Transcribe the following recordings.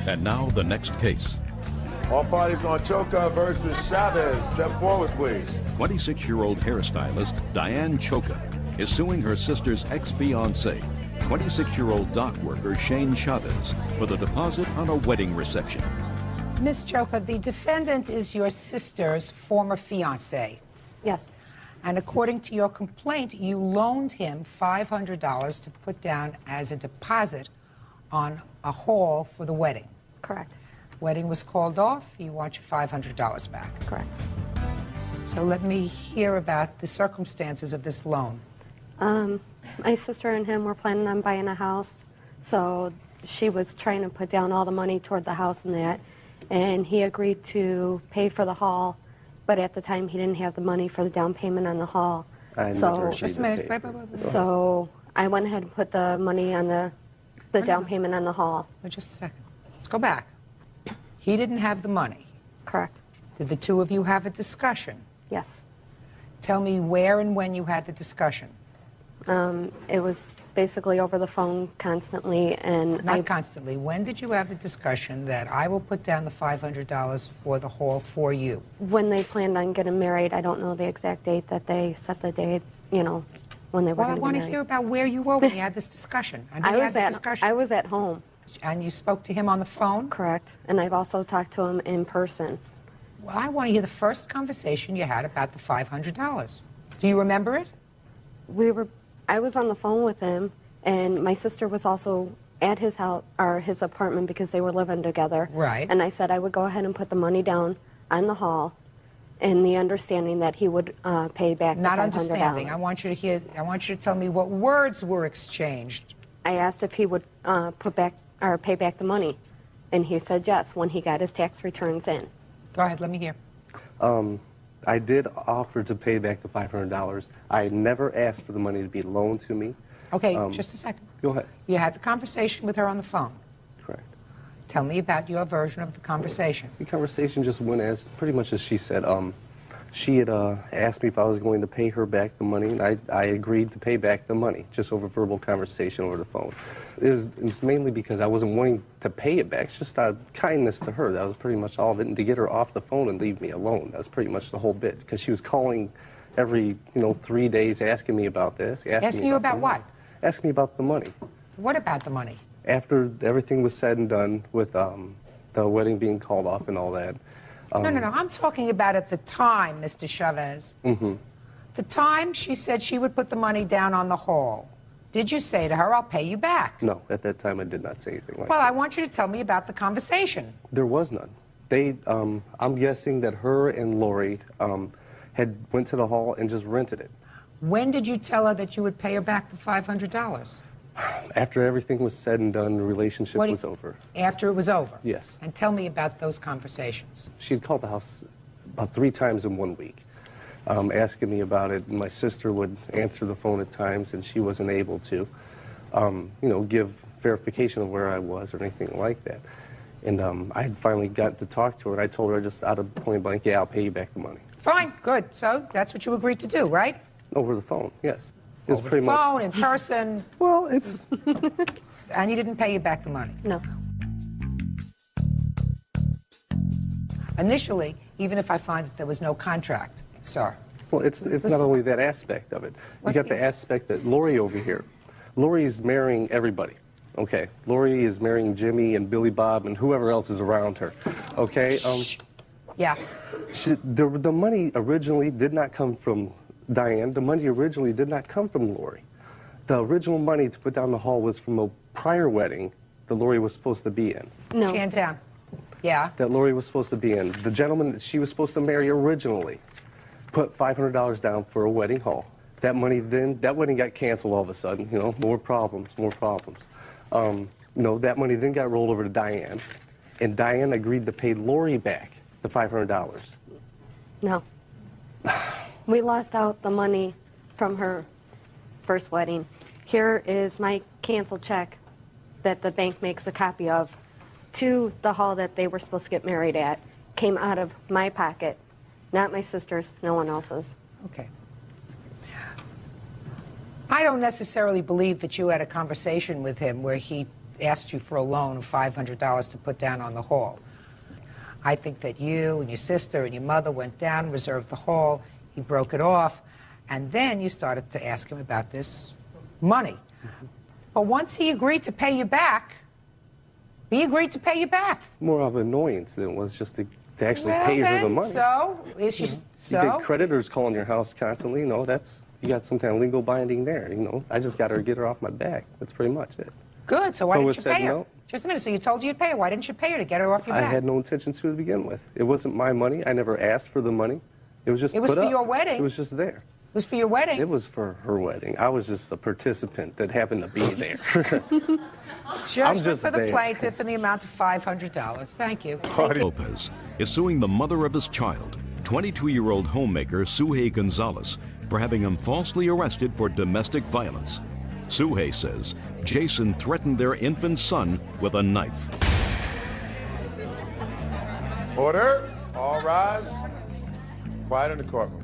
And now the next case. All parties on Choka versus Chavez. Step forward, please. 26-year-old hairstylist Diane Choka is suing her sister's ex-fiancé, 26-year-old dock worker Shane Chavez, for the deposit on a wedding reception. Ms. Choka, the defendant is your sister's former fiancé. Yes. And according to your complaint, you loaned him $500 to put down as a deposit on a hall for the wedding. Correct. Wedding was called off. You want your $500 back. Correct. So let me hear about the circumstances of this loan. My sister and him were planning on buying a house, so she was trying to put down all the money toward the house and that, and he agreed to pay for the hall, but at the time he didn't have the money for the down payment on the hall. So just a minute. Wait. So I went ahead and put the money on the down payment on the hall. Wait just a second. Let's go back. He didn't have the money. Correct. Did the two of you have a discussion? Yes. Tell me where and when you had the discussion. It was basically over the phone constantly, and Not constantly. When did you have the discussion that I will put down the $500 for the hall for you? When they planned on getting married, I don't know the exact date that they set the date, you know, when they were Well, I going to want get to married. hear about where you were when you had this discussion. I was at home. And you spoke to him on the phone? Correct. And I've also talked to him in person. Well, I want to hear the first conversation you had about the $500. Do you remember it? I was on the phone with him, and my sister was also at his house or his apartment because they were living together. Right. And I said I would go ahead and put the money down on the hall, in the understanding that he would pay back Not the $500. understanding. I want you to tell me what words were exchanged. I asked if he would pay back the money, and he said yes when he got his tax returns in. Go ahead, let me hear. I did offer to pay back the $500. I never asked for the money to be loaned to me. Okay, just a second. Go ahead. You had the conversation with her on the phone. Correct. Tell me about your version of the conversation. The conversation just went as pretty much as she said. She had asked me if I was going to pay her back the money, and I agreed to pay back the money, just over verbal conversation over the phone. It was mainly because I wasn't wanting to pay it back. It's just out of kindness to her. That was pretty much all of it. And to get her off the phone and leave me alone, that was pretty much the whole bit. Because she was calling every, 3 days asking me about this. Asking you about what? Asking me about the money. What about the money? After everything was said and done with the wedding being called off and all that. No. I'm talking about at the time, Mr. Chavez. Mm-hmm. The time she said she would put the money down on the hall. Did you say to her, I'll pay you back? No, at that time I did not say anything like that. Well, I want you to tell me about the conversation. There was none. I'm guessing that her and Lori had went to the hall and just rented it. When did you tell her that you would pay her back the $500? After everything was said and done, the relationship was over. After it was over? Yes. And tell me about those conversations. She had called the house about 3 times in 1 week, asking me about it. And my sister would answer the phone at times, and she wasn't able to, give verification of where I was or anything like that. And I had finally got to talk to her, and I told her just out of point blank, yeah, I'll pay you back the money. Fine, good. So that's what you agreed to do, right? Over the phone, yes. It was Over pretty the phone, much. in person. Well, it's... And he didn't pay you back the money? No. Initially, even if I find that there was no contract, sir. Well, it's not only that aspect of it. You got the aspect that Lori over here. Lori's marrying everybody, okay? Lori is marrying Jimmy and Billy Bob and whoever else is around her, okay? Yeah. The money originally did not come from Diane. The money originally did not come from Lori. The original money to put down the hall was from a prior wedding that Lori was supposed to be in. No. Shantown. Yeah. That Lori was supposed to be in. The gentleman that she was supposed to marry originally put $500 down for a wedding hall. That wedding got canceled all of a sudden, more problems. That money then got rolled over to Diane, and Diane agreed to pay Lori back the $500. No. We lost out the money from her first wedding. Here is my canceled check that the bank makes a copy of to the hall that they were supposed to get married at. Came out of my pocket, not my sister's, no one else's. Okay. I don't necessarily believe that you had a conversation with him where he asked you for a loan of $500 to put down on the hall. I think that you and your sister and your mother went down, reserved the hall, he broke it off, and then you started to ask him about this money. But once he agreed to pay you back, he agreed to pay you back. More of an annoyance than it was just to actually pay her the money. So, is she, so? You get creditors calling your house constantly, you know, you got some kind of legal binding there, you know. I just got to get her off my back. That's pretty much it. Good, so why didn't you pay her? No. Just a minute, so you told you you'd pay her. Why didn't you pay her to get her off your back? I had no intentions to begin with. It wasn't my money. I never asked for the money. It was just It was put for up. your wedding. It was just there. It was for your wedding. It was for her wedding. I was just a participant that happened to be there. Judgment for the there. plaintiff in the amount of $500. Thank you. Lopez is suing the mother of his child, 22-year-old homemaker Suhey Gonzalez, for having him falsely arrested for domestic violence. Suhey says Jason threatened their infant son with a knife. Order. All rise. Quiet in the courtroom.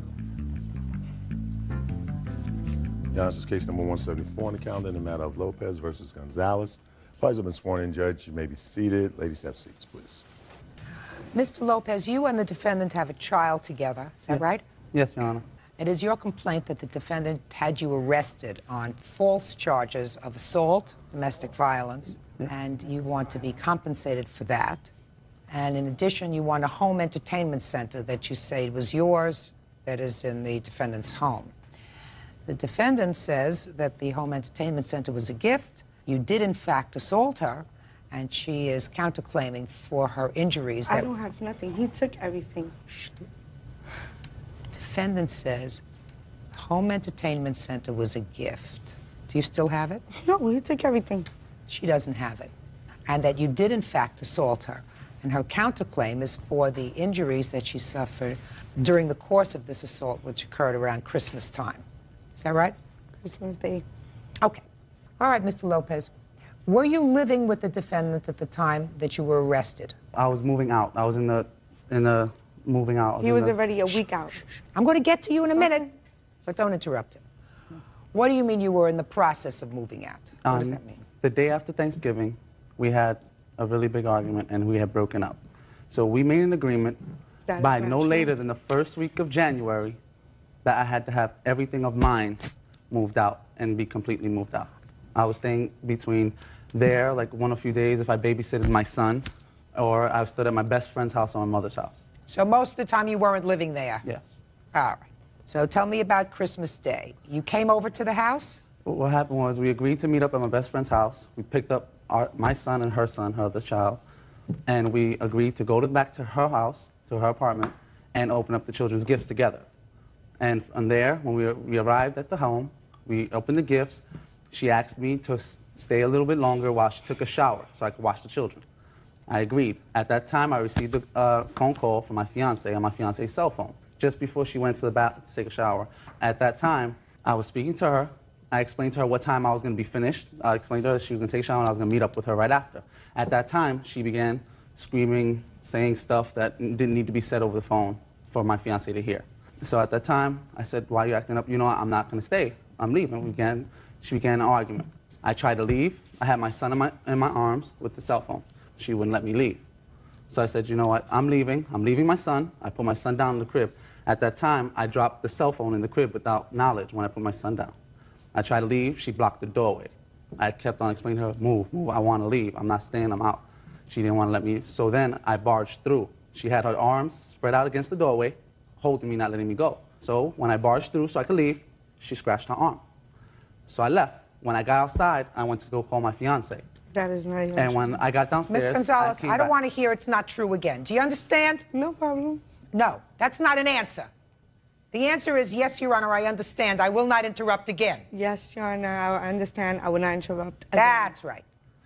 Your Honor, this is case number 174 on the calendar in the matter of Lopez versus Gonzalez. Parties have been sworn in, Judge. You may be seated. Ladies, have seats, please. Mr. Lopez, you and the defendant have a child together. Is that right? Yes, Your Honor. It is your complaint that the defendant had you arrested on false charges of assault, domestic violence, and you want to be compensated for that. And in addition, you want a home entertainment center that you say was yours, that is in the defendant's home. The defendant says that the home entertainment center was a gift. You did, in fact, assault her, and she is counterclaiming for her injuries. I don't have nothing. He took everything. Defendant says the home entertainment center was a gift. Do you still have it? No, he took everything. She doesn't have it. And that you did, in fact, assault her. And her counterclaim is for the injuries that she suffered during the course of this assault, which occurred around Christmas time. Is that right? Christmas Day. Okay. All right, Mr. Lopez. Were you living with the defendant at the time that you were arrested? I was moving out. I was in the moving out. He was already a week out. I'm going to get to you in a minute, but don't interrupt him. What do you mean you were in the process of moving out? What does that mean? The day after Thanksgiving, we had a really big argument, and we had broken up. So we made an agreement by no later than the first week of January that I had to have everything of mine moved out and be completely moved out. I was staying between there, like a few days if I babysitted my son, or I stood at my best friend's house or my mother's house. So most of the time you weren't living there? Yes. All right. So tell me about Christmas Day. You came over to the house? What happened was we agreed to meet up at my best friend's house. We picked up my son and her son, her other child, and we agreed to go back to her house, to her apartment, and open up the children's gifts together. And from there, when we arrived at the home, we opened the gifts. She asked me to stay a little bit longer while she took a shower so I could watch the children. I agreed. At that time, I received a phone call from my fiancé on my fiancé's cell phone, just before she went to the bathroom to take a shower. At that time, I was speaking to her. I explained to her what time I was going to be finished. I explained to her that she was going to take a shower and I was going to meet up with her right after. At that time, she began screaming, saying stuff that didn't need to be said over the phone for my fiancé to hear. So at that time, I said, why are you acting up? You know what? I'm not going to stay. I'm leaving. She began an argument. I tried to leave. I had my son in my arms with the cell phone. She wouldn't let me leave. So I said, you know what? I'm leaving. I'm leaving my son. I put my son down in the crib. At that time, I dropped the cell phone in the crib without knowledge when I put my son down. I tried to leave. She blocked the doorway. I kept on explaining to her, move, I want to leave. I'm not staying. I'm out. She didn't want to let me. So then I barged through. She had her arms spread out against the doorway, holding me, not letting me go. So when I barged through so I could leave, she scratched her arm. So I left. When I got outside, I went to go call my fiancé. That is not even And when I got downstairs, Ms. Gonzalez, I don't want to to hear it's not true again. Do you understand? No problem. No, that's not an answer. The answer is yes, Your Honor, I understand. I will not interrupt again. Yes, Your Honor, I understand. I will not interrupt again. That's right.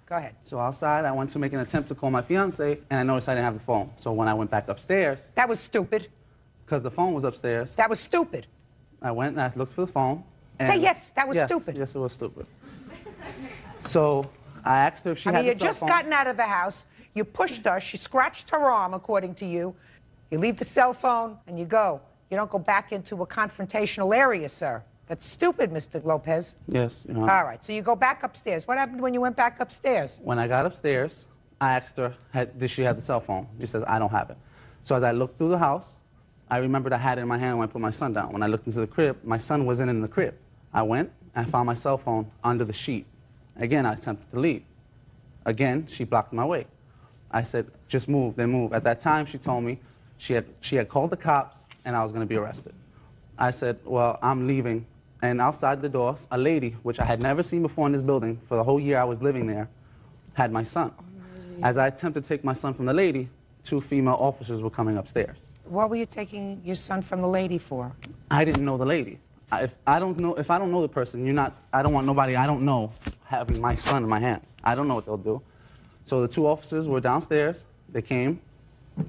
Go ahead. So outside, I went to make an attempt to call my fiancé, and I noticed I didn't have the phone. So when I went back upstairs, That was stupid. because the phone was upstairs, That was stupid. I went and I looked for the phone. And Say yes, that was yes, stupid. Yes, it was stupid. So I asked her if she I had mean, the you'd cell just phone. gotten out of the house, you pushed her, she scratched her arm, according to you. You leave the cell phone and you go. You don't go back into a confrontational area, sir. That's stupid, Mr. Lopez. Yes, Your Honor. All right, so you go back upstairs. What happened when you went back upstairs? When I got upstairs, I asked her, did she have the cell phone? She says, I don't have it. So as I looked through the house, I remembered I had it in my hand when I put my son down. When I looked into the crib, my son wasn't in the crib. I went and found my cell phone under the sheet. Again, I attempted to leave. Again, she blocked my way. I said, just move, then move. At that time, she told me she had called the cops and I was going to be arrested. I said, well, I'm leaving. And outside the door, a lady, which I had never seen before in this building for the whole year I was living there, had my son. As I attempted to take my son from the lady, 2 female officers were coming upstairs. What were you taking your son from the lady for? I didn't know the lady. If I don't know the person, I don't want nobody I don't know having my son in my hands. I don't know what they'll do. So the 2 officers were downstairs. They came,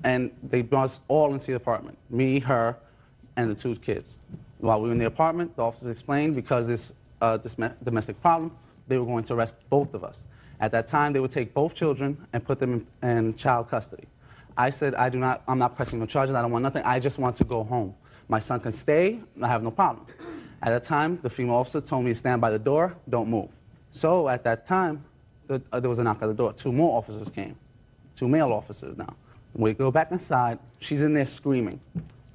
and they brought us all into the apartment, me, her, and the 2 kids. While we were in the apartment, the officers explained because this domestic problem, they were going to arrest both of us. At that time, they would take both children and put them in child custody. I said, I'm not pressing no charges. I don't want nothing. I just want to go home. My son can stay. I have no problem. At that time, the female officer told me to stand by the door, don't move. So at that time, there was a knock at the door. 2 more officers came, 2 male officers now. We go back inside. She's in there screaming.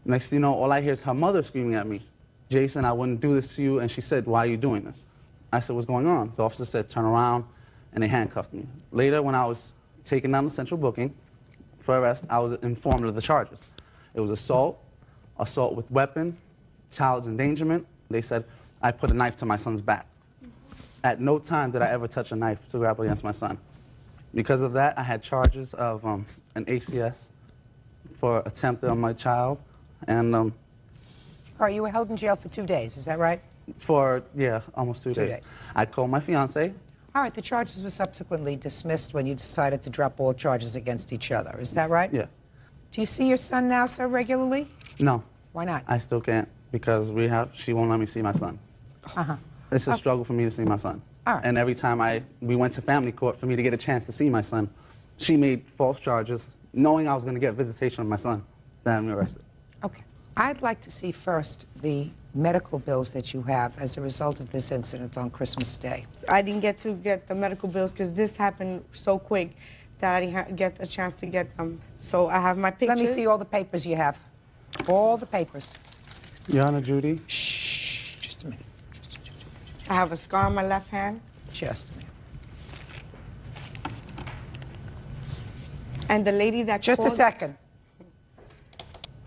Next thing you know, all I hear is her mother screaming at me. Jason, I wouldn't do this to you. And she said, why are you doing this? I said, what's going on? The officer said, turn around, and they handcuffed me. Later, when I was taken down to central booking for arrest, I was informed of the charges. It was assault with weapon, child endangerment. They said I put a knife to my son's back. At no time did I ever touch a knife to grapple against my son. Because of that, I had charges of an ACS for attempt on my child, and All right, you were held in jail for 2 days, is that right? for, yeah, almost 2 days. I called my fiance. All right, the charges were subsequently dismissed when you decided to drop all charges against each other, is that right? Yeah. Do you see your son now so regularly? No. Why not? I still can't because she won't let me see my son. Uh-huh. It's a struggle for me to see my son. All right. And every time we went to family court for me to get a chance to see my son, she made false charges, knowing I was going to get visitation of my son, then I'm arrested. Okay. I'd like to see first the medical bills that you have as a result of this incident on Christmas Day. I didn't get to get the medical bills because this happened so quick that I didn't get a chance to get them. So I have my pictures. Let me see all the papers you have. All the papers. Your Honor, Judy. Shh. Just a minute. I have a scar on my left hand. Just a minute. And the lady that Just a called, second.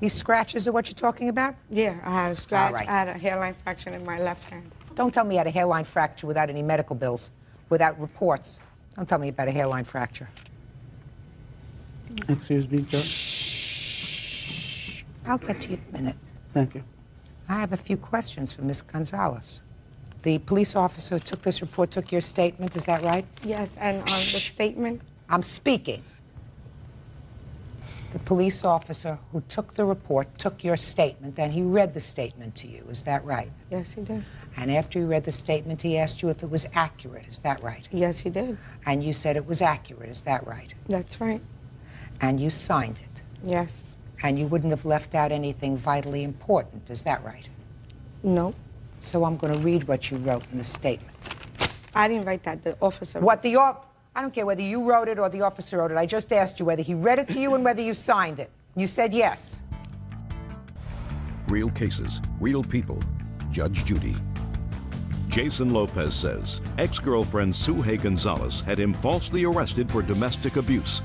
These scratches are what you're talking about? Yeah, I had a scratch. All right. I had a hairline fracture in my left hand. Don't tell me you had a hairline fracture without any medical bills, without reports. Don't tell me about a hairline fracture. Excuse me, Judge. Shh. I'll get to you in a minute. Thank you. I have a few questions for Ms. Gonzalez. The police officer who took this report took your statement, is that right? Yes, and on the statement, I'm speaking. The police officer who took the report took your statement, and he read the statement to you, is that right? yes, he did. And after he read the statement, he asked you if it was accurate, is that right? Yes, he did. And you said it was accurate, is that right? That's right. And you signed it. Yes. And you wouldn't have left out anything vitally important, is that right? No. So I'm going to read what you wrote in the statement. I didn't write that. The officer. What I don't care whether you wrote it or the officer wrote it. I just asked you whether he read it to you and whether you signed it. You said yes. Real cases, real people. Judge Judy. Jason Lopez says ex-girlfriend Suhey Gonzalez had him falsely arrested for domestic abuse.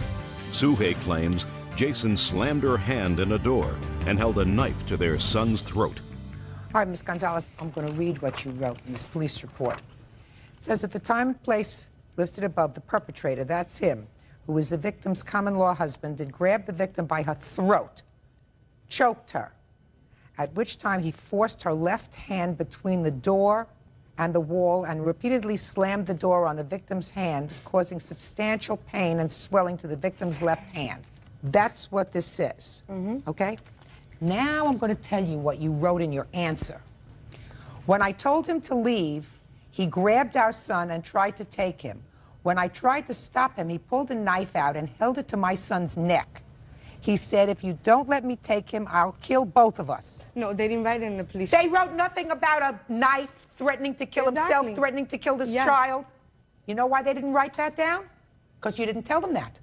Suhey claims Jason slammed her hand in a door and held a knife to their son's throat. All right, Ms. Gonzalez, I'm going to read what you wrote in this police report. It says, at the time and place listed above, the perpetrator, that's him, who was the victim's common-law husband, did grab the victim by her throat, choked her, at which time he forced her left hand between the door and the wall and repeatedly slammed the door on the victim's hand, causing substantial pain and swelling to the victim's left hand. That's what this says, okay? Now I'm going to tell you what you wrote in your answer. When I told him to leave, he grabbed our son and tried to take him. When I tried to stop him, he pulled a knife out and held it to my son's neck. He said, if you don't let me take him, I'll kill both of us. No, they didn't write it in the police. They wrote nothing about a knife, threatening to kill himself, threatening to kill this child. You know why they didn't write that down? Because you didn't tell them that.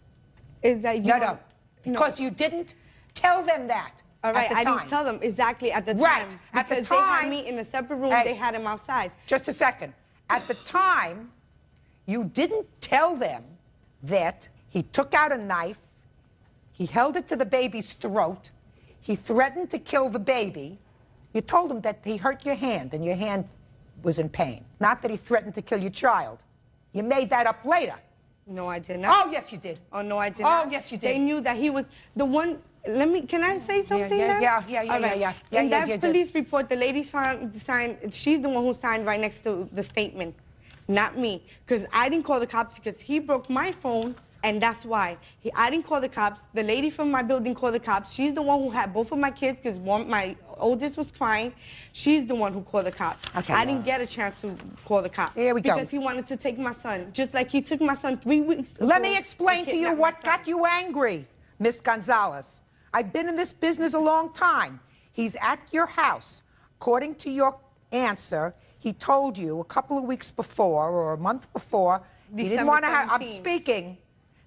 Is that you? No. Because you didn't tell them that. All right, I didn't tell them exactly at the time. Right, at the time. Because they had me in a separate room, they had him outside. Just a second. At the time, you didn't tell them that he took out a knife, he held it to the baby's throat, he threatened to kill the baby. You told him that he hurt your hand and your hand was in pain, not that he threatened to kill your child. You made that up later. No, I did not. Oh, yes, you did. Oh, no, I did not. Oh, yes, you did. They knew that he was the one. Can I say something? Yeah. In that police report, the lady signed, she's the one who signed right next to the statement, not me. Because I didn't call the cops because he broke my phone, and that's why. I didn't call the cops. The lady from my building called the cops. She's the one who had both of my kids because my oldest was crying. She's the one who called the cops. Okay. I didn't get a chance to call the cops. Here we go. Because he wanted to take my son, just like he took my son 3 weeks ago. Let me explain to you what got you angry, Miss Gonzalez. I've been in this business a long time. He's at your house. According to your answer, he told you a couple of weeks before or a month before, he didn't want to have, I'm speaking,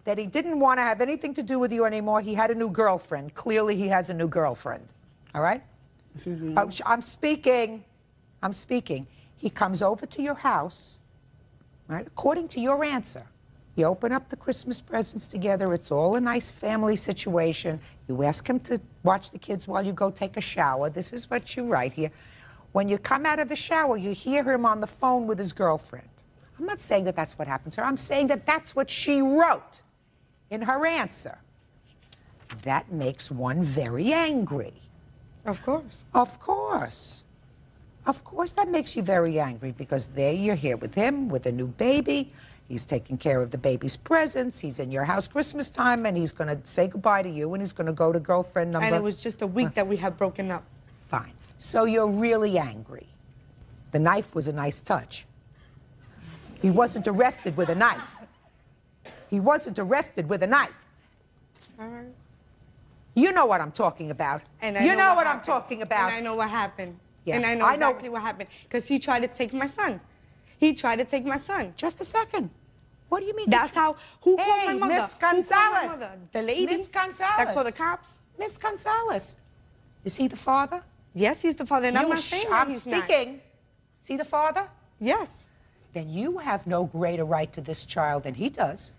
that he didn't want to have anything to do with you anymore. He had a new girlfriend. Clearly, he has a new girlfriend. All right? Excuse me. I'm speaking. He comes over to your house, right? According to your answer. You open up the Christmas presents together. It's all a nice family situation. You ask him to watch the kids while you go take a shower. This is what you write here. When you come out of the shower, you hear him on the phone with his girlfriend. I'm not saying that that's what happened, sir. I'm saying that that's what she wrote in her answer. That makes one very angry. Of course. Of course. Of course that makes you very angry because there you're here with him, with a new baby. He's taking care of the baby's presents. He's in your house Christmas time, and he's going to say goodbye to you, and he's going to go to girlfriend number... And it was just a week that we had broken up. Fine. So you're really angry. The knife was a nice touch. He wasn't arrested with a knife. He wasn't arrested with a knife. You know what I'm talking about. And you know what I'm talking about. And I know what happened. Yeah. And I know exactly what happened. Because he tried to take my son. He tried to take my son. Just a second. What do you mean? That's how... Who called my Hey, mother? Miss Gonzalez. Who called my mother? The lady? Miss Gonzalez. That called the cops? Miss Gonzalez. Is he the father? Yes, he's the father. And I'm not saying that he's not. I'm speaking. Is he the father? Yes. Then you have no greater right to this child than he does.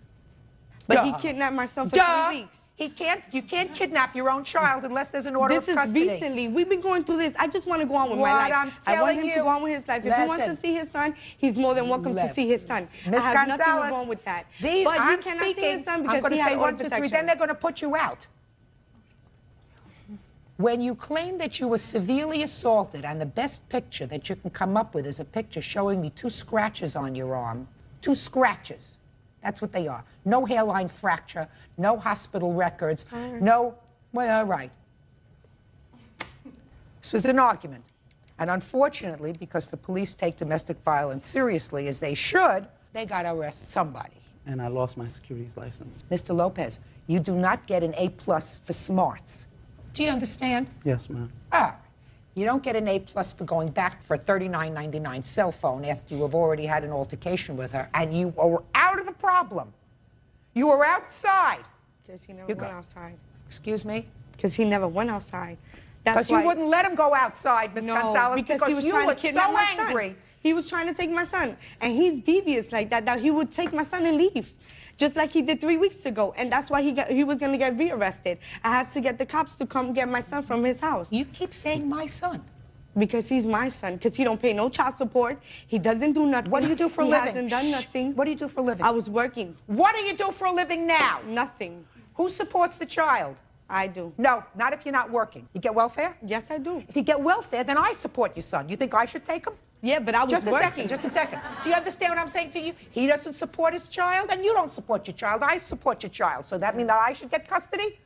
But he kidnapped my son for 3 weeks. You can't kidnap your own child unless there's an order of custody. This is recently. We've been going through this. I just want to go on with my life. I want him to go on with his life. If he wants to see his son, he's more than welcome to see his son. I have nothing wrong with that. But he cannot see his son because he has order protection. Then they're going to put you out. When you claim that you were severely assaulted, and the best picture that you can come up with is a picture showing me 2 scratches on your arm. 2 scratches. That's what they are. No hairline fracture, no hospital records, no... Well, all right. This was an argument. And unfortunately, because the police take domestic violence seriously, as they should, they got to arrest somebody. And I lost my securities license. Mr. Lopez, you do not get an A+ for smarts. Do you understand? Yes, ma'am. Ah, you don't get an A+ for going back for a $39.99 cell phone after you have already had an altercation with her, and you were out of the problem. You were outside. Because he never went outside. Excuse me? Because he never went outside. Because you wouldn't let him go outside, Miss Gonzalez, because he was trying to kidnap my son. He was trying to take my son. And he's devious like that, that he would take my son and leave. Just like he did 3 weeks ago. And that's why he was going to get rearrested. I had to get the cops to come get my son from his house. You keep saying my son. Because he's my son. Because he don't pay no child support. He doesn't do nothing. What do you do for a living? He hasn't done nothing. What do you do for a living? I was working. What do you do for a living now? Nothing. Who supports the child? I do. No, not if you're not working. You get welfare? Yes, I do. If you get welfare, then I support your son. You think I should take him? Yeah, but I was working. Just a second. Do you understand what I'm saying to you? He doesn't support his child, and you don't support your child. I support your child. So that means that I should get custody?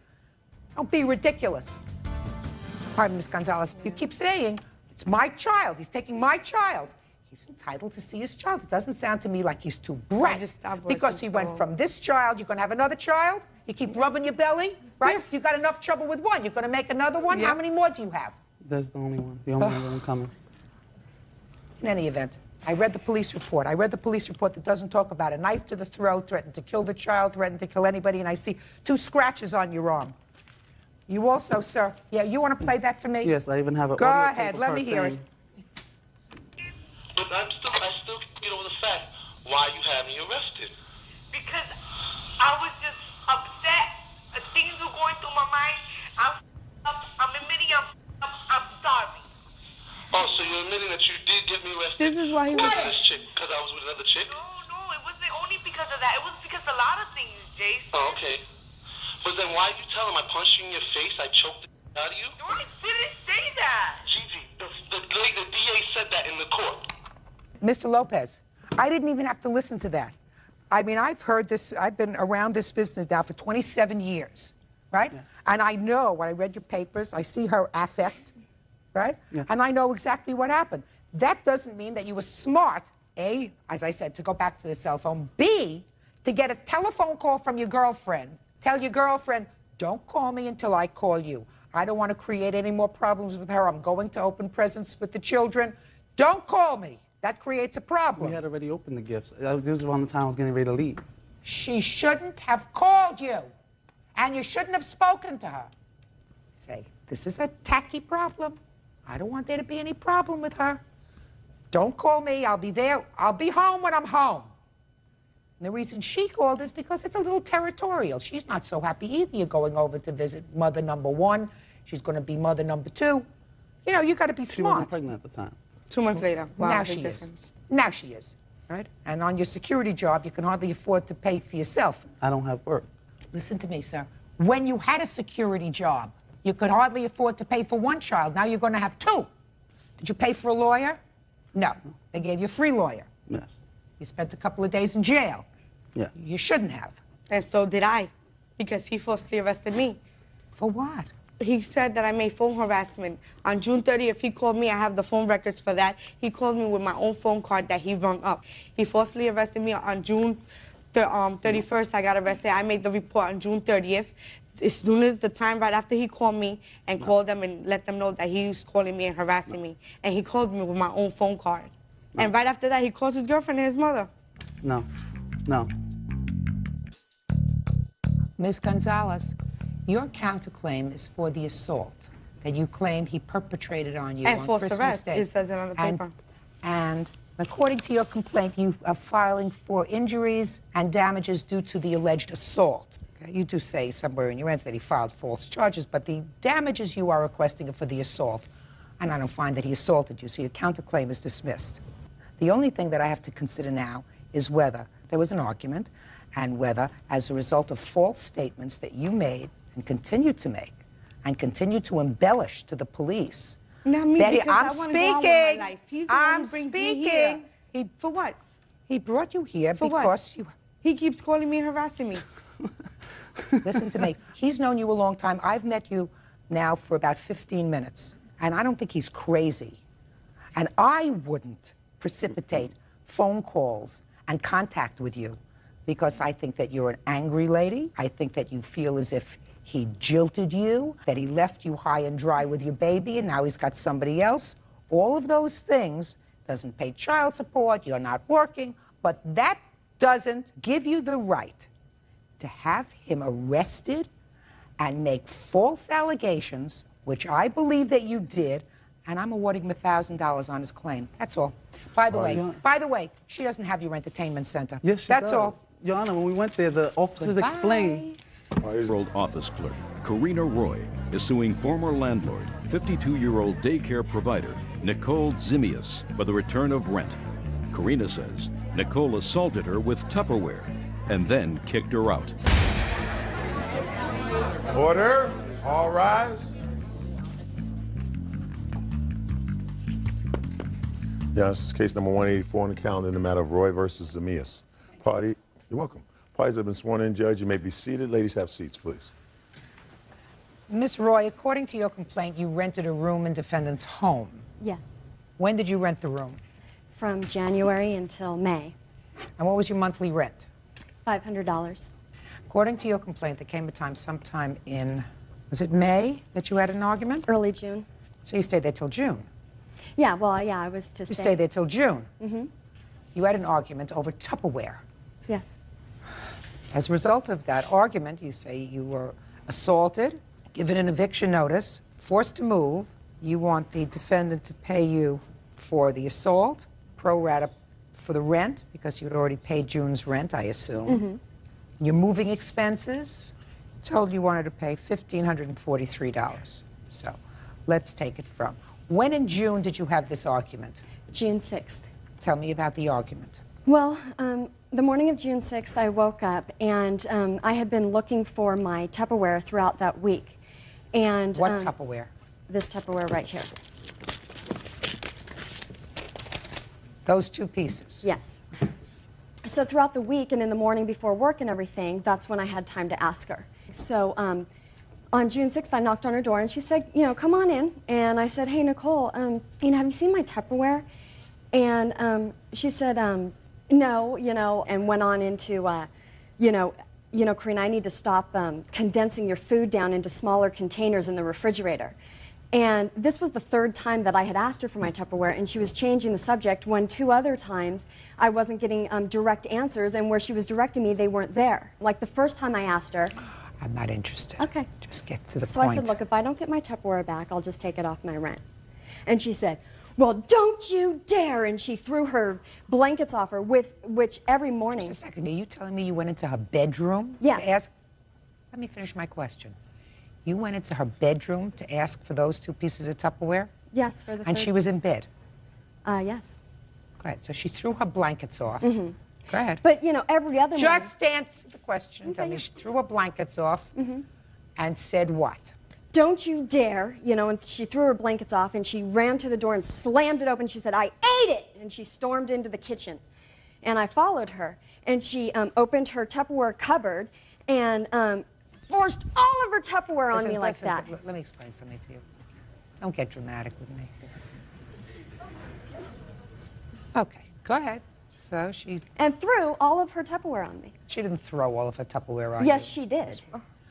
Don't be ridiculous. All right, Ms. Gonzalez, you keep saying, it's my child. He's taking my child. He's entitled to see his child. It doesn't sound to me like he's too bright. I just stopped working, because he went from this child, you're going to have another child? You keep rubbing your belly? right? Yes. You got enough trouble with one. You're going to make another one? Yeah. How many more do you have? That's the only one. The only one coming. In any event, I read the police report. I read the police report that doesn't talk about a knife to the throat, threatened to kill the child, threatened to kill anybody, and I see 2 scratches on your arm. You also, sir, yeah, you want to play that for me? Yes, I even have an Go audio ahead, tape of let her me hear it. saying- But I still get over the fact why you had me arrested. Because I was just upset. Things were going through my mind. I'm admitting I'm sorry. Oh, so you're admitting that you did get me arrested? This is why he was... Because I was with another chick? No, it wasn't only because of that. It was because of a lot of things, Jason. Oh, okay. But then why did you tell him I punched you in your face? I choked the out of you? No, I didn't say that. Gigi, the DA said that in the court. Mr. Lopez, I didn't even have to listen to that. I mean, I've heard this, I've been around this business now for 27 years, right? Yes. And I know, when I read your papers, I see her affect, right? Yes. And I know exactly what happened. That doesn't mean that you were smart, A, as I said, to go back to the cell phone, B, to get a telephone call from your girlfriend. Tell your girlfriend, don't call me until I call you. I don't want to create any more problems with her. I'm going to open presents with the children. Don't call me. That creates a problem. We had already opened the gifts. This was around the time I was getting ready to leave. She shouldn't have called you, and you shouldn't have spoken to her. Say, this is a tacky problem. I don't want there to be any problem with her. Don't call me. I'll be there. I'll be home when I'm home. And the reason she called is because it's a little territorial. She's not so happy either. You're going over to visit mother number 1. She's going to be mother number 2. You know, you got to be She smart. wasn't pregnant at the time. 2 months later. Wow, Now big she difference. is. Now she is, right? And on your security job, you can hardly afford to pay for yourself. I don't have work. Listen to me, sir. When you had a security job, you could hardly afford to pay for 1 child. Now you're going to have 2. Did you pay for a lawyer? No. They gave you a free lawyer. Yes. You spent a couple of days in jail. Yes. You shouldn't have. And so did I, because he falsely arrested me. For what? He said that I made phone harassment. On June 30th, he called me. I have the phone records for that. He called me with my own phone card that he rung up. He falsely arrested me on June 31st. I got arrested. I made the report on June 30th. As soon as the time right after he called me and called them and let them know that he was calling me and harassing me. And he called me with my own phone card. And right after that, he calls his girlfriend and his mother. No. No. Ms. Gonzalez, your counterclaim is for the assault that you claim he perpetrated on you And on false Christmas arrest. Day. It says it on the paper. And according to your complaint, you are filing for injuries and damages due to the alleged assault. Okay? You do say somewhere in your answer that he filed false charges, but the damages you are requesting are for the assault. And I don't find that he assaulted you, so your counterclaim is dismissed. The only thing that I have to consider now is whether there was an argument and whether, as a result of false statements that you made and continue to make and continue to embellish to the police. Not me, that because I'm I wanna go on with my life. He's the one I'm who brings me speaking. here. For what? He brought you here For what? because you. He keeps calling me and harassing me. Listen to me. He's known you a long time. I've met you now for about 15 minutes, and I don't think he's crazy. And I wouldn't precipitate phone calls and contact with you because I think that you're an angry lady. I think that you feel as if he jilted you, that he left you high and dry with your baby, and now he's got somebody else. All of those things, doesn't pay child support, you're not working, but that doesn't give you the right to have him arrested and make false allegations, which I believe that you did, and I'm awarding him $1,000 on his claim. That's all. By the way, she doesn't have your entertainment center. Yes, she That's does. all. Your Honor, when we went there, the officers Goodbye. explained. 5-year-old office clerk Karina Roy is suing former landlord, 52-year-old daycare provider Nicole Zimius for the return of rent. Karina says Nicole assaulted her with Tupperware and then kicked her out. Order. All rise. Yeah, this is case number 184 on the calendar in the matter of Roy versus Zimius. Party, you're welcome. Parties have been sworn in, Judge. You may be seated. Ladies, have seats, please. Miss Roy, according to your complaint, you rented a room in defendant's home. Yes, When did you rent the room? from January until May. And what was your monthly rent? $500. According to your complaint, there came a time sometime in, was it May, that you had an argument? Early June. So you stayed there till June? Yeah, well, yeah, I was to You stay. stayed there till June? Mm-hmm. You had an argument over Tupperware. Yes. As a result of that argument, you say you were assaulted, given an eviction notice, forced to move. You want the defendant to pay you for the assault, pro rata for the rent, because you had already paid June's rent, I assume. Mm-hmm. Your moving expenses, told you wanted to pay $1,543. So let's take it from. When in June did you have this argument? June 6th. Tell me about the argument. Well, the morning of June 6th, I woke up, and I had been looking for my Tupperware throughout that week. And What Tupperware? This Tupperware right here. Those two pieces? Yes. So throughout the week and in the morning before work and everything, that's when I had time to ask her. So on June 6th, I knocked on her door, and she said, you know, come on in. And I said, hey, Nicole, you know, have you seen my Tupperware? And she said, no, you know, and went on into, you know, Karina, I need to stop condensing your food down into smaller containers in the refrigerator. And this was the third time that I had asked her for my Tupperware, and she was changing the subject when 2 other times I wasn't getting direct answers, and where she was directing me, they weren't there. Like the first time I asked her. I'm not interested. Okay. Just get to the point. So I said, look, if I don't get my Tupperware back, I'll just take it off my rent. And she said, well, don't you dare. And she threw her blankets off her, with which every morning. Just a second. Are you telling me you went into her bedroom Yes. to ask? Let me finish my question. You went into her bedroom to ask for those 2 pieces of Tupperware? Yes, for the And third. she was in bed? Yes. Go ahead. So she threw her blankets off. Mm-hmm. Go ahead. But, you know, every other morning. Just answer the question. Tell me, she threw her blankets off and said what? Don't you dare, you know, and she threw her blankets off, and she ran to the door and slammed it open. She said, I ate it! And she stormed into the kitchen. And I followed her, and she opened her Tupperware cupboard and forced all of her Tupperware on me like that. Let me explain something to you. Don't get dramatic with me. Okay, go ahead. So she... And threw all of her Tupperware on me. She didn't throw all of her Tupperware on you. Yes, she did.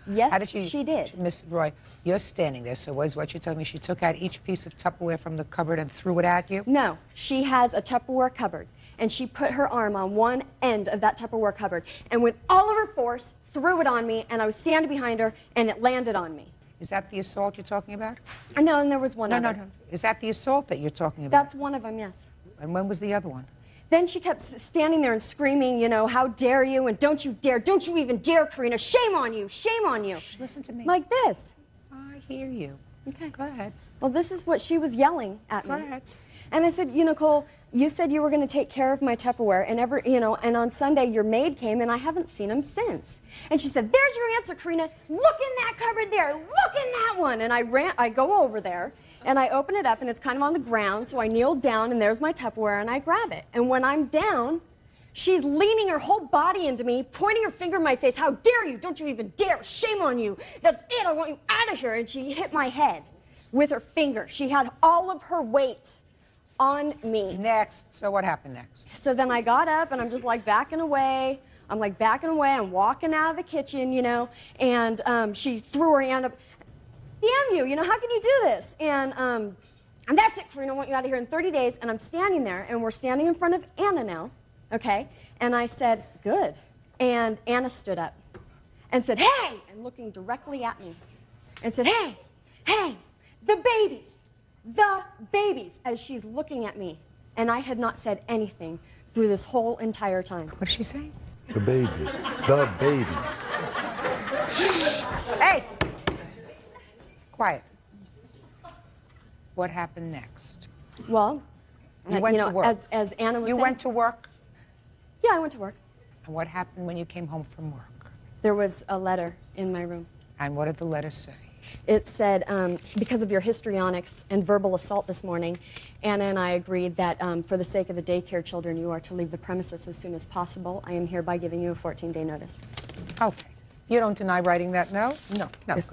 Yes, How did she did. Miss Roy, you're standing there, so was what you're telling me she took out each piece of Tupperware from the cupboard and threw it at you? No, she has a Tupperware cupboard, and she put her arm on one end of that Tupperware cupboard, and with all of her force, threw it on me, and I was standing behind her, and it landed on me. Is that the assault you're talking about? No, and there was one other. No. Is that the assault that you're talking about? That's one of them, yes. And when was the other one? Then she kept standing there and screaming, you know, how dare you, and don't you dare, don't you even dare, Karina, shame on you, shame on you. Shh, listen to me. Like this. I hear you. Okay. Go ahead. Well, this is what she was yelling at me. Go ahead. And I said, you know, Nicole, you said you were going to take care of my Tupperware, and and on Sunday your maid came, and I haven't seen him since. And she said, there's your answer, Karina. Look in that cupboard there. Look in that one. And I go over there, and I open it up, and it's kind of on the ground, so I kneel down, and there's my Tupperware, and I grab it. And when I'm down, she's leaning her whole body into me, pointing her finger in my face. How dare you? Don't you even dare. Shame on you. That's it. I want you out of here. And she hit my head with her finger. She had all of her weight on me. Next. So what happened next? So then I got up, and I'm just like backing away. I'm like backing away. I'm walking out of the kitchen, you know, and she threw her hand up. Damn you know, how can you do this? And that's it, Karina, I want you out of here in 30 days. And I'm standing there, and we're standing in front of Anna now, okay? And I said, good. And Anna stood up and said, hey, and looking directly at me, and said, hey, the babies, as she's looking at me. And I had not said anything through this whole entire time. What did she say? The babies. The babies. Hey! Quiet. What happened next? Well, You went to work. as Anna was You saying. went to work? Yeah, I went to work. And what happened when you came home from work? There was a letter in my room. And what did the letter say? It said, because of your histrionics and verbal assault this morning, Anna and I agreed that for the sake of the daycare children, you are to leave the premises as soon as possible. I am hereby giving you a 14-day notice. Okay. You don't deny writing that note? No. Good.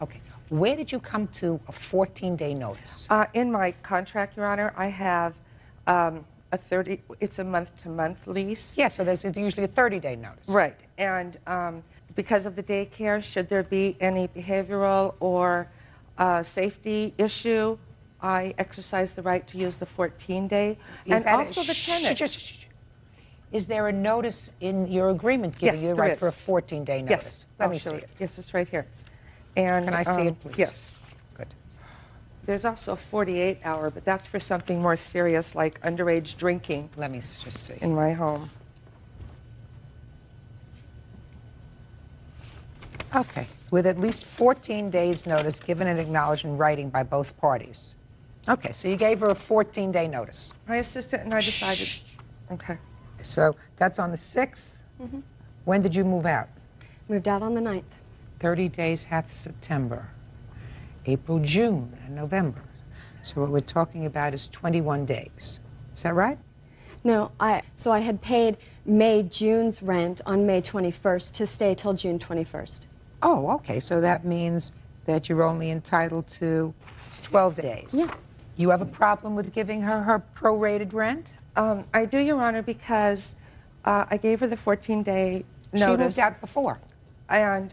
Okay. Where did you come to a 14-day notice? In my contract, Your Honor, I have it's a month-to-month lease. Yeah, so there's usually a 30-day notice. Right. And because of the daycare, should there be any behavioral or safety issue, I exercise the right to use the 14-day. And also the tenant. Is there a notice in your agreement giving you the right for a 14-day notice? Yes. Let me see it. Yes, it's right here. And can I see it, please? Yes. Good. There's also a 48-hour, but that's for something more serious like underage drinking. Let me just see. In my home. Okay. With at least 14 days' notice given and acknowledged in writing by both parties. Okay, so you gave her a 14-day notice. My assistant and I decided. Okay. So that's on the 6th. Mm-hmm. When did you move out? Moved out on the 9th. 30 days, half September, April, June, and November. So what we're talking about is 21 days. Is that right? No, so I had paid June's rent on May 21st to stay till June 21st. Oh, okay. So that means that you're only entitled to 12 days. Yes. You have a problem with giving her her prorated rent? I do, Your Honor, because I gave her the 14-day notice. She moved out before. And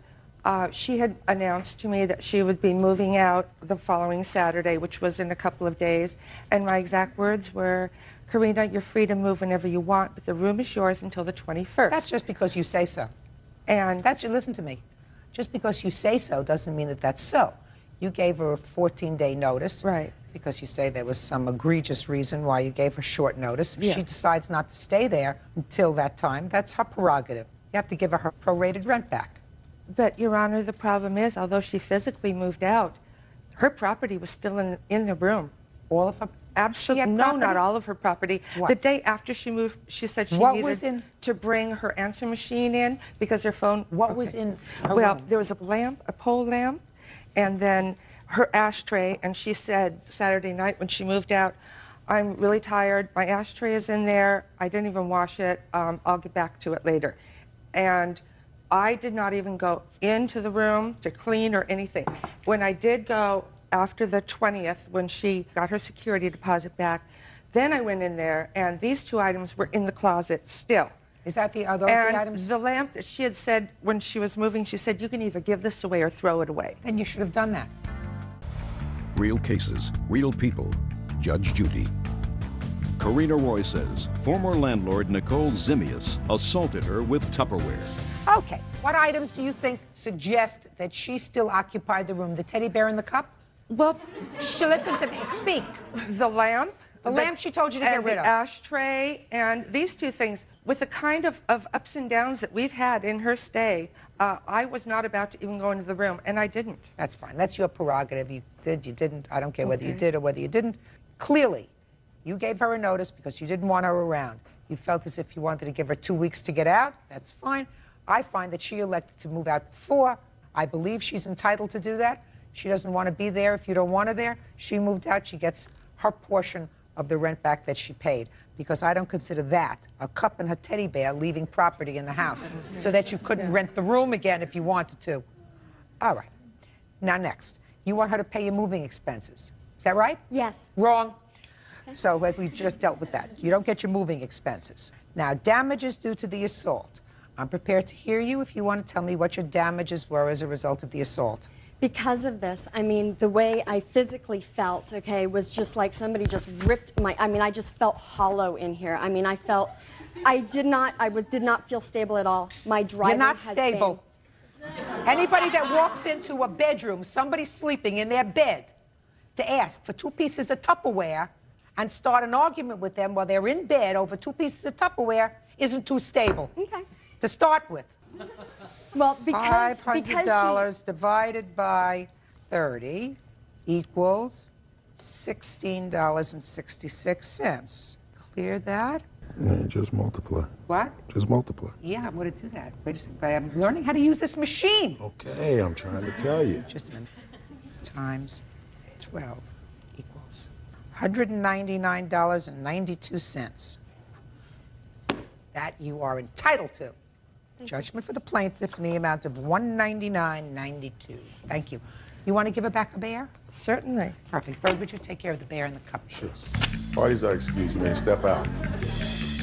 she had announced to me that she would be moving out the following Saturday, which was in a couple of days. And my exact words were, Karina, you're free to move whenever you want, but the room is yours until the 21st. That's just because you say so. And listen to me. Just because you say so doesn't mean that that's so. You gave her a 14-day notice. Right. Because you say there was some egregious reason why you gave her short notice. If Yeah. she decides not to stay there until that time, that's her prerogative. You have to give her her prorated rent back. But, Your Honor, the problem is, although she physically moved out, her property was still in the room. All of her? Absolutely. No, not all of her property. What? The day after she moved, she said she What needed was in- to bring her answering machine in because her phone... What was in her Well, room? there was a lamp, a pole lamp, and then her ashtray, and she said Saturday night when she moved out, I'm really tired, my ashtray is in there, I didn't even wash it, I'll get back to it later. And I did not even go into the room to clean or anything. When I did go after the 20th, when she got her security deposit back, then I went in there, and these two items were in the closet still. Is that the other And items? the lamp, she had said when she was moving, she said, you can either give this away or throw it away. And you should have done that. Real cases, real people. Judge Judy. Karina Roy says former landlord Nicole Zimius assaulted her with Tupperware. Okay. What items do you think suggest that she still occupied the room? The teddy bear and the cup? Well, Listen to me. Speak. the lamp. The lamp she told you to get and rid the of. ashtray, and these two things, with the kind of ups and downs that we've had in her stay, I was not about to even go into the room, and I didn't. That's fine. That's your prerogative. You did, you didn't. I don't care whether you did or whether you didn't. Clearly, you gave her a notice because you didn't want her around. You felt as if you wanted to give her 2 weeks to get out. That's fine. I find that she elected to move out before. I believe she's entitled to do that. She doesn't want to be there if you don't want her there. She moved out. She gets her portion of the rent back that she paid, because I don't consider that, a cup and her teddy bear, leaving property in the house so that you couldn't rent the room again if you wanted to. All right. Now next, you want her to pay your moving expenses. Is that right? Yes. Wrong. So we've just dealt with that. You don't get your moving expenses. Now, damages due to the assault. I'm prepared to hear you if you want to tell me what your damages were as a result of the assault. Because of this, I mean, the way I physically felt, okay, was just like somebody just ripped my, I mean, I just felt hollow in here. I mean, I did not feel stable at all. My driving You're not has stable. Anybody that walks into a bedroom, somebody sleeping in their bed, to ask for 2 pieces of Tupperware and start an argument with them while they're in bed over 2 pieces of Tupperware isn't too stable. Okay. To start with. Well, because $500 divided by 30 equals $16.66. Clear that? Yeah, just multiply. What? Just multiply. Yeah, I'm going to do that. Wait a second. I'm learning how to use this machine. Okay, I'm trying to tell you. Just a minute. Times 12 equals $199.92. That you are entitled to. Judgment for the plaintiff in the amount of $199.92. Thank you. You want to give her back a bear?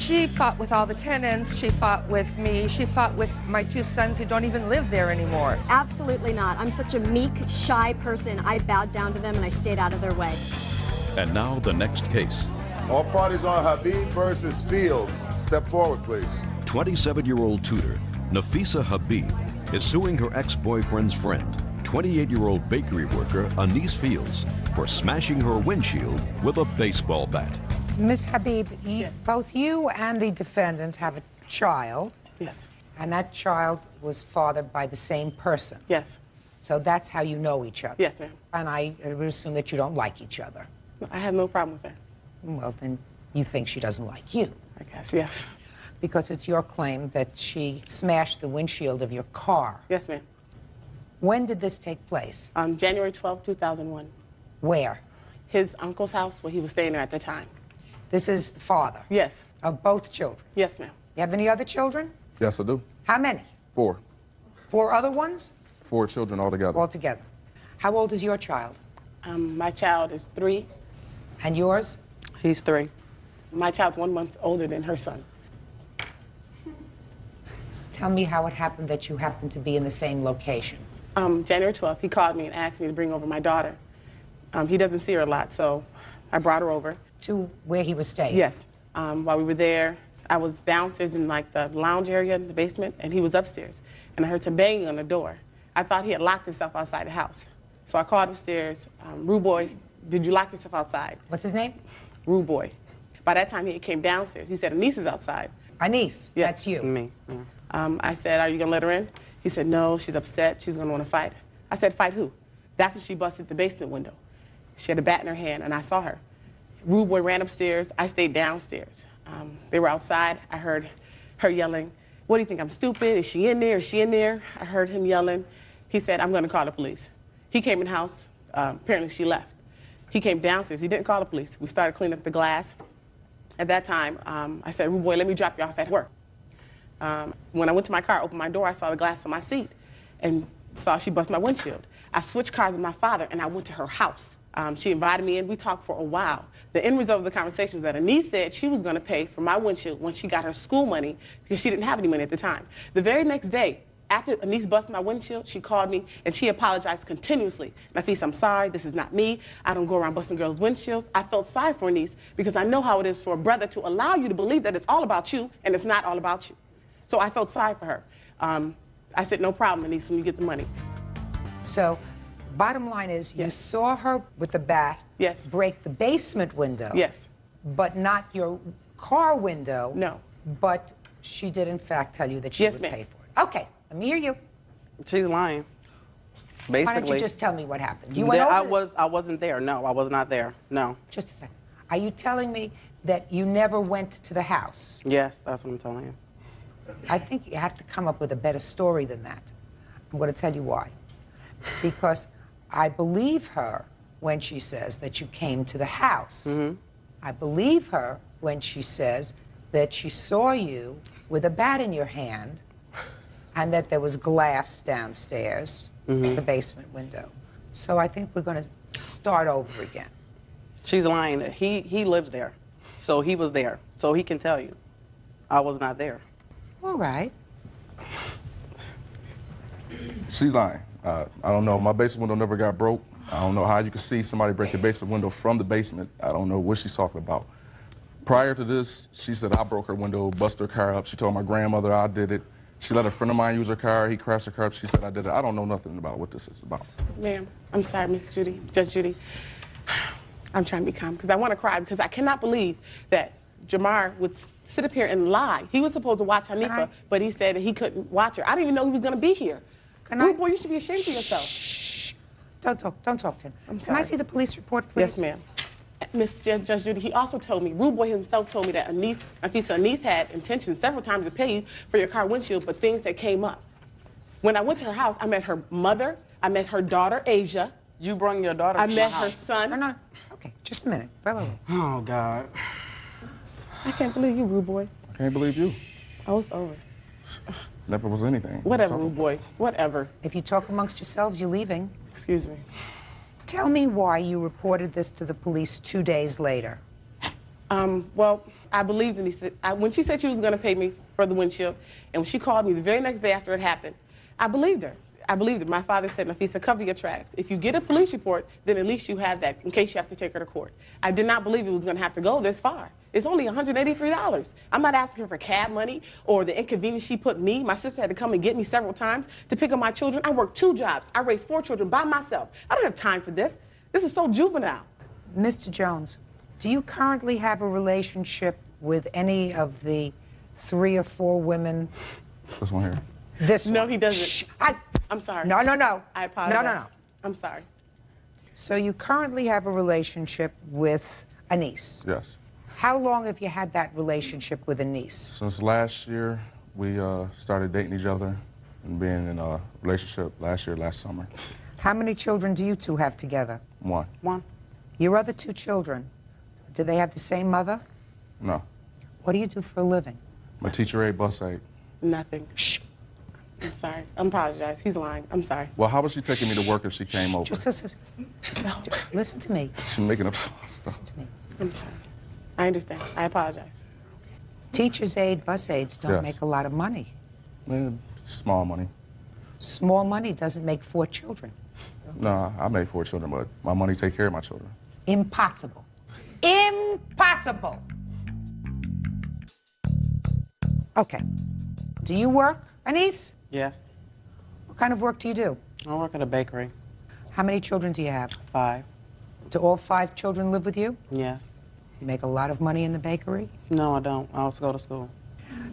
She fought with all the tenants. She fought with me. She fought with my 2 sons who don't even live there anymore. Absolutely not. I'm such a meek, shy person. I bowed down to them and I stayed out of their way. And now the next case. All parties on Habib versus Fields. Step forward, please. 27-year-old tutor Nafisa Habib is suing her ex-boyfriend's friend, 28-year-old bakery worker Anise Fields, for smashing her windshield with a baseball bat. Ms. Habib, both you and the defendant have a child. Yes. And that child was fathered by the same person. Yes. So that's how you know each other. Yes, ma'am. And I would assume that you don't like each other. I have no problem with her. Well, then you think she doesn't like you. I guess, yes. Because it's your claim that she smashed the windshield of your car. Yes, ma'am. When did this take place? January 12, 2001. Where? His uncle's house where he was staying there at the time. This is the father? Yes. Of both children? Yes, ma'am. You have any other children? Yes, I do. How many? 4. 4 other ones? 4 children altogether. Altogether. How old is your child? My child is 3. And yours? He's 3. My child's 1 month older than her son. Tell me how it happened that you happened to be in the same location. January 12th, he called me and asked me to bring over my daughter. He doesn't see her a lot, so I brought her over. To where he was staying? Yes. While we were there, I was downstairs in like the lounge area in the basement, and he was upstairs. And I heard some banging on the door. I thought he had locked himself outside the house. So I called upstairs, Rude Boy, did you lock yourself outside? What's his name? Rude Boy. By that time, he came downstairs. He said, Anise is outside. Anise? Yes. That's you? Me. Yeah. I said, are you going to let her in? He said, no, she's upset. She's going to want to fight. I said, fight who? That's when she busted the basement window. She had a bat in her hand, and I saw her. Rude Boy ran upstairs. I stayed downstairs. They were outside. I heard her yelling, what do you think, I'm stupid? Is she in there? Is she in there? I heard him yelling. He said, I'm going to call the police. He came in the house. Apparently, she left. He came downstairs. He didn't call the police. We started cleaning up the glass. At that time, I said, Rude Boy, let me drop you off at work. When I went to my car, opened my door, I saw the glass on my seat and saw she bust my windshield. I switched cars with my father, and I went to her house. She invited me in. We talked for a while. The end result of the conversation was that Anise said she was going to pay for my windshield when she got her school money because she didn't have any money at the time. The very next day, after Anise busted my windshield, she called me, and she apologized continuously. Nafisa, I'm sorry. This is not me. I don't go around busting girls' windshields. I felt sorry for Anise because I know how it is for a brother to allow you to believe that it's all about you, and it's not all about you. So I felt sorry for her. I said, no problem, Anise, when you get the money. So, bottom line is, you saw her with the bat break the basement window. Yes. But not your car window. No. But she did, in fact, tell you that she would pay for it. Okay, let me hear you. She's lying. Basically. Why don't you just tell me what happened? You went over I wasn't there. No, I was not there. No. Just a second. Are you telling me that you never went to the house? Yes, that's what I'm telling you. I think you have to come up with a better story than that. I'm going to tell you why. Because I believe her when she says that you came to the house. Mm-hmm. I believe her when she says that she saw you with a bat in your hand and that there was glass downstairs, the basement window. So I think we're going to start over again. She's lying. He lives there, so he was there, so he can tell you. I was not there. All right. She's lying. I don't know. My basement window never got broke. I don't know how you could see somebody break the basement window from the basement. I don't know what she's talking about. Prior to this, she said I broke her window, busted her car up. She told my grandmother I did it. She let a friend of mine use her car. He crashed her car up. She said I did it. I don't know nothing about what this is about. Ma'am, I'm sorry, Miss Judy, Judge Judy. I'm trying to be calm because I want to cry because I cannot believe that Jamar would sit up here and lie. He was supposed to watch Hanifa, but he said that he couldn't watch her. I didn't even know he was going to be here. Rude Boy, you should be ashamed of yourself. Shh. Don't talk to him. I'm sorry. Can I see the police report, please? Yes, ma'am. Miss Judge Judy, he also told me, Rude Boy himself told me that Anise had intentions several times to pay you for your car windshield, but things that came up. When I went to her house, I met her mother, I met her daughter, Asia. You brought your daughter I to met my her house. son. No. Okay, just a minute. Wait. Oh, God. I can't believe you, Rude Boy. I can't believe you. Oh, it's over. Never was anything. Whatever, Rude Boy. Whatever. If you talk amongst yourselves, you're leaving. Excuse me. Tell me why you reported this to the police 2 days later. Well, I believed Denise. When she said she was going to pay me for the windshield, and when she called me the very next day after it happened, I believed her. I believed her. My father said, Nafisa, cover your tracks. If you get a police report, then at least you have that in case you have to take her to court. I did not believe it was going to have to go this far. It's only $183. I'm not asking her for cab money or the inconvenience she put me. My sister had to come and get me several times to pick up my children. I worked 2 jobs. I raised 4 children by myself. I don't have time for this. This is so juvenile. Mr. Jones, do you currently have a relationship with any of the 3 or 4 women? This one here. This No, one. he doesn't. Shh, I'm sorry. No, no, no. I apologize. No, no, no. I'm sorry. So you currently have a relationship with a niece. Yes. How long have you had that relationship with a niece? Since last year, we started dating each other and being in a relationship last summer. How many children do you 2 have together? 1. 1. Your other 2 children, do they have the same mother? No. What do you do for a living? My teacher aide, bus aide. Nothing. Shh. I'm sorry. I apologize. He's lying. I'm sorry. Well, how was she taking me to work if she came over? Just listen to me. She's making up stuff. Listen to me. I'm sorry. I understand. I apologize. Teacher's aide, bus aides don't Yes. make a lot of money. Small money. Small money doesn't make 4 children. No, I made 4 children, but my money take care of my children. Impossible. Impossible. Okay. Do you work, Anise? Yes. What kind of work do you do? I work at a bakery. How many children do you have? 5. Do all 5 children live with you? Yes. You make a lot of money in the bakery? No, I don't. I also go to school.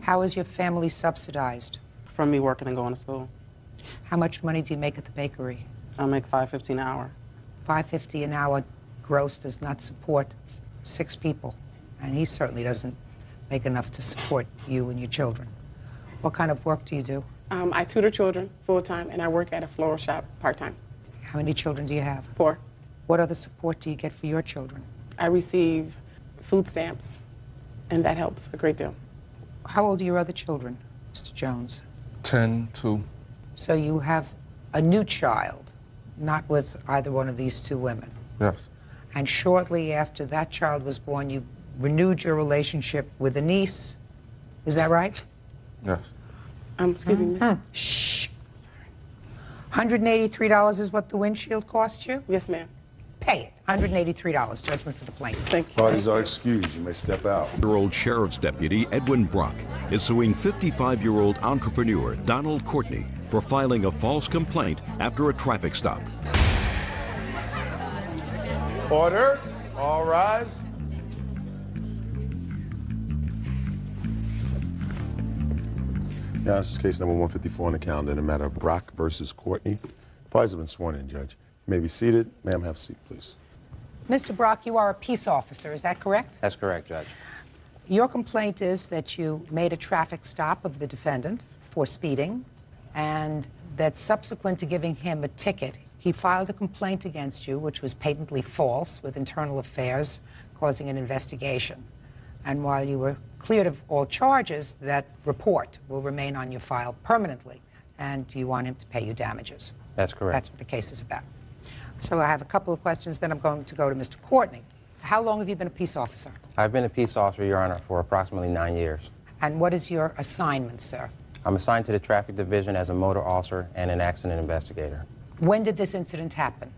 How is your family subsidized? From me working and going to school. How much money do you make at the bakery? I make $5.50 an hour. $5.50 an hour gross does not support 6 people, and he certainly doesn't make enough to support you and your children. What kind of work do you do? I tutor children full-time, and I work at a floral shop part-time. How many children do you have? 4. What other support do you get for your children? I receive food stamps, and that helps a great deal. How old are your other children, Mr. Jones? 10, 2. So you have a new child, not with either one of these 2 women. Yes. And shortly after that child was born, you renewed your relationship with a niece. Is that right? Yes. Excuse me, miss. Shh. $183 is what the windshield cost you? Yes, ma'am. Pay it. $183, judgment for the plaintiff. Thank you. Parties are excused. You may step out. Year-old sheriff's deputy Edwin Brock is suing 55-year-old entrepreneur Donald Courtney for filing a false complaint after a traffic stop. Order. All rise. Now, this is case number 154 on the calendar in the matter of Brock versus Courtney. Parties have been sworn in, Judge. You may be seated. Ma'am, have a seat, please. Mr. Brock, you are a peace officer, is that correct? That's correct, Judge. Your complaint is that you made a traffic stop of the defendant for speeding, and that subsequent to giving him a ticket, he filed a complaint against you, which was patently false, with Internal Affairs causing an investigation. And while you were cleared of all charges, that report will remain on your file permanently, and you want him to pay you damages. That's correct. That's what the case is about. So I have a couple of questions, then I'm going to go to Mr. Courtney. How long have you been a peace officer? I've been a peace officer, Your Honor, for approximately 9 years. And what is your assignment, sir? I'm assigned to the traffic division as a motor officer and an accident investigator. When did this incident happen?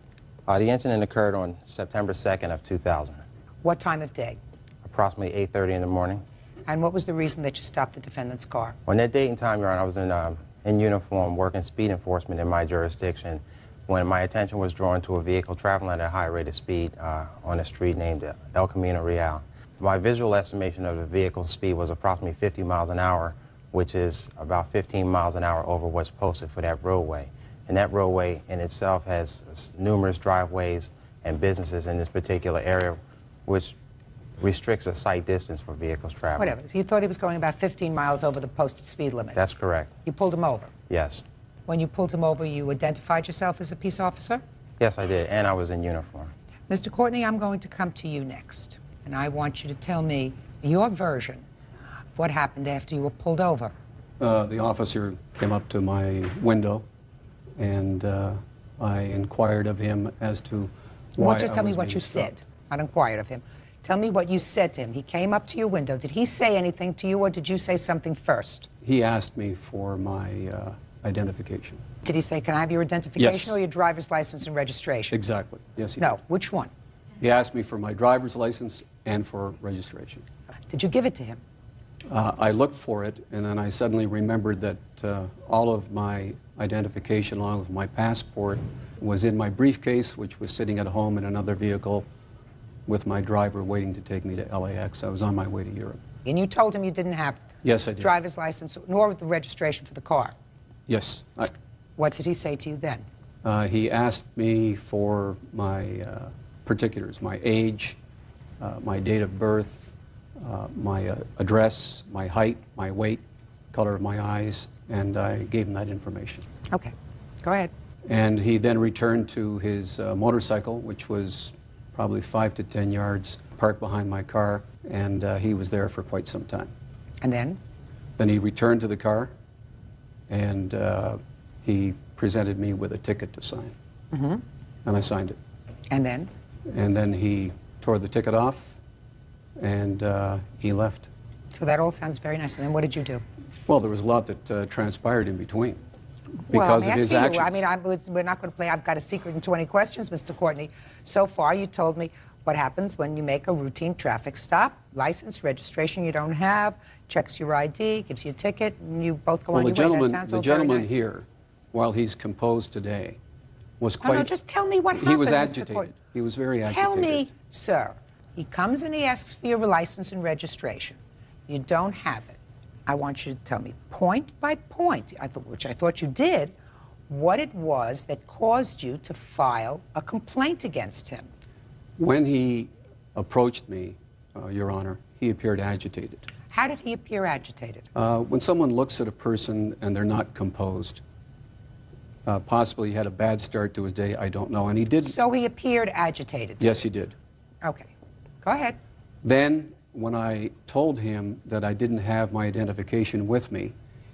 The incident occurred on September 2nd of 2000, What time of day? approximately 8:30 in the morning. And what was the reason that you stopped the defendant's car? On that date and time, Your Honor, I was in uniform working speed enforcement in my jurisdiction when my attention was drawn to a vehicle traveling at a high rate of speed on a street named El Camino Real. My visual estimation of the vehicle's speed was approximately 50 miles an hour, which is about 15 miles an hour over what's posted for that roadway. And that roadway in itself has numerous driveways and businesses in this particular area, which restricts a sight distance for vehicles traveling. Whatever. So you thought he was going about 15 miles over the posted speed limit? That's correct. You pulled him over? Yes. When you pulled him over, you identified yourself as a peace officer? Yes, I did, and I was in uniform. Mr. Courtney, I'm going to come to you next, and I want you to tell me your version of what happened after you were pulled over. The officer came up to my window, and I inquired of him as to why Just tell I me was what being you stopped. said. I inquired of him. Tell me what you said to him. He came up to your window. Did he say anything to you, or did you say something first? He asked me for my identification. Did he say, can I have your identification Yes. or your driver's license and registration? Exactly. Yes, he No, did. which one? He asked me for my driver's license and for registration. Did you give it to him? I looked for it, and then I suddenly remembered that all of my identification, along with my passport, was in my briefcase, which was sitting at home in another vehicle with my driver waiting to take me to LAX. I was on my way to Europe. And you told him you didn't have Yes, I did. driver's license nor the registration for the car. Yes. What did he say to you then? He asked me for my particulars, my age, my date of birth, my address, my height, my weight, color of my eyes, and I gave him that information. Okay, go ahead. And he then returned to his motorcycle, which was probably 5 to 10 yards parked behind my car, and he was there for quite some time. And then? Then he returned to the car, and he presented me with a ticket to sign. Mm-hmm. And I signed it. And then? And then he tore the ticket off, and he left. So that all sounds very nice. And then what did you do? Well, there was a lot that transpired in between Well, because of his actions. I mean, we're not going to play I've Got a Secret in 20 Questions, Mr. Courtney. So far, you told me what happens when you make a routine traffic stop, license, registration you don't have, checks your ID, gives you a ticket, and you both go on your way. That sounds The all very gentleman nice. here, while he's composed today, was No, quite... no, just tell me what happened, He was Mr. agitated. Courtney. He was very agitated. Tell me, sir. He comes and he asks for your license and registration. You don't have it. I want you to tell me, point by point, which I thought you did, what it was that caused you to file a complaint against him. When he approached me, Your Honor, he appeared agitated. How did he appear agitated? When someone looks at a person and they're not composed, possibly he had a bad start to his day, I don't know, and he did... So he appeared agitated. Yes, he did. Okay. Go ahead. Then, when I told him that I didn't have my identification with me,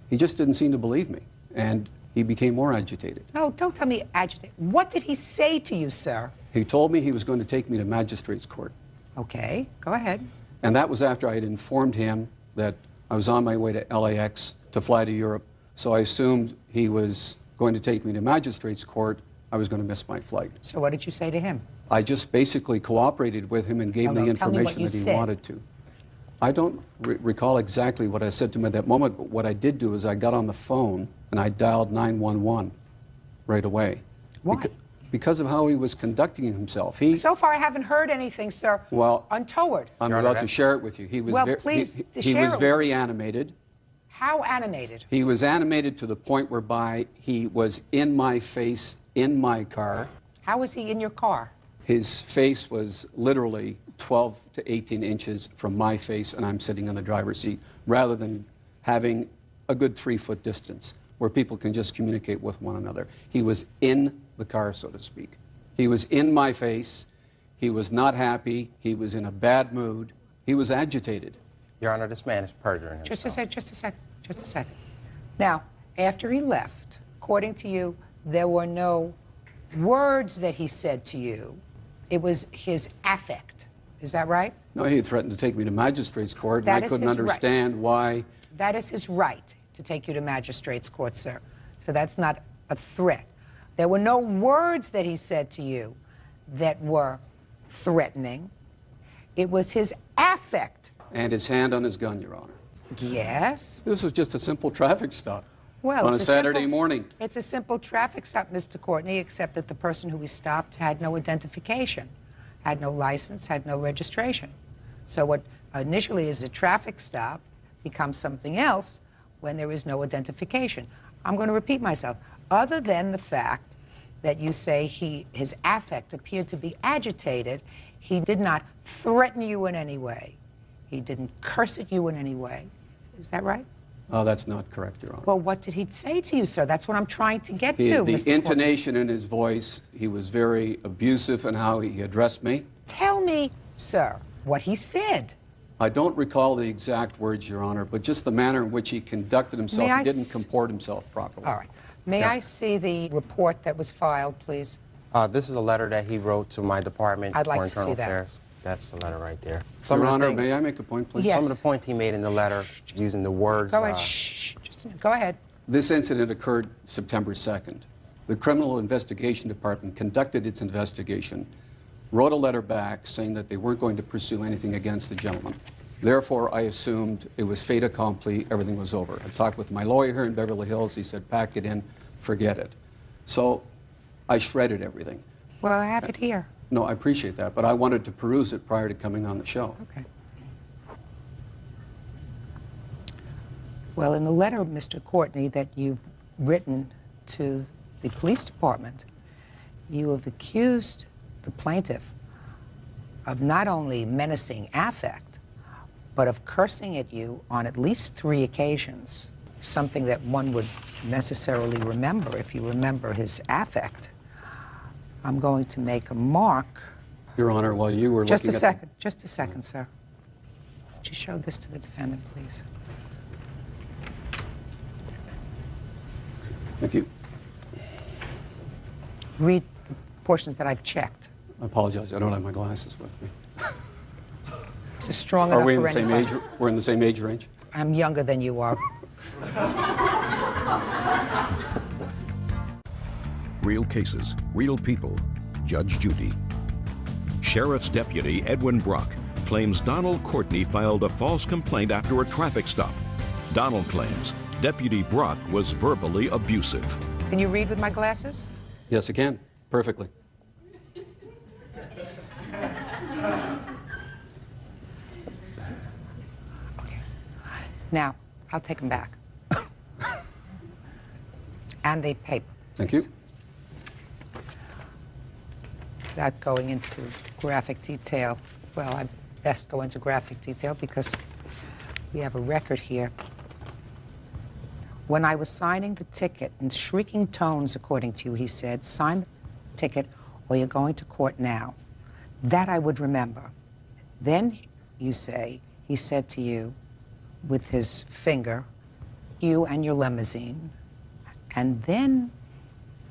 he just didn't seem to believe me, and he became more agitated. No, don't tell me agitated. What did he say to you, sir? He told me he was going to take me to magistrate's court. Okay, go ahead. And that was after I had informed him that I was on my way to LAX to fly to Europe, so I assumed he was going to take me to magistrate's court. I was going to miss my flight. So what did you say to him? I just basically cooperated with him and gave him the information that he wanted to. I don't recall exactly what I said to him at that moment, but what I did do is I got on the phone and I dialed 911 right away. Why? Because of how he was conducting himself. So far, I haven't heard anything, sir. Well, untoward. I'm about to share it with you. He was, Well, please, he was very animated. How animated? He was animated to the point whereby he was in my face, in my car. How was he in your car? His face was literally 12 to 18 inches from my face, and I'm sitting in the driver's seat, rather than having a good 3-foot distance where people can just communicate with one another. He was in the car, so to speak. He was in my face. He was not happy. He was in a bad mood. He was agitated. Your Honor, this man is perjuring himself. Just a second. Now, after he left, according to you, there were no words that he said to you. It was his affect. Is that right? No, he threatened to take me to magistrate's court, That and I is couldn't his right. understand why. That is his right to take you to magistrate's court, sir. So that's not a threat. There were no words that he said to you that were threatening. It was his affect. And his hand on his gun, Your Honor. Yes. This was just a simple traffic stop Well, on a it's Saturday simple- morning. It's a simple traffic stop, Mr. Courtney, except that the person who we stopped had no identification, had no license, had no registration. So what initially is a traffic stop becomes something else when there is no identification. I'm going to repeat myself. Other than the fact that you say his affect appeared to be agitated, he did not threaten you in any way. He didn't curse at you in any way. Is that right? Oh, that's not correct, Your Honor. Well, what did he say to you, sir? That's what I'm trying to get to, The Mr. Courtney. intonation in his voice, he was very abusive in how he addressed me. Tell me, sir, what he said. I don't recall the exact words, Your Honor, but just the manner in which he conducted himself. May I He didn't s- comport himself properly. All right. May I see the report that was filed, please? This is a letter that he wrote to my department I'd like for to see Internal that. Affairs. That's the letter right there. Your Honor, may I make a point, please? Yes. Some of the points he made in the letter, using the words... Go ahead. Shh. Just a minute. Go ahead. This incident occurred September 2nd. The Criminal Investigation Department conducted its investigation, wrote a letter back saying that they weren't going to pursue anything against the gentleman. Therefore, I assumed it was fait accompli, everything was over. I talked with my lawyer here in Beverly Hills. He said, pack it in, forget it. So I shredded everything. Well, I have it here. No, I appreciate that, but I wanted to peruse it prior to coming on the show. Okay. Well, in the letter, Mr. Courtney, that you've written to the police department, you have accused the plaintiff of not only menacing affect, but of cursing at you on at least 3 occasions, something that one would necessarily remember if you remember his affect. I'm going to make a mark. Your Honor, while you were Just looking a at... second. Just a second, sir. Would you show this to the defendant, please? Thank you. Read the portions that I've checked. I apologize. I don't have my glasses with me. Is it strong Are enough we in for the same anybody? age? We're in the same age range? I'm younger than you are. Real cases, real people. Judge Judy. Sheriff's Deputy Edwin Brock claims Donald Courtney filed a false complaint after a traffic stop. Donald claims Deputy Brock was verbally abusive. Can you read with my glasses? Yes, I can. Perfectly. Now, I'll take them back. And the paper. Thank you. Without going into graphic detail, well, I best go into graphic detail because we have a record here. When I was signing the ticket in shrieking tones, according to you, he said, sign the ticket or you're going to court now. That I would remember. Then, you say, he said to you with his finger, you and your limousine. And then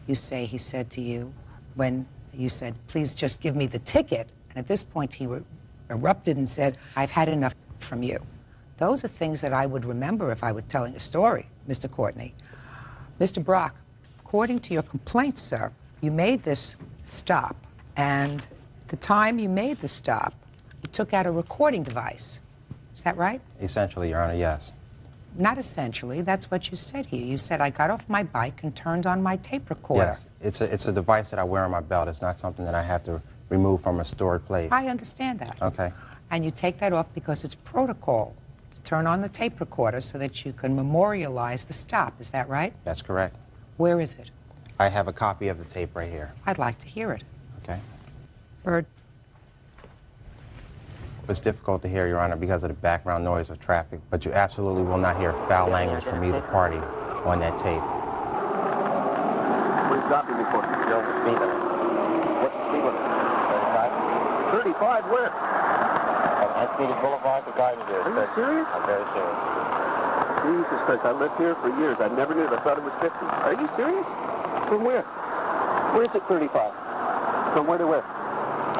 you say he said to you, when you said, please just give me the ticket. And at this point, he erupted and said, I've had enough from you. Those are things that I would remember if I were telling a story, Mr. Courtney. Mr. Brock, according to your complaint, sir, you made this stop. And the time you made the stop, you took out a recording device. Is that right? Essentially, Your Honor, yes. Not essentially. That's what you said here. You said, I got off my bike and turned on my tape recorder. Yes, it's a device that I wear on my belt. It's not something that I have to remove from a stored place. I understand that. Okay. And you take that off because it's protocol to turn on the tape recorder so that you can memorialize the stop. Is that right? That's correct. Where is it? I have a copy of the tape right here. I'd like to hear it. Okay. Bird. It's difficult to hear, Your Honor, because of the background noise of traffic, but you absolutely will not hear foul language from either party on that tape. What are you stopping me for? What's the speed limit? What's the speed limit? 35? 35 where? I speeded Boulevard to Garden View. Are you serious? I'm very serious. Jesus Christ, I lived here for years. I never knew it. I thought it was 50. Are you serious? From where? Where is it 35? From where to where?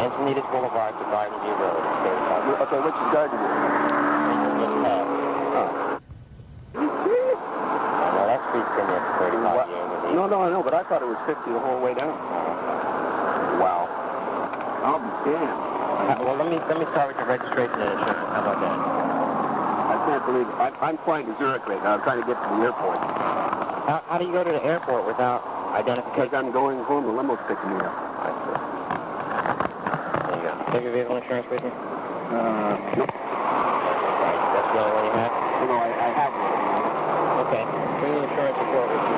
Encinitas Boulevard to Garden View Road. Okay, which is Garden View? Just past. Oh. Are you serious? No, that street's been there for 35 years. No, I know, but I thought it was 50 the whole way down. Wow. I'll be damned. Well, let me start with your registration and insurance. How about that? I can't believe it. I'm flying to Zurich right now. I'm trying to get to the airport. How do you go to the airport without identification? Because I'm going home. The limo's picking me up. I see. There you go. Do you have your vehicle insurance with you? Nope. That's the only one you have? No, I have one. Okay. Bring the insurance report with you.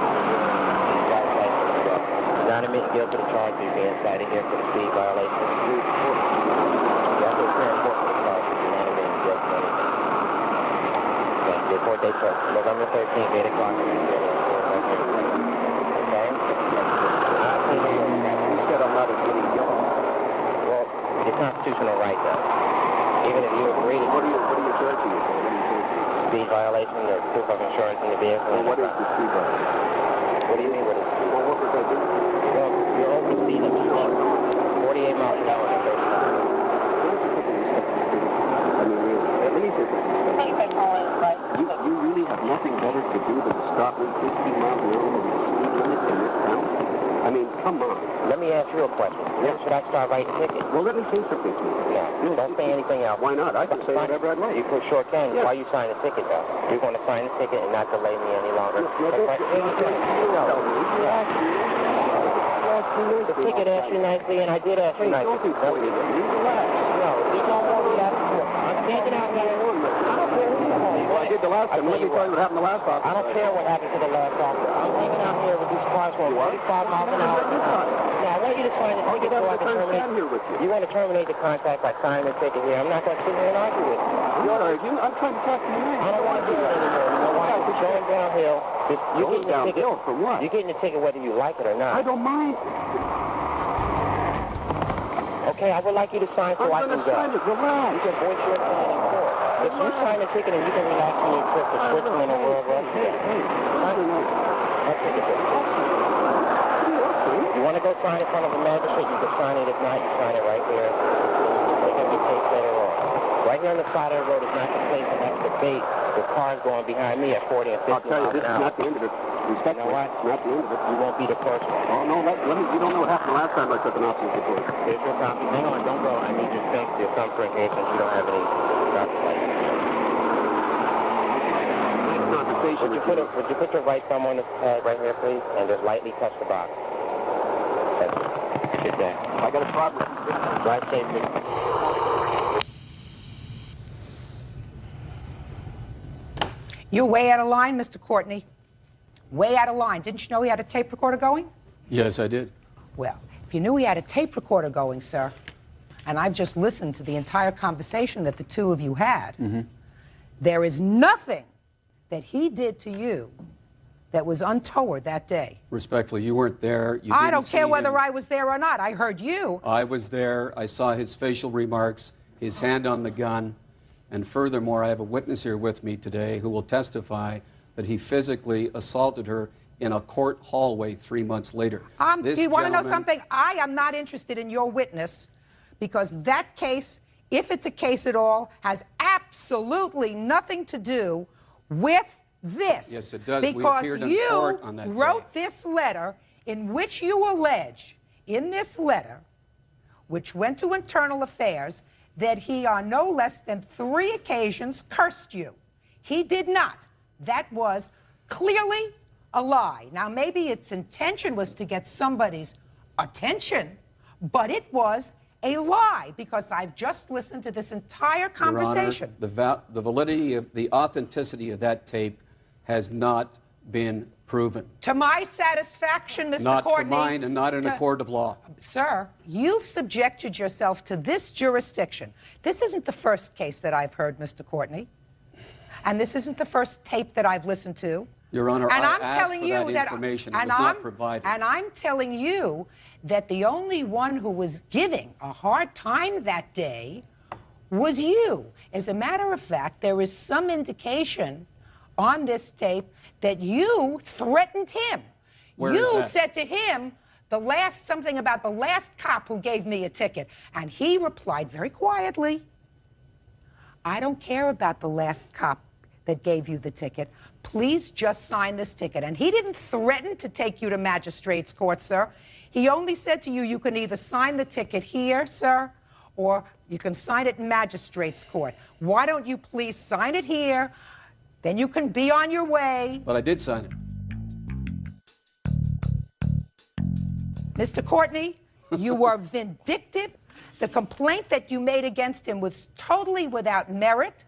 You're not admitted guilty to the charge of being cited here for the speed violation. You have to appear in court for the charge if you're not admitted guilty to anything. Okay, your court date for November 13th, 8 o'clock. Okay? You said I'm not admitted guilty. Well, it's a constitutional right, though. Even if you agree to... What are you charging me for? Speed violation, or proof of insurance in the vehicle. Well, what is the speed violation? What do you mean, what is the speed? Well, what was I doing? Well, you're over speed limit. 48 miles an hour and 35. you a question. When should I start writing tickets? Well, let me say something. No, don't say anything else. Why not? I can say whatever I'd like. You sure can. Yeah. Why you sign the ticket, though? You're going to sign the ticket and not delay me any longer. The ticket asked you nicely, and I did ask you nicely. Don't be silly. Relax. No, there's no more we have to do. I'm standing out here. I don't care who you are. Well, I did the last time. Let me tell you what happened the last time. I don't care what happened to the last officer. I'm hanging out here with these cars going 45 miles an hour. Now, I want you to sign the ticket so I can terminate. You want to terminate the contract by signing the ticket here. I'm not going to sit here and argue with you. You're arguing? I'm trying to talk to you. I don't want to do it anymore. You know why? You're going downhill. You're getting the ticket. For what? You're getting the ticket whether you like it or not. I don't mind. Okay, I would like you to sign so I can go. Relax. You can voice your opinion in court. If you sign the ticket and you can relax on your trip to Switzerland or wherever else you You want to go sign in front of a magistrate, you can sign it. If not, you sign it right there. They can get paid later on. Right here on the side of the road is not the place to have debate with cars going behind me at 40 and 50 I'll tell you, this is not the end of it. You know what? Not the end of it. You won't be the first one. Oh, no, you don't know what happened the last time I took an officer's report. Here's your copy. Hang on, don't go. I need your things, your thumbprint here since you don't have any driver's license. Would you put your right thumb on the pad right here, please, and just lightly touch the box? That's it. Good day. I got a problem. Drive safely. You're way out of line, Mr. Courtney. Way out of line. Didn't you know he had a tape recorder going? Yes, I did. Well, if you knew he had a tape recorder going, sir, and I've just listened to the entire conversation that the two of you had, there is nothing that he did to you that was untoward that day. Respectfully, you weren't there. You I didn't don't care see whether him. I was there or not. I heard you. I was there. I saw his facial remarks, his hand on the gun, and furthermore, I have a witness here with me today who will testify that he physically assaulted her in a court hallway 3 months later. Do you want to know something? I am not interested in your witness because that case, if it's a case at all, has absolutely nothing to do with this. Yes, it does. We Because appeared in you court on that wrote day. this letter in which you allege, in this letter, which went to Internal Affairs, that he on no less than 3 occasions cursed you. He did not. That was clearly a lie. Now, maybe its intention was to get somebody's attention, but it was a lie because I've just listened to this entire conversation. Your Honor, the validity of the authenticity of that tape has not been proven. To my satisfaction, Mr. Not Courtney. to mine and not in a court of law. Sir, you've subjected yourself to this jurisdiction. This isn't the first case that I've heard, Mr. Courtney. And this isn't the first tape that I've listened to. Your Honor, and I I'm asked telling for you that information. It was not provided. And I'm telling you that the only one who was giving a hard time that day was you. As a matter of fact, there is some indication on this tape that you threatened him. Where is You that? said to him something about the last cop who gave me a ticket. And he replied very quietly, I don't care about the last cop that gave you the ticket. Please just sign this ticket. And he didn't threaten to take you to magistrate's court, sir. He only said to you, you can either sign the ticket here, sir, or you can sign it in magistrate's court. Why don't you please sign it here? Then you can be on your way. But I did sign it. Mr. Courtney, you were vindictive. The complaint that you made against him was totally without merit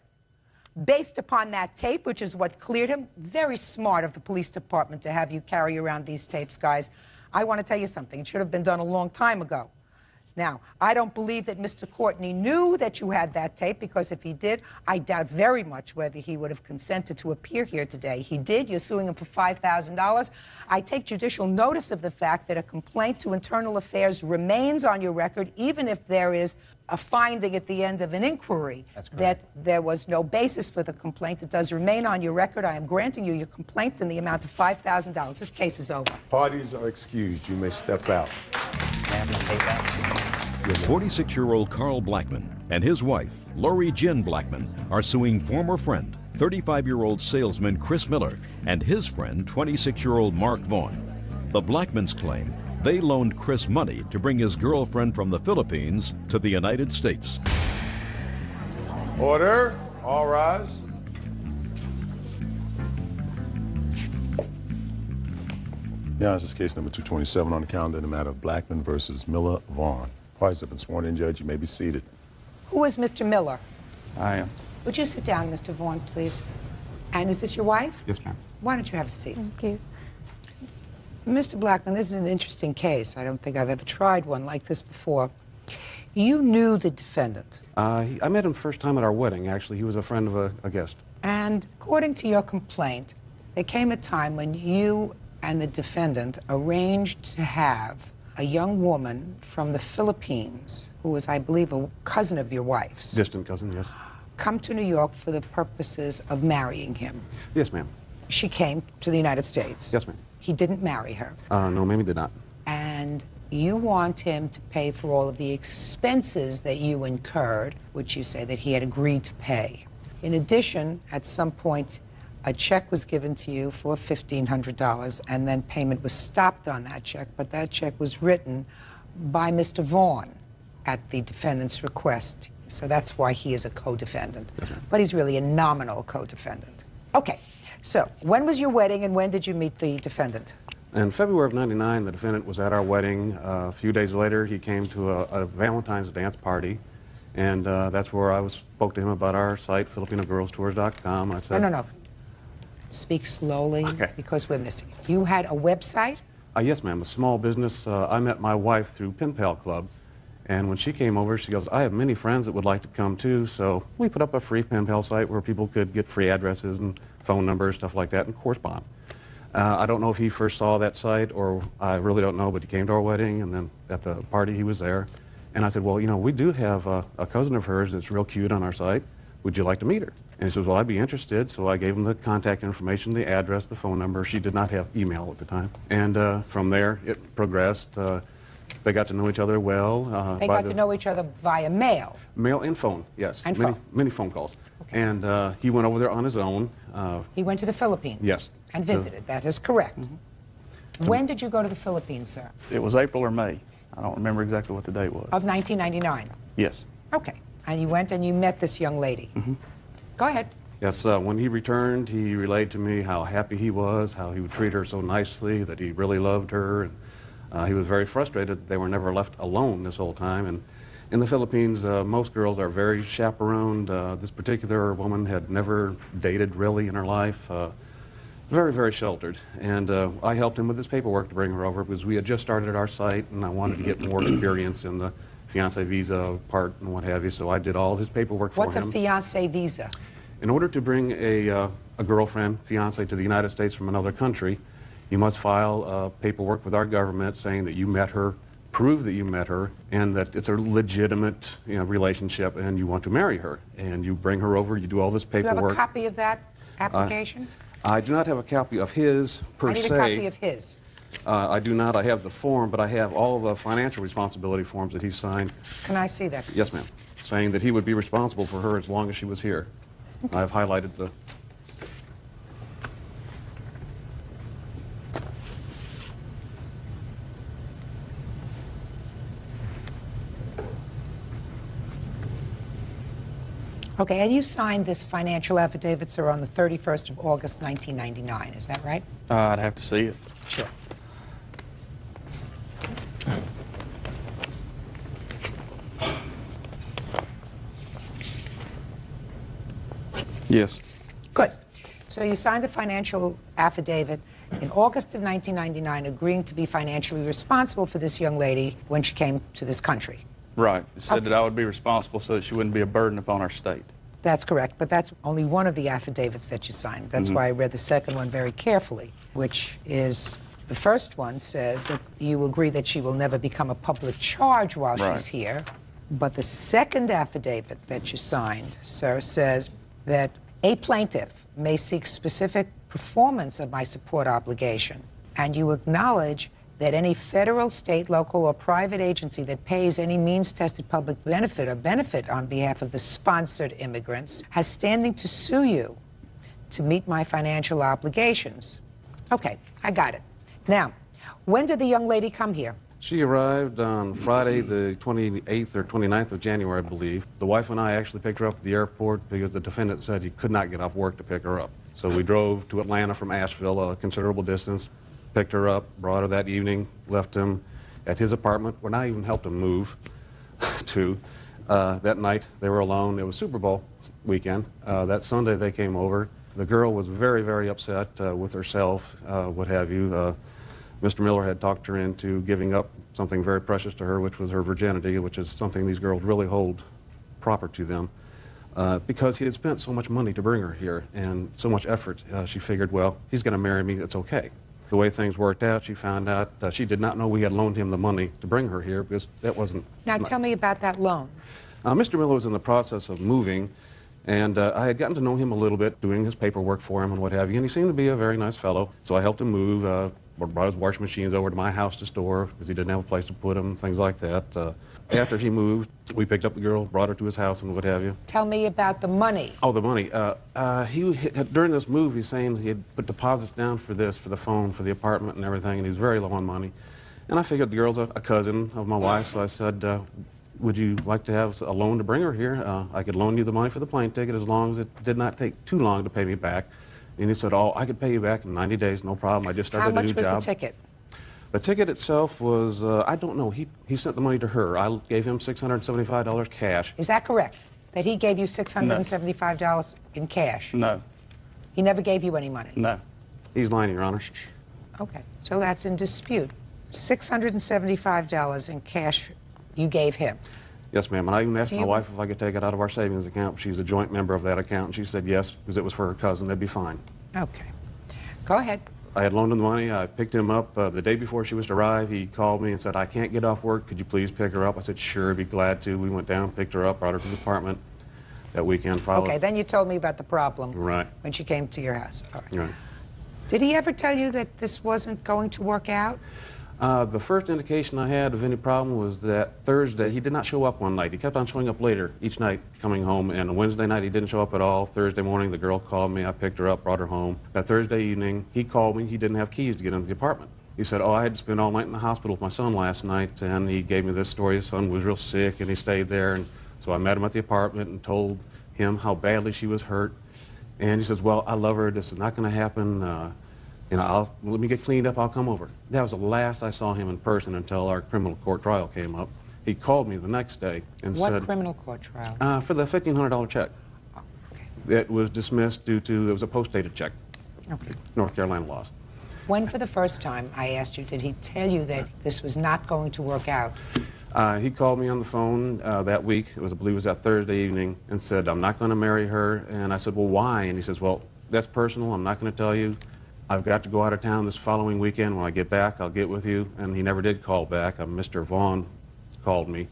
based upon that tape, which is what cleared him. Very smart of the police department to have you carry around these tapes, guys. I want to tell you something. It should have been done a long time ago. Now, I don't believe that Mr. Courtney knew that you had that tape, because if he did, I doubt very much whether he would have consented to appear here today. He did. You're suing him for $5,000. I take judicial notice of the fact that a complaint to Internal Affairs remains on your record, even if there is a finding at the end of an inquiry that there was no basis for the complaint. It does remain on your record. I am granting you your complaint in the amount of $5,000. This case is over. Parties are excused. You may step out. 46-year-old Carl Blackman and his wife, Lori Jin Blackman, are suing former friend, 35-year-old salesman Chris Miller, and his friend, 26-year-old Mark Vaughn. The Blackmans claim they loaned Chris money to bring his girlfriend from the Philippines to the United States. Order. All rise. Yeah, this is case number 227 on the calendar in the matter of Blackman versus Miller Vaughn. Parties have been sworn in, Judge. You may be seated. Who is Mr. Miller? I am. Would you sit down, Mr. Vaughn, please? And is this your wife? Yes, ma'am. Why don't you have a seat? Thank you. Mr. Blackman, this is an interesting case. I don't think I've ever tried one like this before. You knew the defendant. I met him first time at our wedding, actually. He was a friend of a guest. And according to your complaint, there came a time when you and the defendant arranged to have a young woman from the Philippines, who was, I believe, a cousin of your wife's, Distant cousin, yes. come to New York for the purposes of marrying him. Yes, ma'am. She came to the United States. Yes, ma'am. He didn't marry her. No, ma'am, he did not. And you want him to pay for all of the expenses that you incurred, which you say that he had agreed to pay. In addition, at some point, a check was given to you for $1,500, and then payment was stopped on that check, but that check was written by Mr. Vaughn at the defendant's request. So that's why he is a co-defendant. But he's really a nominal co-defendant. Okay, so when was your wedding and when did you meet the defendant? In February of '99, the defendant was at our wedding. A few days later, he came to a Valentine's dance party, and that's where I spoke to him about our site, FilipinoGirlsTours.com. I said, No. Speak slowly, because we're missing it. You had a website? Yes, ma'am, a small business. I met my wife through Pen Pal Club, and when she came over, she goes, I have many friends that would like to come too, so we put up a free Pen Pal site where people could get free addresses and phone numbers, stuff like that, and correspond. I don't know if he first saw that site, or I really don't know, but he came to our wedding, and then at the party he was there. And I said, well, you know, we do have a cousin of hers that's real cute on our site. Would you like to meet her? And he says, well, I'd be interested. So I gave him the contact information, the address, the phone number. She did not have email at the time. And from there, it progressed. They got to know each other well. They got to know each other via mail? Mail and phone, yes. And many, phone. Many phone calls. Okay. And he went over there on his own. He went to the Philippines? Yes. And visited. That is correct. Mm-hmm. When did you go to the Philippines, sir? It was April or May. I don't remember exactly what the date was. Of 1999? Yes. Okay. And you went and you met this young lady? Mm-hmm. Go ahead. Yes, when he returned, he relayed to me how happy he was, how he would treat her so nicely, that he really loved her. And he was very frustrated that they were never left alone this whole time. And in the Philippines, most girls are very chaperoned. This particular woman had never dated really in her life. Very, very sheltered. And I helped him with his paperwork to bring her over because we had just started our site and I wanted to get more experience in the fiancé visa part and what have you, so I did all his paperwork for him. What's a fiancé visa? In order to bring a girlfriend, fiancé, to the United States from another country, you must file paperwork with our government saying that you met her, prove that you met her, and that it's a legitimate relationship and you want to marry her. And you bring her over, you do all this paperwork. Do you have a copy of that application? I do not have a copy of his, per se. I need a copy of his. I do not. I have the form, but I have all the financial responsibility forms that he signed. Can I see that, please? Yes, ma'am. Saying that he would be responsible for her as long as she was here. Okay. I've highlighted the... Okay, and you signed this financial affidavit, sir, on the 31st of August, 1999. Is that right? I'd have to see it. Sure. Yes. Good. So you signed a financial affidavit in August of 1999 agreeing to be financially responsible for this young lady when she came to this country. Right. It said that I would be responsible so that she wouldn't be a burden upon our state. That's correct, but that's only one of the affidavits that you signed. That's why I read the second one very carefully, which is, the first one says that you agree that she will never become a public charge while she's here. But the second affidavit that you signed, sir, says that a plaintiff may seek specific performance of my support obligation, and you acknowledge that any federal, state, local, or private agency that pays any means-tested public benefit or benefit on behalf of the sponsored immigrants has standing to sue you to meet my financial obligations. Okay, I got it. Now, When did the young lady come here? She arrived on Friday, the 28th or 29th of January, I believe. The wife and I actually picked her up at the airport because the defendant said he could not get off work to pick her up. So we drove to Atlanta from Asheville, a considerable distance, picked her up, brought her that evening, left him at his apartment, where I even helped him move to. That night, they were alone. It was Super Bowl weekend. That Sunday, they came over. The girl was very, very upset with herself, what have you. Mr. Miller had talked her into giving up something very precious to her, which was her virginity, which is something these girls really hold proper to them. Because he had spent so much money to bring her here and so much effort, she figured, well, he's going to marry me, it's okay. The way things worked out, she found out she did not know we had loaned him the money to bring her here because that wasn't... Now tell me about that loan. Mr. Miller was in the process of moving, and I had gotten to know him a little bit, doing his paperwork for him and what have you, and he seemed to be a very nice fellow. So I helped him move, brought his washing machines over to my house to store because he didn't have a place to put them, things like that. After he moved, we picked up the girl, brought her to his house and what have you. Tell me about the money. Oh, the money. During this move, he's saying he had put deposits down for this, for the phone, for the apartment and everything, and he was very low on money. And I figured the girl's a cousin of my wife, so I said, would you like to have a loan to bring her here? I could loan you the money for the plane ticket as long as it did not take too long to pay me back. And he said, oh, I could pay you back in 90 days, no problem. I just started a new job. How much was the ticket? The ticket itself was, I don't know, he sent the money to her. I gave him $675 cash. Is that correct? That he gave you $675 in cash? No. He never gave you any money? No. He's lying, Your Honor. Okay, so that's in dispute. $675 in cash you gave him. Yes, ma'am. And I even asked my wife if I could take it out of our savings account. She's a joint member of that account, and she said yes, because it was for her cousin. That'd be fine. Okay. Go ahead. I had loaned him the money. I picked him up the day before she was to arrive. He called me and said, I can't get off work. Could you please pick her up? I said, sure, I'd be glad to. We went down, picked her up, brought her to the apartment that weekend. Okay, then you told me about the problem. Right. When she came to your house. All right. Right. Did he ever tell you that this wasn't going to work out? The first indication I had of any problem was that Thursday, he did not show up one night. He kept on showing up later each night, coming home, and on Wednesday night he didn't show up at all. Thursday morning the girl called me, I picked her up, brought her home. That Thursday evening, he called me, he didn't have keys to get into the apartment. He said, oh, I had to spend all night in the hospital with my son last night, and he gave me this story. His son was real sick, and he stayed there, and so I met him at the apartment and told him how badly she was hurt. And he says, well, I love her, this is not going to happen. You know, let me get cleaned up, I'll come over. That was the last I saw him in person until our criminal court trial came up. He called me the next day and said... What criminal court trial? For the $1,500 check. Oh, okay. It was dismissed due to, it was a post-dated check. Okay. North Carolina laws. When for the first time, I asked you, did he tell you that this was not going to work out? He called me on the phone that week, I believe it was that Thursday evening, and said, I'm not going to marry her. And I said, well, why? And he says, well, that's personal, I'm not going to tell you. I've got to go out of town this following weekend. When I get back, I'll get with you. And he never did call back. Mr. Vaughn called me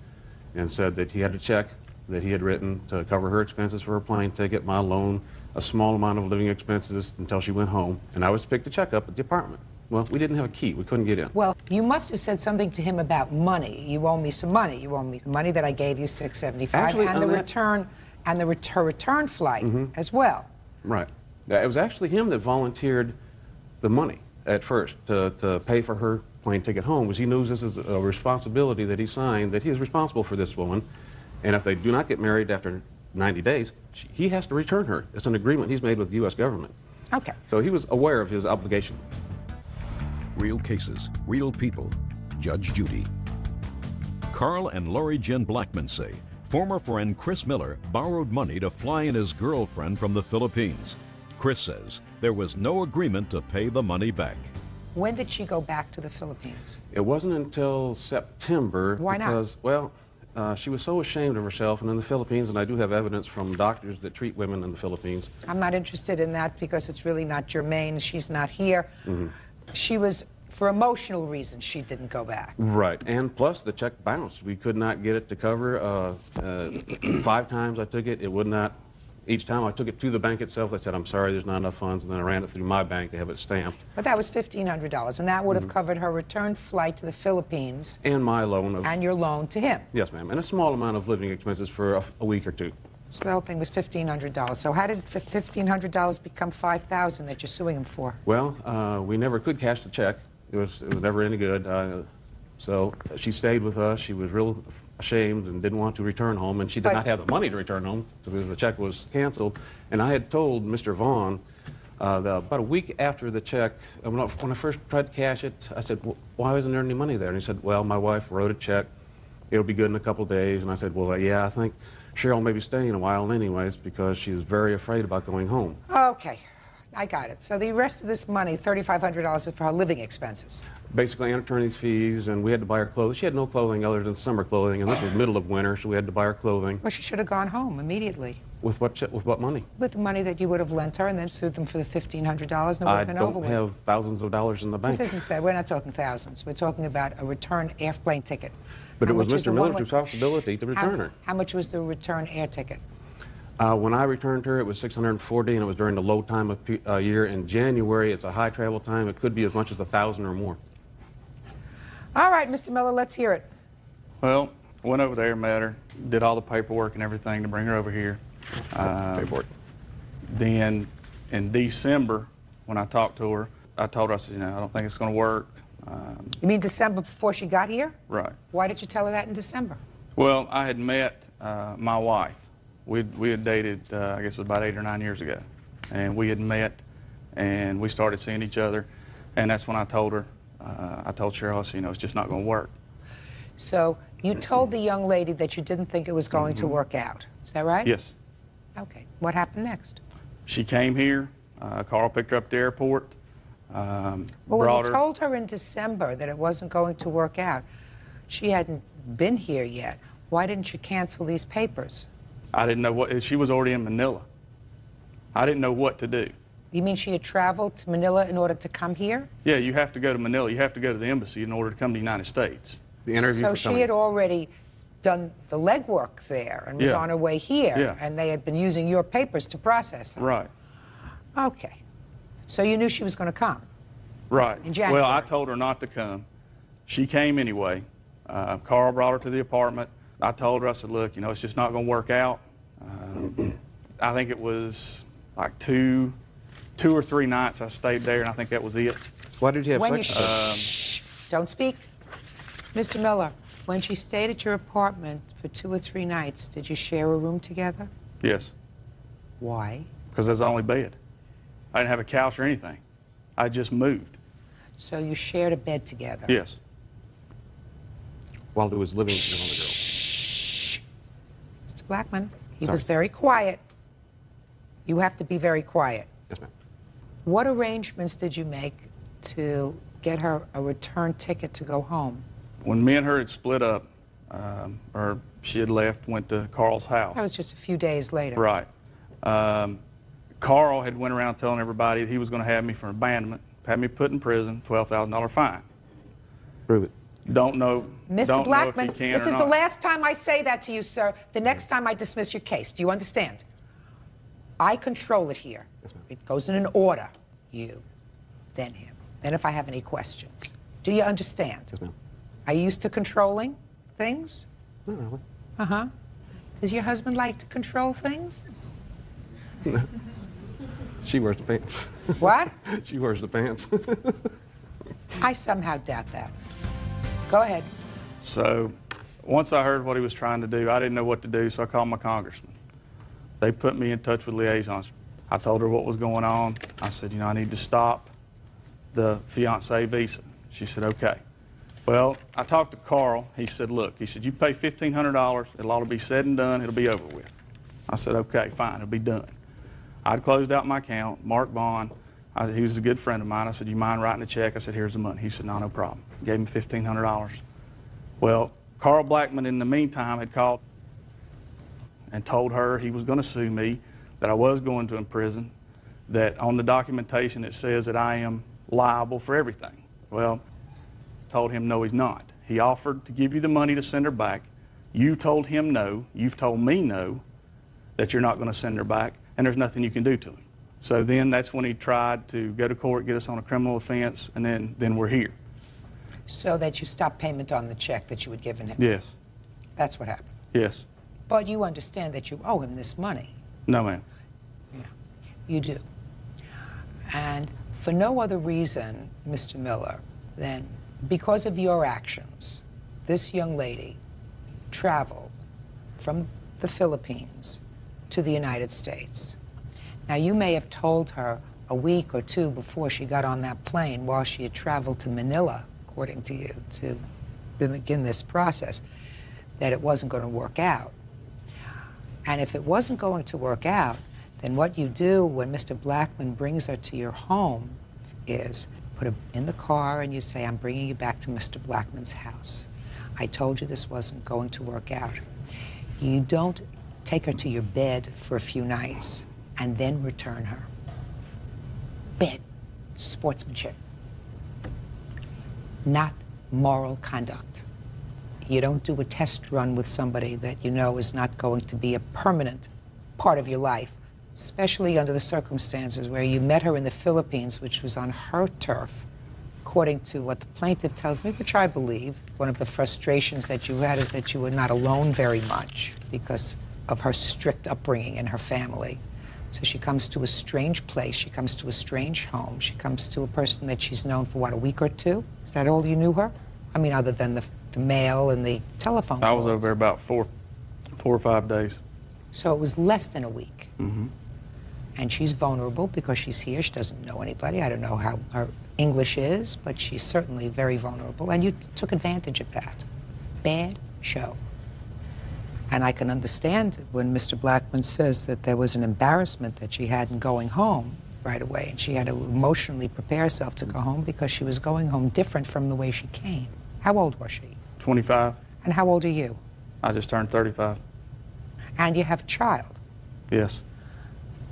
and said that he had a check that he had written to cover her expenses for her plane ticket, my loan, a small amount of living expenses until she went home. And I was to pick the check up at the apartment. Well, we didn't have a key. We couldn't get in. Well, you must have said something to him about money. You owe me some money. You owe me the money that I gave you, $675, Actually, and the return, and the return flight as well. Right. It was actually him that volunteered the money at first to pay for her plane ticket home, because he knows this is a responsibility that he signed, that he is responsible for this woman, and if they do not get married after 90 days, he has to return her. It's an agreement he's made with the U.S. government. Okay. So he was aware of his obligation. Real cases, real people. Judge Judy. Carl and Lori Jen Blackman say former friend Chris Miller borrowed money to fly in his girlfriend from the Philippines. Chris says there was no agreement to pay the money back. When did she go back to the Philippines? It wasn't until September. Why not? Because, well, she was so ashamed of herself, and in the Philippines, and I do have evidence from doctors that treat women in the Philippines. I'm not interested in that because it's really not germane. She's not here. She was, for emotional reasons, she didn't go back. Right, and plus the check bounced. We could not get it to cover. 5 times I took it, it would not. Each time I took it to the bank itself, they said, I'm sorry, there's not enough funds, and then I ran it through my bank to have it stamped. But that was $1,500, and that would have covered her return flight to the Philippines. And my loan of... And your loan to him. Yes, ma'am, and a small amount of living expenses for a week or two. So the whole thing was $1,500. So how did $1,500 become $5,000 that you're suing him for? Well, we never could cash the check. It was never any good. So she stayed with us. She was real ashamed and didn't want to return home, and she did not have the money to return home because the check was canceled. And I had told Mr. Vaughn about a week after the check, when I first tried to cash it, I said, why isn't there any money there? And he said, well, my wife wrote a check. It'll be good in a couple days. And I said, well, yeah, I think Cheryl may be staying a while anyways because she's very afraid about going home. Okay, I got it. So the rest of this money, $3,500, is for her living expenses. Basically, and attorney's fees, and we had to buy her clothes. She had no clothing other than summer clothing, and this was middle of winter, so we had to buy her clothing. Well, she should have gone home immediately. With what money? With the money that you would have lent her and then sued them for the $1,500 and it would have been over with. I don't have thousands of dollars in the bank. This isn't fair. We're not talking thousands. We're talking about a return airplane ticket. But it was Mr. Miller's responsibility to return her. How much was the return air ticket? When I returned her, it was $640, and it was during the low time of year. In January, it's a high travel time. It could be as much as $1,000 or more. All right, Mr. Miller, let's hear it. Well, went over there, met her, did all the paperwork and everything to bring her over here. Paperwork. Then in December, when I talked to her, I told her, I said, I don't think it's going to work. You mean December before she got here? Right. Why did you tell her that in December? Well, I had met my wife. We had dated, I guess it was about 8 or 9 years ago. And we had met, and we started seeing each other. And that's when I told her, I told Cheryl, I said, it's just not going to work. So you told the young lady that you didn't think it was going to work out. Is that right? Yes. Okay. What happened next? She came here. Carl picked her up at the airport. Well, when you told her in December that it wasn't going to work out, she hadn't been here yet. Why didn't you cancel these papers? I didn't know what, she was already in Manila. I didn't know what to do. You mean she had traveled to Manila in order to come here? Yeah, you have to go to Manila. You have to go to the embassy in order to come to the United States. The interview so she had already done the legwork there and was on her way here, and they had been using your papers to process her. Right. Okay. So you knew she was going to come? Right. In January. Well, I told her not to come. She came anyway. Carl brought her to the apartment. I told her, I said, look, it's just not going to work out. I think it was like two or three nights I stayed there, and I think that was it. Why did you have sex? Shh, don't speak. Mr. Miller, when she stayed at your apartment for 2 or 3 nights, did you share a room together? Yes. Why? Because there's only bed. I didn't have a couch or anything. I just moved. So you shared a bed together? Yes. While he was living with the other girl. Shh. Mr. Blackman, he Sorry. was very quiet. You have to be very quiet. Yes, ma'am. What arrangements did you make to get her a return ticket to go home? When me and her had split up, or she had left, went to Carl's house. That was just a few days later. Right. Carl had went around telling everybody he was going to have me for abandonment, had me put in prison, $12,000 fine. Prove it. Don't know. Mr. Don't Blackman, know if he can this or is not. the last time I say that to you, sir. The next time I dismiss your case. Do you understand? I control it here. Yes, ma'am. It goes in an order. You, then him. Then if I have any questions. Do you understand? Yes, ma'am. Are you used to controlling things? Not really. Uh-huh. Does your husband like to control things? No. She wears the pants. What? She wears the pants. I somehow doubt that. Go ahead. So once I heard what he was trying to do, I didn't know what to do, so I called my congressman. They put me in touch with liaisons. I told her what was going on. I said, I need to stop the fiancé visa. She said, okay. Well, I talked to Carl. He said, look, you pay $1,500. It'll all be said and done. It'll be over with. I said, okay, fine, it'll be done. I'd closed out my account. Mark Vaughn, he was a good friend of mine. I said, you mind writing a check? I said, here's the money. He said, no problem. Gave him $1,500. Well, Carl Blackman, in the meantime, had called and told her he was going to sue me, that I was going to prison, that on the documentation it says that I am liable for everything. Well, told him no, he's not. He offered to give you the money to send her back. You told him no. You've told me no, that you're not going to send her back, and there's nothing you can do to him. So then that's when he tried to go to court, get us on a criminal offense, and then we're here. So that you stopped payment on the check that you had given him? Yes. That's what happened? Yes. But you understand that you owe him this money? No, ma'am. Yeah, you do. And for no other reason, Mr. Miller, then because of your actions, this young lady traveled from the Philippines to the United States. Now, you may have told her a week or two before she got on that plane while she had traveled to Manila, according to you, to begin this process, that it wasn't going to work out. And if it wasn't going to work out, then what you do when Mr. Blackman brings her to your home is put her in the car and you say, I'm bringing you back to Mr. Blackman's house. I told you this wasn't going to work out. You don't take her to your bed for a few nights and then return her. Bad sportsmanship. Not moral conduct. You don't do a test run with somebody that you know is not going to be a permanent part of your life, especially under the circumstances where you met her in the Philippines, which was on her turf. According to what the plaintiff tells me, which I believe, one of the frustrations that you had is that you were not alone very much because of her strict upbringing in her family. So she comes to a strange place, she comes to a strange home, she comes to a person that she's known for, what, a week or two? Is that all you knew her? I mean, other than the mail and the telephone calls. I was over there about four or 5 days. So it was less than a week. Mm-hmm. And she's vulnerable because she's here. She doesn't know anybody. I don't know how her English is, but she's certainly very vulnerable. And you took advantage of that. Bad show. And I can understand when Mr. Blackman says that there was an embarrassment that she had in going home right away. And she had to emotionally prepare herself to go home because she was going home different from the way she came. How old was she? 25. And how old are you? I just turned 35. And you have a child. Yes.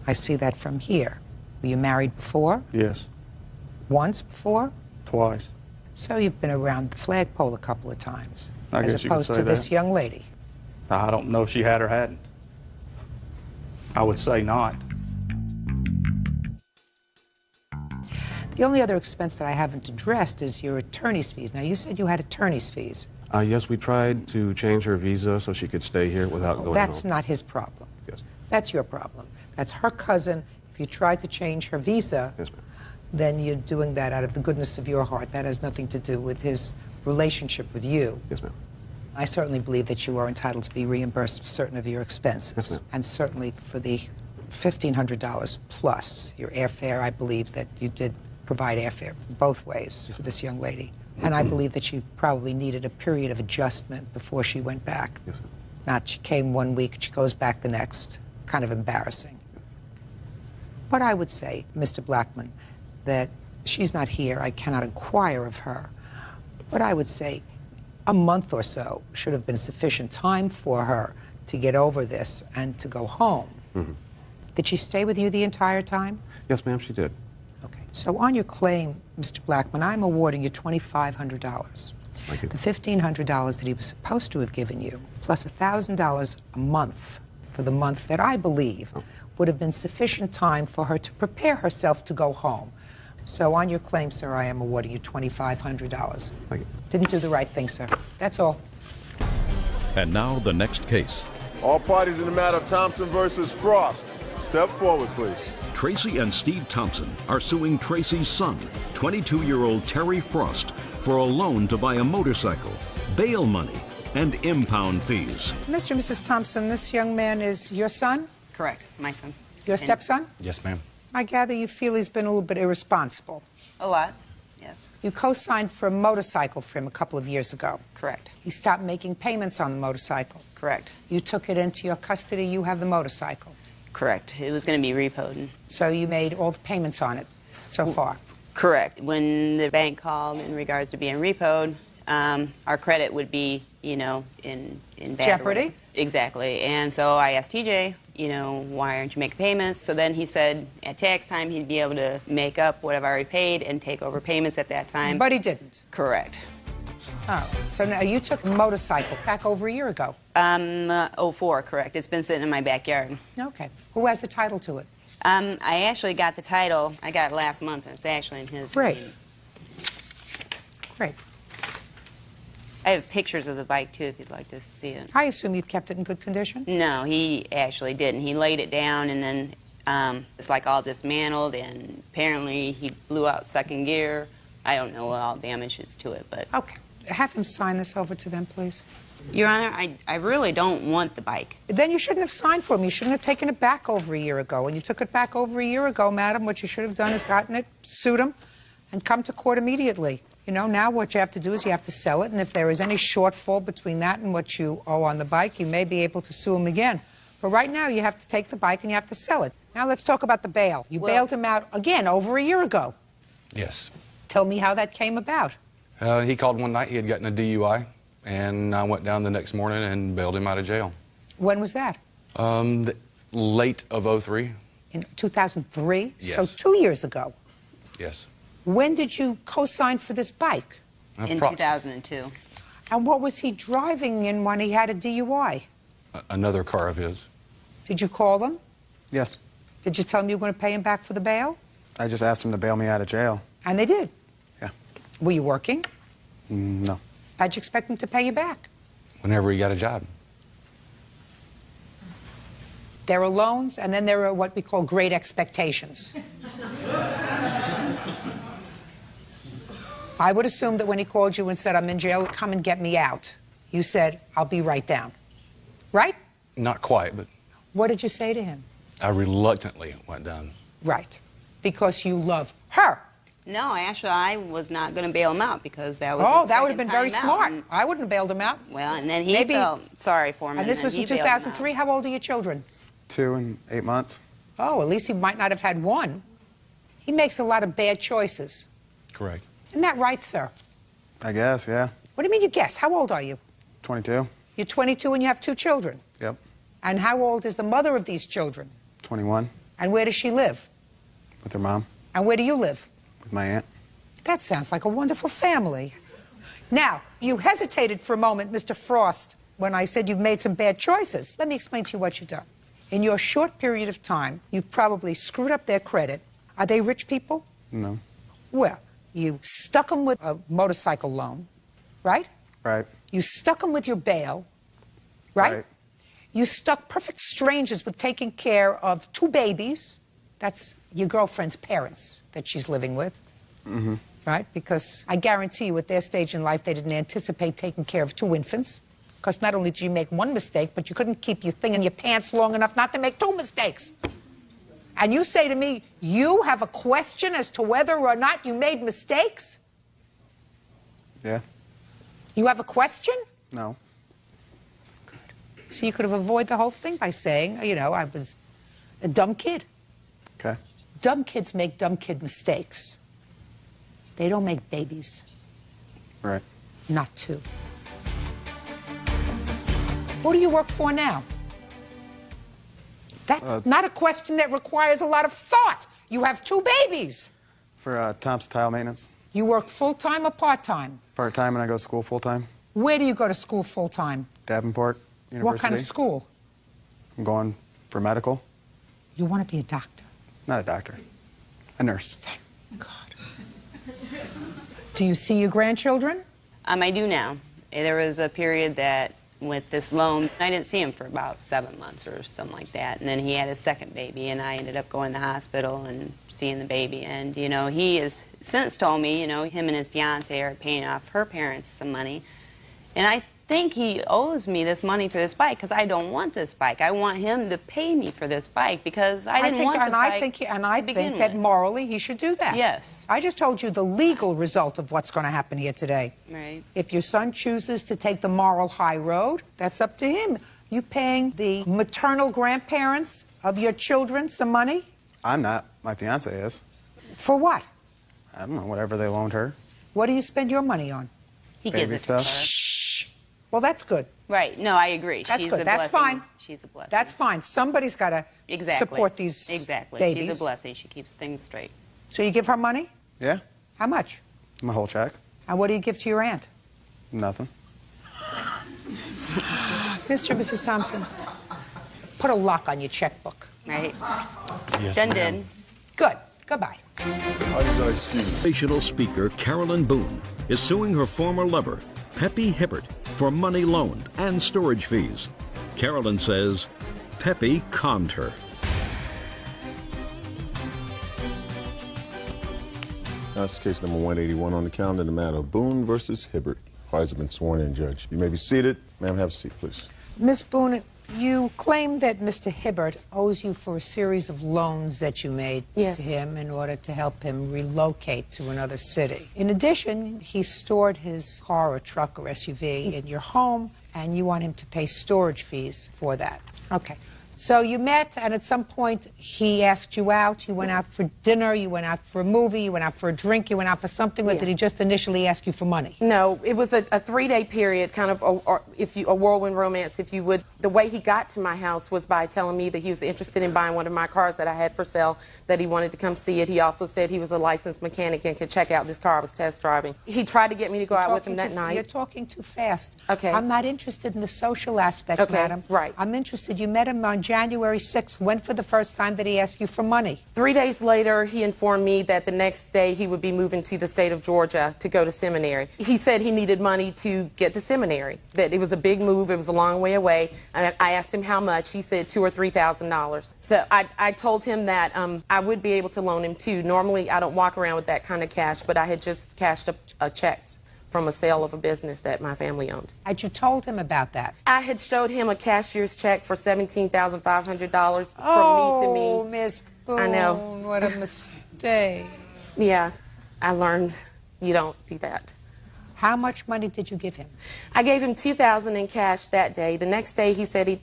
I see that from here. Were you married before? Yes. Once before? Twice. So you've been around the flagpole a couple of times, I as guess you could opposed say to that. this young lady. I don't know if she had or hadn't. I would say not. The only other expense that I haven't addressed is your attorney's fees. Now, you said you had attorney's fees. Yes, we tried to change her visa so she could stay here without going home. That's not his problem. Yes. That's your problem. That's her cousin. If you tried to change her visa, Yes, ma'am. then you're doing that out of the goodness of your heart. That has nothing to do with his relationship with you. Yes, ma'am. I certainly believe that you are entitled to be reimbursed for certain of your expenses. Yes, ma'am. And certainly for the $1,500 plus your airfare, I believe that you did provide airfare both ways for this young lady. And I believe that she probably needed a period of adjustment before she went back. Yes, ma'am. Not she came 1 week, she goes back the next. Kind of embarrassing. But I would say, Mr. Blackman, that she's not here. I cannot inquire of her. But I would say a month or so should have been sufficient time for her to get over this and to go home. Mm-hmm. Did she stay with you the entire time? Yes, ma'am, she did. Okay. So on your claim, Mr. Blackman, I'm awarding you $2,500. Thank you. The $1,500 that he was supposed to have given you, plus $1,000 a month for the month that I believe would have been sufficient time for her to prepare herself to go home. So on your claim, sir, I am awarding you $2,500. Thank you. Didn't do the right thing, sir. That's all. And now the next case. All parties in the matter of Thompson versus Frost. Step forward, please. Tracy and Steve Thompson are suing Tracy's son, 22-year-old Terry Frost, for a loan to buy a motorcycle, bail money, and impound fees. Mr. and Mrs. Thompson, this young man is your son? Correct, my son. Your stepson? Yes, ma'am. I gather you feel he's been a little bit irresponsible. A lot, yes. You co-signed for a motorcycle for him a couple of years ago. Correct. He stopped making payments on the motorcycle. Correct. You took it into your custody. You have the motorcycle. Correct. It was going to be repoed. So you made all the payments on it so far? Correct. When the bank called in regards to being repoed, our credit would be, you know, in bad jeopardy? order. Exactly. And so I asked TJ, you know, why aren't you making payments? So then he said at tax time he'd be able to make up what I've already paid and take over payments at that time. But he didn't? Correct. Oh, so now you took a motorcycle back over a year ago? 04, correct. It's been sitting in my backyard. Okay. Who has the title to it? I actually got the title. I got it last month, and it's actually in his Great. name. Great. I have pictures of the bike, too, if you'd like to see it. I assume you've kept it in good condition? No, he actually didn't. He laid it down, and then it's like all dismantled, and apparently he blew out second gear I don't know all damages to it, but... Okay. Have him sign this over to them, please. Your Honor, I really don't want the bike. Then you shouldn't have signed for him. You shouldn't have taken it back over a year ago. When you took it back over a year ago, madam, what you should have done is gotten it, sued him, and come to court immediately. You know, now what you have to do is you have to sell it, and if there is any shortfall between that and what you owe on the bike, you may be able to sue him again. But right now, you have to take the bike and you have to sell it. Now let's talk about the bail. You bailed him out again over a year ago. Yes. Tell me how that came about. He called one night. He had gotten a DUI, and I went down the next morning and bailed him out of jail. When was that? Late of 03. In 2003? Yes. So 2 years ago. Yes. When did you co-sign for this bike? In 2002. And what was he driving in when he had a DUI? Another car of his. Did you call them? Yes. Did you tell them you were going to pay him back for the bail? I just asked them to bail me out of jail. And they did? Yeah. Were you working? No. How'd you expect them to pay you back? Whenever he got a job. There are loans, and then there are what we call great expectations. I would assume that when he called you and said, I'm in jail, come and get me out, you said, I'll be right down. Right? Not quite, but What did you say to him? I reluctantly went down. Right. Because you love her. No, actually, I was not going to bail him out because that was Oh, his that would have second been very time smart. out. I wouldn't have bailed him out. Well, and then he Maybe- felt sorry for him. And this then was in he bailed him out. 2003. How old are your children? 2 and 8 months. Oh, at least he might not have had one. He makes a lot of bad choices. Correct. Isn't that right, sir? I guess, yeah. What do you mean you guess? How old are you? 22. You're 22 and you have 2 children. Yep. And how old is the mother of these children? 21. And where does she live? With her mom. And where do you live? With my aunt. That sounds like a wonderful family. Now, you hesitated for a moment, Mr. Frost, when I said you've made some bad choices. Let me explain to you what you've done. In your short period of time, you've probably screwed up their credit. Are they rich people? No. Well, you stuck them with a motorcycle loan, right? Right. You stuck them with your bail, right? Right. You stuck perfect strangers with taking care of 2 babies. That's your girlfriend's parents that she's living with. Mm-hmm. Right? Because I guarantee you at their stage in life, they didn't anticipate taking care of 2 infants. Because not only did you make 1 mistake, but you couldn't keep your thing in your pants long enough not to make 2 mistakes. And you say to me, you have a question as to whether or not you made mistakes? Yeah. You have a question? No. So you could have avoided the whole thing by saying, you know, I was a dumb kid. Okay. Dumb kids make dumb kid mistakes. They don't make babies. Right. Not 2. Who do you work for now? That's not a question that requires a lot of thought. You have 2 babies. For Thompson Tile Maintenance. You work full-time or part-time? Part-time, and I go to school full-time. Where do you go to school full-time? Davenport University. What kind of school? I'm going for medical. You want to be a doctor? Not a doctor. A nurse. Do you see your grandchildren? I do now. There was a period that with this loan, I didn't see him for about 7 months or something like that. And then he had his second baby, and I ended up going to the hospital and seeing the baby. And, you know, he has since told me, you know, him and his fiance are paying off her parents some money. And I think he owes me this money for this bike because I don't want this bike. I want him to pay me for this bike because I didn't want the bike I think that morally he should do that. Yes. I just told you the legal result of what's going to happen here today. Right. If your son chooses to take the moral high road, that's up to him. You paying the maternal grandparents of your children some money? I'm not. My fiance is. For what? I don't know, whatever they loaned her. What do you spend your money on? He Baby gives it to stuff. her. Well, that's good. Right. No, I agree. That's She's good. a That's blessing. fine. She's a blessing. That's fine. Somebody's got to Exactly. support these Exactly. babies. She's a blessing. She keeps things straight. So you give her money? Yeah. How much? My whole check. And what do you give to your aunt? Nothing. Mr. and Mrs. Thompson, put a lock on your checkbook. Right. Yes, Done ma'am. did. Good. Goodbye. Motivational speaker Carolyn Boone is suing her former lover, Pepe Hibbert, for money loaned and storage fees. Carolyn says Pepe conned her. That's case number 181 on the calendar, the matter of Boone versus Hibbert. Parties have been sworn in, Judge. You may be seated. Ma'am, have a seat, please. Ms. Boone, you claim that Mr. Hibbert owes you for a series of loans that you made to him in order to help him relocate to another city. In addition, he stored his car or truck or SUV in your home, and you want him to pay storage fees for that. Okay. So you met, and at some point, he asked you out. You went out for dinner, you went out for a movie, you went out for a drink, you went out for something, or did he just initially ask you for money? No, it was a 3-day period, kind of a whirlwind romance, if you would. The way he got to my house was by telling me that he was interested in buying one of my cars that I had for sale, that he wanted to come see it. He also said he was a licensed mechanic and could check out this car I was test driving. He tried to get me to go out with him that night. You're talking too fast. Okay. I'm not interested in the social aspect, madam. Right. I'm interested. You met him on January 6th. When for the first time did he ask you for money? 3 days later, he informed me that the next day he would be moving to the state of Georgia to go to seminary. He said he needed money to get to seminary, that it was a big move, it was a long way away. I asked him how much. He said $2,000 or $3,000. So I told him that I would be able to loan him too. Normally, I don't walk around with that kind of cash, but I had just cashed a check from a sale of a business that my family owned. Had you told him about that? I had showed him a cashier's check for $17,500 from me to me. Oh, Miss Boone, I know. What a mistake. Yeah, I learned you don't do that. How much money did you give him? I gave him $2,000 in cash that day. The next day he said he...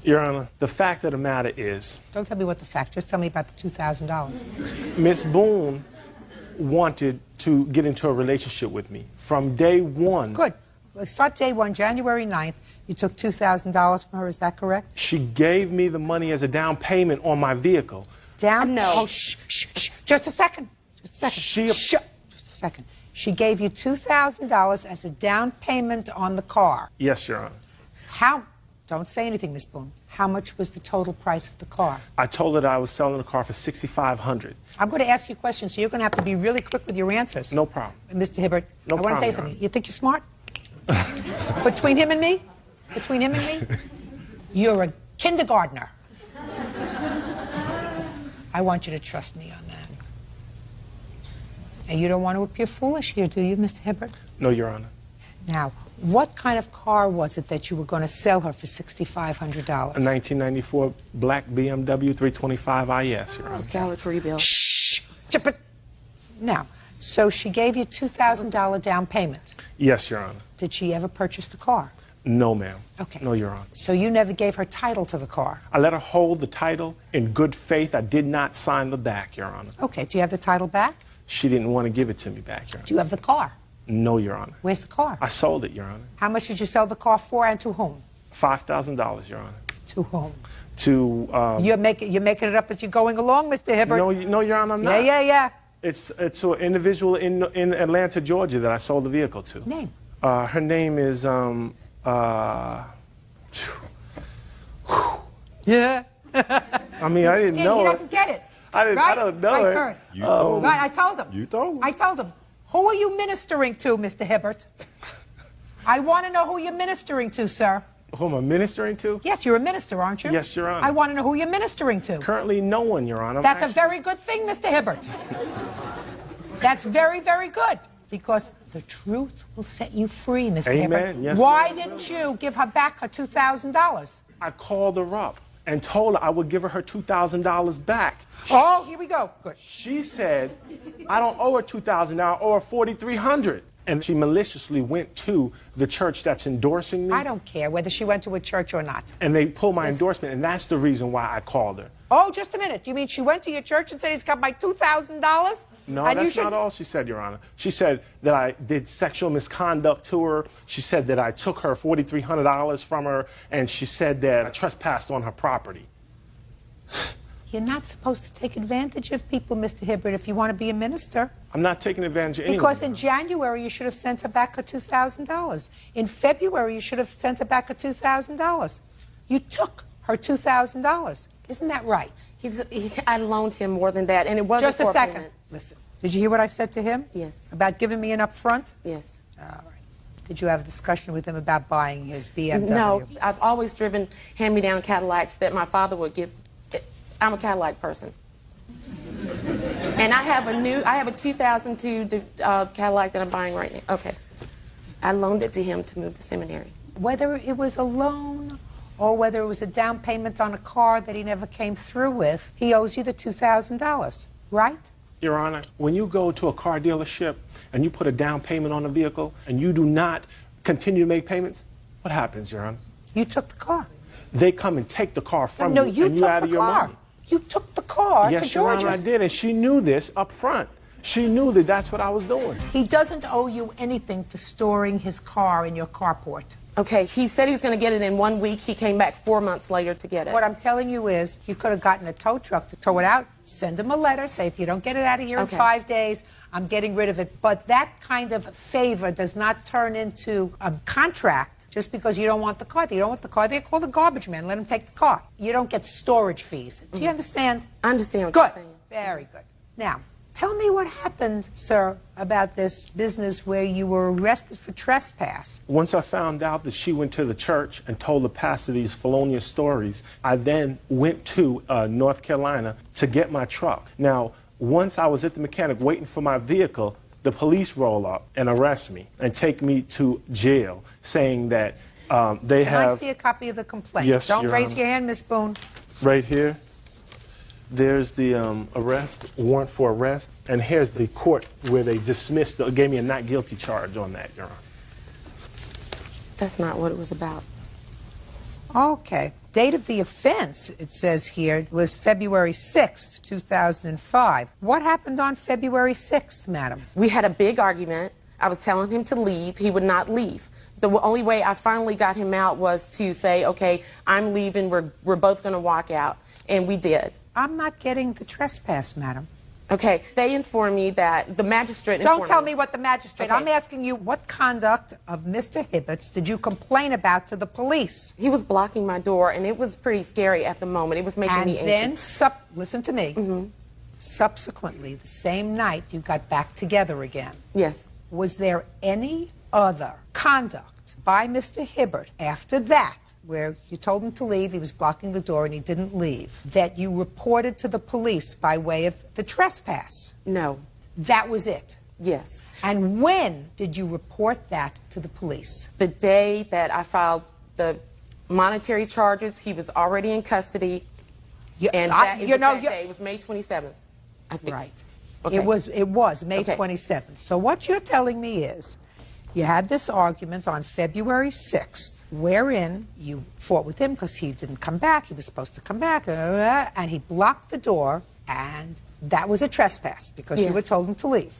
Your Honor, the fact of the matter is... Don't tell me what the fact, just tell me about the $2,000. Miss Boone wanted to get into a relationship with me from day one. Good. Let's start day one, January 9th. You took $2,000 from her, is that correct? She gave me the money as a down payment on my vehicle. Down? No. Oh, shh, shh, shh. Just a second. Just a second. Just a second. She gave you $2,000 as a down payment on the car. Yes, Your Honor. How? Don't say anything, Miss Boone. How much was the total price of the car? I told her that I was selling the car for $6,500. I'm going to ask you questions, so you're going to have to be really quick with your answers. No problem. Mr. Hibbert, No I want to say problem, something. Your Honor. You think you're smart? Between him and me? Between him and me? You're a kindergartner. I want you to trust me on that. And you don't want to appear foolish here, do you, Mr. Hibbert? No, Your Honor. Now, what kind of car was it that you were going to sell her for $6,500? A 1994 black BMW 325 IS, Your Honor. Salad-free bill. Shh! Now, so she gave you $2,000 down payment. Yes, Your Honor. Did she ever purchase the car? No, ma'am. Okay. No, Your Honor. So you never gave her title to the car? I let her hold the title in good faith. I did not sign the back, Your Honor. Okay. Do you have the title back? She didn't want to give it to me back, Your Honor. Do you have the car? No, Your Honor. Where's the car? I sold it, Your Honor. How much did you sell the car for, and to whom? $5,000, Your Honor. To whom? To you're making it up as you're going along, Mr. Hibbert. No, Your Honor, I'm not. Yeah. It's to an individual in Atlanta, Georgia that I sold the vehicle to. Name? Her name is Yeah. I mean, I didn't know He her. doesn't get it. I don't know her. Right, You told him. Right, I told him. You told him. I told him. Who are you ministering to, Mr. Hibbert? I want to know who you're ministering to, sir. Who am I ministering to? Yes, you're a minister, aren't you? Yes, Your Honor. I want to know who you're ministering to. Currently, no one, Your Honor. That's a very good thing, Mr. Hibbert. That's very, very good. Because the truth will set you free, Mr. Hibbert. Amen. Yes, Why Lord. didn't you give her back her $2,000? I called her up and told her I would give her $2,000 back. Oh, here we go. Good. She said, I don't owe her $2,000, I owe her $4,300. And she maliciously went to the church that's endorsing me. I don't care whether she went to a church or not. And they pulled my endorsement, and that's the reason why I called her. Oh, just a minute. You mean she went to your church and said he's got my $2,000? No, and that's not all she said, Your Honor. She said that I did sexual misconduct to her. She said that I took her $4,300 from her, and she said that I trespassed on her property. You're not supposed to take advantage of people, Mr. Hibbert, if you want to be a minister. I'm not taking advantage of anyone. Because in January, you should have sent her back her $2,000. In February, you should have sent her back her $2,000. You took her $2,000. Isn't that right? I loaned him more than that, and it wasn't Just a for second. payment. Listen, did you hear what I said to him? Yes. About giving me an upfront? Yes. All right. Did you have a discussion with him about buying his BMW? No, I've always driven hand-me-down Cadillacs that my father would give. I'm a Cadillac person. And I have a 2002 Cadillac that I'm buying right now. Okay. I loaned it to him to move to seminary. Whether it was a loan or whether it was a down payment on a car that he never came through with, he owes you the $2,000, right? Your Honor, when you go to a car dealership and you put a down payment on a vehicle and you do not continue to make payments, what happens, Your Honor? You took the car. They come and take the car from No, you, and you out of your money. You took the car to Yes, Your Georgia. Honor, I did, and she knew this up front. She knew that that's what I was doing. He doesn't owe you anything for storing his car in your carport. Okay, he said he was going to get it in 1 week. He came back 4 months later to get it. What I'm telling you is, you could have gotten a tow truck to tow it out, send him a letter, say, if you don't get it out of here in 5 days, I'm getting rid of it. But that kind of favor does not turn into a contract just because you don't want the car. You don't want the car, they call the garbage man, let him take the car. You don't get storage fees. Do you understand? I understand what you're saying. Very good. Now, tell me what happened, sir, about this business where you were arrested for trespass. Once I found out that she went to the church and told the pastor these felonious stories, I then went to North Carolina to get my truck. Now, once I was at the mechanic waiting for my vehicle, the police roll up and arrest me and take me to jail, saying that they have... Can I see a copy of the complaint? Yes, Don't Your raise Honor. your hand, Miss Boone. Right here, there's the arrest, warrant for arrest, and here's the court where they dismissed, gave me a not guilty charge on that, Your Honor. That's not what it was about. Okay. Date of the offense, it says here, was February 6th, 2005. What happened on February 6th, madam? We had a big argument. I was telling him to leave. He would not leave. The only way I finally got him out was to say, okay, I'm leaving. We're both going to walk out. And we did. I'm not getting the trespass, madam. Okay. They informed me that the magistrate... Don't tell me what the magistrate... Okay. I'm asking you, what conduct of Mr. Hibbert's did you complain about to the police? He was blocking my door, and it was pretty scary at the moment. It was making me anxious. And then, listen to me, subsequently, the same night, you got back together again. Yes. Was there any other conduct by Mr. Hibbert after that, where you told him to leave, he was blocking the door, and he didn't leave, that you reported to the police by way of the trespass? No. That was it? Yes. And when did you report that to the police? The day that I filed the monetary charges, he was already in custody. And it was May 27th, I think. Right. Okay. It was May 27th. So what you're telling me is you had this argument on February 6th, wherein you fought with him because he didn't come back. He was supposed to come back, and he blocked the door, and that was a trespass because you were told him to leave.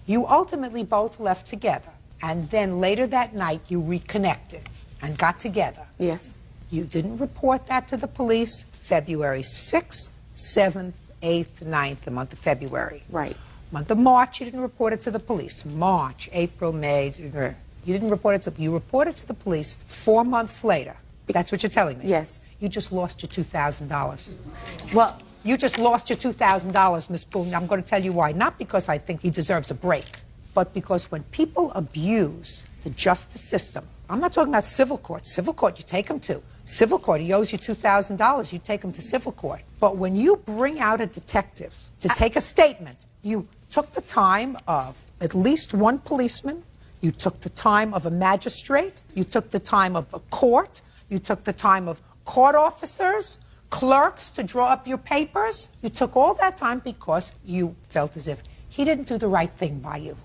You ultimately both left together, and then later that night you reconnected and got together. Yes. You didn't report that to the police February 6th, 7th, 8th, 9th, the month of February. Right. Month of March, you didn't report it to the police. March, April, May, you didn't report it to... You reported to the police 4 months later. That's what you're telling me? Yes. You just lost your $2,000. Well... You just lost your $2,000, Miss Boone. I'm going to tell you why. Not because I think he deserves a break, but because when people abuse the justice system, I'm not talking about civil court. Civil court, you take him to. Civil court, he owes you $2,000. You take him to civil court. But when you bring out a detective to take a statement, you took the time of at least one policeman, you took the time of a magistrate, you took the time of a court, you took the time of court officers, clerks to draw up your papers. You took all that time because you felt as if he didn't do the right thing by you.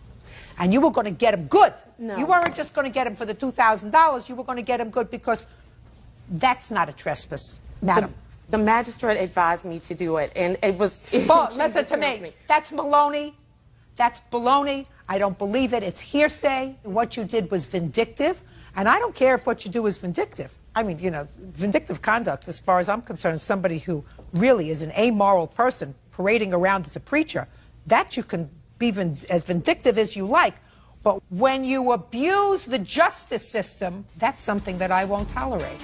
And you were going to get him good. No. You weren't just going to get him for the $2,000. You were going to get him good because that's not a trespass, madam. The magistrate advised me to do it, and it was... Listen to me. That's baloney. That's baloney. I don't believe it. It's hearsay. What you did was vindictive, and I don't care if what you do is vindictive. I mean, you know, vindictive conduct, as far as I'm concerned, is somebody who really is an amoral person parading around as a preacher. That you can be as vindictive as you like. But when you abuse the justice system, that's something that I won't tolerate.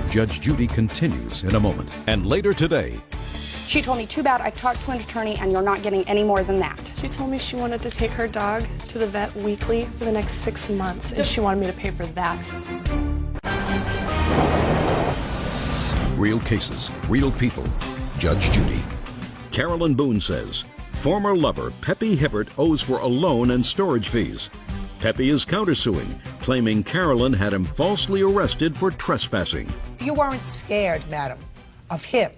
Judge Judy continues in a moment. And later today... She told me, too bad, I've talked to an attorney and you're not getting any more than that. She told me she wanted to take her dog to the vet weekly for the next 6 months, and she wanted me to pay for that. Real cases, real people. Judge Judy. Carolyn Boone says, former lover, Peppy Hibbert, owes for a loan and storage fees. Peppy is countersuing, claiming Carolyn had him falsely arrested for trespassing. You weren't scared, madam, of him,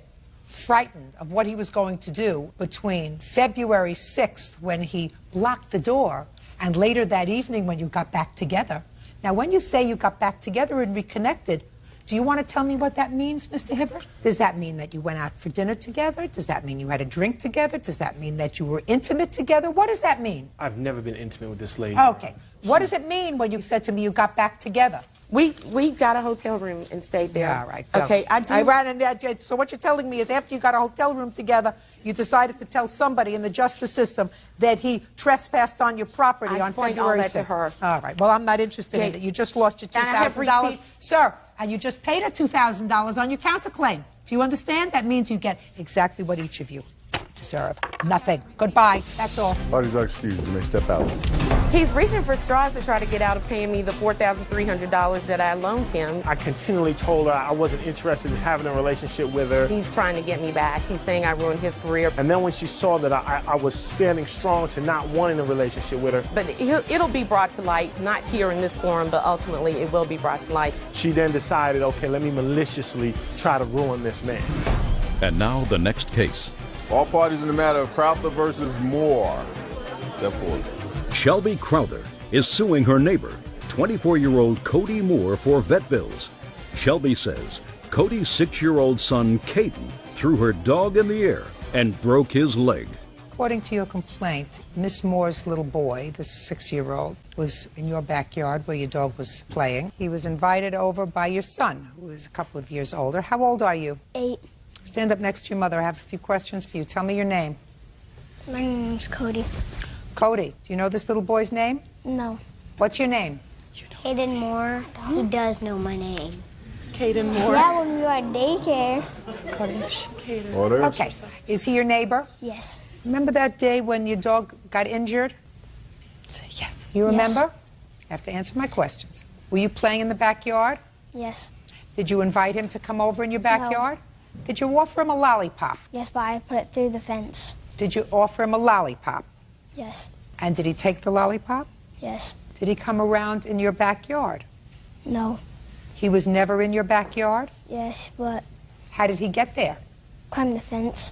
frightened of what he was going to do between February 6th, when he locked the door, and later that evening when you got back together. Now, when you say you got back together and reconnected, do you want to tell me what that means, Mr. Hibbert? Does that mean that you went out for dinner together? Does that mean you had a drink together? Does that mean that you were intimate together? What does that mean? I've never been intimate with this lady. Okay. What does it mean when you said to me you got back together? We got a hotel room and stayed there. Yeah, all right. Okay, So what you're telling me is after you got a hotel room together, you decided to tell somebody in the justice system that he trespassed on your property on February 6th. To her. All right. Well, I'm not interested in it. You just lost your $2,000. Sir, and you just paid her $2,000 on your counterclaim. Do you understand? That means you get exactly what each of you deserve. Nothing. Goodbye. That's all. Parties are excused. You may step out. He's reaching for straws to try to get out of paying me the $4,300 that I loaned him. I continually told her I wasn't interested in having a relationship with her. He's trying to get me back. He's saying I ruined his career. And then when she saw that I was standing strong to not wanting a relationship with her. But it'll be brought to light, not here in this forum, but ultimately it will be brought to light. She then decided, okay, let me maliciously try to ruin this man. And now the next case. All parties in the matter of Crowther versus Moore. Step forward. Shelby Crowther is suing her neighbor, 24-year-old Cody Moore, for vet bills. Shelby says Cody's 6-year-old son, Caden, threw her dog in the air and broke his leg. According to your complaint, Miss Moore's little boy, the 6-year-old, was in your backyard where your dog was playing. He was invited over by your son, who is a couple of years older. How old are you? 8. Stand up next to your mother. I have a few questions for you. Tell me your name. My name's Cody. Cody, do you know this little boy's name? No. What's your name? Caden Moore. He does know my name. Caden Moore. Yeah, when we were at daycare. Caden. Order. Okay. Is he your neighbor? Yes. Remember that day when your dog got injured? Say yes. You remember? You have to answer my questions. Were you playing in the backyard? Yes. Did you invite him to come over in your backyard? No. Did you offer him a lollipop? Yes, but I put it through the fence. Did you offer him a lollipop? Yes. And did he take the lollipop? Yes. Did he come around in your backyard? No. He was never in your backyard? Yes, but... How did he get there? Climbed the fence.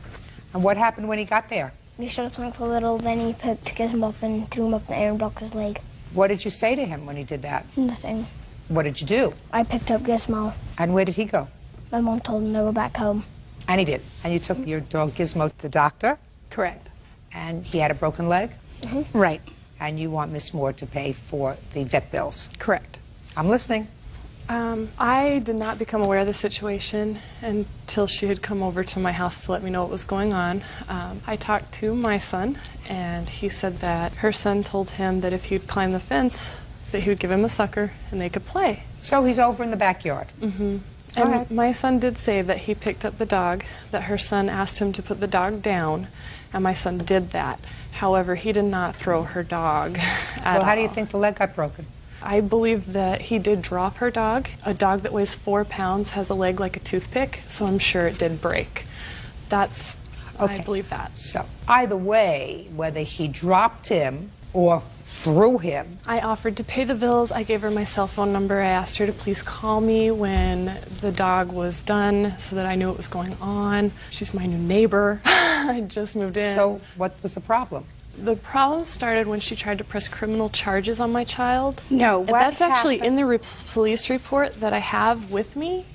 And what happened when he got there? We started playing for a little, then he picked him up and threw him up in the air and broke his leg. What did you say to him when he did that? Nothing. What did you do? I picked up Gizmo. And where did he go? My mom told him to go back home. And he did. And you took your dog Gizmo to the doctor? Correct. And he had a broken leg? Mm-hmm. Right. And you want Miss Moore to pay for the vet bills? Correct. I'm listening. I did not become aware of the situation until she had come over to my house to let me know what was going on. I talked to my son, and he said that her son told him that if he'd climb the fence, that he would give him a sucker and they could play. So he's over in the backyard? Mm-hmm. And my son did say that he picked up the dog, that her son asked him to put the dog down, and my son did that. However, he did not throw her dog at all. Well, how do you think the leg got broken? I believe that he did drop her dog. A dog that weighs 4 pounds has a leg like a toothpick, so I'm sure it did break. That's, okay. I believe that. So either way, whether he dropped him or threw him. I offered to pay the bills. I gave her my cell phone number. I asked her to please call me when the dog was done so that I knew what was going on. She's my new neighbor. I just moved in. So what was the problem? The problem started when she tried to press criminal charges on my child. No, what That's actually happened? in the police report that I have with me.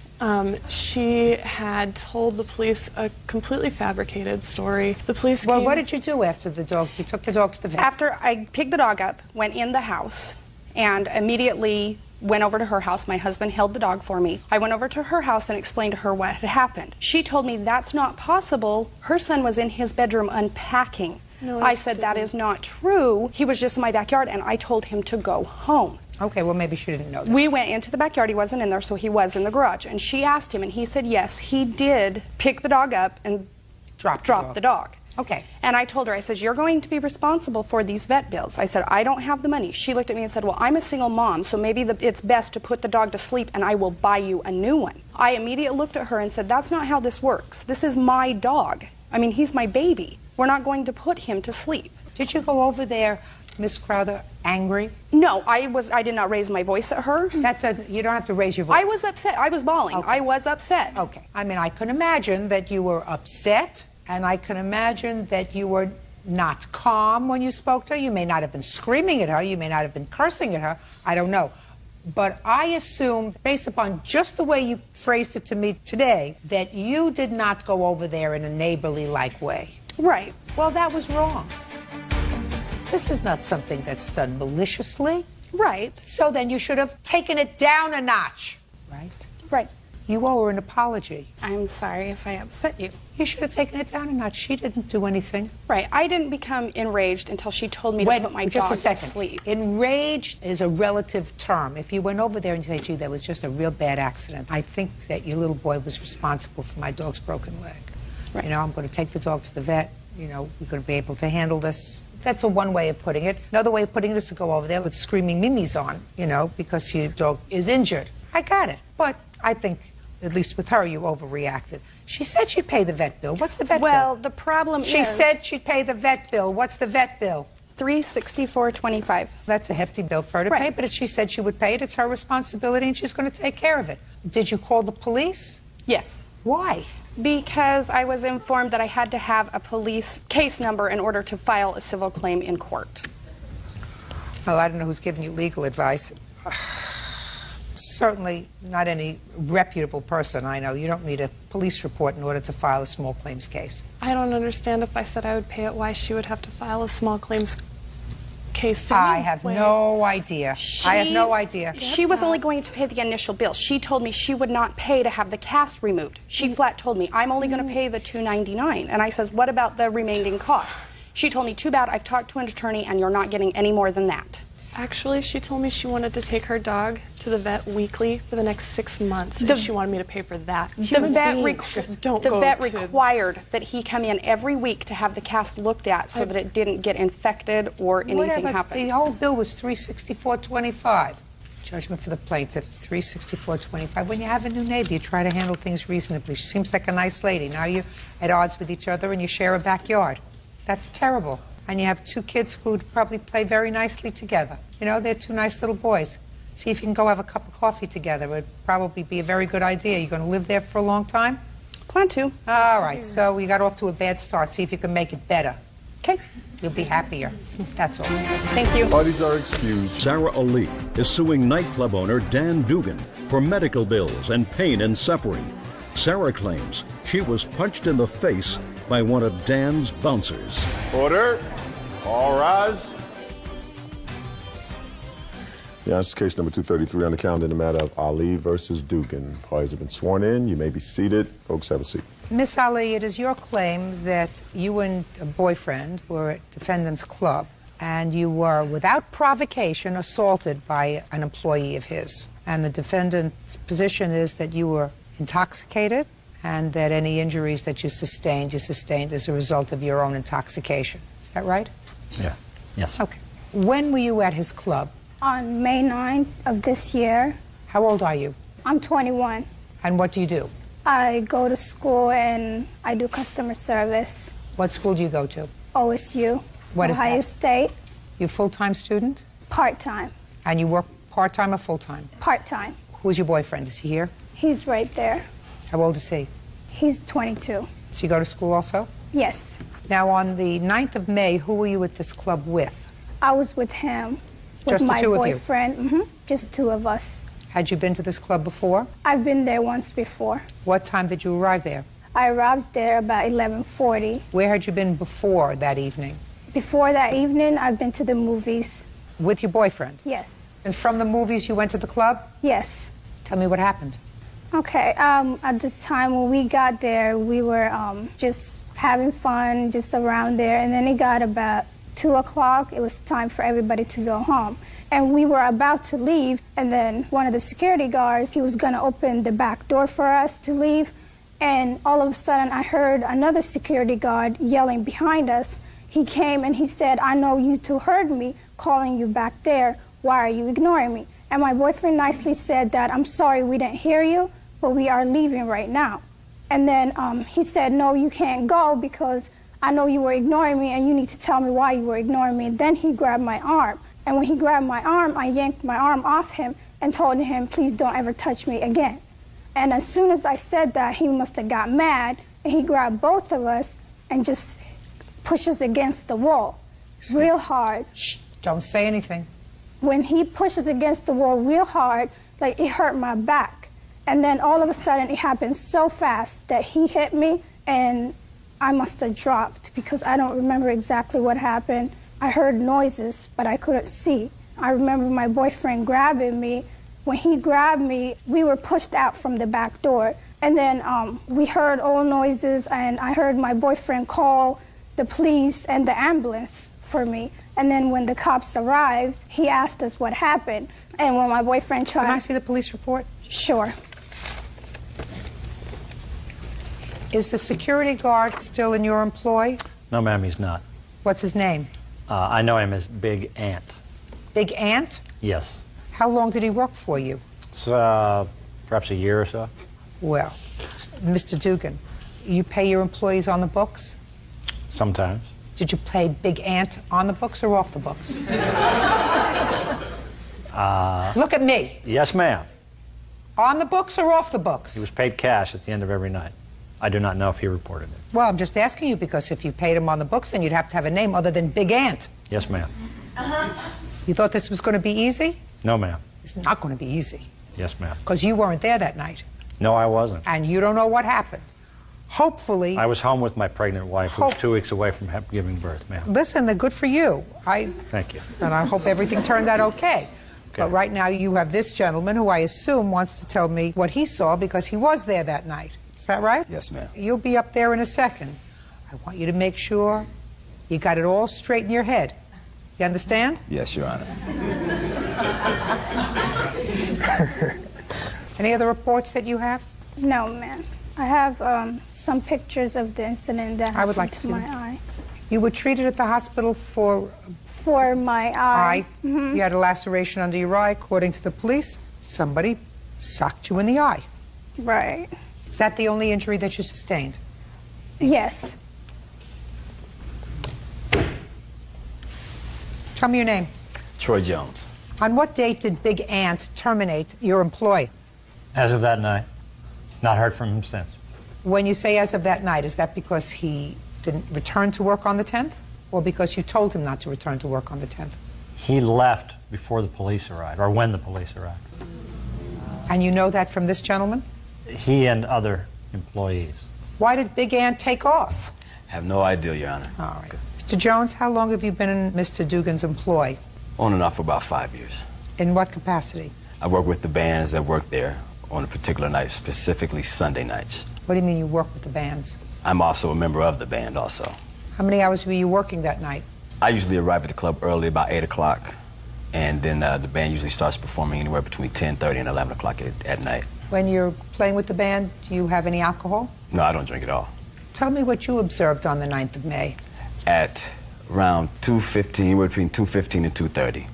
She had told the police a completely fabricated story. The police Well, came... what did you do after the dog? You took the dog to the vet? After I picked the dog up, went in the house, and immediately went over to her house. My husband held the dog for me. I went over to her house and explained to her what had happened. She told me that's not possible. Her son was in his bedroom unpacking. No, I said that is not true. He was just in my backyard, and I told him to go home. Okay, well, maybe she didn't know that. We went into the backyard. He wasn't in there, so he was in the garage. And she asked him, and he said yes, he did pick the dog up and drop the dog. Okay. And I told her, I said, you're going to be responsible for these vet bills. I said, I don't have the money. She looked at me and said, well, I'm a single mom, so maybe it's best to put the dog to sleep and I will buy you a new one. I immediately looked at her and said, that's not how this works. This is my dog. I mean, he's my baby. We're not going to put him to sleep. Did you go over there, Miss Crowther, angry? No, I did not raise my voice at her. You don't have to raise your voice. I was upset. I was bawling. Okay. I was upset. Okay. I mean, I can imagine that you were upset, and I can imagine that you were not calm when you spoke to her. You may not have been screaming at her. You may not have been cursing at her. I don't know. But I assume, based upon just the way you phrased it to me today, that you did not go over there in a neighborly-like way. Right. Well, that was wrong. This is not something that's done maliciously. Right. So then you should have taken it down a notch. Right? Right. You owe her an apology. I'm sorry if I upset you. You should have taken it down a notch. She didn't do anything. Right. I didn't become enraged until she told me to put my just dog a second. to sleep. Enraged is a relative term. If you went over there and you say, gee, that was just a real bad accident, I think that your little boy was responsible for my dog's broken leg. Right. You know, I'm going to take the dog to the vet. You know, we're going to be able to handle this. That's one way of putting it. Another way of putting it is to go over there with screaming mimis on, you know, because your dog is injured. I got it. But I think, at least with her, you overreacted. She said she'd pay the vet bill. What's the vet bill? Well, the problem is... She said she'd pay the vet bill. What's the vet bill? $364.25. That's a hefty bill for her to pay, but if she said she would pay it, it's her responsibility, and she's going to take care of it. Did you call the police? Yes. Why? Because I was informed that I had to have a police case number in order to file a civil claim in court. Well, I don't know who's giving you legal advice. Certainly not any reputable person I know. You don't need a police report in order to file a small claims case. I don't understand if I said I would pay it, why she would have to file a small claims case. I have no idea. I have no idea. She was only going to pay the initial bill. She told me she would not pay to have the cast removed. She flat told me, I'm only going to pay the $299. And I says, what about the remaining costs? She told me, too bad, I've talked to an attorney and you're not getting any more than that. Actually, she told me she wanted to take her dog to the vet weekly for the next 6 months, and she wanted me to pay for that. The vet required that he come in every week to have the cast looked at so that it didn't get infected or anything happen. The whole bill was $364.25. Judgment for the plaintiff, $364.25. When you have a new neighbor, you try to handle things reasonably. She seems like a nice lady. Now you're at odds with each other and you share a backyard. That's terrible. And you have two kids who would probably play very nicely together. You know, they're two nice little boys. See if you can go have a cup of coffee together. It would probably be a very good idea. You're going to live there for a long time? Plan to. All right, so you got off to a bad start. See if you can make it better. Okay. You'll be happier. That's all. Thank you. Parties are excused. Sarah Ali is suing nightclub owner Dan Dugan for medical bills and pain and suffering. Sarah claims she was punched in the face by one of Dan's bouncers. Order. All rise. Yeah, this is case number 233 on the calendar in the matter of Ali versus Dugan. Parties have been sworn in. You may be seated. Folks, have a seat. Miss Ali, it is your claim that you and a boyfriend were at defendant's club and you were, without provocation, assaulted by an employee of his. And the defendant's position is that you were intoxicated and that any injuries that you sustained as a result of your own intoxication. Is that right? Yeah. Yes. Okay. When were you at his club? On May 9th of this year. How old are you? I'm 21. And what do you do? I go to school and I do customer service. What school do you go to? OSU. What is that? Ohio State. You a full-time student? Part-time. And you work part-time or full-time? Part-time. Who's your boyfriend? Is he here? He's right there. How old is he? He's 22. So you go to school also? Yes. Now, on the 9th of May, who were you at this club with? I was with him. Just with the my two of you? boyfriend. Just two of us. Had you been to this club before? I've been there once before. What time did you arrive there? I arrived there about 11:40. Where had you been before that evening? Before that evening, I've been to the movies. With your boyfriend? Yes. And from the movies, you went to the club? Yes. Tell me what happened. Okay. At the time when we got there, we were just having fun, just around there. And then it got about 2 o'clock. It was time for everybody to go home. And we were about to leave, and then one of the security guards, he was going to open the back door for us to leave. And all of a sudden, I heard another security guard yelling behind us. He came and he said, "I know you two heard me calling you back there. Why are you ignoring me?" And my boyfriend nicely said that, "I'm sorry we didn't hear you, but we are leaving right now." And then he said, "No, you can't go because I know you were ignoring me, and you need to tell me why you were ignoring me. Then he grabbed my arm. And when he grabbed my arm, I yanked my arm off him and told him, please don't ever touch me again. And as soon as I said that, he must have got mad, and he grabbed both of us and just pushed us against the wall real hard. Shh, don't say anything. When he pushes against the wall real hard, like it hurt my back. And then all of a sudden it happened so fast that he hit me and I must have dropped because I don't remember exactly what happened. I heard noises, but I couldn't see. I remember my boyfriend grabbing me. When he grabbed me, we were pushed out from the back door. And then we heard all noises, and I heard my boyfriend call the police and the ambulance for me. And then when the cops arrived, he asked us what happened. And when my boyfriend tried... Can I see the police report? Sure. Is the security guard still in your employ? No, ma'am, he's not. What's his name? I know him as Big Ant. Big Ant? Yes. How long did he work for you? So, perhaps a year or so. Well, Mr. Dugan, you pay your employees on the books? Sometimes. Did you pay Big Ant on the books or off the books? Look at me. Yes, ma'am. On the books or off the books? He was paid cash at the end of every night. I do not know if he reported it. Well, I'm just asking you because if you paid him on the books, then you'd have to have a name other than Big Ant. Yes, ma'am. You thought this was going to be easy? No, ma'am. It's not going to be easy. Yes, ma'am. Because you weren't there that night. No, I wasn't. And you don't know what happened. Hopefully... I was home with my pregnant wife, who was 2 weeks away from giving birth, ma'am. Listen, they're good for you. Thank you. And I hope everything turned out okay. But right now you have this gentleman who I assume wants to tell me what he saw because he was there that night. Is that right? Yes, ma'am. You'll be up there in a second. I want you to make sure you got it all straight in your head. You understand? Yes, Your Honor. Any other reports that you have? No, ma'am. I have some pictures of the incident that I would like to happened see to my eye. You were treated at the hospital for my eye. You had a laceration under your eye. According to the police, somebody socked you in the eye. Right. Is that the only injury that you sustained? Yes. Tell me your name. Troy Jones. On what date did Big Ant terminate your employ? As of that night. Not heard from him since. When you say as of that night, is that because he didn't return to work on the 10th? Or because you told him not to return to work on the 10th? He left before the police arrived, or when the police arrived. And you know that from this gentleman? He and other employees. Why did Big Ant take off? I have no idea, Your Honor. All right. Mr. Jones, how long have you been in Mr. Dugan's employ? On and off for about 5 years. In what capacity? I work with the bands that work there on a particular night, specifically Sunday nights. What do you mean you work with the bands? I'm also a member of the band also. How many hours were you working that night? I usually arrive at the club early, about 8 o'clock, and then the band usually starts performing anywhere between 10:30 and 11 o'clock at night. When you're playing with the band, do you have any alcohol? No, I don't drink at all. Tell me what you observed on the 9th of May. At around 2:15, we're between 2:15 and 2:30.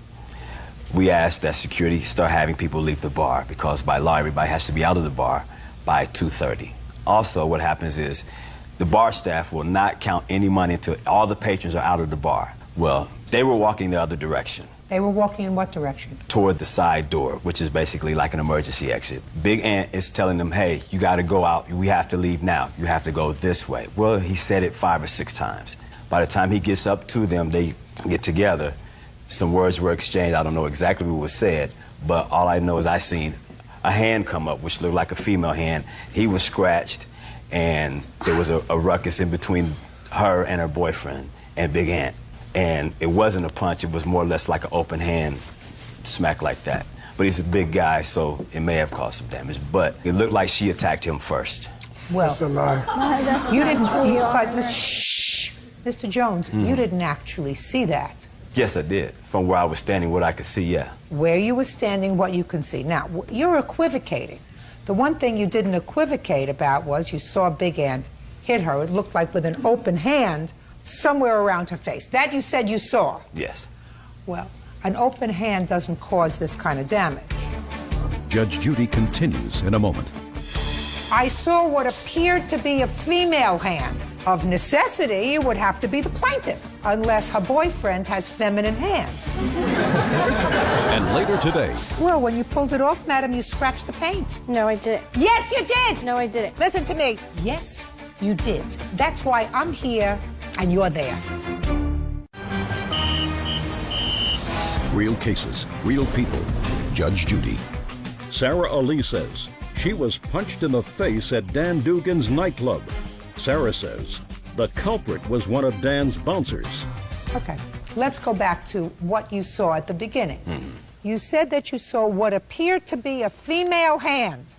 We asked that security start having people leave the bar because by law, everybody has to be out of the bar by 2:30. Also, what happens is the bar staff will not count any money until all the patrons are out of the bar. Well, they were walking the other direction. They were walking in what direction? Toward the side door, which is basically like an emergency exit. Big Ant is telling them, hey, you got to go out. We have to leave now. You have to go this way. Well, he said it 5 or 6 times. By the time he gets up to them, they get together. Some words were exchanged. I don't know exactly what was said, but all I know is I seen a hand come up, which looked like a female hand. He was scratched, and there was a ruckus in between her and her boyfriend and Big Ant. And it wasn't a punch, it was more or less like an open hand smack like that. But he's a big guy, so it may have caused some damage. But it looked like she attacked him first. Well, that's a lie. No, that's you not didn't, true, Your but Honor. Mr. Jones, you didn't actually see that. Yes, I did. From where I was standing, what I could see, yeah. Where you were standing, what you can see. Now, you're equivocating. The one thing you didn't equivocate about was you saw Big Ant hit her. It looked like with an open hand somewhere around her face. That you said you saw. Yes. Well, an open hand doesn't cause this kind of damage. Judge Judy continues in a moment. I saw what appeared to be a female hand. Of necessity, it would have to be the plaintiff, unless her boyfriend has feminine hands. And later today, Well, when you pulled it off, madam, you scratched the paint. No, I didn't. Yes, you did! No, I didn't. Listen to me. Yes, you did. That's why I'm here and you're there. real cases, real people. Judge Judy. Sarah Ali says she was punched in the face at Dan Dugan's nightclub. Sarah says the culprit was one of Dan's bouncers. Okay, let's go back to what you saw at the beginning. You said that you saw what appeared to be a female hand.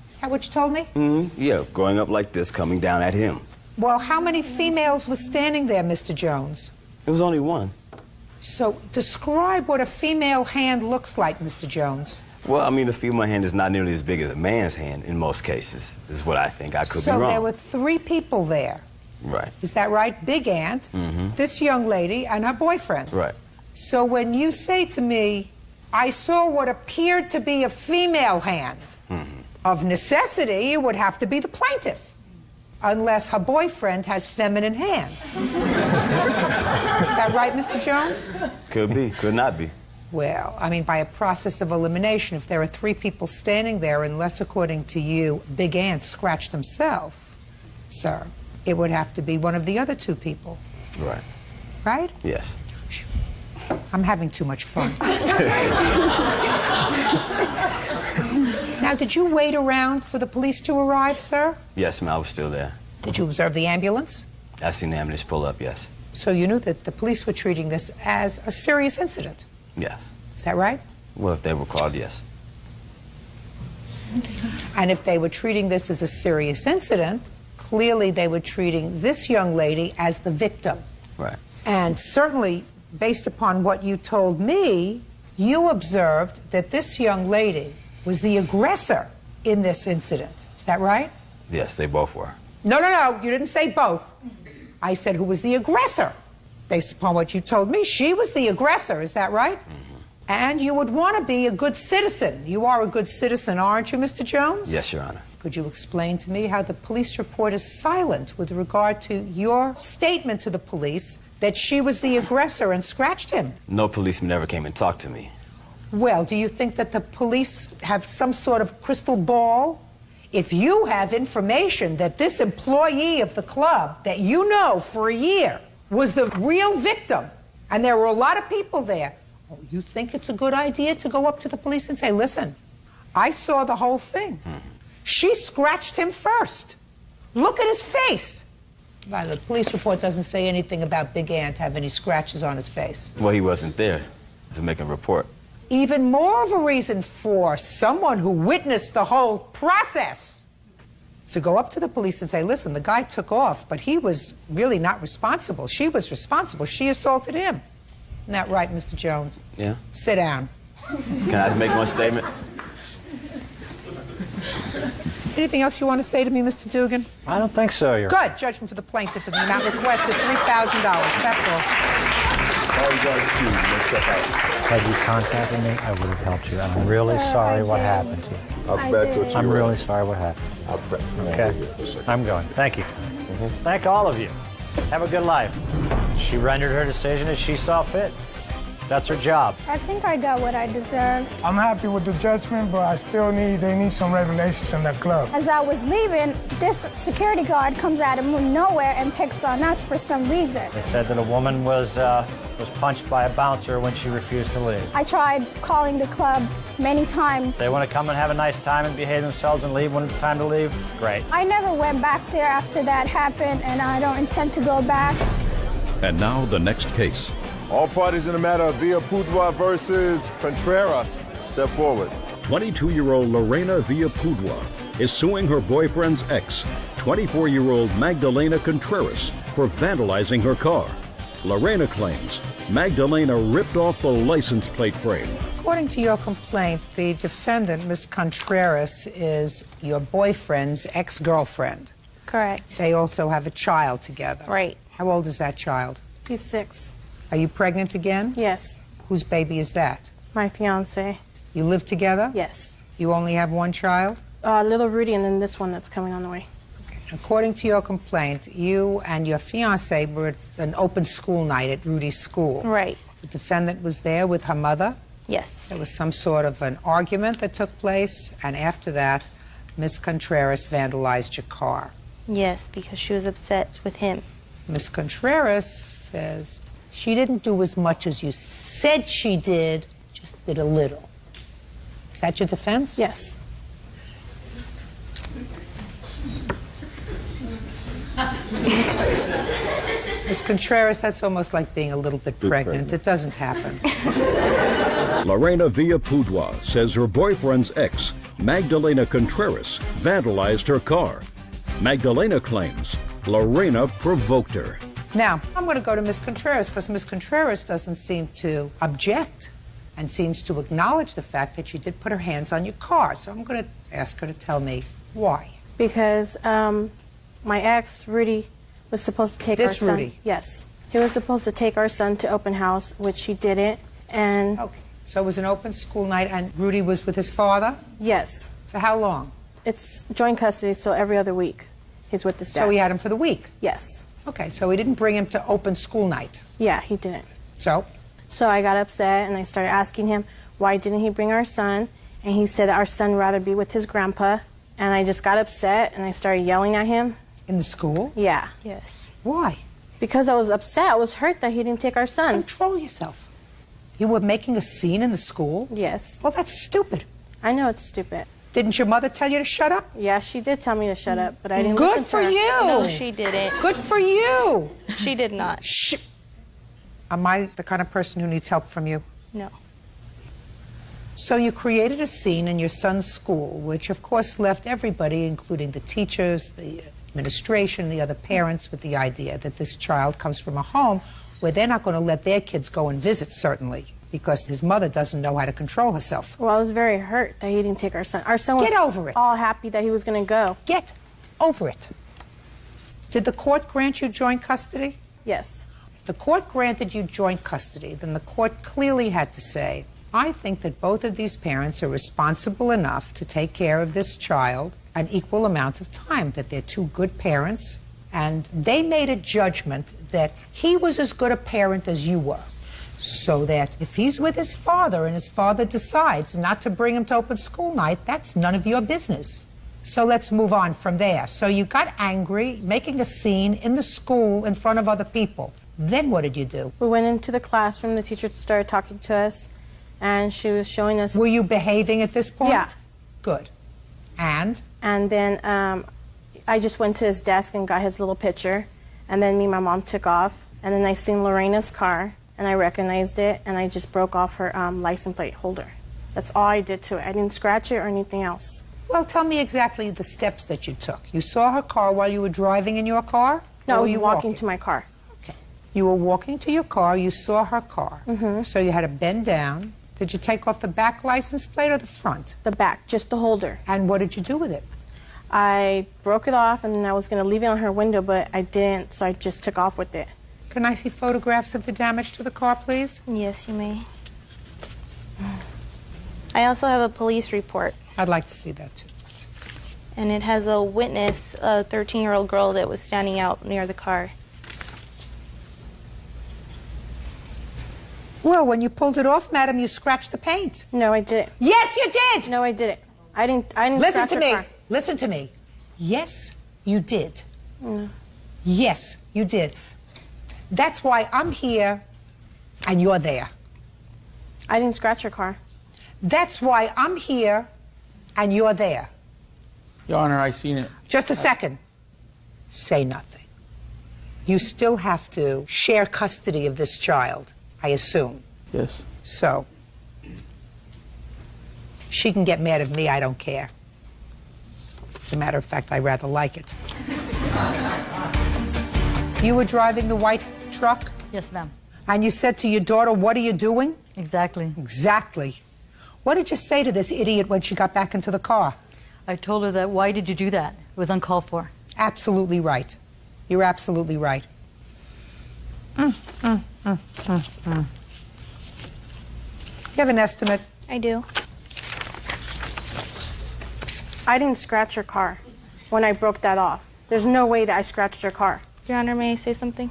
Is that what you told me? Yeah, going up like this, coming down at him. Well, how many females were standing there, Mr. Jones? It was only one. So describe what a female hand looks like, Mr. Jones. Well, I mean, the female hand is not nearly as big as a man's hand in most cases, is what I think. I could be wrong. So there were 3 people there. Right. Is that right? Big Aunt, this young lady, and her boyfriend. Right. So when you say to me, I saw what appeared to be a female hand, of necessity, it would have to be the plaintiff, unless her boyfriend has feminine hands. Is that right, Mr. Jones? Could be, could not be. Well, I mean, by a process of elimination, if there are 3 people standing there, unless, according to you, Big Aunt scratched himself, sir, it would have to be one of the other 2 people. Right. Right? Yes. I'm having too much fun. Now, did you wait around for the police to arrive, sir? Yes, ma'am, I was still there. Did you observe the ambulance? I seen the ambulance pull up, yes. So you knew that the police were treating this as a serious incident. Yes. Is that right? Well, if they were called, yes. And if they were treating this as a serious incident, clearly they were treating this young lady as the victim. Right. And certainly, based upon what you told me, you observed that this young lady was the aggressor in this incident. Is that right? Yes, they both were. No, no, no, you didn't say both. I said who was the aggressor. Based upon what you told me, she was the aggressor. Is that right? And you would want to be a good citizen. You are a good citizen, aren't you, Mr. Jones? Yes, Your Honor. Could you explain to me how the police report is silent with regard to your statement to the police that she was the aggressor and scratched him? No policeman ever came and talked to me. Well, do you think that the police have some sort of crystal ball? If you have information that this employee of the club that you know for a year was the real victim, and there were a lot of people there, you think it's a good idea to go up to the police and say, listen, I saw the whole thing. She scratched him first. Look at his face. Well, the police report doesn't say anything about Big Ant having any scratches on his face. Well, he wasn't there to make a report. Even more of a reason for someone who witnessed the whole process to go up to the police and say, listen, the guy took off, but he was really not responsible. She was responsible. She assaulted him. Isn't that right, Mr. Jones? Yeah. Sit down. Can I make one statement? Anything else you want to say to me, Mr. Dugan? I don't think so, Your Good. Judgment for the plaintiff in the amount requested, $3,000. That's all. All you guys do, let's step out. Had you contacted me, I would have helped you. I'm really sorry what happened to you. I'll be back to it. I'm really sorry what happened. I'll be back. Okay. I'm going. Thank you. Thank all of you. Have a good life. She rendered her decision as she saw fit. That's her job. I think I got what I deserved. I'm happy with the judgment, but I still they need some regulations in that club. As I was leaving, this security guard comes out of nowhere and picks on us for some reason. They said that a woman was punched by a bouncer when she refused to leave. I tried calling the club many times. They want to come and have a nice time and behave themselves and leave when it's time to leave? Great. I never went back there after that happened, and I don't intend to go back. And now the next case. All parties in the matter of Villapudua versus Contreras. Step forward. 22-year-old Lorena Villapudua is suing her boyfriend's ex, 24-year-old Magdalena Contreras, for vandalizing her car. Lorena claims Magdalena ripped off the license plate frame. According to your complaint, the defendant, Ms. Contreras, is your boyfriend's ex-girlfriend. Correct. They also have a child together. Right. How old is that child? He's 6. Are you pregnant again? Yes. Whose baby is that? My fiance. You live together? Yes. You only have one child? little Rudy, and then this one that's coming on the way. According to your complaint, you and your fiancé were at an open school night at Rudy's school. Right. The defendant was there with her mother. Yes. There was some sort of an argument that took place, and after that, Miss Contreras vandalized your car. Yes, because she was upset with him. Miss Contreras says she didn't do as much as you said she did, just did a little. Is that your defense? Yes. Miss Contreras, that's almost like being a little bit pregnant. It doesn't happen. Lorena Villapudua says her boyfriend's ex, Magdalena Contreras, vandalized her car. Magdalena claims Lorena provoked her. Now, I'm going to go to Miss Contreras because Miss Contreras doesn't seem to object and seems to acknowledge the fact that she did put her hands on your car. So I'm going to ask her to tell me why. Because my ex, Rudy, was supposed to take our son. Rudy? Yes. He was supposed to take our son to open house, which he didn't. And okay. So it was an open school night and Rudy was with his father? Yes. For how long? It's joint custody, so every other week he's with his dad. So he had him for the week? Yes. Okay, so he didn't bring him to open school night? Yeah, he didn't. So? So I got upset and I started asking him, why didn't he bring our son? And he said our son rather be with his grandpa. And I just got upset and I started yelling at him. In the school? Yeah. Yes. Why? Because I was upset. I was hurt that he didn't take our son. Control yourself. You were making a scene in the school? Yes. Well, that's stupid. I know it's stupid. Didn't your mother tell you to shut up? Yeah, she did tell me to shut up, but I didn't Good listen to for her. you. No, she didn't. Good for you. She did not. Shh. Am I the kind of person who needs help from you? No. So you created a scene in your son's school, which of course left everybody, including the teachers, the administration, the other parents, with the idea that this child comes from a home where they're not going to let their kids go and visit, certainly, because his mother doesn't know how to control herself. Well, I was very hurt that he didn't take our son. Our son was Get over it. all happy that he was going to go. Get over it. Did the court grant you joint custody? Yes. If the court granted you joint custody, then the court clearly had to say, I think that both of these parents are responsible enough to take care of this child an equal amount of time, that they're two good parents, and they made a judgment that he was as good a parent as you were. So that if he's with his father and his father decides not to bring him to open school night, that's none of your business. So let's move on from there. So you got angry, making a scene in the school in front of other people. Then what did you do? We went into the classroom, the teacher started talking to us, and she was showing us... Were you behaving at this point? Yeah. Good. And? And then I just went to his desk and got his little picture, and then me and my mom took off, and then I seen Lorena's car, and I recognized it, and I just broke off her license plate holder. That's all I did to it. I didn't scratch it or anything else. Well, tell me exactly the steps that you took. You saw her car while you were driving in your car? No, I or was were you walking to my car. Okay. You were walking to your car, you saw her car. So you had to bend down. Did you take off the back license plate or the front? The back, just the holder. And what did you do with it? I broke it off, and then I was going to leave it on her window, but I didn't, so I just took off with it. Can I see photographs of the damage to the car, please? Yes, you may. I also have a police report. I'd like to see that, too. And it has a witness, a 13-year-old girl that was standing out near the car. Well, when you pulled it off, madam, you scratched the paint. No, I didn't. Yes, you did! No, I didn't. I didn't Listen scratch to her me. car. Listen to me. Yes, you did. No. Yes, you did. That's why I'm here and you're there. I didn't scratch her car. That's why I'm here and you're there. Your Honor, I seen it. Just a second. Say nothing. You still have to share custody of this child, I assume. Yes. So, she can get mad at me, I don't care. As a matter of fact, I rather like it. You were driving the white truck? Yes, ma'am. And you said to your daughter, what are you doing? Exactly. Exactly. What did you say to this idiot when she got back into the car? I told her that, why did you do that? It was uncalled for. Absolutely right. You're absolutely right. You have an estimate? I do. I didn't scratch your car when I broke that off. There's no way that I scratched your car. Your Honor, may I say something?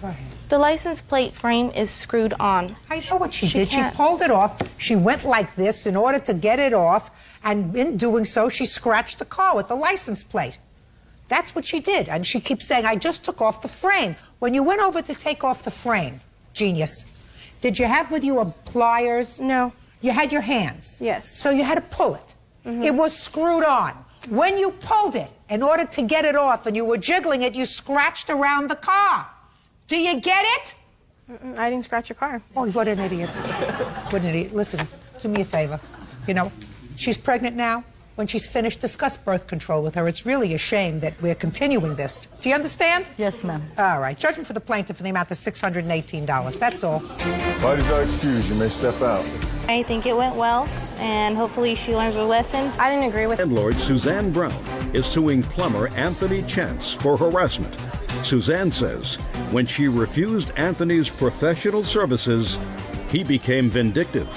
Go ahead. The license plate frame is screwed on. I know what she did. She can't- pulled it off. She went like this in order to get it off, and in doing so, she scratched the car with the license plate. That's what she did. And she keeps saying, I just took off the frame. When you went over to take off the frame, genius, did you have with you a pliers? No. You had your hands? Yes. So you had to pull it. It was screwed on. When you pulled it, in order to get it off, and you were jiggling it, you scratched around the car. Do you get it? I didn't scratch your car. Oh, what an idiot. What an idiot. Listen, do me a favor. You know, she's pregnant now. When she's finished, discuss birth control with her. It's really a shame that we're continuing this. Do you understand? Yes, ma'am. All right. Judgment for the plaintiff in the amount of $618. That's all. Parties are excused. You may step out. I think it went well, and hopefully she learns her lesson. I didn't agree with Landlord Suzanne Brown is suing plumber Anthony Chance for harassment. Suzanne says when she refused Anthony's professional services, he became vindictive.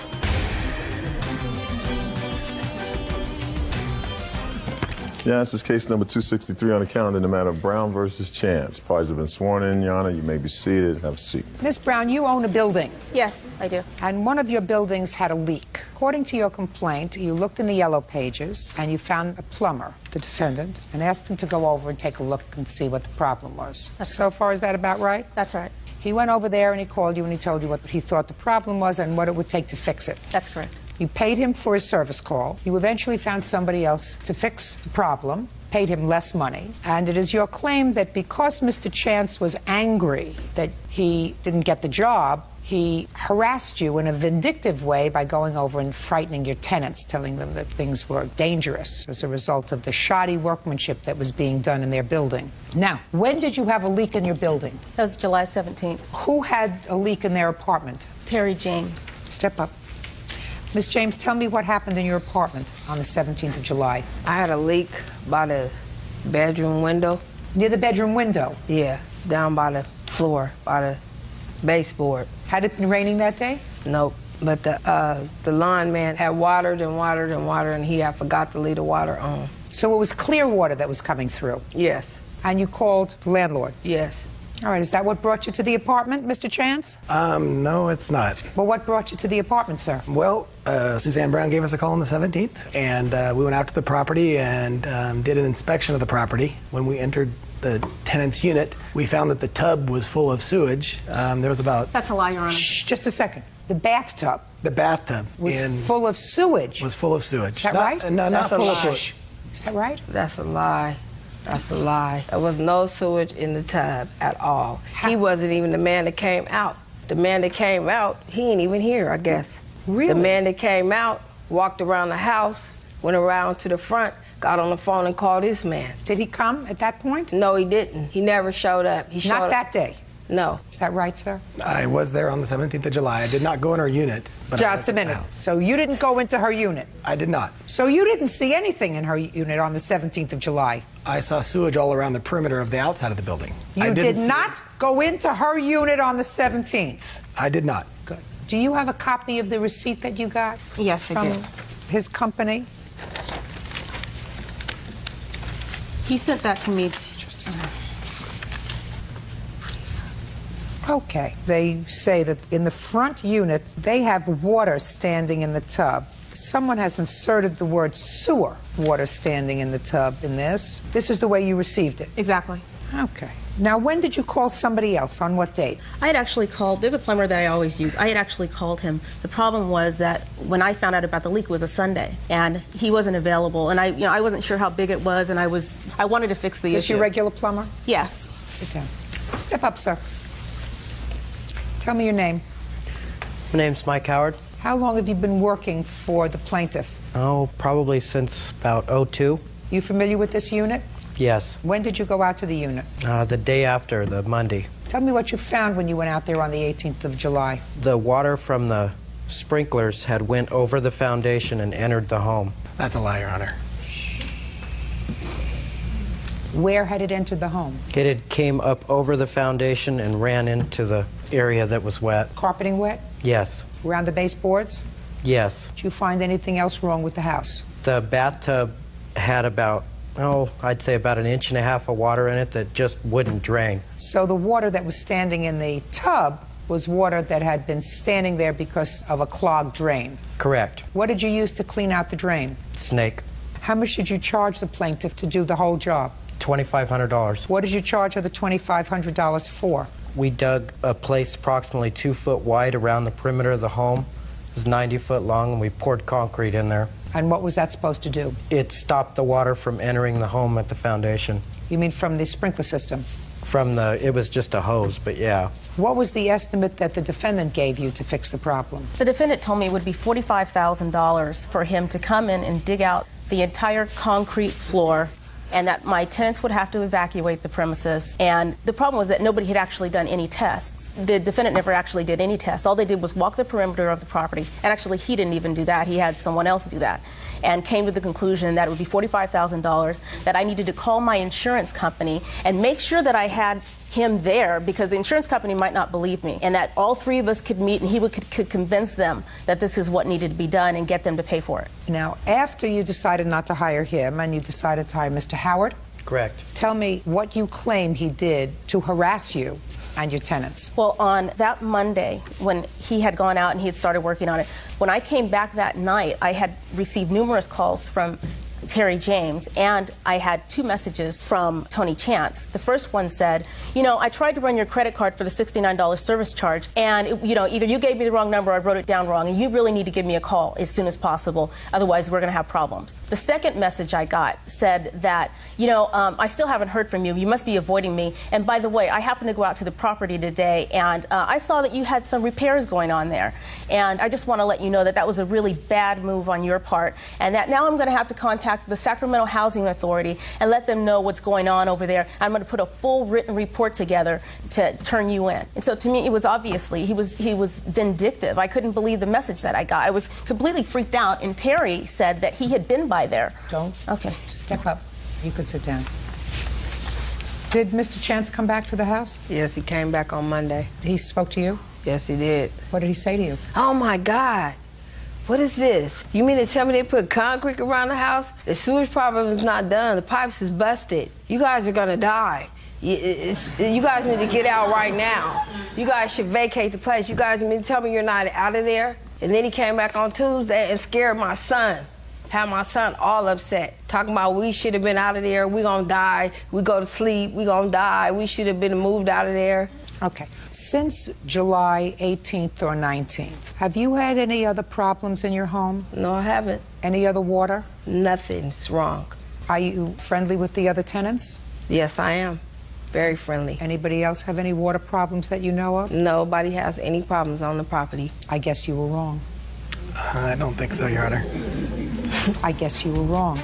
Yeah, this is case number 263 on the calendar in the matter of Brown versus Chance. Parties have been sworn in. Your Honor, you may be seated. Have a seat. Miss Brown, you own a building. Yes, I do. And one of your buildings had a leak. According to your complaint, you looked in the yellow pages and you found a plumber, the defendant, and asked him to go over and take a look and see what the problem was. So far, is that about right? That's right. He went over there and he called you and he told you what he thought the problem was and what it would take to fix it. That's correct. You paid him for his service call. You eventually found somebody else to fix the problem, paid him less money. And it is your claim that because Mr. Chance was angry that he didn't get the job, he harassed you in a vindictive way by going over and frightening your tenants, telling them that things were dangerous as a result of the shoddy workmanship that was being done in their building. Now, when did you have a leak in your building? That was July 17th. Who had a leak in their apartment? Terry James. Step up. Miss James, tell me what happened in your apartment on the 17th of July. I had a leak by the bedroom window. Near the bedroom window? Yeah, down by the floor, by the baseboard. Had it been raining that day? Nope. But the lawn man had watered and watered and watered, and he had forgot to leave the water on. So it was clear water that was coming through? Yes. And you called the landlord? Yes. All right, is that what brought you to the apartment, Mr. Chance? No, it's not. Well, what brought you to the apartment, sir? Well, Suzanne Brown gave us a call on the 17th, and we went out to the property and did an inspection of the property. When we entered the tenant's unit, we found that the tub was full of sewage. There was about... That's a lie, Your Honor. Shh, just a second. The bathtub? The bathtub was full of sewage? Was full of sewage. Is that right? No, not full of sewage. Is that right? That's a lie. That's a lie. There was no sewage in the tub at all. He wasn't even the man that came out. The man that came out, he ain't even here, I guess. Really? The man that came out walked around the house, went around to the front, got on the phone and called this man. Did he come at that point? No, he didn't. He never showed up. He showed Not up. that day? No. Is that right, sir? I was there on the 17th of July. I did not go in her unit. But Just a minute. So you didn't go into her unit? I did not. So you didn't see anything in her unit on the 17th of July? I saw sewage all around the perimeter of the outside of the building. You did not go into her unit on the 17th? I did not. Good. Do you have a copy of the receipt that you got? Yes, I do. His company? He sent that to me. Okay. They say that in the front unit, they have water standing in the tub. Someone has inserted the word sewer water standing in the tub in this. This is the way you received it? Exactly. Okay. Now, when did you call somebody else? On what date? I had actually called, there's a plumber that I always use. I had actually called him. The problem was that when I found out about the leak, it was a Sunday, and he wasn't available, and I wasn't sure how big it was, and I wanted to fix the issue. Is this your regular plumber? Yes. Sit down. Step up, sir. Tell me your name. My name's Mike Howard. How long have you been working for the plaintiff? Oh, probably since about '02. You familiar with this unit? Yes. When did you go out to the unit? The day after, the Monday. Tell me what you found when you went out there on the 18th of July. The water from the sprinklers had went over the foundation and entered the home. That's a lie, Your Honor. Where had it entered the home? It had came up over the foundation and ran into the area that was wet. Carpeting wet? Yes. Around the baseboards? Yes. Did you find anything else wrong with the house? The bathtub had about, I'd say about 1.5 inches of water in it that just wouldn't drain. So the water that was standing in the tub was water that had been standing there because of a clogged drain? Correct. What did you use to clean out the drain? Snake. How much did you charge the plaintiff to do the whole job? $2,500. What did you charge her the $2,500 for? We dug a place approximately 2 foot wide around the perimeter of the home. It was 90 foot long, and we poured concrete in there. And what was that supposed to do? It stopped the water from entering the home at the foundation. You mean from the sprinkler system? It was just a hose, but yeah. What was the estimate that the defendant gave you to fix the problem? The defendant told me it would be $45,000 for him to come in and dig out the entire concrete floor, and that my tenants would have to evacuate the premises. And the problem was that nobody had actually done any tests. The defendant never actually did any tests. All they did was walk the perimeter of the property. And actually, he didn't even do that. He had someone else do that. And came to the conclusion that it would be $45,000, that I needed to call my insurance company and make sure that I had him there, because the insurance company might not believe me, and that all three of us could meet and he could convince them that this is what needed to be done and get them to pay for it. Now, after you decided not to hire him and you decided to hire Mr. Howard? Correct. Tell me what you claim he did to harass you and your tenants. Well, on that Monday, when he had gone out and he had started working on it, when I came back that night, I had received numerous calls from Terry James, and I had 2 messages from Tony Chance. The first one said, I tried to run your credit card for the $69 service charge, and either you gave me the wrong number or I wrote it down wrong, and you really need to give me a call as soon as possible, otherwise we're going to have problems. The second message I got said that, I still haven't heard from you. You must be avoiding me. And by the way, I happened to go out to the property today, and I saw that you had some repairs going on there. And I just want to let you know that that was a really bad move on your part, and that now I'm going to have to contact the Sacramento Housing Authority and let them know what's going on over there. I'm going to put a full written report together to turn you in. And so to me, it was obviously, he was vindictive. I couldn't believe the message that I got. I was completely freaked out, and Terry said that he had been by there. Don't. Okay. Step up. You can sit down. Did Mr. Chance come back to the house? Yes, he came back on Monday. He spoke to you? Yes, he did. What did he say to you? Oh, my God. What is this? You mean to tell me they put concrete around the house? The sewage problem is not done. The pipes is busted. You guys are going to die. You guys need to get out right now. You guys should vacate the place. You guys mean to tell me you're not out of there? And then he came back on Tuesday and scared my son. Had my son all upset. Talking about we should have been out of there. We going to die. We go to sleep. We going to die. We should have been moved out of there. Okay. Since July 18th or 19th, have you had any other problems in your home? No, I haven't. Any other water? Nothing's wrong. Are you friendly with the other tenants? Yes, I am. Very friendly. Anybody else have any water problems that you know of? Nobody has any problems on the property. I guess you were wrong. I don't think so, Your Honor. I guess you were wrong.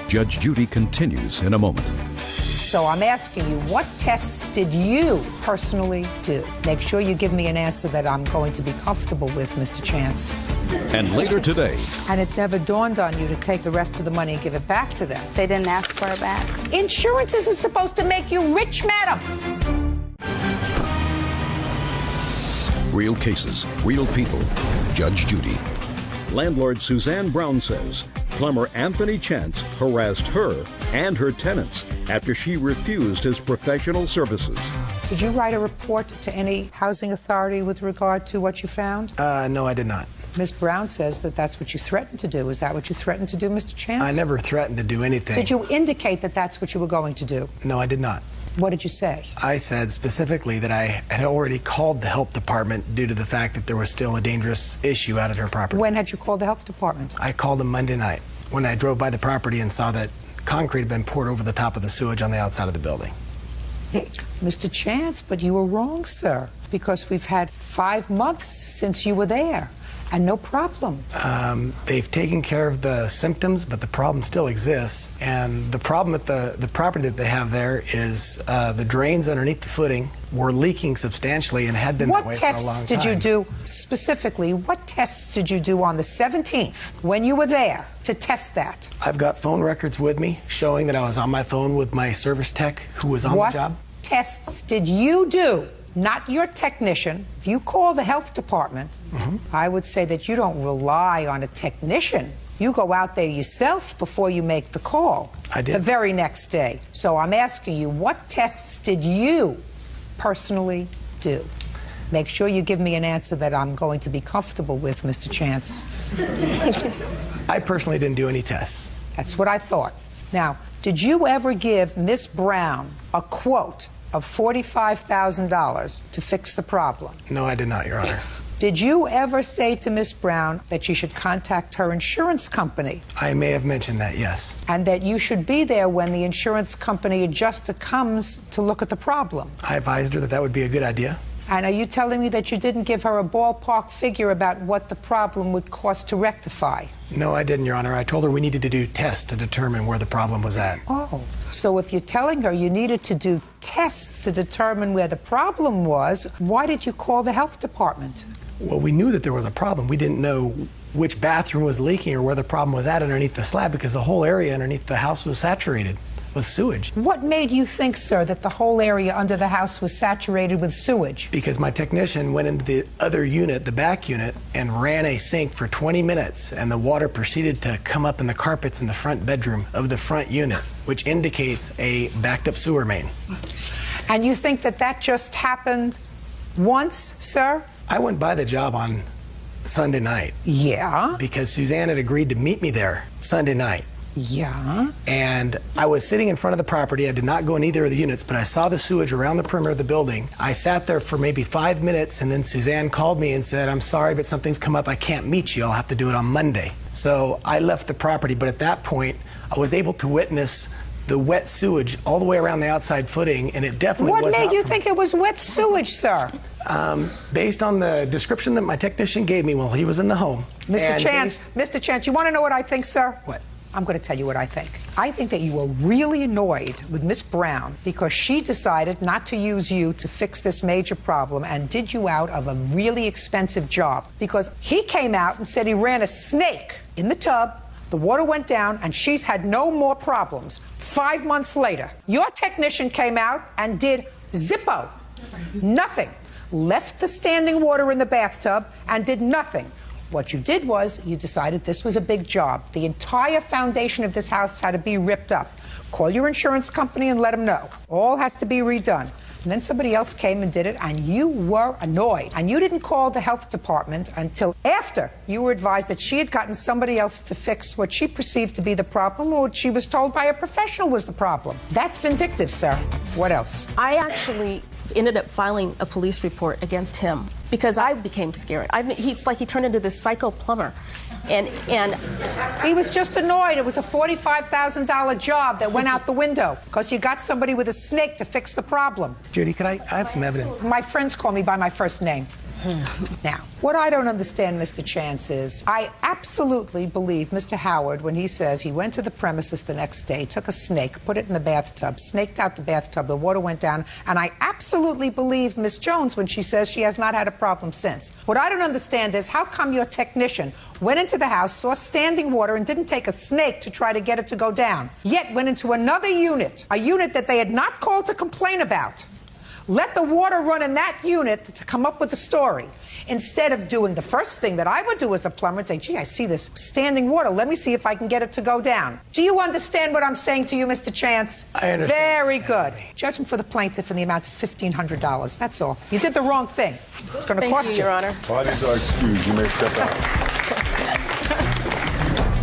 Judge Judy continues in a moment. So I'm asking you, what tests did you personally do? Make sure you give me an answer that I'm going to be comfortable with, Mr. Chance. And later today. And it never dawned on you to take the rest of the money and give it back to them. They didn't ask for it back. Insurance isn't supposed to make you rich, madam. Real cases, real people. Judge Judy. Landlord Suzanne Brown says plumber Anthony Chance harassed her and her tenants after she refused his professional services. Did you write a report to any housing authority with regard to what you found? No, I did not. Ms. Brown says that that's what you threatened to do. Is that what you threatened to do, Mr. Chance? I never threatened to do anything. Did you indicate that that's what you were going to do? No, I did not. What did you say? I said specifically that I had already called the health department due to the fact that there was still a dangerous issue out at her property. When had you called the health department? I called them Monday night when I drove by the property and saw that concrete had been poured over the top of the sewage on the outside of the building. Mr. Chance, but you were wrong, sir, because we've had 5 months since you were there. And no problem. They've taken care of the symptoms, but the problem still exists. And the problem with the property that they have there is the drains underneath the footing were leaking substantially and had been that way for a long time. What tests did you do, specifically, what tests did you do on the 17th when you were there to test that? I've got phone records with me showing that I was on my phone with my service tech who was on the job. What tests did you do? Not your technician. If you call the health department, I would say that you don't rely on a technician. You go out there yourself before you make the call. I did. The very next day. So I'm asking you, what tests did you personally do? Make sure you give me an answer that I'm going to be comfortable with, Mr. Chance. I personally didn't do any tests. That's what I thought. Now, did you ever give Miss Brown a quote of $45,000 to fix the problem? No, I did not, Your Honor. Did you ever say to Miss Brown that she should contact her insurance company? I may have mentioned that, yes. And that you should be there when the insurance company adjuster comes to look at the problem? I advised her that that would be a good idea. And are you telling me that you didn't give her a ballpark figure about what the problem would cost to rectify? No, I didn't, Your Honor. I told her we needed to do tests to determine where the problem was at. Oh, so if you're telling her you needed to do tests to determine where the problem was, why did you call the health department? Well, we knew that there was a problem. We didn't know which bathroom was leaking or where the problem was at underneath the slab because the whole area underneath the house was saturated with sewage. What made you think, sir, that the whole area under the house was saturated with sewage? Because my technician went into the other unit, the back unit, and ran a sink for 20 minutes, and the water proceeded to come up in the carpets in the front bedroom of the front unit, which indicates a backed up sewer main. And you think that that just happened once, sir? I went by the job on Sunday night. Yeah? Because Suzanne had agreed to meet me there Sunday night. Yeah? And I was sitting in front of the property. I did not go in either of the units, but I saw the sewage around the perimeter of the building. I sat there for maybe 5 minutes, and then Suzanne called me and said, "I'm sorry, but something's come up. I can't meet you. I'll have to do it on Monday." So I left the property, but at that point, I was able to witness the wet sewage all the way around the outside footing, and it definitely was. What made you think it was wet sewage, sir? Based on the description that my technician gave me while he was in the home. Mr. Chance, you want to know what I think, sir? What? I'm going to tell you what I think. I think that you were really annoyed with Miss Brown because she decided not to use you to fix this major problem and did you out of a really expensive job. Because he came out and said he ran a snake in the tub, the water went down, and she's had no more problems. 5 months later, your technician came out and did zippo. Nothing. Left the standing water in the bathtub and did nothing. What you did was you decided this was a big job. The entire foundation of this house had to be ripped up. Call your insurance company and let them know. All has to be redone. And then somebody else came and did it, and you were annoyed. And you didn't call the health department until after you were advised that she had gotten somebody else to fix what she perceived to be the problem or what she was told by a professional was the problem. That's vindictive, sir. What else? I actually ended up filing a police report against him because I became scared. It's like he turned into this psycho plumber. And he was just annoyed. It was a $45,000 job that went out the window because you got somebody with a snake to fix the problem. Judy, I have some evidence. My friends call me by my first name. Now, what I don't understand, Mr. Chance, is I absolutely believe Mr. Howard when he says he went to the premises the next day, took a snake, put it in the bathtub, snaked out the bathtub, the water went down, and I absolutely believe Miss Jones when she says she has not had a problem since. What I don't understand is how come your technician went into the house, saw standing water, and didn't take a snake to try to get it to go down, yet went into another unit, a unit that they had not called to complain about, let the water run in that unit to come up with a story, instead of doing the first thing that I would do as a plumber and say, gee, I see this standing water. Let me see if I can get it to go down. Do you understand what I'm saying to you, Mr. Chance? I understand. Very good. Judgment for the plaintiff in the amount of $1,500. That's all. You did the wrong thing. It's going to cost you. Your Honor. Parties are excused. You may step out.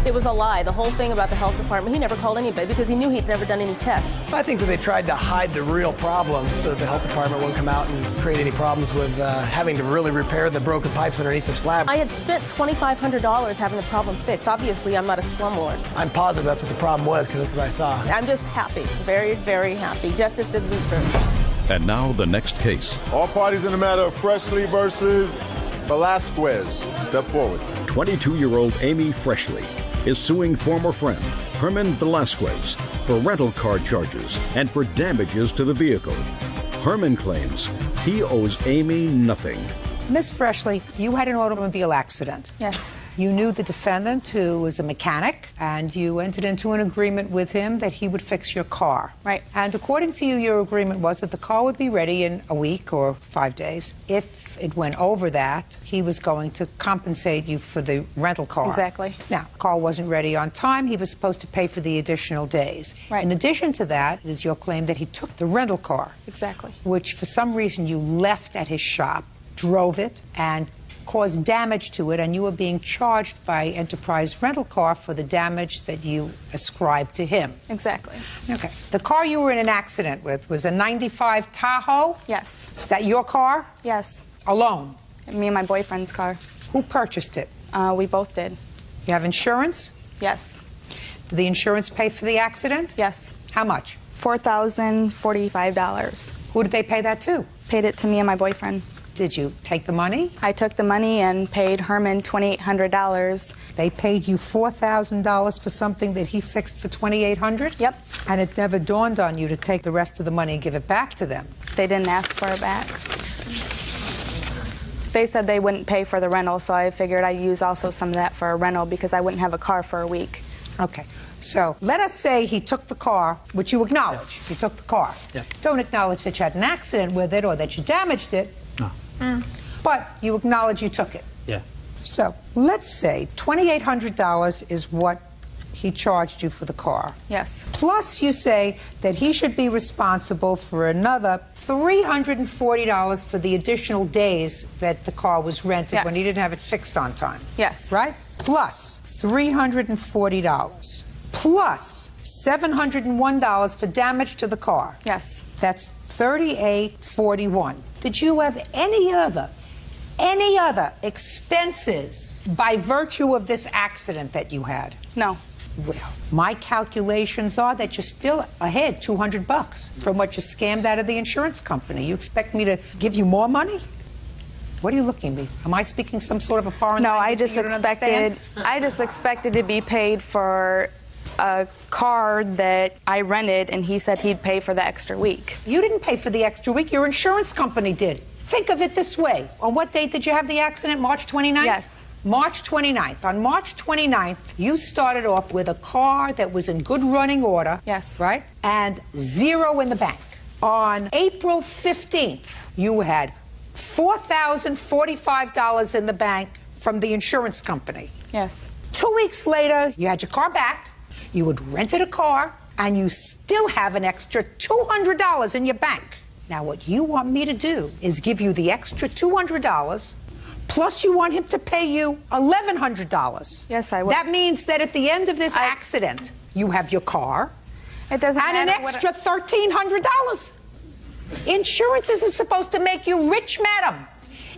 It was a lie. The whole thing about the health department, he never called anybody because he knew he'd never done any tests. I think that they tried to hide the real problem so that the health department wouldn't come out and create any problems with having to really repair the broken pipes underneath the slab. I had spent $2,500 having the problem fixed. Obviously, I'm not a slumlord. I'm positive that's what the problem was because that's what I saw. I'm just happy. Very, very happy. Justice does be served. And now the next case. All parties in the matter of Freshly versus Velasquez. Step forward. 22-year-old Amy Freshly is suing former friend Herman Velasquez for rental car charges and for damages to the vehicle. Herman claims he owes Amy nothing. Miss Freshly, you had an automobile accident. Yes. You knew the defendant, who was a mechanic, and you entered into an agreement with him that he would fix your car. Right. And according to you, your agreement was that the car would be ready in a week or 5 days. If it went over that, he was going to compensate you for the rental car. Exactly. Now, the car wasn't ready on time. He was supposed to pay for the additional days. Right. In addition to that, it is your claim that he took the rental car. Exactly. Which, for some reason, you left at his shop, drove it, and caused damage to it, and you were being charged by Enterprise Rental Car for the damage that you ascribed to him. Exactly. Okay. The car you were in an accident with was a 95 Tahoe? Yes. Is that your car? Yes. Alone? Me and my boyfriend's car. Who purchased it? We both did. You have insurance? Yes. Did the insurance pay for the accident? Yes. How much? $4,045. Who did they pay that to? Paid it to me and my boyfriend. Did you take the money? I took the money and paid Herman $2,800. They paid you $4,000 for something that he fixed for $2,800? Yep. And it never dawned on you to take the rest of the money and give it back to them? They didn't ask for it back. They said they wouldn't pay for the rental, so I figured I'd use also some of that for a rental because I wouldn't have a car for a week. Okay. So let us say he took the car, which you acknowledge. He took the car. Yeah. Don't acknowledge that you had an accident with it or that you damaged it. No. But you acknowledge you took it. Yeah. So let's say $2,800 is what he charged you for the car. Yes. Plus you say that he should be responsible for another $340 for the additional days that the car was rented Yes. when he didn't have it fixed on time. Yes. Right? Plus $340. Plus $701 for damage to the car. Yes. That's $3,841. Did you have any other expenses by virtue of this accident that you had? No. Well, my calculations are that you're still ahead $200 from what you scammed out of the insurance company. You expect me to give you more money? What are you looking at me? Am I speaking some sort of a foreign No, language I just that you don't understand? expected to be paid for a car that I rented, and he said he'd pay for the extra week. You didn't pay for the extra week. Your insurance company did. Think of it this way. On what date did you have the accident? March 29th? Yes. March 29th. On March 29th, you started off with a car that was in good running order. Yes. Right? And zero in the bank. On April 15th, you had $4,045 in the bank from the insurance company. Yes. 2 weeks later, you had your car back, you had rented a car, and you still have an extra $200 in your bank. Now, what you want me to do is give you the extra $200, plus you want him to pay you $1,100. Yes, I would. That means that at the end of this accident, you have your car It doesn't and an matter what extra $1,300. Insurance isn't supposed to make you rich, madam.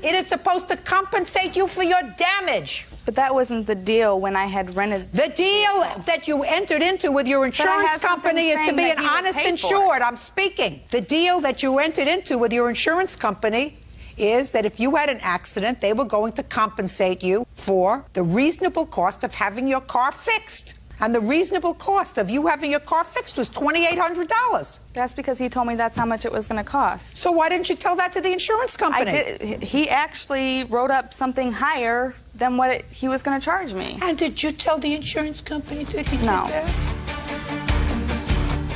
It is supposed to compensate you for your damage. But that wasn't the deal when I had rented. The deal that you entered into with your insurance company is to be an honest insured. I'm speaking. The deal that you entered into with your insurance company is that if you had an accident, they were going to compensate you for the reasonable cost of having your car fixed. And the reasonable cost of you having your car fixed was $2,800. That's because he told me that's how much it was going to cost. So why didn't you tell that to the insurance company? I did. He actually wrote up something higher than what he was going to charge me. And did you tell the insurance company that he did No. that?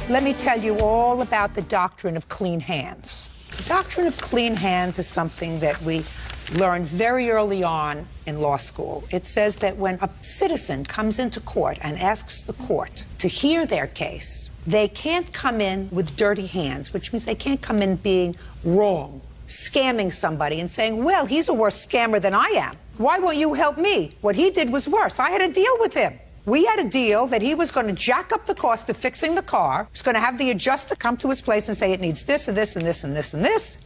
Let me tell you all about the doctrine of clean hands. The doctrine of clean hands is something that we learned very early on in law school. It says that when a citizen comes into court and asks the court to hear their case, they can't come in with dirty hands, which means they can't come in being wrong, scamming somebody and saying, well, he's a worse scammer than I am. Why won't you help me? What he did was worse. I had a deal with him. We had a deal that he was going to jack up the cost of fixing the car. He was going to have the adjuster come to his place and say it needs this and this and this and this and this.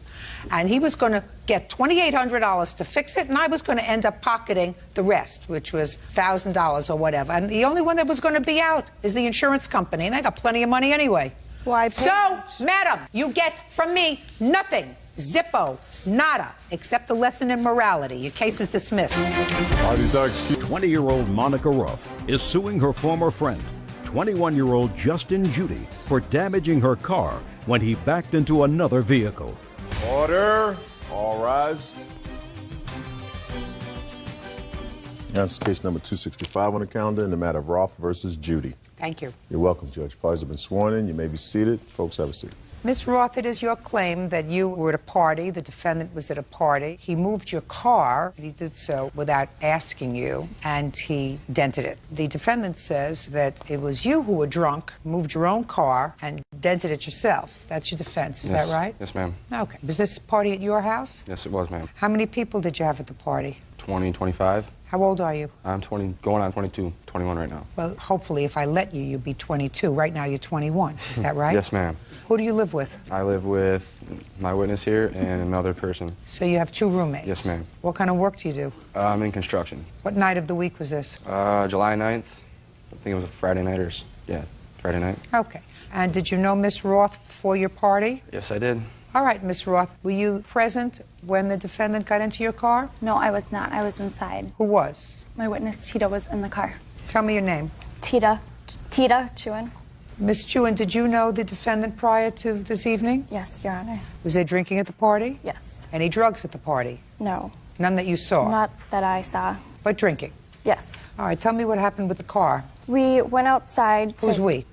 And he was going to get $2,800 to fix it, and I was going to end up pocketing the rest, which was $1,000 or whatever. And the only one that was going to be out is the insurance company, and they got plenty of money anyway. Why? So, madam, you get from me nothing. Zippo. Nada. Except a lesson in morality. Your case is dismissed. 20-year-old Monica Ruff is suing her former friend, 21-year-old Justin Judy, for damaging her car when he backed into another vehicle. Order. All rise. That's case number 265 on the calendar in the matter of Roth versus Judy. Thank you. You're welcome, Judge. Parties have been sworn in. You may be seated. Folks, have a seat. Ms. Roth, it is your claim that you were at a party, the defendant was at a party. He moved your car, and he did so without asking you, and he dented it. The defendant says that it was you who were drunk, moved your own car, and dented it yourself. That's your defense, is that right? Yes, ma'am. Okay. Was this party at your house? Yes, it was, ma'am. How many people did you have at the party? 20, 25. How old are you? I'm 20, going on 22, 21 right now. Well, hopefully, if I let you, you'll be 22. Right now, you're 21. Is that right? Yes, ma'am. Who do you live with? I live with my witness here and another person. So you have 2 roommates? Yes, ma'am. What kind of work do you do? I'm in construction. What night of the week was this? July 9th. I think it was a Friday night or, yeah, Friday night. Okay. And did you know Miss Roth before your party? Yes, I did. All right, Miss Roth, were you present when the defendant got into your car? No, I was not. I was inside. Who was? My witness, Tita, was in the car. Tell me your name. Tita Chewin. Miss Chewin, did you know the defendant prior to this evening? Yes, Your Honor. Was there drinking at the party? Yes. Any drugs at the party? No. None that you saw? Not that I saw. But drinking? Yes. All right, tell me what happened with the car. We went outside to... Who's we?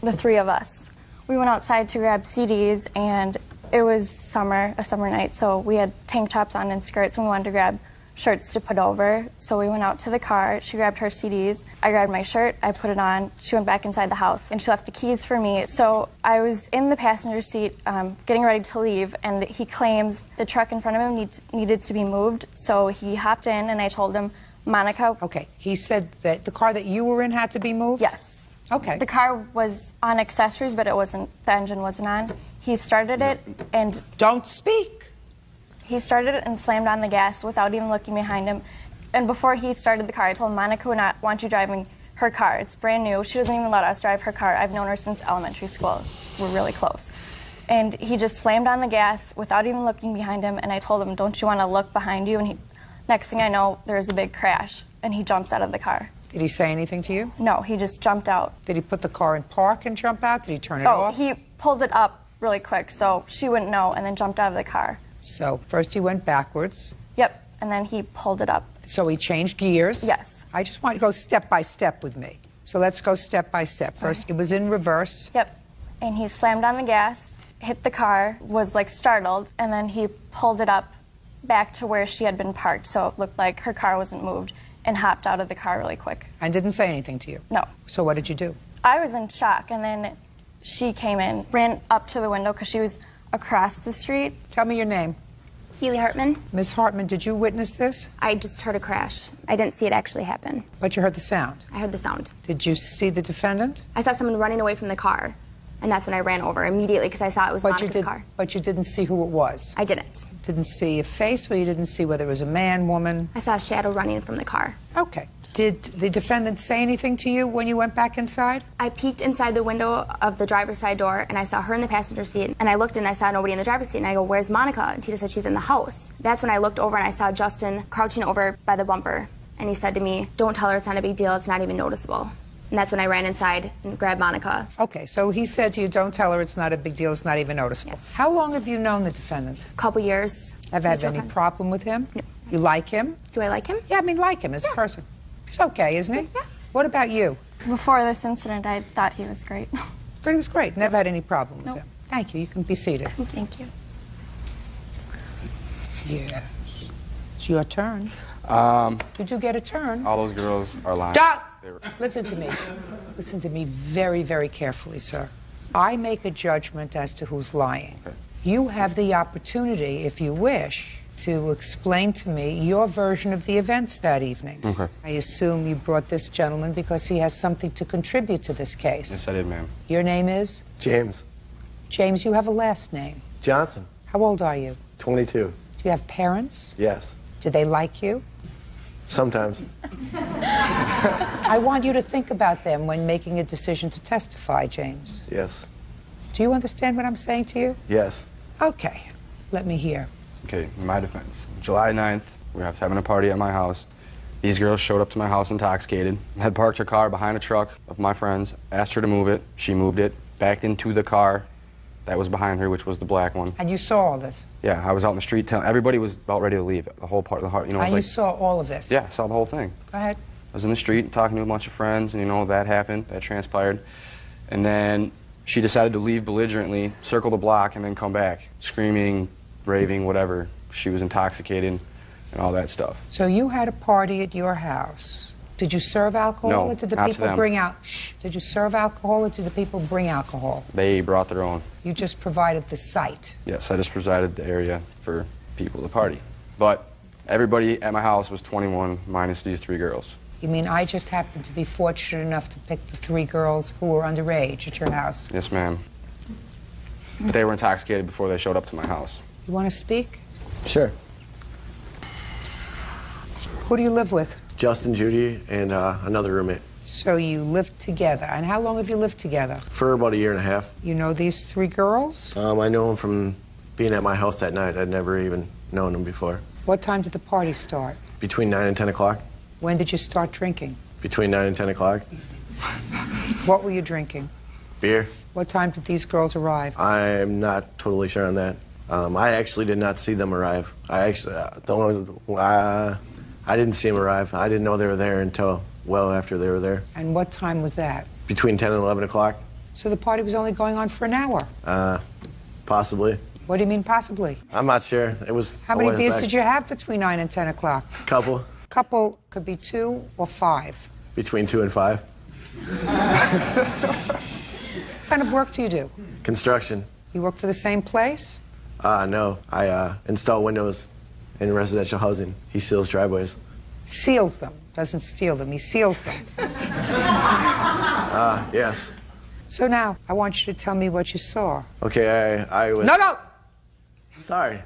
The 3 of us. We went outside to grab CDs, and it was a summer night, so we had tank tops on and skirts, and we wanted to grab shirts to put over. So we went out to the car, she grabbed her CDs, I grabbed my shirt, I put it on, she went back inside the house, and she left the keys for me. So I was in the passenger seat getting ready to leave, and he claims the truck in front of him needed to be moved, so he hopped in, and I told him, Monica... Okay, he said that the car that you were in had to be moved? Yes. Okay. The car was on accessories, but the engine wasn't on. He started it and... Don't speak! He started it and slammed on the gas without even looking behind him. And before he started the car, I told him, Monica would not want you driving her car. It's brand new. She doesn't even let us drive her car. I've known her since elementary school. We're really close. And he just slammed on the gas without even looking behind him, and I told him, don't you want to look behind you? And next thing I know, there was a big crash, and he jumps out of the car. Did he say anything to you? No, he just jumped out. Did he put the car in park and jump out? Did he turn it off? Oh, he pulled it up really quick so she wouldn't know, and then jumped out of the car. So first he went backwards. Yep, and then he pulled it up. So he changed gears. Yes. I just want you to go step by step with me. So let's go step by step. First, it was in reverse. Yep, and he slammed on the gas, hit the car, was like startled, and then he pulled it up back to where she had been parked, so it looked like her car wasn't moved, and hopped out of the car really quick. And didn't say anything to you? No. So what did you do? I was in shock, and then she came in, ran up to the window because she was across the street. Tell me your name. Keely Hartman. Miss Hartman, did you witness this? I just heard a crash. I didn't see it actually happen. But you heard the sound? I heard the sound. Did you see the defendant? I saw someone running away from the car, and that's when I ran over immediately because I saw it was Monica's car. But you didn't see who it was? I didn't. Didn't see a face, or you didn't see whether it was a man, woman? I saw a shadow running from the car. Okay. Did the defendant say anything to you when you went back inside? I peeked inside the window of the driver's side door, and I saw her in the passenger seat, and I looked and I saw nobody in the driver's seat, and I go, where's Monica? And Tita said she's in the house. That's when I looked over and I saw Justin crouching over by the bumper, and he said to me, don't tell her it's not a big deal, it's not even noticeable. And that's when I ran inside and grabbed Monica. Okay, so he said to you, don't tell her it's not a big deal, it's not even noticeable. Yes. How long have you known the defendant? A couple years. Have you had any problem with him? No. You like him? Do I like him? Yeah, I mean like him as a person. He's okay, isn't he? Yeah. What about you? Before this incident, I thought he was great. Thought he was great. Never had any problem with him. Thank you. You can be seated. Thank you. Yeah. It's your turn. Did you get a turn? All those girls are lying. Stop! Listen to me. Listen to me very, very carefully, sir. I make a judgment as to who's lying. Okay. You have the opportunity, if you wish, to explain to me your version of the events that evening. Okay. I assume you brought this gentleman because he has something to contribute to this case. Yes, I did, ma'am. Your name is? James. James, you have a last name. Johnson. How old are you? 22. Do you have parents? Yes. Do they like you? Sometimes. I want you to think about them when making a decision to testify, James. Yes. Do you understand what I'm saying to you? Yes. Okay. Let me hear. Okay, in my defense. July 9th, we were having a party at my house. These girls showed up to my house intoxicated, had parked her car behind a truck of my friends, asked her to move it. She moved it, backed into the car, that was behind her, which was the black one. And you saw all this? Yeah, I was out in the street telling everybody was about ready to leave. The whole part of the heart, you know. And you saw all of this? Yeah, I saw the whole thing. Go ahead. I was in the street talking to a bunch of friends, and you know that happened, that transpired, and then she decided to leave belligerently, circle the block, and then come back, screaming, raving, whatever. She was intoxicated, and all that stuff. So you had a party at your house. Did you serve alcohol, No, or did the not to people them. bring out? Shh. Did you serve alcohol, or did the people bring alcohol? They brought their own. You just provided the site. Yes, I just presided the area for people to party. But everybody at my house was 21, minus these 3 girls. You mean I just happened to be fortunate enough to pick the 3 girls who were underage at your house? Yes, ma'am. But they were intoxicated before they showed up to my house. You want to speak? Sure. Who do you live with? Justin, Judy, and another roommate. So you lived together. And how long have you lived together? For about a year and a half. You know these 3 girls? I know them from being at my house that night. I'd never even known them before. What time did the party start? Between 9 and 10 o'clock. When did you start drinking? Between 9 and 10 o'clock. What were you drinking? Beer. What time did these girls arrive? I'm not totally sure on that. I actually did not see them arrive. I didn't see them arrive. I didn't know they were there until well after they were there. And what time was that? Between 10 and 11 o'clock. So the party was only going on for an hour? Possibly. What do you mean possibly? I'm not sure. It was. How many beers did you have between 9 and 10 o'clock? Couple. Couple could be 2 or 5. Between 2 and 5. What kind of work do you do? Construction. You work for the same place? No. I install windows in residential housing. He seals driveways. Seals them. Doesn't steal them. He seals them. Yes. So now, I want you to tell me what you saw. Okay, I was... No! Sorry.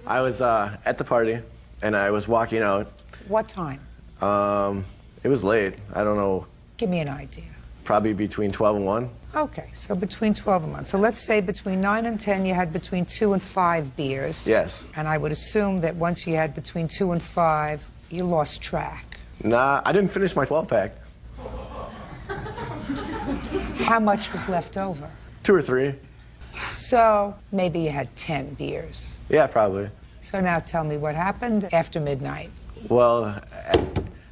I was at the party, and I was walking out. What time? It was late. I don't know. Give me an idea. Probably between 12 and 1. Okay, so between 12 and 1. So let's say between 9 and 10 you had between 2 and 5 beers. Yes. And I would assume that once you had between 2 and 5, you lost track. Nah, I didn't finish my 12-pack. How much was left over? 2 or 3. So maybe you had 10 beers. Yeah, probably. So now tell me what happened after midnight. Well,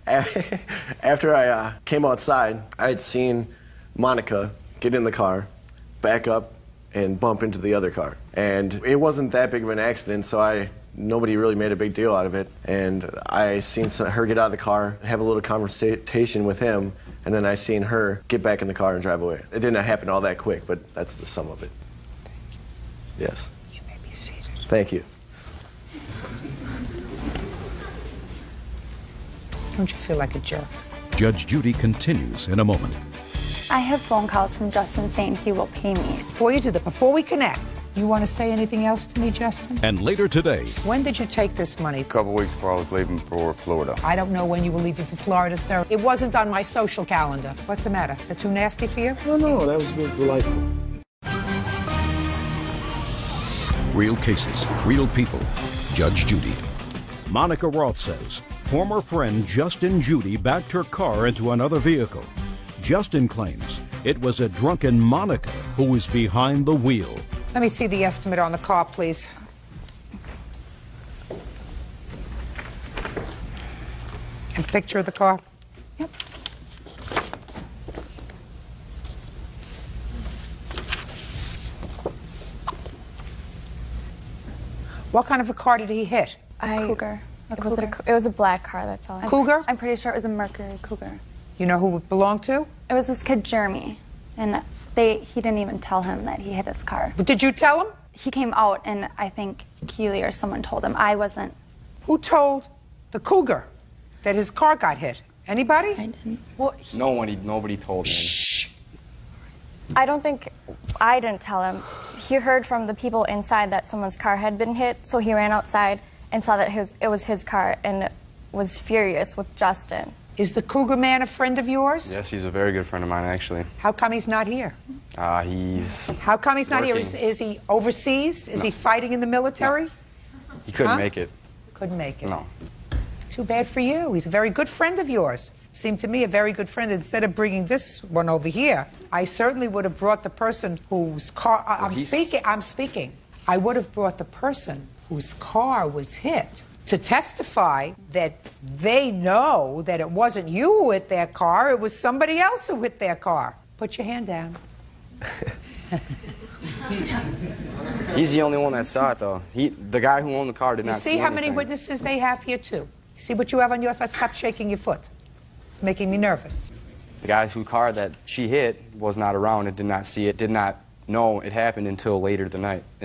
after I came outside, I had seen Monica get in the car, back up, and bump into the other car. And it wasn't that big of an accident, so nobody really made a big deal out of it. And I seen her get out of the car, have a little conversation with him, and then I seen her get back in the car and drive away. It didn't happen all that quick, but that's the sum of it. Yes. You may be seated. Thank you. Don't you feel like a jerk? Judge Judy continues in a moment. I have phone calls from Justin saying he will pay me. Before you do that, before we connect, you want to say anything else to me, Justin? And later today. When did you take this money? A couple weeks before I was leaving for Florida. I don't know when you were leaving for Florida, sir. It wasn't on my social calendar. What's the matter? They're too nasty for you? No, that was delightful. Real cases, real people. Judge Judy. Monica Roth says former friend Justin Judy backed her car into another vehicle. Justin claims it was a drunken Monica who was behind the wheel. Let me see the estimate on the car, please. And picture of the car? Yep. What kind of a car did he hit? Cougar. Cougar? It was a black car, that's all. Cougar? I'm pretty sure it was a Mercury Cougar. You know who it belonged to? It was this kid, Jeremy. And he didn't even tell him that he hit his car. But did you tell him? He came out, and I think Keely or someone told him. I wasn't. Who told the Cougar that his car got hit? Anybody? I didn't. Well, Nobody told me. Shh. I don't think I didn't tell him. He heard from the people inside that someone's car had been hit, so he ran outside and saw that it was his car and was furious with Justin. Is the Cougar man a friend of yours? Yes, he's a very good friend of mine, actually. How come he's not here? How come he's not here? Is he overseas? Is he fighting in the military? No. He couldn't make it. Couldn't make it. No. Too bad for you. He's a very good friend of yours. seemed to me a very good friend. Instead of bringing this one over here, I certainly would have brought the person whose car... I'm speaking. I would have brought the person whose car was hit to testify that they know that it wasn't you who hit their car, it was somebody else who hit their car. Put your hand down. He's the only one that saw it, though. The guy who owned the car did not see You see how anything. many witnesses they have here, too? See what you have on your side? Stop shaking your foot. It's making me nervous. The guy whose car that she hit was not around and did not see it, did not know it happened until later in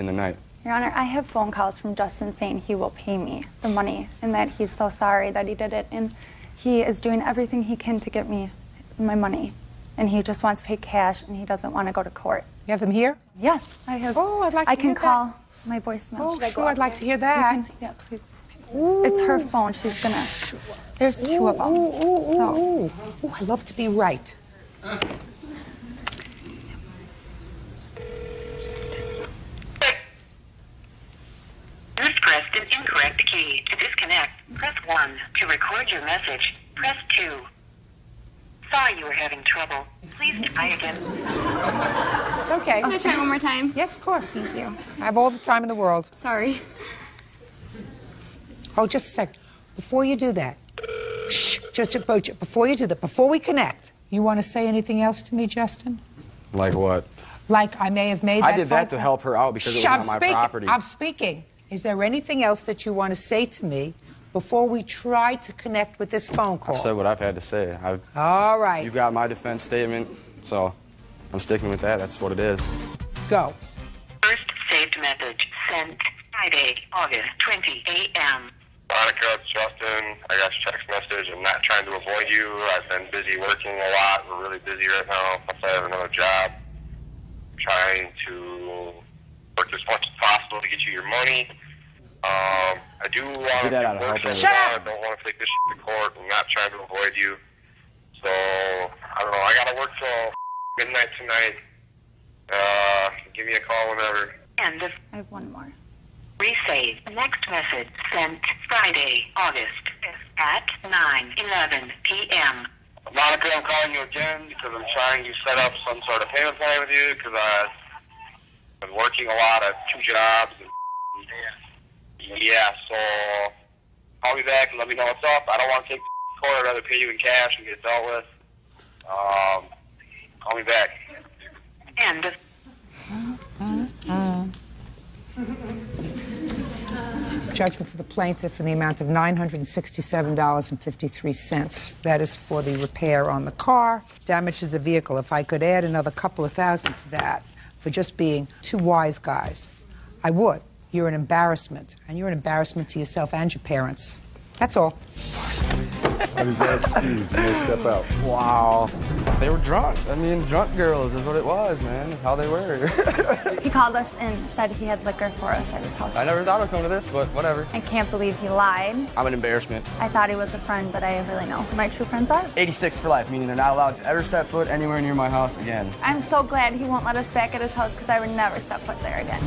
the night. Your Honor, I have phone calls from Justin saying he will pay me the money and that he's so sorry that he did it, and he is doing everything he can to get me my money, and he just wants to pay cash and he doesn't want to go to court. You have them here? Yes, I have. Oh, I'd like to I can hear call that. my voicemail. Oh, Should I go sure, up I'd like there? to hear that. You can- yeah, please. It's her phone. She's gonna. There's two of them. So. Ooh, I love to be right. You've pressed an incorrect key. To disconnect, press 1. To record your message, press 2. Sorry you were having trouble. Please try again. It's okay. Can I try one more time? Yes, of course. Thank you. I have all the time in the world. Sorry. Oh, just a sec. Before you do that, shh, before you do that, before we connect, you want to say anything else to me, Justin? Like what? Like I may have made that I did that to help her out because it was not my property. I'm speaking. Is there anything else that you want to say to me before we try to connect with this phone call? I've said what I've had to say. All right. You've got my defense statement, so I'm sticking with that. That's what it is. Go. First saved message sent Friday, August 20 a.m. Monica, it's Justin. I got your text message. I'm not trying to avoid you. I've been busy working a lot. We're really busy right now. Plus, I have another job. I'm trying to work as much as possible to get you your money. I do want to work something out. I don't want to take this shit to court. I'm not trying to avoid you. So, I don't know. I got to work till midnight tonight. Give me a call whenever. And I have one more. Resave. Next message sent Friday, August 5th at 9:11 p.m. Monica, I'm calling you again because I'm trying to set up some sort of payment plan with you because I've been working a lot at 2 jobs. Yeah, so call me back and let me know what's up. I don't want to take the court. I'd rather pay you in cash and get it dealt with. Call me back. End. Judgment for the plaintiff in the amount of $967.53. That is for the repair on the car, damage to the vehicle. If I could add another couple of thousand to that for just being 2 wise guys, I would. You're an embarrassment, and you're an embarrassment to yourself and your parents. That's all. What is that excuse? You may step out. Wow. They were drunk. I mean, drunk girls is what it was, man. That's how they were. He called us and said he had liquor for us at his house. I never thought it would come to this, but whatever. I can't believe he lied. I'm an embarrassment. I thought he was a friend, but I really know who my true friends are. 86 for life, meaning they're not allowed to ever step foot anywhere near my house again. I'm so glad he won't let us back at his house because I would never step foot there again.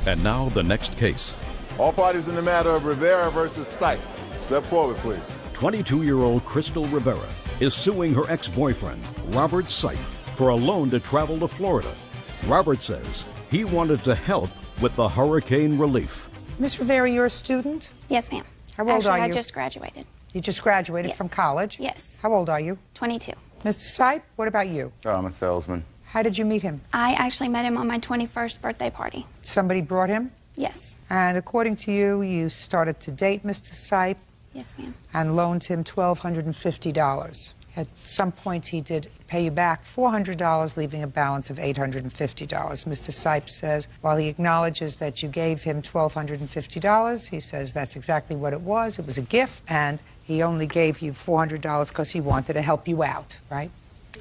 And now the next case. All parties in the matter of Rivera versus Sipe. Step forward, please. 22-year-old Crystal Rivera is suing her ex-boyfriend, Robert Sipe, for a loan to travel to Florida. Robert says he wanted to help with the hurricane relief. Miss Rivera, you're a student? Yes, ma'am. How old are you? I just graduated. You just graduated Yes. from college? Yes. How old are you? 22. Mr. Sipe, what about you? Oh, I'm a salesman. How did you meet him? I actually met him on my 21st birthday party. Somebody brought him? Yes. And according to you, you started to date Mr. Sipe Yes, ma'am. and loaned him $1,250. At some point, he did pay you back $400, leaving a balance of $850. Mr. Sipe says, while he acknowledges that you gave him $1,250, he says that's exactly what it was. It was a gift, and he only gave you $400 because he wanted to help you out, right?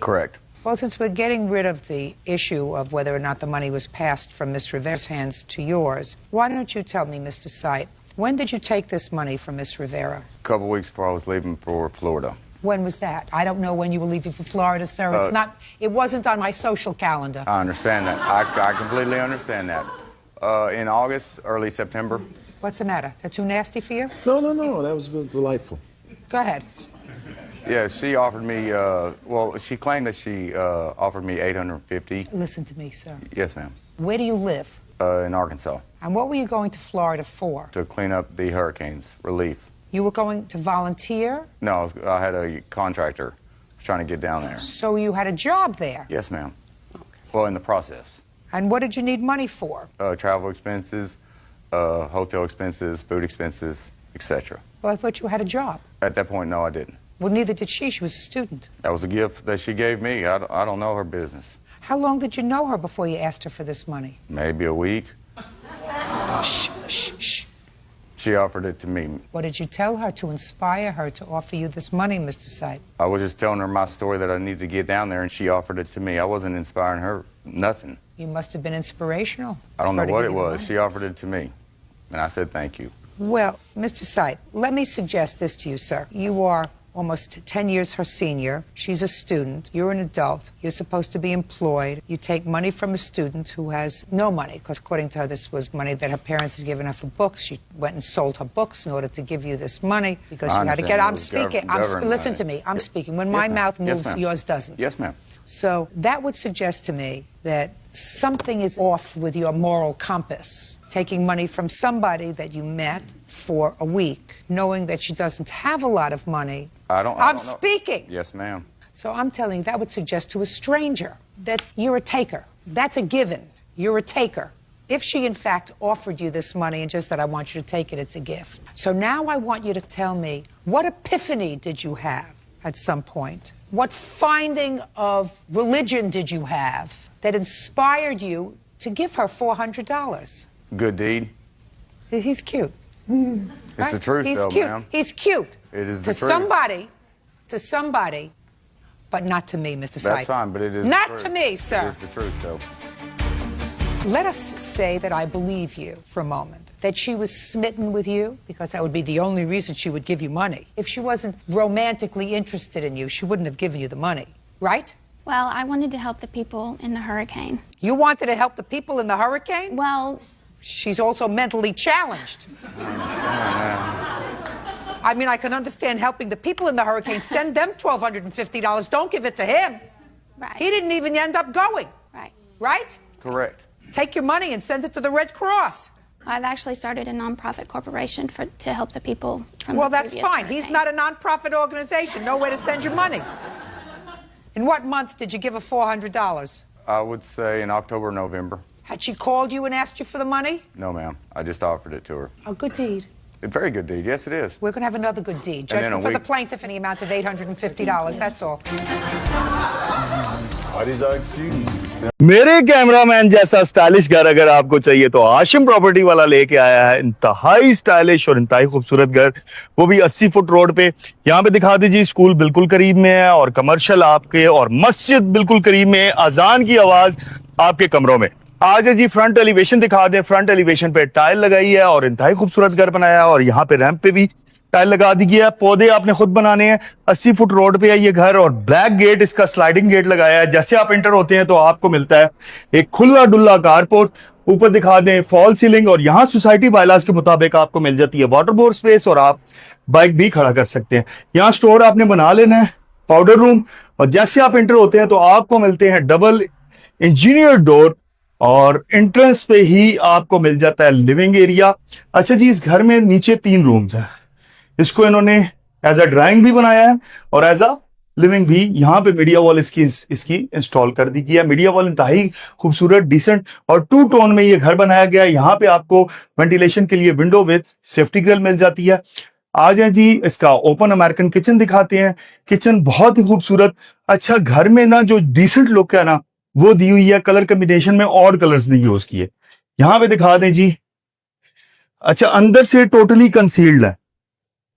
Correct. Well, since we're getting rid of the issue of whether or not the money was passed from Miss Rivera's hands to yours, why don't you tell me, Mr. Sipe, when did you take this money from Miss Rivera? A couple weeks before I was leaving for Florida. When was that? I don't know when you were leaving for Florida, sir. It wasn't on my social calendar. I understand that. I completely understand that. In August, early September. What's the matter? They're too nasty for you? No. That was delightful. Go ahead. Yeah, she offered me, well, she claimed that she offered me $850. Listen to me, sir. Yes, ma'am. Where do you live? In Arkansas. And what were you going to Florida for? To clean up the hurricanes, relief. You were going to volunteer? No, I had a contractor. I was trying to get down there. So you had a job there? Yes, ma'am. Okay. Well, in the process. And what did you need money for? Travel expenses, hotel expenses, food expenses, etc. Well, I thought you had a job. At that point, no, I didn't. Well, neither did she. She was a student. That was a gift that she gave me. I don't know her business. How long did you know her before you asked her for this money? Maybe a week. Shh, shh, shh. She offered it to me. What did you tell her to inspire her to offer you this money, Mr. Sipe? I was just telling her my story that I needed to get down there, and she offered it to me. I wasn't inspiring her, nothing. You must have been inspirational. I don't know what it was. She offered it to me, and I said thank you. Well, Mr. Sipe, let me suggest this to you, sir. You are almost 10 years her senior. She's a student. You're an adult. You're supposed to be employed. You take money from a student who has no money, because according to her, this was money that her parents had given her for books. She went and sold her books in order to give you this money because you had to get. I'm speaking. Listen to me. I'm speaking. When my mouth moves, yours doesn't. Yes, ma'am. So that would suggest to me that something is off with your moral compass. Taking money from somebody that you met for a week, knowing that she doesn't have a lot of money. I'm speaking. Yes, ma'am. So I'm telling you, that would suggest to a stranger that you're a taker. That's a given. You're a taker. If she, in fact, offered you this money and just said, I want you to take it, it's a gift. So now I want you to tell me, what epiphany did you have at some point? What finding of religion did you have that inspired you to give her $400? Good deed. He's cute. It's the truth, He's though, cute. ma'am. He's cute. It is the truth. To somebody, but not to me, Mr. Sipe. That's fine, but it is not the truth. to me, sir. It is the truth, though. Let us say that I believe you for a moment, that she was smitten with you, because that would be the only reason she would give you money. If she wasn't romantically interested in you, she wouldn't have given you the money, right? Well, I wanted to help the people in the hurricane. You wanted to help the people in the hurricane? Well, she's also mentally challenged. I mean, I can understand helping the people in the hurricane. Send them $1,250. Don't give it to him. Right. He didn't even end up going. Right. Right? Correct. Take your money and send it to the Red Cross. I've actually started a nonprofit corporation to help the people from Well, the that's previous fine. hurricane. He's not a nonprofit organization. Nowhere to send your money. In what month did you give her $400? I would say in October, November. Had she called you and asked you for the money? No, ma'am. I just offered it to her. A good deed. A very good deed. Yes, it is. We're going to have another good deed. And then Judgment a for the week- plaintiff in the amount of $850. That's all. Why these are excuses? मेरे cameraman जैसा stylish घर अगर आपको चाहिए तो Ashim property वाला लेके आया है इंतहाई स्टाइलिश और इंतहाई खूबसूरत घर, वो भी 80 फुट रोड पे। यहाँ पे दिखा दीजिए, स्कूल बिल्कुल करीब में है और कमर्शियल आपके, और मस्जिद बिल्कुल करीब में है। अजान की आवाज आपके कमरों में। आज है जी फ्रंट एलिवेशन दिखा दें। फ्रंट एलिवेशन पे टाइल लगाई है और इंतहाई खूबसूरत घर बनाया है, और यहाँ पे रैंप पे भी टाइल लगा दी गया है। पौधे आपने खुद बनाने हैं। 80 फुट रोड पे है ये घर, और ब्लैक गेट, इसका स्लाइडिंग गेट लगाया है। जैसे आप एंटर होते हैं तो आपको मिलता है एक खुला डुल्ला कारपोर्ट। ऊपर दिखा दें फॉल सीलिंग, और यहाँ सोसाइटी बायलाज के मुताबिक आपको मिल जाती है वाटर बोर्ड स्पेस, और आप बाइक भी खड़ा कर सकते हैं। यहाँ स्टोर आपने बना लेना है, पाउडर रूम, और जैसे आप एंटर होते हैं तो आपको मिलते हैं डबल इंजीनियर डोर, और एंट्रेंस पे ही आपको मिल जाता है लिविंग एरिया। अच्छा जी, इस घर में नीचे 3 रूम्स हैं। इसको इन्होंने एज अ ड्राइंग भी बनाया है और एज अ लिविंग भी। यहाँ पे मीडिया वॉल इसकी इंस्टॉल कर दी गई है। मीडिया वॉल इंतहाई खूबसूरत, डिसेंट और 2 टोन में ये घर बनाया गया है। यहाँ पे आपको वेंटिलेशन के लिए विंडो विद सेफ्टी ग्रिल मिल जाती है। आ जाए जी, इसका ओपन अमेरिकन किचन दिखाते हैं। किचन बहुत ही खूबसूरत। अच्छा, घर में ना जो डिसेंट लुक है ना वो दी हुई है। कलर कॉम्बिनेशन में ऑड कलर्स नहीं यूज किए। यहाँ पे दिखा दें जी। अच्छा, अंदर से टोटली कंसील्ड है,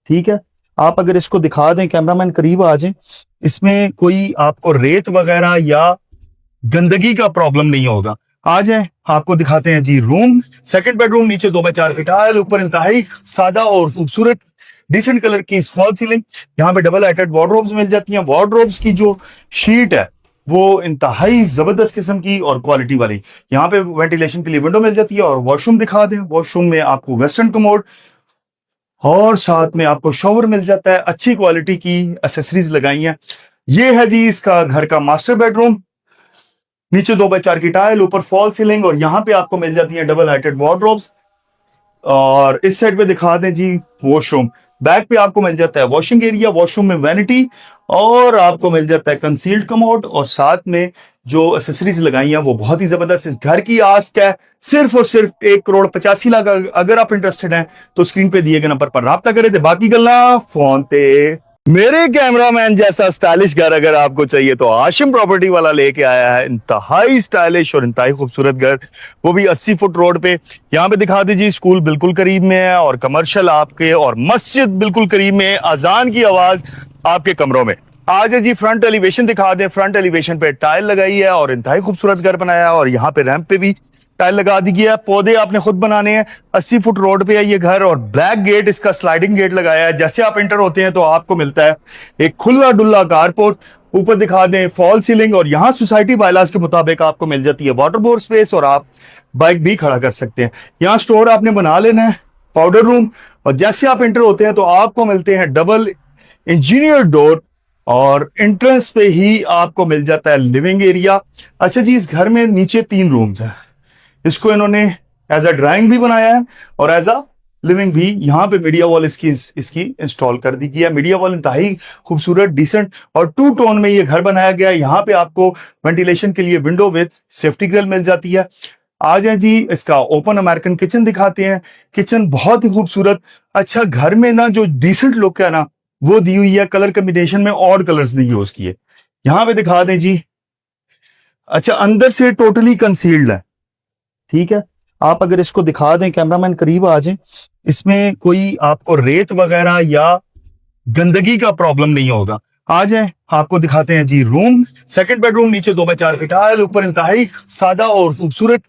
ठीक है। आप अगर इसको दिखा दें, कैमरामैन करीब आ जाए, इसमें कोई आपको रेत वगैरह या गंदगी का प्रॉब्लम नहीं होगा। आ जाए, आपको दिखाते हैं जी रूम। 2nd बेडरूम, नीचे 2x4 की टाइल, ऊपर इंतहाई सादा और खूबसूरत डिसेंट कलर की फॉल सीलिंग। यहाँ पे डबल हाइटेड वार्डरोब्स मिल जाती हैं। वार्डरोब्स की जो शीट है वो इंतहाई जबरदस्त किस्म की और क्वालिटी वाली। यहाँ पे वेंटिलेशन के लिए विंडो मिल जाती है। और वॉशरूम दिखा दें। वॉशरूम में आपको वेस्टर्न कमोड, और साथ में आपको शॉवर मिल जाता है, अच्छी क्वालिटी की एसेसरीज लगाई हैं। ये है जी इसका घर का मास्टर बेडरूम। नीचे 2x4 की टाइल, ऊपर फॉल सीलिंग और यहाँ पे आपको मिल जाती है डबल हाइटेड वार्डरोब्स। और इस साइड पे दिखा दें जी वॉशरूम। बैक पे आपको मिल जाता है वॉशिंग एरिया, वॉशरूम में वैनिटी और आपको मिल जाता है कंसील्ड कमोड और साथ में जो एसेसरीज लगाई हैं वो बहुत ही जबरदस्त। इस घर की आस्क है सिर्फ और सिर्फ 1,85,00,000। अगर आप इंटरेस्टेड हैं तो स्क्रीन पे दिए गए नंबर पर राब्ता करें थे, बाकी गल्ला फोन पे। मेरे कैमरामैन जैसा स्टाइलिश घर अगर आपको चाहिए तो आशिम प्रॉपर्टी वाला लेके आया है इंतहाई स्टाइलिश और इंतहाई खूबसूरत घर, वो भी 80 फुट रोड पे। यहाँ पे दिखा दीजिए स्कूल बिल्कुल करीब में है और कमर्शियल आपके और मस्जिद बिल्कुल करीब में है। अजान की आवाज आपके कमरों में। आज है जी फ्रंट एलिवेशन दिखा दें। फ्रंट एलिवेशन पे टाइल लगाई है और इंतहाई खूबसूरत घर बनाया है और यहाँ पे रैंप पे भी टाइल लगा दी गया है। पौधे आपने खुद बनाने हैं। 80 फुट रोड पे है ये घर और ब्लैक गेट इसका स्लाइडिंग गेट लगाया है। जैसे आप एंटर होते हैं तो आपको मिलता है एक खुला डुल्ला कारपोर्ट। ऊपर दिखा दें फॉल सीलिंग और यहाँ सोसाइटी बायलाज के मुताबिक आपको मिल जाती है वाटर बोर्ड स्पेस और आप बाइक भी खड़ा कर सकते हैं। यहाँ स्टोर आपने बना लेना है, पाउडर रूम। और जैसे आप एंटर होते हैं तो आपको मिलते हैं डबल इंजीनियर डोर और एंट्रेंस पे ही आपको मिल जाता है लिविंग एरिया। अच्छा जी, इस घर में नीचे 3 रूम्स हैं। इसको इन्होंने एज अ ड्राइंग भी बनाया है और एज अ लिविंग भी। यहाँ पे मीडिया वॉल इसकी इंस्टॉल कर दी गई है। मीडिया वॉल इंतहाई खूबसूरत, डिसेंट और 2 टोन में ये घर बनाया गया है। यहाँ पे आपको वेंटिलेशन के लिए विंडो विद सेफ्टी ग्रिल मिल जाती है। आ जाए जी इसका ओपन अमेरिकन किचन दिखाते हैं। किचन बहुत ही खूबसूरत। अच्छा, घर में ना जो डिसेंट लुक है ना वो दी हुई है। कलर कॉम्बिनेशन में और कलर्स नहीं यूज किए। यहाँ पे दिखा दें जी। अच्छा, अंदर से टोटली कंसील्ड है, ठीक है। आप अगर इसको दिखा दें, कैमरामैन करीब आ जाए, इसमें कोई आपको रेत वगैरह या गंदगी का प्रॉब्लम नहीं होगा। आ जाए आपको दिखाते हैं जी रूम। सेकंड बेडरूम, नीचे 2x4 की टाइल, ऊपर इंतहाई सादा और खूबसूरत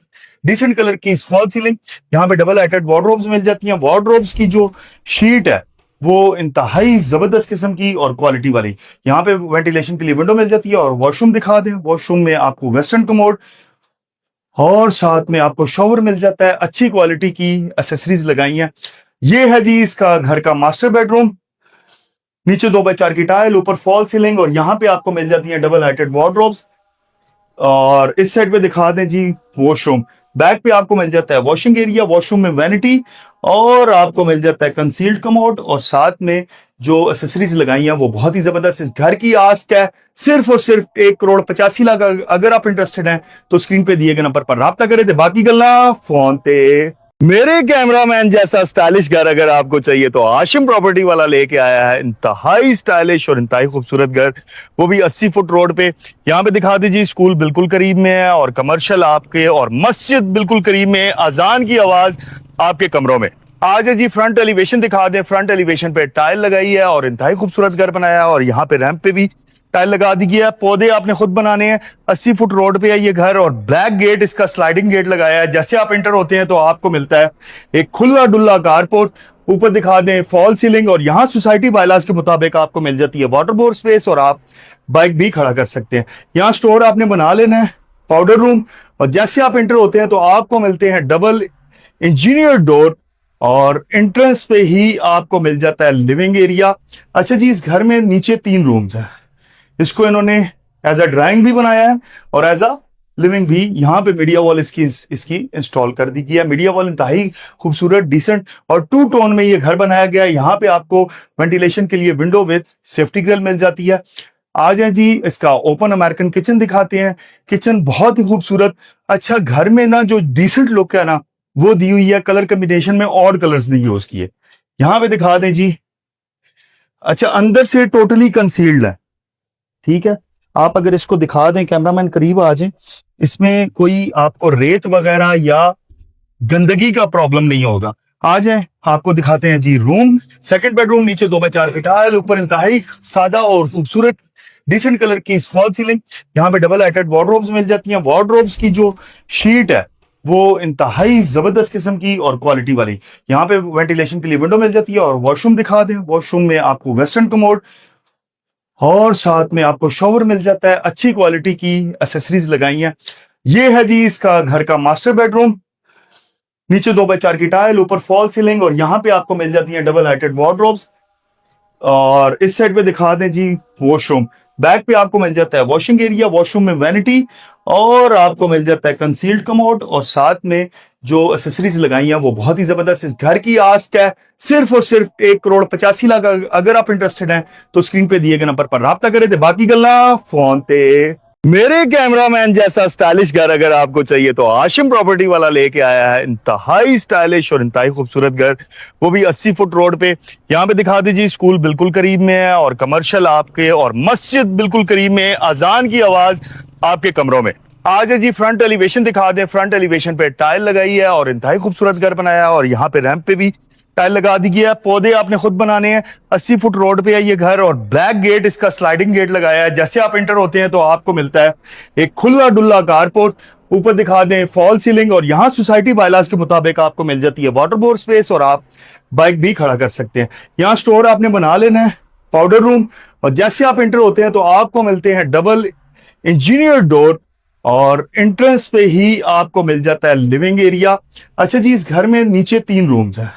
डिसेंट कलर की फॉल सीलिंग। यहाँ पे डबल हाइटेड वार्डरोब्स मिल जाती हैं। वार्डरोब्स की जो शीट है वो इंतहाई जबरदस्त किस्म की और क्वालिटी वाली। यहाँ पे वेंटिलेशन के लिए विंडो मिल जाती है। और वॉशरूम दिखा दें। वॉशरूम में आपको वेस्टर्न कमोड और साथ में आपको शॉवर मिल जाता है। अच्छी क्वालिटी की एसेसरीज लगाई हैं। ये है जी इसका घर का मास्टर बेडरूम। नीचे 2x4 की टाइल, ऊपर फॉल सीलिंग और यहाँ पे आपको मिल जाती है डबल हाइटेड वार्डरोब्स। और इस साइड पे दिखा दें जी वॉशरूम। बैक पे आपको मिल जाता है वॉशिंग एरिया, वॉशरूम में वैनिटी और आपको मिल जाता है कंसील्ड कमोड और साथ में जो एसेसरीज लगाई हैं वो बहुत ही जबरदस्त। इस घर की आस्क है सिर्फ और सिर्फ 1,85,00,000। अगर आप इंटरेस्टेड हैं तो स्क्रीन पे दिए गए नंबर पर राब्ता करें थे, बाकी गल्ला फोन पे। मेरे कैमरामैन जैसा स्टाइलिश घर अगर आपको चाहिए तो आशिम प्रॉपर्टी वाला लेके आया है इंतहाई स्टाइलिश और इंतहाई खूबसूरत घर, वो भी 80 फुट रोड पे। यहाँ पे दिखा दीजिए स्कूल बिल्कुल करीब में है और कमर्शियल आपके और मस्जिद बिल्कुल करीब में। अजान की आवाज आपके कमरों में। आज है जी फ्रंट एलिवेशन दिखा दें। फ्रंट एलिवेशन पे टाइल लगाई है और इंतहाई खूबसूरत घर बनाया है और यहाँ पे रैंप पे भी टाइल लगा दी गई है। पौधे आपने खुद बनाने हैं। 80 फुट रोड पे है ये घर और ब्लैक गेट इसका स्लाइडिंग गेट लगाया है। जैसे आप एंटर होते हैं तो आपको मिलता है एक खुला डुल्ला कारपोर्ट। ऊपर दिखा दें फॉल सीलिंग और यहाँ सोसाइटी बायलाज के मुताबिक आपको मिल जाती है वाटर बोर्ड स्पेस और आप बाइक भी खड़ा कर सकते हैं। यहाँ स्टोर आपने बना लेना है, पाउडर रूम। और जैसे आप एंटर होते हैं तो आपको मिलते हैं डबल इंजीनियर डोर और एंट्रेंस पे ही आपको मिल जाता है लिविंग एरिया। अच्छा जी, इस घर में नीचे 3 रूम्स हैं। इसको इन्होंने एज अ ड्राइंग भी बनाया है और एज अ लिविंग भी। यहाँ पे मीडिया वॉल इसकी इंस्टॉल कर दी गई है। मीडिया वॉल इंतहाई खूबसूरत, डिसेंट और 2 टोन में ये घर बनाया गया है। यहाँ पे आपको वेंटिलेशन के लिए विंडो विद सेफ्टी ग्रिल मिल जाती है। आ जाए जी इसका ओपन अमेरिकन किचन दिखाते हैं। किचन बहुत ही खूबसूरत। अच्छा, घर में ना जो डिसेंट लुक है ना वो दी हुई है। कलर कॉम्बिनेशन में और कलर्स नहीं यूज किए। यहाँ पे दिखा दें जी। अच्छा, अंदर से टोटली कंसील्ड है, ठीक है। आप अगर इसको दिखा दें, कैमरामैन करीब आ जाए, इसमें कोई आपको रेत वगैरह या गंदगी का प्रॉब्लम नहीं होगा। आ जाए आपको दिखाते हैं जी रूम। सेकंड बेडरूम, नीचे 2x4 की टाइल, ऊपर इंतहाई सादा और खूबसूरत डिसेंट कलर की फॉल सीलिंग। यहाँ पे डबल हाइटेड वार्डरोब्स मिल जाती हैं। वार्डरोब्स की जो शीट है वो इंतहाई जबरदस्त किस्म की और क्वालिटी वाली। यहाँ पे वेंटिलेशन के लिए विंडो मिल जाती है। और वॉशरूम दिखा दें। वॉशरूम में आपको वेस्टर्न कमोड और साथ में आपको शॉवर मिल जाता है। अच्छी क्वालिटी की एसेसरीज लगाई हैं। ये है जी इसका घर का मास्टर बेडरूम। नीचे 2x4 की टाइल, ऊपर फॉल सीलिंग और यहाँ पे आपको मिल जाती है डबल हाइटेड वार्डरोब्स। और इस साइड पे दिखा दें जी वॉशरूम। बैक पे आपको मिल जाता है वॉशिंग एरिया, वॉशरूम में वैनिटी और आपको मिल जाता है कंसील्ड कमोड और साथ में जो एसेसरीज लगाई हैं वो बहुत ही जबरदस्त। इस घर की आस्क है सिर्फ और सिर्फ 1,85,00,000। अगर आप इंटरेस्टेड हैं तो स्क्रीन पे दिए गए नंबर पर राब्ता करें। बाकी गल्ला फोन ते। मेरे कैमरामैन जैसा स्टाइलिश घर अगर आपको चाहिए तो आशिम प्रॉपर्टी वाला लेके आया है इंतहाई स्टाइलिश और इंतहाई खूबसूरत घर, वो भी 80 फुट रोड पे। यहाँ पे दिखा दीजिए स्कूल बिल्कुल करीब में है और कमर्शियल आपके और मस्जिद बिल्कुल करीब में है। अजान की आवाज आपके कमरों में। आज है जी फ्रंट एलिवेशन दिखा दें। फ्रंट एलिवेशन पे टाइल लगाई है और इंतहाई खूबसूरत घर बनाया है और यहाँ पे रैंप पे भी टाइल लगा दी गया है। पौधे आपने खुद बनाने हैं। 80 फुट रोड पे है ये घर और ब्लैक गेट, इसका स्लाइडिंग गेट लगाया है। जैसे आप एंटर होते हैं तो आपको मिलता है एक खुला डुल्ला कारपोर्ट। ऊपर दिखा दें फॉल सीलिंग और यहाँ सोसाइटी बायलाज के मुताबिक आपको मिल जाती है वाटर बोर्ड स्पेस और आप बाइक भी खड़ा कर सकते हैं। यहाँ स्टोर आपने बना लेना है, पाउडर रूम। और जैसे आप एंटर होते हैं तो आपको मिलते हैं डबल इंजीनियर डोर और एंट्रेंस पे ही आपको मिल जाता है लिविंग एरिया। अच्छा जी, इस घर में नीचे 3 रूम्स हैं।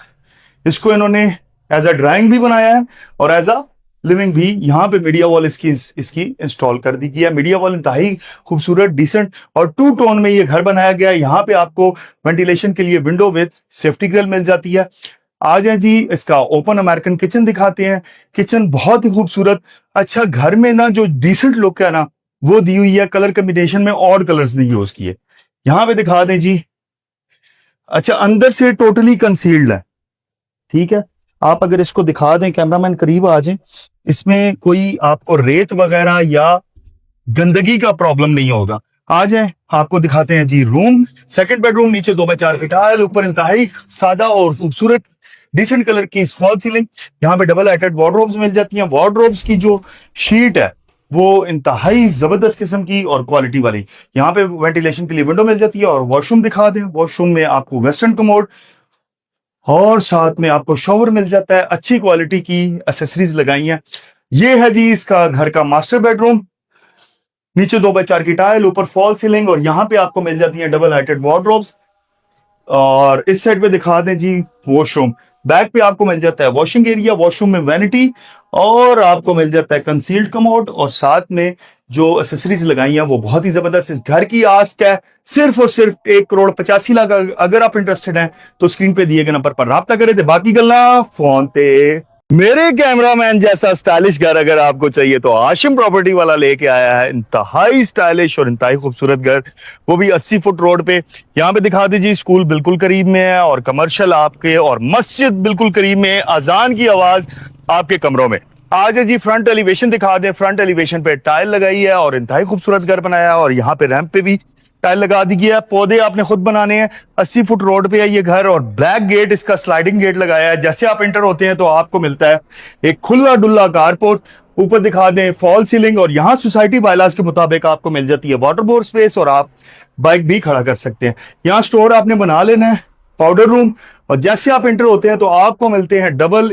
इसको इन्होंने एज अ ड्राइंग भी बनाया है और एज अ लिविंग भी। यहाँ पे मीडिया वॉल इसकी इंस्टॉल कर दी गई है। मीडिया वॉल इंतहाई खूबसूरत, डिसेंट और 2 टोन में ये घर बनाया गया है। यहाँ पे आपको वेंटिलेशन के लिए विंडो विद सेफ्टी ग्रिल मिल जाती है। आ जाए जी, इसका ओपन अमेरिकन किचन दिखाते हैं। किचन बहुत ही खूबसूरत। अच्छा, घर में ना जो डिसेंट लुक है ना वो दी हुई है। कलर कॉम्बिनेशन में ऑड कलर्स नहीं यूज किए। यहाँ पे दिखा दें जी। अच्छा, अंदर से टोटली कंसील्ड है, ठीक है। आप अगर इसको दिखा दें, कैमरामैन करीब आ जाए, इसमें कोई आपको रेत वगैरह या गंदगी का प्रॉब्लम नहीं होगा। आ जाए, आपको दिखाते हैं जी रूम। सेकंड बेडरूम, नीचे 2x4 की टाइल, ऊपर इंतहाई सादा और खूबसूरत डिसेंट कलर की फॉल सीलिंग। यहाँ पे डबल हाइटेड वार्डरोब्स मिल जाती हैं। वार्डरोब्स की जो शीट है वो इंतहाई जबरदस्त किस्म की और क्वालिटी वाली। यहाँ पे वेंटिलेशन के लिए विंडो मिल जाती है। और वॉशरूम दिखा दें। वॉशरूम में आपको वेस्टर्न कमोड और साथ में आपको शॉवर मिल जाता है। अच्छी क्वालिटी की एसेसरीज लगाई हैं। ये है जी इसका घर का मास्टर बेडरूम। नीचे 2x4 की टाइल, ऊपर फॉल सीलिंग और यहाँ पे आपको मिल जाती है डबल हाइटेड वार्डरोब्स। और इस साइड पे दिखा दें जी वॉशरूम। बैक पे आपको मिल जाता है वॉशिंग एरिया, वॉशरूम में वैनिटी और आपको मिल जाता है कंसील्ड कमोड और साथ में जो एसेसरीज लगाई हैं वो बहुत ही जबरदस्त। इस घर की आस्क है सिर्फ और सिर्फ 1,85,00,000। अगर आप इंटरेस्टेड हैं तो स्क्रीन पे दिए गए नंबर पर राब्ता करें। बाकी गल्ला फोन ते। मेरे कैमरामैन जैसा स्टाइलिश घर अगर आपको चाहिए तो आशिम प्रॉपर्टी वाला लेके आया है इंतहाई स्टाइलिश और इंतहाई खूबसूरत घर, वो भी 80 फुट रोड पे। यहाँ पे दिखा दीजिए स्कूल बिल्कुल करीब में है और कमर्शियल आपके और मस्जिद बिल्कुल करीब में है। अजान की आवाज आपके कमरों में। आज है जी फ्रंट एलिवेशन दिखा दें। फ्रंट एलिवेशन पे टाइल लगाई है और इंतहाई खूबसूरत घर बनाया है और यहाँ पे रैंप पे भी टाइल लगा दी गया है। पौधे आपने खुद बनाने हैं। 80 फुट रोड पे है ये घर और ब्लैक गेट, इसका स्लाइडिंग गेट लगाया है। जैसे आप एंटर होते हैं तो आपको मिलता है एक खुला डुल्ला कारपोर्ट। ऊपर दिखा दें फॉल सीलिंग और यहाँ सोसाइटी बायलाज के मुताबिक आपको मिल जाती है वाटर बोर्ड स्पेस और आप बाइक भी खड़ा कर सकते हैं। यहाँ स्टोर आपने बना लेना है, पाउडर रूम। और जैसे आप एंटर होते हैं तो आपको मिलते हैं डबल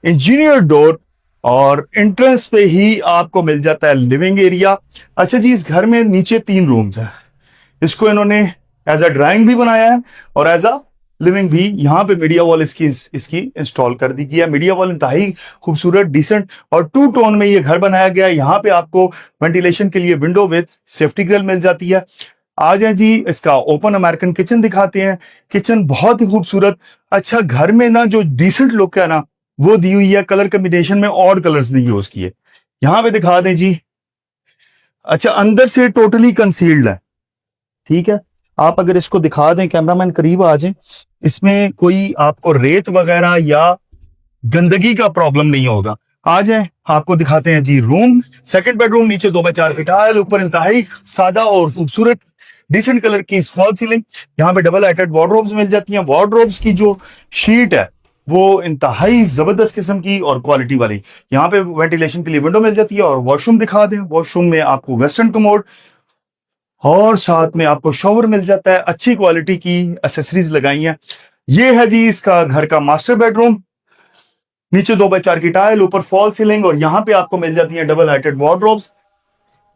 इंजीनियर डोर और एंट्रेंस पे ही आपको मिल जाता है लिविंग एरिया। अच्छा जी, इस घर में नीचे 3 रूम्स हैं। इसको इन्होंने एज अ ड्राइंग भी बनाया है और एज अ लिविंग भी। यहाँ पे मीडिया वॉल इसकी इंस्टॉल कर दी गई है। मीडिया वॉल इंतहाई खूबसूरत, डिसेंट और 2 टोन में ये घर बनाया गया है। यहाँ पे आपको वेंटिलेशन के लिए विंडो विद सेफ्टी ग्रिल मिल जाती है। आ जाए जी, इसका ओपन अमेरिकन किचन दिखाते हैं। किचन बहुत ही खूबसूरत। अच्छा, घर में ना जो डिसेंट लुक है ना वो दी हुई है। कलर कॉम्बिनेशन में ऑड कलर्स नहीं यूज किए। यहाँ पे दिखा दें जी। अच्छा, अंदर से टोटली कंसील्ड है, ठीक है। आप अगर इसको दिखा दें, कैमरामैन करीब आ जाए, इसमें कोई आपको रेत वगैरह या गंदगी का प्रॉब्लम नहीं होगा। आ जाए, आपको दिखाते हैं जी रूम। सेकंड बेडरूम, नीचे 2x4 की टाइल, ऊपर इंतहाई सादा और खूबसूरत डिसेंट कलर की फॉल सीलिंग। यहाँ पे डबल हाइटेड वार्डरोब्स मिल जाती हैं। वार्डरोब्स की जो शीट है वो इंतहाई जबरदस्त किस्म की और क्वालिटी वाली। यहाँ पे वेंटिलेशन के लिए विंडो मिल जाती है। और वॉशरूम दिखा दें। वॉशरूम में आपको वेस्टर्न कमोड और साथ में आपको शॉवर मिल जाता है। अच्छी क्वालिटी की एसेसरीज लगाई हैं। ये है जी इसका घर का मास्टर बेडरूम। नीचे 2x4 की टाइल, ऊपर फॉल सीलिंग और यहाँ पे आपको मिल जाती है डबल हाइटेड वार्डरोब्स।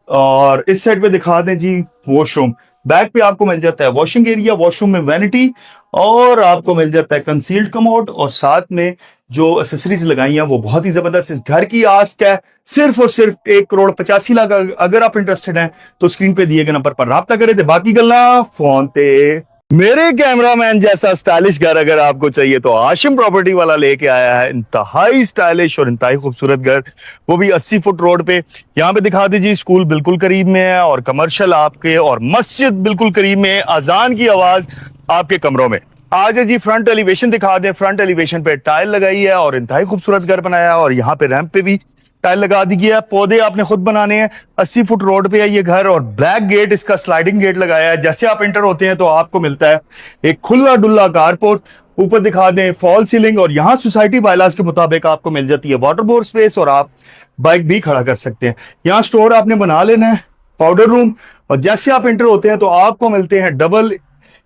और इस साइड पे दिखा दें जी वॉशरूम। बैक पे आपको मिल जाता है वॉशिंग एरिया, वॉशरूम में वैनिटी और आपको मिल जाता है कंसील्ड कमोड और साथ में जो एसेसरीज लगाई हैं वो बहुत ही जबरदस्त। इस घर की आस्क है सिर्फ और सिर्फ 1,85,00,000। अगर आप इंटरेस्टेड हैं तो स्क्रीन पे दिए गए नंबर पर राब्ता करें। थे बाकी गल्ला फोन ते। मेरे कैमरामैन जैसा स्टाइलिश घर अगर आपको चाहिए तो आशिम प्रॉपर्टी वाला लेके आया है इंतहाई स्टाइलिश और इंतहाई खूबसूरत घर, वो भी 80 फुट रोड पे। यहाँ पे दिखा दीजिए, स्कूल बिल्कुल करीब में है और कमर्शियल आपके, और मस्जिद बिल्कुल करीब में है। अजान की आवाज आपके कमरों में। आज है जी फ्रंट एलिवेशन दिखा दें। फ्रंट एलिवेशन पे टाइल लगाई है और इंतहाई खूबसूरत घर बनाया है और यहाँ पे रैंप पे भी टाइल लगा दी गया है। पौधे आपने खुद बनाने हैं। 80 फुट रोड पे है ये घर और ब्लैक गेट, इसका स्लाइडिंग गेट लगाया है। जैसे आप एंटर होते हैं तो आपको मिलता है एक खुला डुल्ला कारपोर्ट। ऊपर दिखा दें फॉल सीलिंग और यहाँ सोसाइटी बायलाज के मुताबिक आपको मिल जाती है वाटर बोर्ड स्पेस और आप बाइक भी खड़ा कर सकते हैं। यहाँ स्टोर आपने बना लेना है, पाउडर रूम। और जैसे आप एंटर होते हैं तो आपको मिलते हैं डबल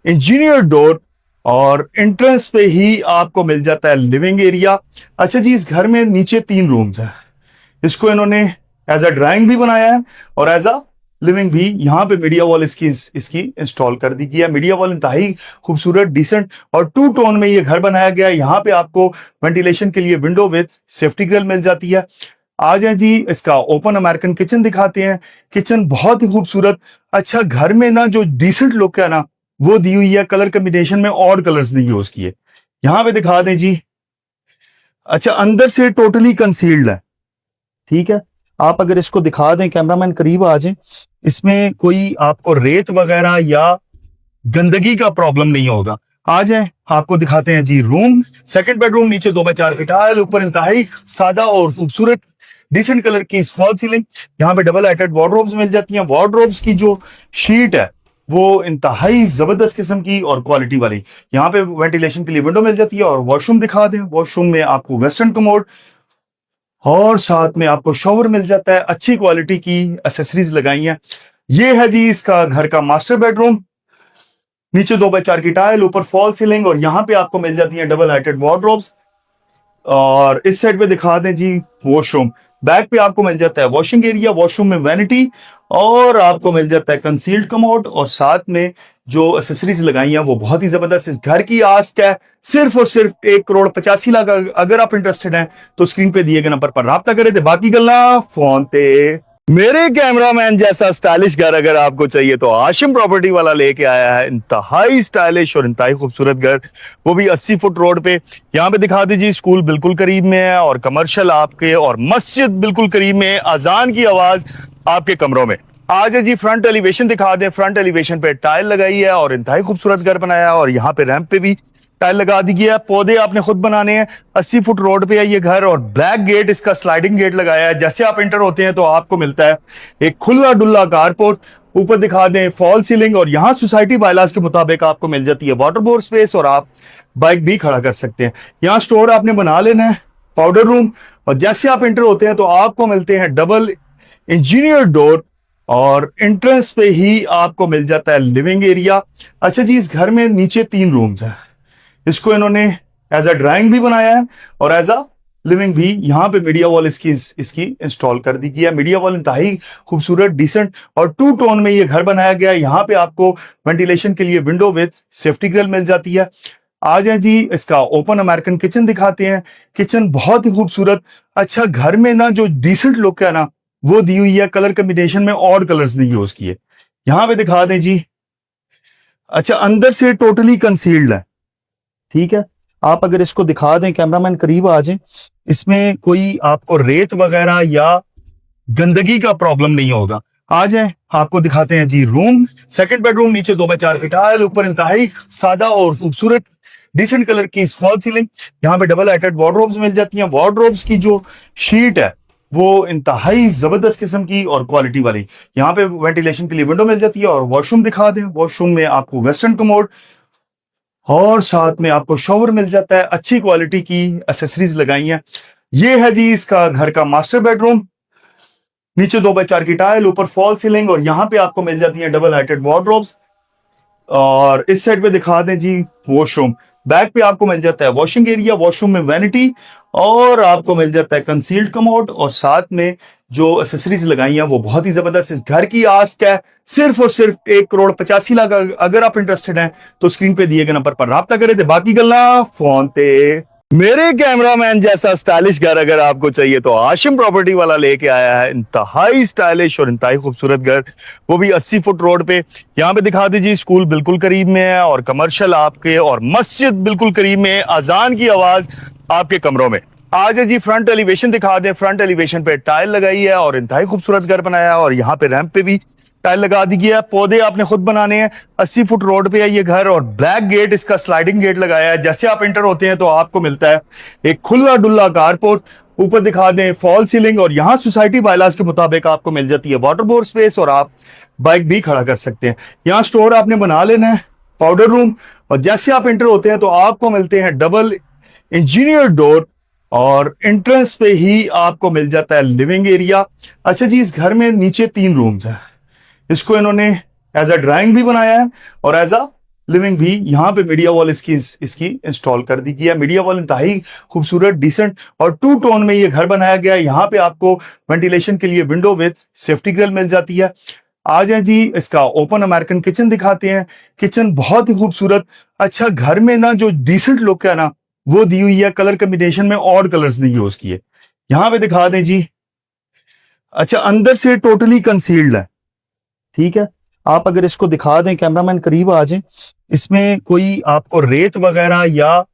इंजीनियर डोर और एंट्रेंस पे ही आपको मिल जाता है लिविंग एरिया। अच्छा जी, इस घर में नीचे 3 रूम्स हैं। इसको इन्होंने एज अ ड्राइंग भी बनाया है और एज अ लिविंग भी। यहाँ पे मीडिया वॉल इसकी इंस्टॉल कर दी गई है। मीडिया वॉल इंतहाई खूबसूरत, डिसेंट और 2 टोन में ये घर बनाया गया है। यहाँ पे आपको वेंटिलेशन के लिए विंडो विद सेफ्टी ग्रिल मिल जाती है। आ जाए जी, इसका ओपन अमेरिकन किचन दिखाते हैं। किचन बहुत ही खूबसूरत। अच्छा, घर में ना जो डिसेंट लुक है ना वो दी हुई है। कलर कॉम्बिनेशन में और कलर्स नहीं यूज किए। यहां पे दिखा दें जी। अच्छा, अंदर से टोटली कंसील्ड है, ठीक है। आप अगर इसको दिखा दें, कैमरामैन करीब आ जाए, इसमें कोई आपको रेत वगैरह या गंदगी का प्रॉब्लम नहीं होगा। आ जाए, आपको दिखाते हैं जी रूम। सेकंड बेडरूम, नीचे 2x4 की टाइल, ऊपर इंतहाई सादा और खूबसूरत डिसेंट कलर की फॉल सीलिंग। यहाँ पे डबल हाइटेड वार्डरोब्स मिल जाती हैं। वार्डरोब्स की जो शीट है वो इंतहाई जबरदस्त किस्म की और क्वालिटी वाली। यहाँ पे वेंटिलेशन के लिए विंडो मिल जाती है। और वॉशरूम दिखा दें। वॉशरूम में आपको वेस्टर्न कमोड और साथ में आपको शॉवर मिल जाता है। अच्छी क्वालिटी की एसेसरीज लगाई हैं। ये है जी इसका घर का मास्टर बेडरूम। नीचे 2x4 की टाइल, ऊपर फॉल सीलिंग और यहाँ पे आपको मिल जाती है डबल हाइटेड वार्डरोब्स। और इस साइड पे दिखा दें जी वॉशरूम। बैक पे आपको मिल जाता है वॉशिंग एरिया। वॉशरूम में वैनिटी और आपको मिल जाता है कंसील्ड कमोड और साथ में जो एसेसरीज लगाई हैं वो बहुत ही जबरदस्त। इस घर की आस्क है सिर्फ और सिर्फ 1,85,00,000। अगर आप इंटरेस्टेड हैं तो स्क्रीन पे दिए गए नंबर पर राब्ता करें। थे बाकी गल्ला फोन ते। मेरे कैमरामैन जैसा स्टाइलिश घर अगर आपको चाहिए तो आशिम प्रॉपर्टी वाला लेके आया है इंतहाई स्टाइलिश और इंतहाई खूबसूरत घर, वो भी 80 फुट रोड पे। यहाँ पे दिखा दीजिए, स्कूल बिल्कुल करीब में है और कमर्शियल आपके, और मस्जिद बिल्कुल करीब में है। अजान की आवाज आपके कमरों में। आज है जी फ्रंट एलिवेशन दिखा दें। फ्रंट एलिवेशन पे टाइल लगाई है और इंतहाई खूबसूरत घर बनाया है और यहाँ पे रैंप पे भी टाइल लगा दी गई है। पौधे आपने खुद बनाने हैं। 80 फुट रोड पे है ये घर और ब्लैक गेट, इसका स्लाइडिंग गेट लगाया है। जैसे आप एंटर होते हैं तो आपको मिलता है एक खुला डुल्ला कारपोर्ट। ऊपर दिखा दें फॉल सीलिंग और यहाँ सोसाइटी बायलाज के मुताबिक आपको मिल जाती है वाटर बोर्ड स्पेस और आप बाइक भी खड़ा कर सकते हैं। यहाँ स्टोर आपने बना लेना है, पाउडर रूम। और जैसे आप एंटर होते हैं तो आपको मिलते हैं डबल इंजीनियर डोर और एंट्रेंस पे ही आपको मिल जाता है लिविंग एरिया। अच्छा जी, इस घर में नीचे 3 रूम्स हैं। इसको इन्होंने एज अ ड्राइंग भी बनाया है और एज अ लिविंग भी। यहाँ पे मीडिया वॉल इसकी इंस्टॉल कर दी गई है। मीडिया वॉल इंतहाई खूबसूरत, डिसेंट और 2 टोन में ये घर बनाया गया है। यहाँ पे आपको वेंटिलेशन के लिए विंडो विद सेफ्टी ग्रिल मिल जाती है। आ जाए जी, इसका ओपन अमेरिकन किचन दिखाते हैं। किचन बहुत ही खूबसूरत। अच्छा, घर में ना जो डिसेंट लुक है ना वो दी हुई है। कलर कॉम्बिनेशन में और कलर्स नहीं यूज किए। यहाँ पे दिखा दें जी। अच्छा, अंदर से टोटली कंसील्ड है, ठीक है। आप अगर इसको दिखा दें, कैमरामैन करीब आ जाए, इसमें कोई आपको रेत वगैरह या गंदगी का प्रॉब्लम नहीं होगा। आ जाए, आपको दिखाते हैं जी रूम। सेकंड बेडरूम, नीचे 2x4 की टाइल, ऊपर इंतहाई सादा और खूबसूरत डिसेंट कलर की फॉल सीलिंग। यहाँ पे डबल हाइटेड वार्डरोब्स मिल जाती हैं। वार्डरोब्स की जो शीट है वो इंतहाई जबरदस्त किस्म की और क्वालिटी वाली। यहाँ पे वेंटिलेशन के लिए विंडो मिल जाती है। और वॉशरूम दिखा दें। वॉशरूम में आपको वेस्टर्न कमोड और साथ में आपको शॉवर मिल जाता है। अच्छी क्वालिटी की एसेसरीज लगाई हैं। ये है जी इसका घर का मास्टर बेडरूम। नीचे 2x4 की टाइल, ऊपर फॉल सीलिंग और यहाँ पे आपको मिल जाती है डबल हाइटेड वार्डरोब्स। और इस साइड पे दिखा दें जी वॉशरूम। बैक पे आपको मिल जाता है वॉशिंग एरिया, वॉशरूम में वैनिटी, और आपको मिल जाता है कंसील्ड कमोड, और साथ में जो एसेसरीज लगाई हैं वो बहुत ही जबरदस्त। इस घर की आस्क है सिर्फ और सिर्फ 1,85,00,000। अगर आप इंटरेस्टेड हैं तो स्क्रीन पे दिए गए नंबर पर राब्ता करें थे, बाकी गल्ला फोन पे। मेरे कैमरामैन जैसा स्टाइलिश घर अगर आपको चाहिए तो आशिम प्रॉपर्टी वाला लेके आया है इंतहाई स्टाइलिश और इंतहाई खूबसूरत घर, वो भी 80 फुट रोड पे। यहाँ पे दिखा दीजिए, स्कूल बिल्कुल करीब में है और कमर्शियल आपके, और मस्जिद बिल्कुल करीब में है, अजान की आवाज आपके कमरों में। आज है जी फ्रंट एलिवेशन दिखा दें। फ्रंट एलिवेशन पे टाइल लगाई है और इंतहाई खूबसूरत घर बनाया है, और यहाँ पे रैंप पे भी टाइल लगा दी गया है। पौधे आपने खुद बनाने हैं। 80 फुट रोड पे है ये घर, और ब्लैक गेट, इसका स्लाइडिंग गेट लगाया है। जैसे आप एंटर होते हैं तो आपको मिलता है एक खुला डुल्ला कारपोर्ट। ऊपर दिखा दें फॉल सीलिंग, और यहाँ सोसाइटी बायलाज के मुताबिक आपको मिल जाती है वाटर बोर्ड स्पेस, और आप बाइक भी खड़ा कर सकते हैं। यहाँ स्टोर आपने बना लेना है, पाउडर रूम, और जैसे आप एंटर होते हैं तो आपको मिलते हैं डबल इंजीनियर डोर, और एंट्रेंस पे ही आपको मिल जाता है लिविंग एरिया। अच्छा जी, इस घर में नीचे 3 रूम्स हैं। इसको इन्होंने एज अ ड्राइंग भी बनाया है और एज अ लिविंग भी। यहाँ पे मीडिया वॉल इसकी इंस्टॉल कर दी गई है। मीडिया वॉल इंतहाई खूबसूरत, डिसेंट और 2 टोन में ये घर बनाया गया है। यहाँ पे आपको वेंटिलेशन के लिए विंडो विद सेफ्टी ग्रिल मिल जाती है। आ जाए जी, इसका ओपन अमेरिकन किचन दिखाते हैं। किचन बहुत ही खूबसूरत। अच्छा, घर में ना जो डिसेंट लुक है ना वो दी हुई है, कलर कॉम्बिनेशन में ऑड कलर्स नहीं यूज किए। यहाँ पे दिखा दें जी। अच्छा, अंदर से टोटली कंसील्ड है, ठीक है। आप अगर इसको दिखा दें, कैमरामैन करीब आ जाए, इसमें कोई आपको रेत वगैरह या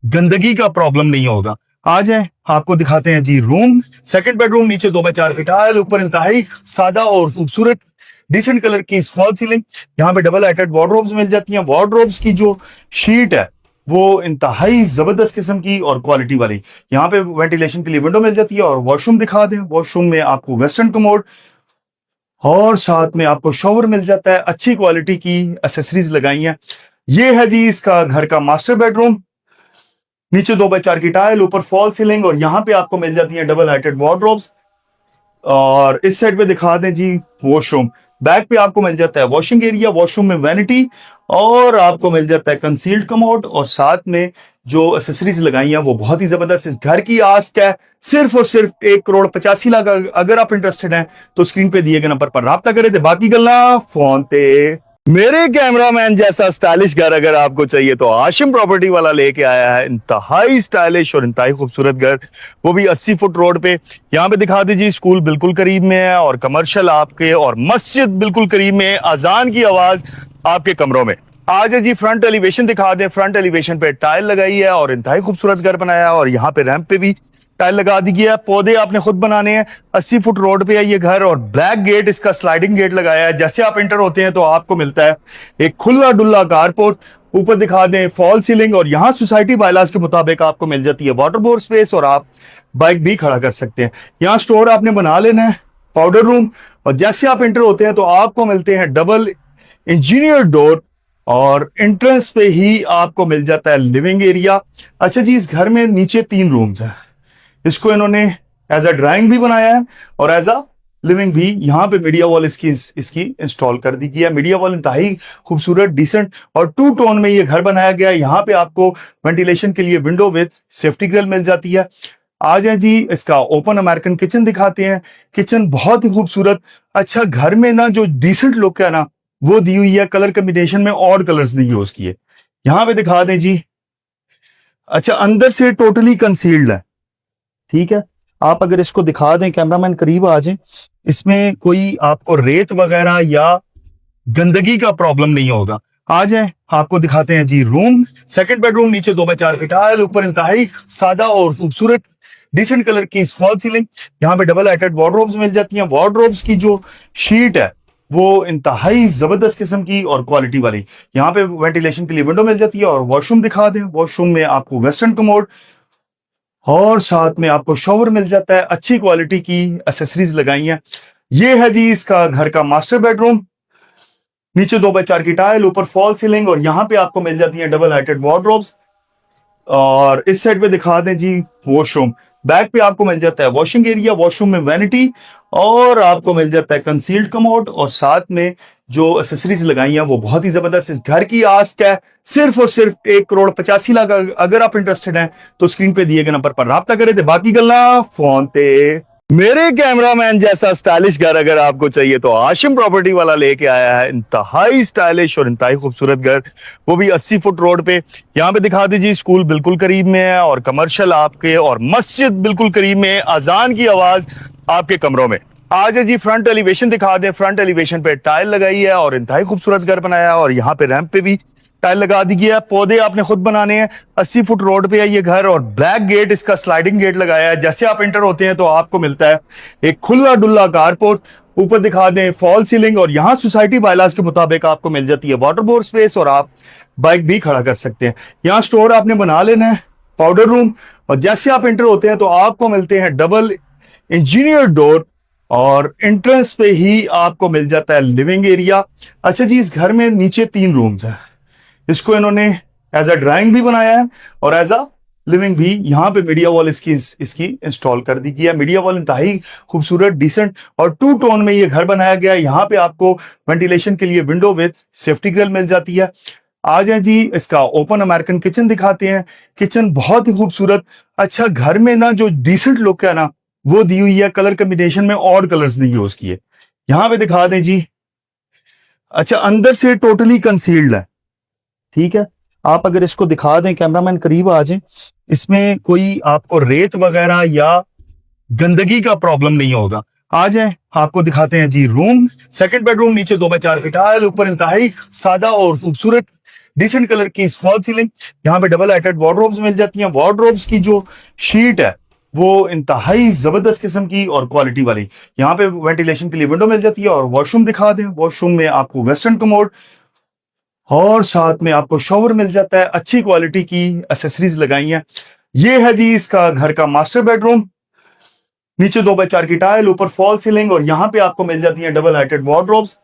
गंदगी का प्रॉब्लम नहीं होगा। आ जाए, आपको दिखाते हैं जी रूम। सेकंड बेडरूम, नीचे 2x4 की टाइल, ऊपर इंतहाई सादा और खूबसूरत डिसेंट कलर की फॉल सीलिंग। यहाँ पे डबल हाइटेड वार्डरोब्स मिल जाती हैं। वार्डरोब्स की जो शीट है वो इंतहाई जबरदस्त किस्म की और क्वालिटी वाली। यहाँ पे वेंटिलेशन के लिए विंडो मिल जाती है। और वॉशरूम दिखा दें। वॉशरूम में आपको वेस्टर्न कमोड और साथ में आपको शॉवर मिल जाता है। अच्छी क्वालिटी की एसेसरीज लगाई हैं। ये है जी इसका घर का मास्टर बेडरूम। नीचे 2x4 की टाइल, ऊपर फॉल सीलिंग, और यहाँ पे आपको मिल जाती है डबल हाइटेड वार्डरोब्स। और इस साइड पे दिखा दें जी वॉशरूम। बैक पे आपको मिल जाता है वॉशिंग एरिया, वॉशरूम में वैनिटी, और आपको मिल जाता है कंसील्ड कमोड, और साथ में जो एसेसरीज लगाई हैं वो बहुत ही जबरदस्त। इस घर की आस्क है सिर्फ और सिर्फ 1,85,00,000। अगर आप इंटरेस्टेड हैं तो स्क्रीन पे दिए गए नंबर पर राब्ता करें थे, बाकी गल्ला फोन पे। मेरे कैमरामैन जैसा स्टाइलिश घर अगर आपको चाहिए तो आशिम प्रॉपर्टी वाला लेके आया है इंतहाई स्टाइलिश और इंतहाई खूबसूरत घर, वो भी 80 फुट रोड पे। यहाँ पे दिखा दीजिए, स्कूल बिल्कुल करीब में है और कमर्शियल आपके, और मस्जिद बिल्कुल करीब में है, अजान की आवाज आपके कमरों में। आज है जी फ्रंट एलिवेशन दिखा दें। फ्रंट एलिवेशन पे टाइल लगाई है और इंतहाई खूबसूरत घर बनाया है, और यहाँ पे रैंप पे भी टाइल लगा दी गई है। पौधे आपने खुद बनाने हैं। 80 फुट रोड पे है ये घर, और ब्लैक गेट, इसका स्लाइडिंग गेट लगाया है। जैसे आप एंटर होते हैं तो आपको मिलता है एक खुला डुल्ला कारपोर्ट। ऊपर दिखा दें फॉल सीलिंग, और यहाँ सोसाइटी बायलाज के मुताबिक आपको मिल जाती है वाटर बोर्ड स्पेस, और आप बाइक भी खड़ा कर सकते हैं। यहाँ स्टोर आपने बना लेना है, पाउडर रूम, और जैसे आप एंटर होते हैं तो आपको मिलते हैं डबल इंजीनियर डोर, और एंट्रेंस पे ही आपको मिल जाता है लिविंग एरिया। अच्छा जी, इस घर में नीचे 3 रूम्स हैं। इसको इन्होंने एज अ ड्राइंग भी बनाया है और एज अ लिविंग भी। यहाँ पे मीडिया वॉल इसकी इंस्टॉल कर दी गई है। मीडिया वॉल इंतहाई खूबसूरत, डिसेंट और 2 टोन में ये घर बनाया गया है। यहाँ पे आपको वेंटिलेशन के लिए विंडो विद सेफ्टी ग्रिल मिल जाती है। आ जाए जी, इसका ओपन अमेरिकन किचन दिखाते हैं। किचन बहुत ही खूबसूरत। अच्छा, घर में ना जो डिसेंट लुक है ना वो दी हुई है, कलर कॉम्बिनेशन में ऑड कलर्स नहीं यूज किए। यहाँ पे दिखा दें जी। अच्छा, अंदर से टोटली कंसील्ड है, ठीक है। आप अगर इसको दिखा दें, कैमरामैन करीब आ जाए, इसमें कोई आपको रेत वगैरह या गंदगी का प्रॉब्लम नहीं होगा। आ जाए, आपको दिखाते हैं जी रूम। सेकंड बेडरूम, नीचे 2x4 की टाइल, ऊपर इंतहाई सादा और खूबसूरत डिसेंट कलर की फॉल सीलिंग। यहाँ पे डबल हाइटेड वार्डरोब्स मिल जाती हैं। वार्डरोब्स की जो शीट है वो इंतहाई जबरदस्त किस्म की और क्वालिटी वाली। यहाँ पे वेंटिलेशन के लिए विंडो मिल जाती है। और वॉशरूम दिखा दें। वॉशरूम में आपको वेस्टर्न कमोड और साथ में आपको शॉवर मिल जाता है। अच्छी क्वालिटी की एसेसरीज लगाई हैं। ये है जी इसका घर का मास्टर बेडरूम। नीचे 2x4 की टाइल, ऊपर फॉल सीलिंग, और यहाँ पे आपको मिल जाती है डबल हाइटेड वार्डरोब्स। और इस साइड पे दिखा दें जी वॉशरूम। बैक पे आपको मिल जाता है वॉशिंग एरिया, वॉशरूम में वैनिटी, और आपको मिल जाता है कंसील्ड कमोड और साथ में जो एसेसरीज लगाई हैं वो बहुत ही जबरदस्त। इस घर की आस्क है सिर्फ और सिर्फ 1,85,00,000। अगर आप इंटरेस्टेड हैं तो स्क्रीन पे दिए गए नंबर पर राब्ता करें। बाकी गल्ला फोन ते। मेरे कैमरामैन जैसा स्टाइलिश घर अगर आपको चाहिए तो आशिम प्रॉपर्टी वाला लेके आया है इंतहाई स्टाइलिश और इंतहाई खूबसूरत घर, वो भी 80 फुट रोड पे। यहाँ पे दिखा दीजिए, स्कूल बिल्कुल करीब में है और कमर्शियल आपके, और मस्जिद बिल्कुल करीब में है। अजान की आवाज आपके कमरों में। आज है जी फ्रंट एलिवेशन दिखा दें। फ्रंट एलिवेशन पे टाइल लगाई है और इंतहाई खूबसूरत घर बनाया है, और यहाँ पे रैंप पे भी टाइल लगा दी गई है। पौधे आपने खुद बनाने हैं। 80 फुट रोड पे है ये घर, और ब्लैक गेट, इसका स्लाइडिंग गेट लगाया है। जैसे आप एंटर होते हैं तो आपको मिलता है एक खुला डुल्ला कारपोर्ट। ऊपर दिखा दें फॉल सीलिंग, और यहाँ सोसाइटी बायलाज के मुताबिक आपको मिल जाती है वाटर बोर्ड स्पेस, और आप बाइक भी खड़ा कर सकते हैं। यहाँ स्टोर आपने बना लेना है, पाउडर रूम। और जैसे आप एंटर होते हैं तो आपको मिलते हैं डबल इंजीनियर डोर, और एंट्रेंस पे ही आपको मिल जाता है लिविंग एरिया। अच्छा जी, इस घर में नीचे 3 रूम्स हैं। इसको इन्होंने एज अ ड्राइंग भी बनाया है और एज अ लिविंग भी। यहाँ पे मीडिया वॉल इसकी इंस्टॉल कर दी गई है। मीडिया वॉल इंतहाई खूबसूरत, डिसेंट और 2 टोन में ये घर बनाया गया है। यहाँ पे आपको वेंटिलेशन के लिए विंडो विद सेफ्टी ग्रिल मिल जाती है। आ जाए जी, इसका ओपन अमेरिकन किचन दिखाते हैं। किचन बहुत ही खूबसूरत। अच्छा, घर में ना जो डिसेंट लुक है ना वो दी हुई है। कलर कॉम्बिनेशन में ऑड कलर्स नहीं यूज किए। यहां पे दिखा दें जी। अच्छा, अंदर से टोटली कंसील्ड है, ठीक है। आप अगर इसको दिखा दें, कैमरामैन करीब आ जाए, इसमें कोई आपको रेत वगैरह या गंदगी का प्रॉब्लम नहीं होगा। आ जाए, आपको दिखाते हैं जी रूम। सेकंड बेडरूम, नीचे 2x4 की टाइल, ऊपर इंतहाई सादा और खूबसूरत डिसेंट कलर की फॉल सीलिंग। यहाँ पे डबल हाइटेड वार्डरोब्स मिल जाती हैं। वार्डरोब्स की जो शीट है वो इंतहाई जबरदस्त किस्म की और क्वालिटी वाली। यहाँ पे वेंटिलेशन के लिए विंडो मिल जाती है। और वॉशरूम दिखा दें। वॉशरूम में आपको वेस्टर्न कमोड और साथ में आपको शॉवर मिल जाता है। अच्छी क्वालिटी की एसेसरीज लगाई हैं। ये है जी इसका घर का मास्टर बेडरूम। नीचे 2x4 की टाइल, ऊपर फॉल सीलिंग, और यहाँ पे आपको मिल जाती है डबल हाइटेड वार्डरोब्स।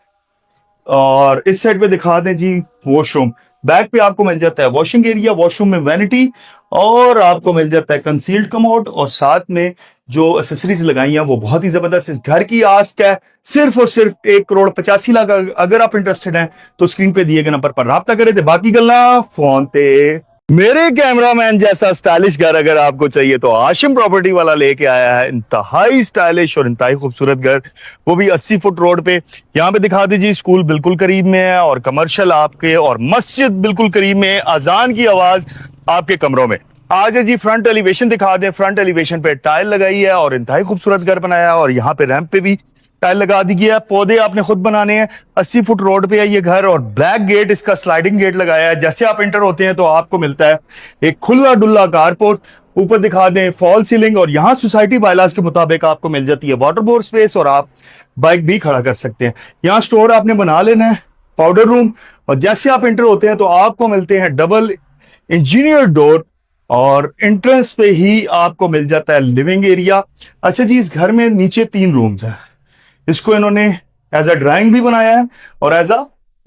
और इस साइड पे दिखा दें जी वॉशरूम। बैक पे आपको मिल जाता है वॉशिंग एरिया। वॉशरूम में वैनिटी, और आपको मिल जाता है कंसील्ड कमोड, और साथ में जो एसेसरीज लगाई हैं वो बहुत ही जबरदस्त। इस घर की आस्क है सिर्फ और सिर्फ 1,85,00,000। अगर आप इंटरेस्टेड हैं तो स्क्रीन पे दिए गए नंबर पर राब्ता करें। बाकी गल्ला फोन ते। मेरे कैमरामैन जैसा स्टाइलिश घर अगर आपको चाहिए तो आशिम प्रॉपर्टी वाला लेके आया है इंतहाई स्टाइलिश और इंतहाई खूबसूरत घर, वो भी 80 फुट रोड पे। यहाँ पे दिखा दीजिए, स्कूल बिल्कुल करीब में है और कमर्शियल आपके, और मस्जिद बिल्कुल करीब में है। अजान की आवाज आपके कमरों में। आज है जी फ्रंट एलिवेशन दिखा दें। फ्रंट एलिवेशन पे टाइल लगाई है और इंतहाई खूबसूरत घर बनाया है, और यहाँ पे रैंप पे भी टाइल लगा दी गई है। पौधे आपने खुद बनाने हैं। 80 फुट रोड पे है ये घर, और ब्लैक गेट, इसका स्लाइडिंग गेट लगाया है। जैसे आप एंटर होते हैं तो आपको मिलता है एक खुला डुल्ला कारपोर्ट। ऊपर दिखा दें फॉल सीलिंग, और यहाँ सोसाइटी बायलाज के मुताबिक आपको मिल जाती है वाटर बोर्ड स्पेस, और आप बाइक भी खड़ा कर सकते हैं। यहाँ स्टोर आपने बना लेना है, पाउडर रूम। और जैसे आप एंटर होते हैं तो आपको मिलते हैं डबल इंजीनियर डोर, और एंट्रेंस पे ही आपको मिल जाता है लिविंग एरिया। अच्छा जी, इस घर में नीचे 3 रूम्स हैं। इसको इन्होंने एज अ ड्राइंग भी बनाया है और एज अ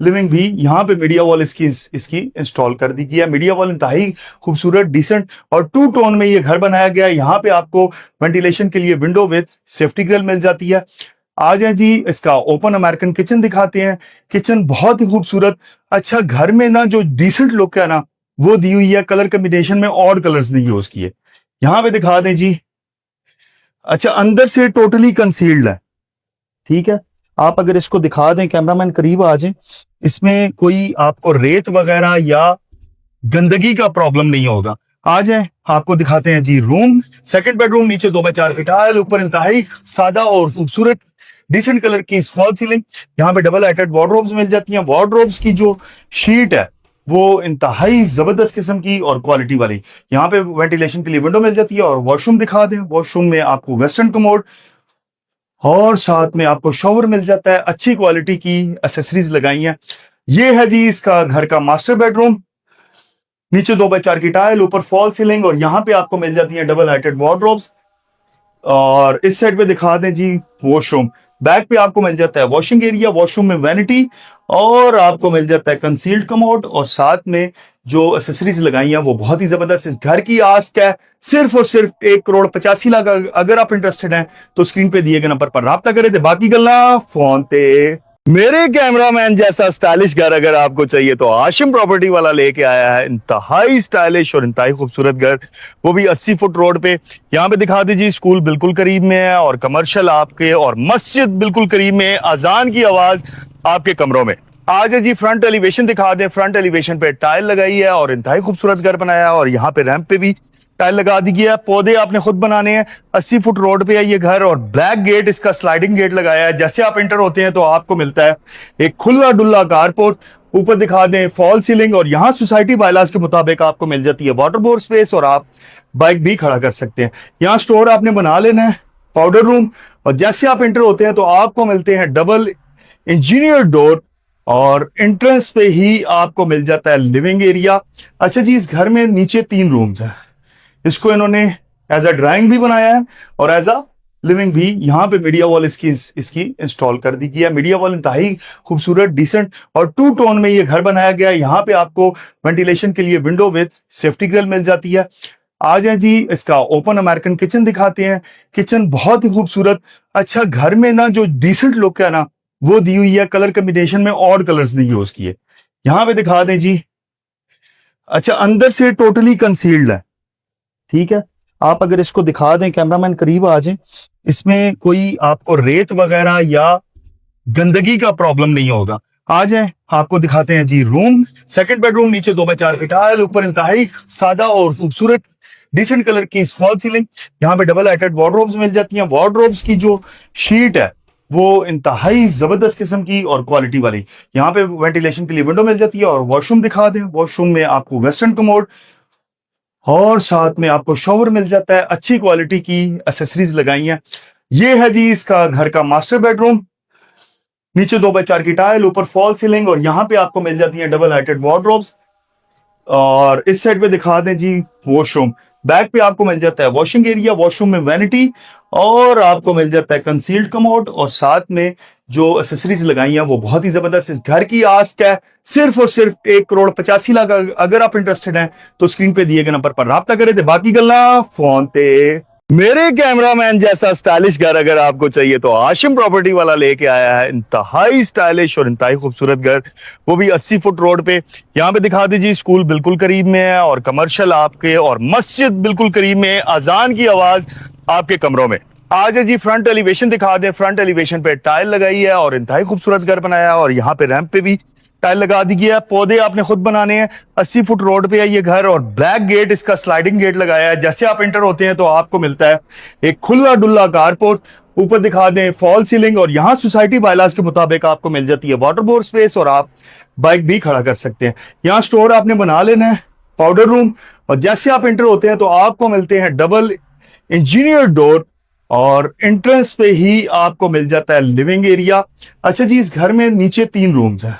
लिविंग भी। यहाँ पे मीडिया वॉल इसकी इंस्टॉल कर दी गई है। मीडिया वॉल इंतहाई खूबसूरत, डिसेंट और 2 टोन में ये घर बनाया गया है। यहाँ पे आपको वेंटिलेशन के लिए विंडो विद सेफ्टी ग्रिल मिल जाती है। आ जाए जी, इसका ओपन अमेरिकन किचन दिखाते हैं। किचन बहुत ही खूबसूरत। अच्छा, घर में ना जो डिसेंट लुक है ना वो दी हुई है। कलर कॉम्बिनेशन में ऑड कलर्स नहीं यूज किए। यहाँ पे दिखा दें जी। अच्छा, अंदर से टोटली कंसील्ड है, ठीक है। आप अगर इसको दिखा दें, कैमरामैन करीब आ जाए, इसमें कोई आपको रेत वगैरह या गंदगी का प्रॉब्लम नहीं होगा। आ जाए, आपको दिखाते हैं जी रूम। सेकंड बेडरूम, नीचे 2x4 की टाइल, ऊपर इंतहाई सादा और खूबसूरत डिसेंट कलर की फॉल सीलिंग। यहाँ पे डबल हाइटेड वार्डरोब्स मिल जाती हैं। वार्डरोब्स की जो शीट है वो इंतहाई जबरदस्त किस्म की और क्वालिटी वाली। यहाँ पे वेंटिलेशन के लिए विंडो मिल जाती है। और वॉशरूम दिखा दें। वॉशरूम में आपको वेस्टर्न कमोड और साथ में आपको शॉवर मिल जाता है। अच्छी क्वालिटी की एसेसरीज लगाई हैं। ये है जी इसका घर का मास्टर बेडरूम। नीचे 2x4 की टाइल, ऊपर फॉल सीलिंग, और यहाँ पे आपको मिल जाती है डबल हाइटेड वार्डरोब्स। और इस साइड पे दिखा दें जी वॉशरूम। बैक पे आपको मिल जाता है वॉशिंग एरिया। वॉशरूम में वैनिटी, और आपको मिल जाता है कंसील्ड कमोड, और साथ में जो एसेसरीज लगाई हैं वो बहुत ही जबरदस्त। इस घर की आस्क है सिर्फ और सिर्फ 1,85,00,000। अगर आप इंटरेस्टेड हैं तो स्क्रीन पे दिए गए नंबर पर राब्ता करें। ते बाकी गल्ला फोन ते। मेरे कैमरामैन जैसा स्टाइलिश घर अगर आपको चाहिए तो आशिम प्रॉपर्टी वाला लेके आया है इंतहाई स्टाइलिश और इंतहाई खूबसूरत घर, वो भी 80 फुट रोड पे। यहाँ पे दिखा दीजिए, स्कूल बिल्कुल करीब में है और कमर्शियल आपके, और मस्जिद बिल्कुल करीब में, अजान की आवाज आपके कमरों में। आज है जी फ्रंट एलिवेशन दिखा दें। फ्रंट एलिवेशन पे टाइल लगाई है और इंतहाई खूबसूरत घर बनाया है, और यहाँ पे रैंप पे भी टाइल लगा दी गया है। पौधे आपने खुद बनाने हैं। 80 फुट रोड पे है ये घर, और ब्लैक गेट, इसका स्लाइडिंग गेट लगाया है। जैसे आप एंटर होते हैं तो आपको मिलता है एक खुला डुल्ला कारपोर्ट। ऊपर दिखा दें फॉल सीलिंग, और यहाँ सोसाइटी बायलाज के मुताबिक आपको मिल जाती है वाटर बोर्ड स्पेस, और आप बाइक भी खड़ा कर सकते हैं। यहाँ स्टोर आपने बना लेना है, पाउडर रूम, और जैसे आप एंटर होते हैं तो आपको मिलते हैं डबल इंजीनियर डोर, और एंट्रेंस पे ही आपको मिल जाता है लिविंग एरिया। अच्छा जी, इस घर में नीचे 3 रूम्स हैं। इसको इन्होंने एज अ ड्राइंग भी बनाया है और एज अ लिविंग भी। यहाँ पे मीडिया वॉल इसकी इंस्टॉल कर दी गई है। मीडिया वॉल इंतहाई खूबसूरत, डिसेंट और 2 टोन में ये घर बनाया गया है। यहाँ पे आपको वेंटिलेशन के लिए विंडो विद सेफ्टी ग्रिल मिल जाती है। आ जाए जी, इसका ओपन अमेरिकन किचन दिखाते हैं। किचन बहुत ही खूबसूरत। अच्छा, घर में ना जो डिसेंट लुक है ना वो दी हुई है। कलर कॉम्बिनेशन में ऑड कलर्स नहीं यूज किए। यहां पे दिखा दें जी। अच्छा, अंदर से टोटली कंसील्ड है, ठीक है। आप अगर इसको दिखा दें, कैमरामैन करीब आ जाए, इसमें कोई आपको रेत वगैरह या गंदगी का प्रॉब्लम नहीं होगा। आ जाए, आपको दिखाते हैं जी रूम। सेकंड बेडरूम, नीचे 2x4 की टाइल, ऊपर इंतहाई सादा और खूबसूरत डिसेंट कलर की फॉल सीलिंग। यहाँ पे डबल हाइटेड वार्डरोब्स मिल जाती हैं। वार्डरोब्स की जो शीट है वो इंतहाई जबरदस्त किस्म की और क्वालिटी वाली। यहाँ पे वेंटिलेशन के लिए विंडो मिल जाती है। और वॉशरूम दिखा दें। वॉशरूम में आपको वेस्टर्न कमोड और साथ में आपको शॉवर मिल जाता है। अच्छी क्वालिटी की एसेसरीज लगाई हैं। ये है जी इसका घर का मास्टर बेडरूम। नीचे 2x4 की टाइल, ऊपर फॉल सीलिंग, और यहाँ पे आपको मिल जाती है डबल हाइटेड वार्डरोब्स। और इस साइड पे दिखा दें जी वॉशरूम। बैक पे आपको मिल जाता है वॉशिंग एरिया। वॉशरूम में वैनिटी, और आपको मिल जाता है कंसील्ड कमोड, और साथ में जो एसेसरीज लगाई हैं वो बहुत ही जबरदस्त। इस घर की आस्क है सिर्फ और सिर्फ 1,85,00,000। अगर आप इंटरेस्टेड हैं तो स्क्रीन पे दिए गए नंबर पर राब्ता करें। थे बाकी गल्ला फोन ते। मेरे कैमरामैन जैसा स्टाइलिश घर अगर आपको चाहिए तो आशिम प्रॉपर्टी वाला लेके आया है इंतहाई स्टाइलिश और इंतहाई खूबसूरत घर, वो भी 80 फुट रोड पे। यहाँ पे दिखा दीजिए, स्कूल बिल्कुल करीब में है और कमर्शियल आपके, और मस्जिद बिल्कुल करीब में, अजान की आवाज आपके कमरों में। आज है जी फ्रंट एलिवेशन दिखा दें। फ्रंट एलिवेशन पे टाइल लगाई है और इंतहाई खूबसूरत घर बनाया है, और यहाँ पे रैंप पे भी टाइल लगा दी गई है। पौधे आपने खुद बनाने हैं। 80 फुट रोड पे है ये घर, और ब्लैक गेट, इसका स्लाइडिंग गेट लगाया है। जैसे आप एंटर होते हैं तो आपको मिलता है एक खुला डुल्ला कारपोर्ट। ऊपर दिखा दें फॉल सीलिंग, और यहाँ सोसाइटी बायलाज के मुताबिक आपको मिल जाती है वाटर बोर्ड स्पेस, और आप बाइक भी खड़ा कर सकते हैं। यहाँ स्टोर आपने बना लेना है, पाउडर रूम, और जैसे आप एंटर होते हैं तो आपको मिलते हैं डबल इंजीनियर डोर, और एंट्रेंस पे ही आपको मिल जाता है लिविंग एरिया। अच्छा जी, इस घर में नीचे 3 रूम्स हैं।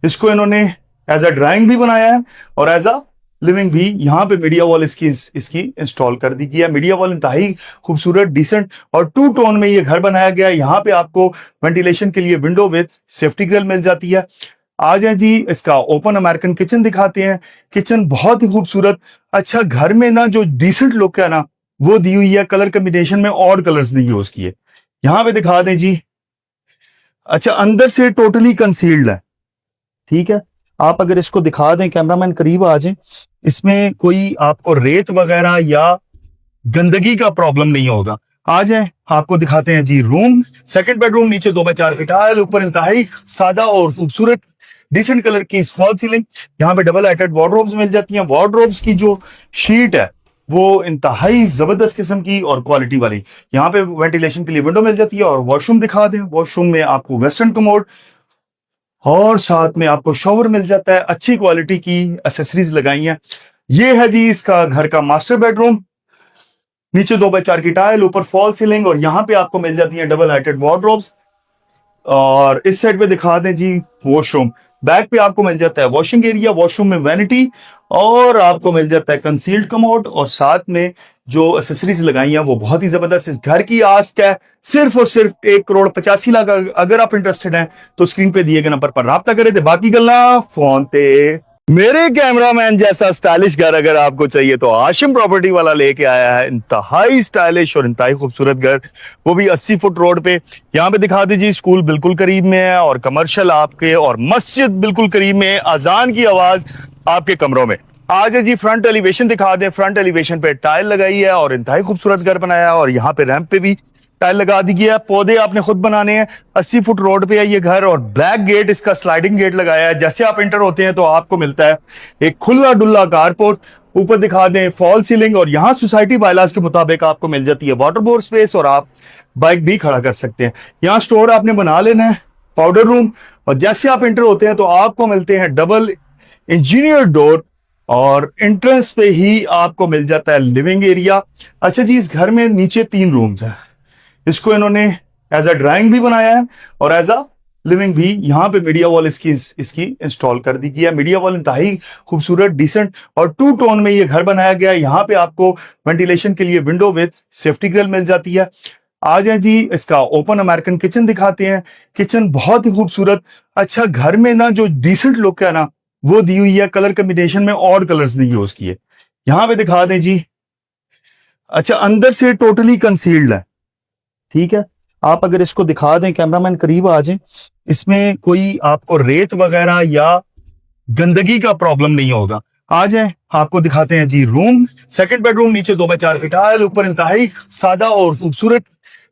इसको इन्होंने एज अ ड्राइंग भी बनाया है और एज अ लिविंग भी। यहाँ पे मीडिया वॉल इसकी इंस्टॉल कर दी गई है। मीडिया वॉल इंतहाई खूबसूरत, डिसेंट और 2 टोन में ये घर बनाया गया है। यहाँ पे आपको वेंटिलेशन के लिए विंडो विद सेफ्टी ग्रिल मिल जाती है। आ जाए जी, इसका ओपन अमेरिकन किचन दिखाते हैं। किचन बहुत ही खूबसूरत। अच्छा, घर में ना जो डिसेंट लुक है ना वो दी हुई है। कलर कॉम्बिनेशन में ऑड कलर्स नहीं यूज किए। यहाँ पे दिखा दें जी। अच्छा, अंदर से टोटली कंसील्ड है, ठीक है। आप अगर इसको दिखा दें, कैमरामैन करीब आ जाए, इसमें कोई आपको रेत वगैरह या गंदगी का प्रॉब्लम नहीं होगा। आ जाए, आपको दिखाते हैं जी रूम। सेकंड बेडरूम, नीचे 2x4 की टाइल, ऊपर इंतहाई सादा और खूबसूरत डिसेंट कलर की फॉल सीलिंग। यहाँ पे डबल हाइटेड वार्डरोब्स मिल जाती हैं। वार्डरोब्स की जो शीट है वो इंतहाई जबरदस्त किस्म की और क्वालिटी वाली। यहाँ पे वेंटिलेशन के लिए विंडो मिल जाती है। और वॉशरूम दिखा दें। वॉशरूम में आपको वेस्टर्न कमोड और साथ में आपको शॉवर मिल जाता है। अच्छी क्वालिटी की एसेसरीज लगाई हैं। ये है जी इसका घर का मास्टर बेडरूम। नीचे 2x4 की टाइल, ऊपर फॉल सीलिंग, और यहाँ पे आपको मिल जाती है डबल हाइटेड वार्डरोब्स। और इस साइड पे दिखा दें जी वॉशरूम। बैक पे आपको मिल जाता है वॉशिंग एरिया। वॉशरूम में वैनिटी, और आपको मिल जाता है कंसील्ड कमोड, और साथ में जो एसेसरीज लगाई हैं वो बहुत ही जबरदस्त। इस घर की आस्क है सिर्फ और सिर्फ 1,85,00,000। अगर आप इंटरेस्टेड हैं तो स्क्रीन पे दिए गए नंबर पर राब्ता करें। थे बाकी गल्ला फोन ते। मेरे कैमरामैन जैसा स्टाइलिश घर अगर आपको चाहिए तो आशिम प्रॉपर्टी वाला लेके आया है इंतहाई स्टाइलिश और इंतहाई खूबसूरत घर, वो भी 80 फुट रोड पे। यहाँ पे दिखा दीजिए, स्कूल बिल्कुल करीब में है और कमर्शियल आपके, और मस्जिद बिल्कुल करीब में है। अजान की आवाज आपके कमरों में। आज है जी फ्रंट एलिवेशन दिखा दें। फ्रंट एलिवेशन पे टाइल लगाई है और इंतहाई खूबसूरत घर बनाया है, और यहाँ पे रैंप पे भी टाइल लगा दी गया है। पौधे आपने खुद बनाने हैं। 80 फुट रोड पे है ये घर, और ब्लैक गेट, इसका स्लाइडिंग गेट लगाया है। जैसे आप एंटर होते हैं तो आपको मिलता है एक खुला डुल्ला कारपोर्ट। ऊपर दिखा दें फॉल सीलिंग, और यहाँ सोसाइटी बायलाज के मुताबिक आपको मिल जाती है वाटर बोर्ड स्पेस, और आप बाइक भी खड़ा कर सकते हैं। यहाँ स्टोर आपने बना लेना है, पाउडर रूम, और जैसे आप एंटर होते हैं तो आपको मिलते हैं डबल इंजीनियर डोर, और एंट्रेंस पे ही आपको मिल जाता है लिविंग एरिया। अच्छा जी, इस घर में नीचे 3 रूम्स हैं। इसको इन्होंने एज अ ड्राइंग भी बनाया है और एज अ लिविंग भी। यहाँ पे मीडिया वॉल इसकी इंस्टॉल कर दी गई है। मीडिया वॉल इंतहाई खूबसूरत, डिसेंट और 2 टोन में ये घर बनाया गया है। यहाँ पे आपको वेंटिलेशन के लिए विंडो विद सेफ्टी ग्रिल मिल जाती है। आ जाए जी, इसका ओपन अमेरिकन किचन दिखाते हैं। किचन बहुत ही खूबसूरत। अच्छा, घर में ना जो डिसेंट लुक है ना वो दी हुई है। कलर कॉम्बिनेशन में ऑड कलर्स नहीं यूज किए। यहाँ पे दिखा दें जी। अच्छा, अंदर से टोटली कंसील्ड है, ठीक है। आप अगर इसको दिखा दें, कैमरामैन करीब आ जाए, इसमें कोई आपको रेत वगैरह या गंदगी का प्रॉब्लम नहीं होगा। आ जाए, आपको दिखाते हैं जी रूम। सेकंड बेडरूम, नीचे 2x4 की टाइल, ऊपर इंतहाई सादा और खूबसूरत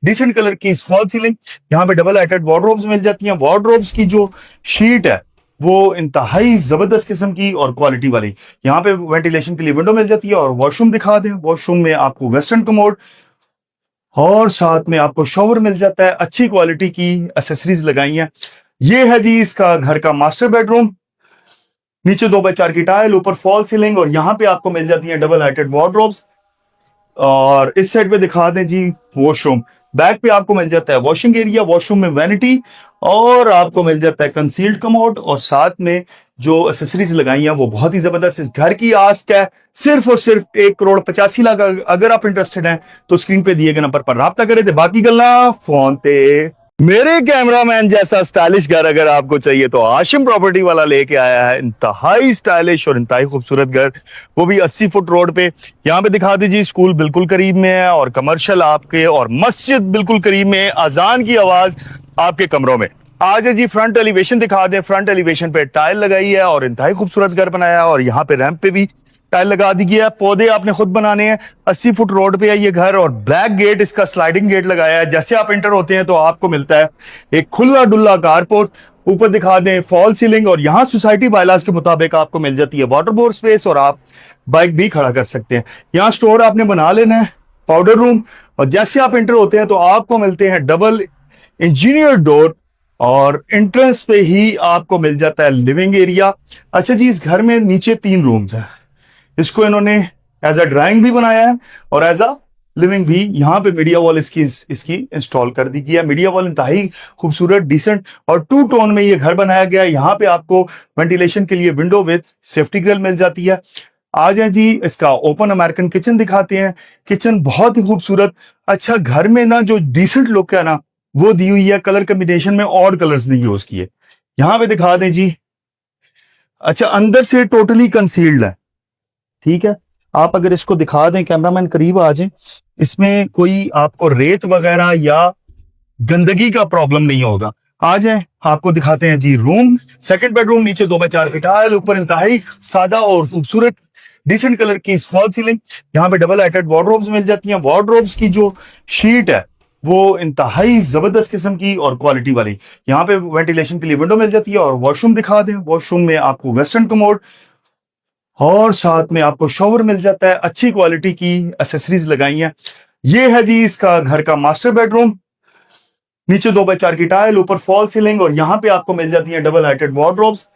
डिसेंट कलर की फॉल सीलिंग। यहाँ पे डबल हाइटेड वार्डरोब्स मिल जाती हैं। वार्डरोब्स की जो शीट है वो इंतहाई जबरदस्त किस्म की और क्वालिटी वाली। यहाँ पे वेंटिलेशन के लिए विंडो मिल जाती है। और वॉशरूम दिखा दें। वॉशरूम में आपको वेस्टर्न कमोड और साथ में आपको शॉवर मिल जाता है। अच्छी क्वालिटी की एसेसरीज लगाई हैं। ये है जी इसका घर का मास्टर बेडरूम। नीचे 2x4 की टाइल, ऊपर फॉल सीलिंग, और यहाँ पे आपको मिल जाती है डबल हाइटेड वार्डरोब्स। और इस साइड पे दिखा दें जी वॉशरूम। बैक पे आपको मिल जाता है वॉशिंग एरिया। वॉशरूम में वैनिटी, और आपको मिल जाता है कंसील्ड कमोड, और साथ में जो एसेसरीज लगाई हैं वो बहुत ही जबरदस्त। इस घर की आस्क है सिर्फ और सिर्फ 1,85,00,000। अगर आप इंटरेस्टेड हैं तो स्क्रीन पे दिए गए नंबर पर राब्ता करें। थे बाकी गल्ला फोन ते। मेरे कैमरामैन जैसा स्टाइलिश घर अगर आपको चाहिए तो आशिम प्रॉपर्टी वाला लेके आया है इंतहाई स्टाइलिश और इंतहाई खूबसूरत घर, वो भी 80 फुट रोड पे। यहाँ पे दिखा दीजिए, स्कूल बिल्कुल करीब में है और कमर्शियल आपके, और मस्जिद बिल्कुल करीब में है। अजान की आवाज आपके कमरों में। आज है जी फ्रंट एलिवेशन दिखा दें। फ्रंट एलिवेशन पे टाइल लगाई है और इंतहाई खूबसूरत घर बनाया है, और यहाँ पे रैंप पे भी टाइल लगा दी गई है। पौधे आपने खुद बनाने हैं। 80 फुट रोड पे है ये घर, और ब्लैक गेट, इसका स्लाइडिंग गेट लगाया है। जैसे आप एंटर होते हैं तो आपको मिलता है एक खुला डुल्ला कारपोर्ट। ऊपर दिखा दें फॉल सीलिंग, और यहाँ सोसाइटी बायलाज के मुताबिक आपको मिल जाती है वाटर बोर्ड स्पेस, और आप बाइक भी खड़ा कर सकते हैं। यहाँ स्टोर आपने बना लेना है, पाउडर रूम, और जैसे आप एंटर होते हैं तो आपको मिलते हैं डबल इंजीनियर डोर, और एंट्रेंस पे ही आपको मिल जाता है लिविंग एरिया। अच्छा जी, इस घर में नीचे 3 रूम्स हैं। इसको इन्होंने एज अ ड्राइंग भी बनाया है और एज अ लिविंग भी। यहाँ पे मीडिया वॉल इसकी इंस्टॉल कर दी गई है। मीडिया वॉल इंतहाई खूबसूरत, डिसेंट और 2 टोन में ये घर बनाया गया है। यहाँ पे आपको वेंटिलेशन के लिए विंडो विद सेफ्टी ग्रिल मिल जाती है। आ जाए जी, इसका ओपन अमेरिकन किचन दिखाते हैं। किचन बहुत ही खूबसूरत। अच्छा, घर में ना जो डिसेंट लुक है ना वो दी हुई है। कलर कॉम्बिनेशन में ऑड कलर्स नहीं यूज किए। यहाँ पे दिखा दें जी। अच्छा, अंदर से टोटली कंसील्ड है, ठीक है। आप अगर इसको दिखा दें, कैमरामैन करीब आ जाए, इसमें कोई आपको रेत वगैरह या गंदगी का प्रॉब्लम नहीं होगा। आ जाए, आपको दिखाते हैं जी रूम। सेकंड बेडरूम, नीचे 2x4 की टाइल, ऊपर इंतहाई सादा और खूबसूरत डिसेंट कलर की फॉल सीलिंग। यहाँ पे डबल हाइटेड वार्डरोब्स मिल जाती हैं। वार्डरोब्स की जो शीट है वो इंतहाई जबरदस्त किस्म की और क्वालिटी वाली। यहाँ पे वेंटिलेशन के लिए विंडो मिल जाती है। और वॉशरूम दिखा दें। वॉशरूम में आपको वेस्टर्न कमोड और साथ में आपको शॉवर मिल जाता है। अच्छी क्वालिटी की एसेसरीज लगाई हैं। ये है जी इसका घर का मास्टर बेडरूम। नीचे 2x4 की टाइल, ऊपर फॉल सीलिंग, और यहाँ पे आपको मिल जाती है डबल हाइटेड वार्डरोब्स।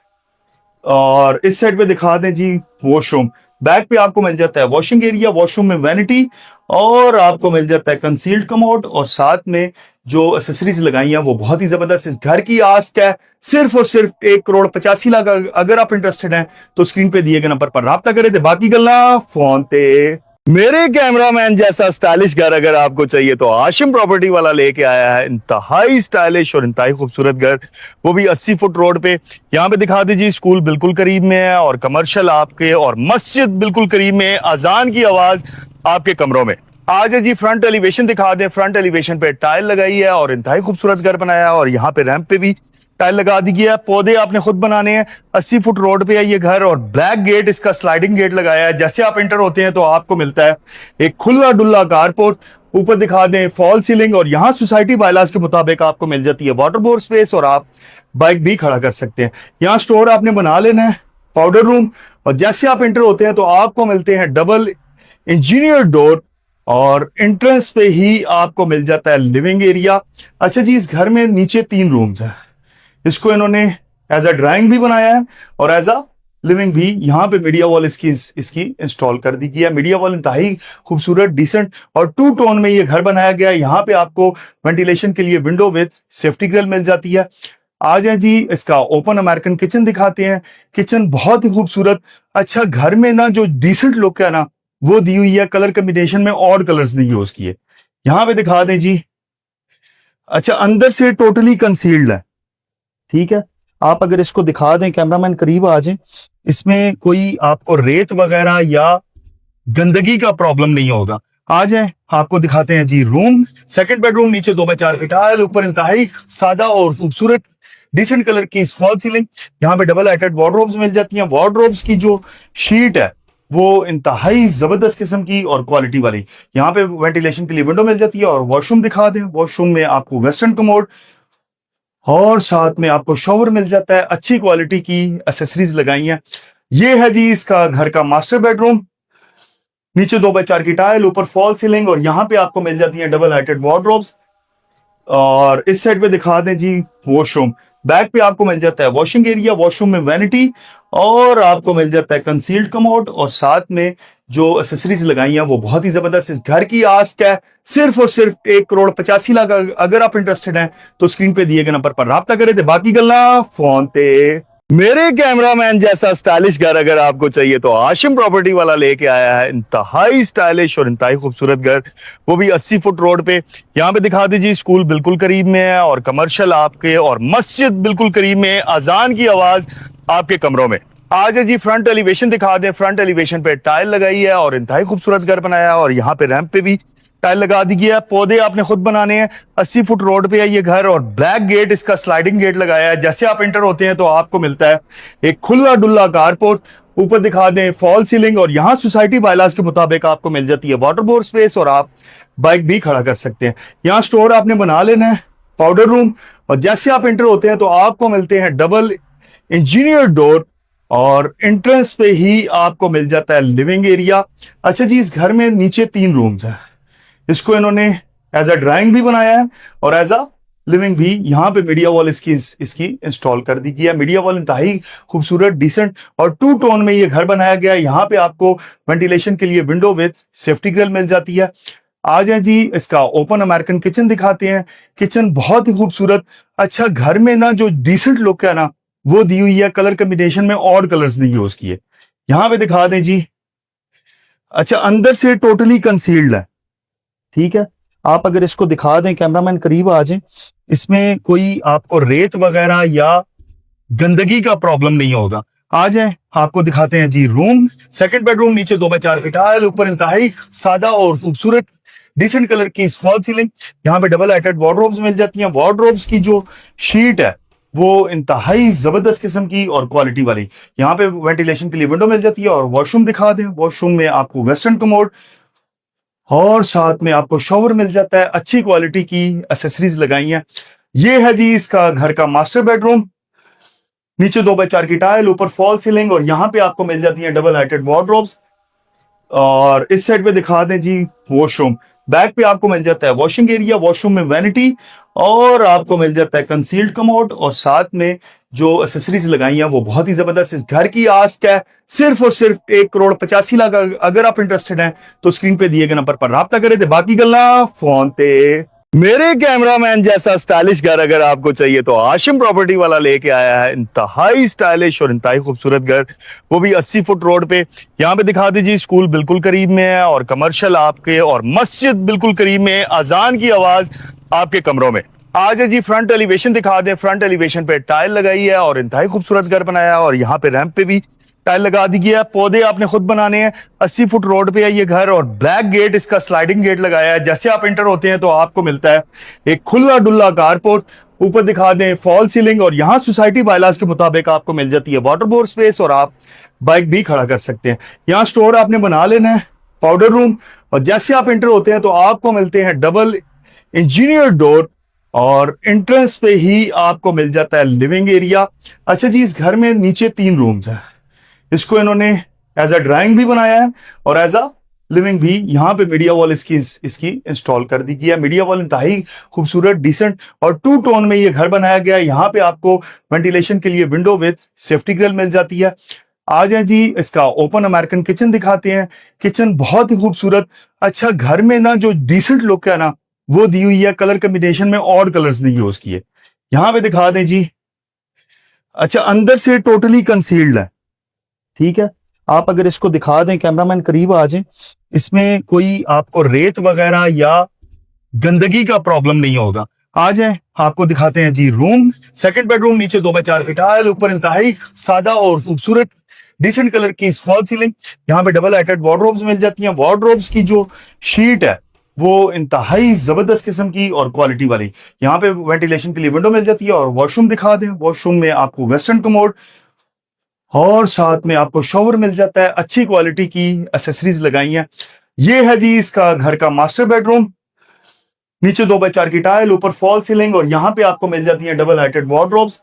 और इस साइड पे दिखा दें जी वॉशरूम। बैक पे आपको मिल जाता है वॉशिंग एरिया। वॉशरूम में वैनिटी, और आपको मिल जाता है कंसील्ड कमोड, और साथ में जो एसेसरीज लगाई हैं वो बहुत ही जबरदस्त। इस घर की आस्क है सिर्फ और सिर्फ 1,85,00,000। अगर आप इंटरेस्टेड हैं तो स्क्रीन पे दिए गए नंबर पर राब्ता करें। थे बाकी गल्ला फोन ते। मेरे कैमरामैन जैसा स्टाइलिश घर अगर आपको चाहिए तो आशिम प्रॉपर्टी वाला लेके आया है इंतहाई स्टाइलिश और इंतहाई खूबसूरत घर, वो भी 80 फुट रोड पे। यहाँ पे दिखा दीजिए, स्कूल बिल्कुल करीब में है और कमर्शियल आपके, और मस्जिद बिल्कुल करीब में है। अजान की आवाज आपके कमरों में। आज है जी, फ्रंट एलिवेशन दिखा दें। फ्रंट एलिवेशन पे टाइल लगाई है और इंतहाई खूबसूरत घर बनाया है, और यहाँ पे रैंप पे भी टाइल लगा दी गया है। पौधे आपने खुद बनाने हैं। 80 फुट रोड पे है ये घर, और ब्लैक गेट, इसका स्लाइडिंग गेट लगाया है। जैसे आप एंटर होते हैं तो आपको मिलता है एक खुला डुल्ला कारपोर्ट। ऊपर दिखा दें फॉल सीलिंग, और यहाँ सोसाइटी बायलाज के मुताबिक आपको मिल जाती है वाटर बोर्ड स्पेस, और आप बाइक भी खड़ा कर सकते हैं। यहाँ स्टोर आपने बना लेना है, पाउडर रूम। और जैसे आप एंटर होते हैं तो आपको मिलते हैं डबल इंजीनियर डोर, और एंट्रेंस पे ही आपको मिल जाता है लिविंग एरिया। अच्छा जी, इस घर में नीचे 3 रूम्स हैं। इसको इन्होंने एज अ ड्राइंग भी बनाया है और एज अ लिविंग भी। यहाँ पे मीडिया वॉल इसकी इंस्टॉल कर दी गई है। मीडिया वॉल इंतहाई खूबसूरत, डिसेंट और 2 टोन में ये घर बनाया गया है। यहाँ पे आपको वेंटिलेशन के लिए विंडो विद सेफ्टी ग्रिल मिल जाती है। आ जाए जी, इसका ओपन अमेरिकन किचन दिखाते हैं। किचन बहुत ही खूबसूरत। अच्छा, घर में ना जो डिसेंट लुक है ना, वो दी हुई है। कलर कॉम्बिनेशन में ऑड कलर्स नहीं यूज किए। यहाँ पे दिखा दें जी। अच्छा, अंदर से टोटली कंसील्ड है, ठीक है। आप अगर इसको दिखा दें, कैमरामैन करीब आ जाए, इसमें कोई आपको रेत वगैरह या गंदगी का प्रॉब्लम नहीं होगा। आ जाए, आपको दिखाते हैं जी रूम। सेकंड बेडरूम, नीचे 2x4 की टाइल, ऊपर इंतहाई सादा और खूबसूरत डिसेंट कलर की फॉल सीलिंग। यहाँ पे डबल हाइटेड वार्डरोब्स मिल जाती हैं। वार्डरोब्स की जो शीट है वो इंतहाई जबरदस्त किस्म की और क्वालिटी वाली। यहाँ पे वेंटिलेशन के लिए विंडो मिल जाती है। और वॉशरूम दिखा दें। वॉशरूम में आपको वेस्टर्न कमोड और साथ में आपको शॉवर मिल जाता है। अच्छी क्वालिटी की एसेसरीज लगाई हैं। ये है जी इसका घर का मास्टर बेडरूम। नीचे 2x4 की टाइल, ऊपर फॉल सीलिंग, और यहाँ पे आपको मिल जाती है डबल हाइटेड वार्डरोब्स। और इस साइड पे दिखा दें जी वॉशरूम। बैक पे आपको मिल जाता है वॉशिंग एरिया। वॉशरूम में वैनिटी, और आपको मिल जाता है कंसील्ड कमोड, और साथ में जो एसेसरीज लगाई हैं वो बहुत ही जबरदस्त। इस घर की आस्क है सिर्फ और सिर्फ 1,85,00,000। अगर आप इंटरेस्टेड हैं तो स्क्रीन पे दिए गए नंबर पर राब्ता करें। ते बाकी गल्ला फोन ते। मेरे कैमरामैन जैसा स्टाइलिश घर अगर आपको चाहिए तो आशिम प्रॉपर्टी वाला लेके आया है इंतहाई स्टाइलिश और इंतहाई खूबसूरत घर, वो भी 80 फुट रोड पे। यहाँ पे दिखा दीजिए, स्कूल बिल्कुल करीब में है और कमर्शियल आपके, और मस्जिद बिल्कुल करीब में है। अजान की आवाज आपके कमरों में। आज है जी, फ्रंट एलिवेशन दिखा दें। फ्रंट एलिवेशन पे टाइल लगाई है और इंतहाई खूबसूरत घर बनाया है, और यहाँ पे रैंप पे भी टाइल लगा दी गया है। पौधे आपने खुद बनाने हैं। 80 फुट रोड पे है ये घर, और ब्लैक गेट, इसका स्लाइडिंग गेट लगाया है। जैसे आप एंटर होते हैं तो आपको मिलता है एक खुला डुल्ला कारपोर्ट। ऊपर दिखा दें फॉल सीलिंग, और यहाँ सोसाइटी बायलाज के मुताबिक आपको मिल जाती है वाटर बोर्ड स्पेस, और आप बाइक भी खड़ा कर सकते हैं। यहाँ स्टोर आपने बना लेना है, पाउडर रूम। और जैसे आप एंटर होते हैं तो आपको मिलते हैं डबल इंजीनियर डोर, और एंट्रेंस पे ही आपको मिल जाता है लिविंग एरिया। अच्छा जी, इस घर में नीचे 3 रूम्स हैं। इसको इन्होंने एज अ ड्राइंग भी बनाया है और एज अ लिविंग भी। यहाँ पे मीडिया वॉल इसकी इंस्टॉल कर दी गई है। मीडिया वॉल इंतहाई खूबसूरत, डिसेंट और 2 टोन में ये घर बनाया गया है। यहाँ पे आपको वेंटिलेशन के लिए विंडो विद सेफ्टी ग्रिल मिल जाती है। आ जाए जी, इसका ओपन अमेरिकन किचन दिखाते हैं। किचन बहुत ही खूबसूरत। अच्छा, घर में ना जो डिसेंट लुक है ना, वो दी हुई है। कलर कॉम्बिनेशन में ऑड कलर्स नहीं यूज किए। यहाँ पे दिखा दें जी। अच्छा, अंदर से टोटली कंसील्ड है, ठीक है। आप अगर इसको दिखा दें, कैमरामैन करीब आ जाए, इसमें कोई आपको रेत वगैरह या गंदगी का प्रॉब्लम नहीं होगा। आ जाए, आपको दिखाते हैं जी रूम। सेकंड बेडरूम, नीचे 2x4 की टाइल, ऊपर इंतहाई सादा और खूबसूरत डिसेंट कलर की फॉल सीलिंग। यहाँ पे डबल हाइटेड वार्डरोब्स मिल जाती हैं। वार्डरोब्स की जो शीट है वो इंतहाई जबरदस्त किस्म की और क्वालिटी वाली। यहाँ पे वेंटिलेशन के लिए विंडो मिल जाती है। और वॉशरूम दिखा दें। वॉशरूम में आपको वेस्टर्न कमोड और साथ में आपको शॉवर मिल जाता है। अच्छी क्वालिटी की एसेसरीज लगाई हैं। ये है जी इसका घर का मास्टर बेडरूम। नीचे 2x4 की टाइल, ऊपर फॉल सीलिंग, और यहाँ पे आपको मिल जाती है डबल हाइटेड वार्डरोब्स। और इस साइड पे दिखा दें जी वॉशरूम। बैक पे आपको मिल जाता है वॉशिंग एरिया। वॉशरूम में वैनिटी, और आपको मिल जाता है कंसील्ड कमोड, और साथ में जो एसेसरीज लगाई हैं वो बहुत ही जबरदस्त। इस घर की आस्क है सिर्फ और सिर्फ 1,85,00,000। अगर आप इंटरेस्टेड हैं तो स्क्रीन पे दिए गए नंबर पर राब्ता करें। ते बाकी गल्ला फोन ते। मेरे कैमरामैन जैसा स्टाइलिश घर अगर आपको चाहिए तो आशिम प्रॉपर्टी वाला लेके आया है इंतहाई स्टाइलिश और इंतहाई खूबसूरत घर, वो भी 80 फुट रोड पे। यहाँ पे दिखा दीजिए, स्कूल बिल्कुल करीब में है और कमर्शियल आपके, और मस्जिद बिल्कुल करीब में है। अजान की आवाज आपके कमरों में। आज है जी, फ्रंट एलिवेशन दिखा दें। फ्रंट एलिवेशन पे टाइल लगाई है और इंतहाई खूबसूरत घर बनाया है, और यहाँ पे रैंप पे भी टाइल लगा दी गया है। पौधे आपने खुद बनाने हैं। 80 फुट रोड पे है ये घर, और ब्लैक गेट, इसका स्लाइडिंग गेट लगाया है। जैसे आप एंटर होते हैं तो आपको मिलता है एक खुला डुल्ला कारपोर्ट। ऊपर दिखा दें फॉल सीलिंग, और यहाँ सोसाइटी बायलाज के मुताबिक आपको मिल जाती है वाटर बोर्ड स्पेस, और आप बाइक भी खड़ा कर सकते हैं। यहाँ स्टोर आपने बना लेना है, पाउडर रूम। और जैसे आप एंटर होते हैं तो आपको मिलते हैं डबल इंजीनियर डोर, और एंट्रेंस पे ही आपको मिल जाता है लिविंग एरिया। अच्छा जी, इस घर में नीचे 3 रूम्स हैं। इसको इन्होंने एज अ ड्राइंग भी बनाया है और एज अ लिविंग भी। यहाँ पे मीडिया वॉल इसकी इंस्टॉल कर दी गई है। मीडिया वॉल इंतहाई खूबसूरत, डिसेंट और 2 टोन में ये घर बनाया गया है। यहाँ पे आपको वेंटिलेशन के लिए विंडो विद सेफ्टी ग्रिल मिल जाती है। आ जाए जी, इसका ओपन अमेरिकन किचन दिखाते हैं। किचन बहुत ही खूबसूरत। अच्छा, घर में ना जो डिसेंट लुक है ना, वो दी हुई है। कलर कॉम्बिनेशन में ऑड कलर्स नहीं यूज किए। यहाँ पे दिखा दें जी। अच्छा, अंदर से टोटली कंसील्ड है, ठीक है। आप अगर इसको दिखा दें, कैमरामैन करीब आ जाए, इसमें कोई आपको रेत वगैरह या गंदगी का प्रॉब्लम नहीं होगा। आ जाए, आपको दिखाते हैं जी रूम। सेकंड बेडरूम, नीचे 2x4 की टाइल, ऊपर इंतहाई सादा और खूबसूरत डिसेंट कलर की फॉल सीलिंग। यहाँ पे डबल हाइटेड वार्डरोब्स मिल जाती हैं। वार्डरोब्स की जो शीट है वो इंतहाई जबरदस्त किस्म की और क्वालिटी वाली। यहाँ पे वेंटिलेशन के लिए विंडो मिल जाती है। और वॉशरूम दिखा दें। वॉशरूम में आपको वेस्टर्न कमोड और साथ में आपको शॉवर मिल जाता है। अच्छी क्वालिटी की एसेसरीज लगाई हैं। ये है जी इसका घर का मास्टर बेडरूम। नीचे 2x4 की टाइल, ऊपर फॉल सीलिंग, और यहाँ पे आपको मिल जाती है डबल हाइटेड वार्डरोब्स।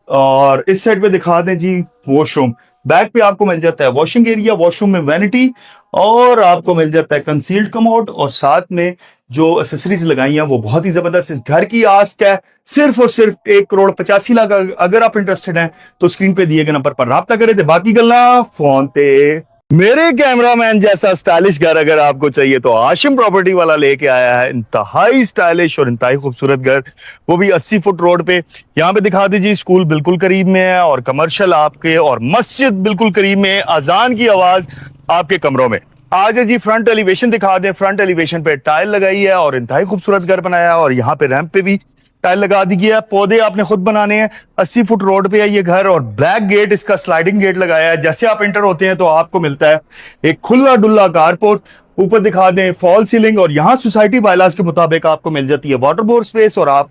और इस साइड पे दिखा दें जी वॉशरूम। बैक पे आपको मिल जाता है वॉशिंग एरिया। वॉशरूम में वैनिटी, और आपको मिल जाता है कंसील्ड कमोड, और साथ में जो एसेसरीज लगाई हैं वो बहुत ही जबरदस्त। इस घर की आस्क है सिर्फ और सिर्फ 1,85,00,000। अगर आप इंटरेस्टेड हैं तो स्क्रीन पे दिए गए नंबर पर राब्ता करें। बाकी गल्ला फोन पे। मेरे कैमरामैन जैसा स्टाइलिश घर अगर आपको चाहिए तो आशिम प्रॉपर्टी वाला लेके आया है इंतहाई स्टाइलिश और इंतहाई खूबसूरत घर, वो भी 80 फुट रोड पे। यहाँ पे दिखा दीजिए, स्कूल बिल्कुल करीब में है और कमर्शियल आपके, और मस्जिद बिल्कुल करीब में है। अजान की आवाज आपके कमरों में। आज है जी, फ्रंट एलिवेशन दिखा दें। फ्रंट एलिवेशन पे टाइल लगाई है और इंतहाई खूबसूरत घर बनाया है, और यहाँ पे रैंप पे भी टाइल लगा दी गई है। पौधे आपने खुद बनाने हैं। 80 फुट रोड पे है ये घर, और ब्लैक गेट, इसका स्लाइडिंग गेट लगाया है। जैसे आप एंटर होते हैं तो आपको मिलता है एक खुला डुल्ला कारपोर्ट। ऊपर दिखा दें फॉल सीलिंग, और यहाँ सोसाइटी बायलाज के मुताबिक आपको मिल जाती है वाटर बोर्ड स्पेस, और आप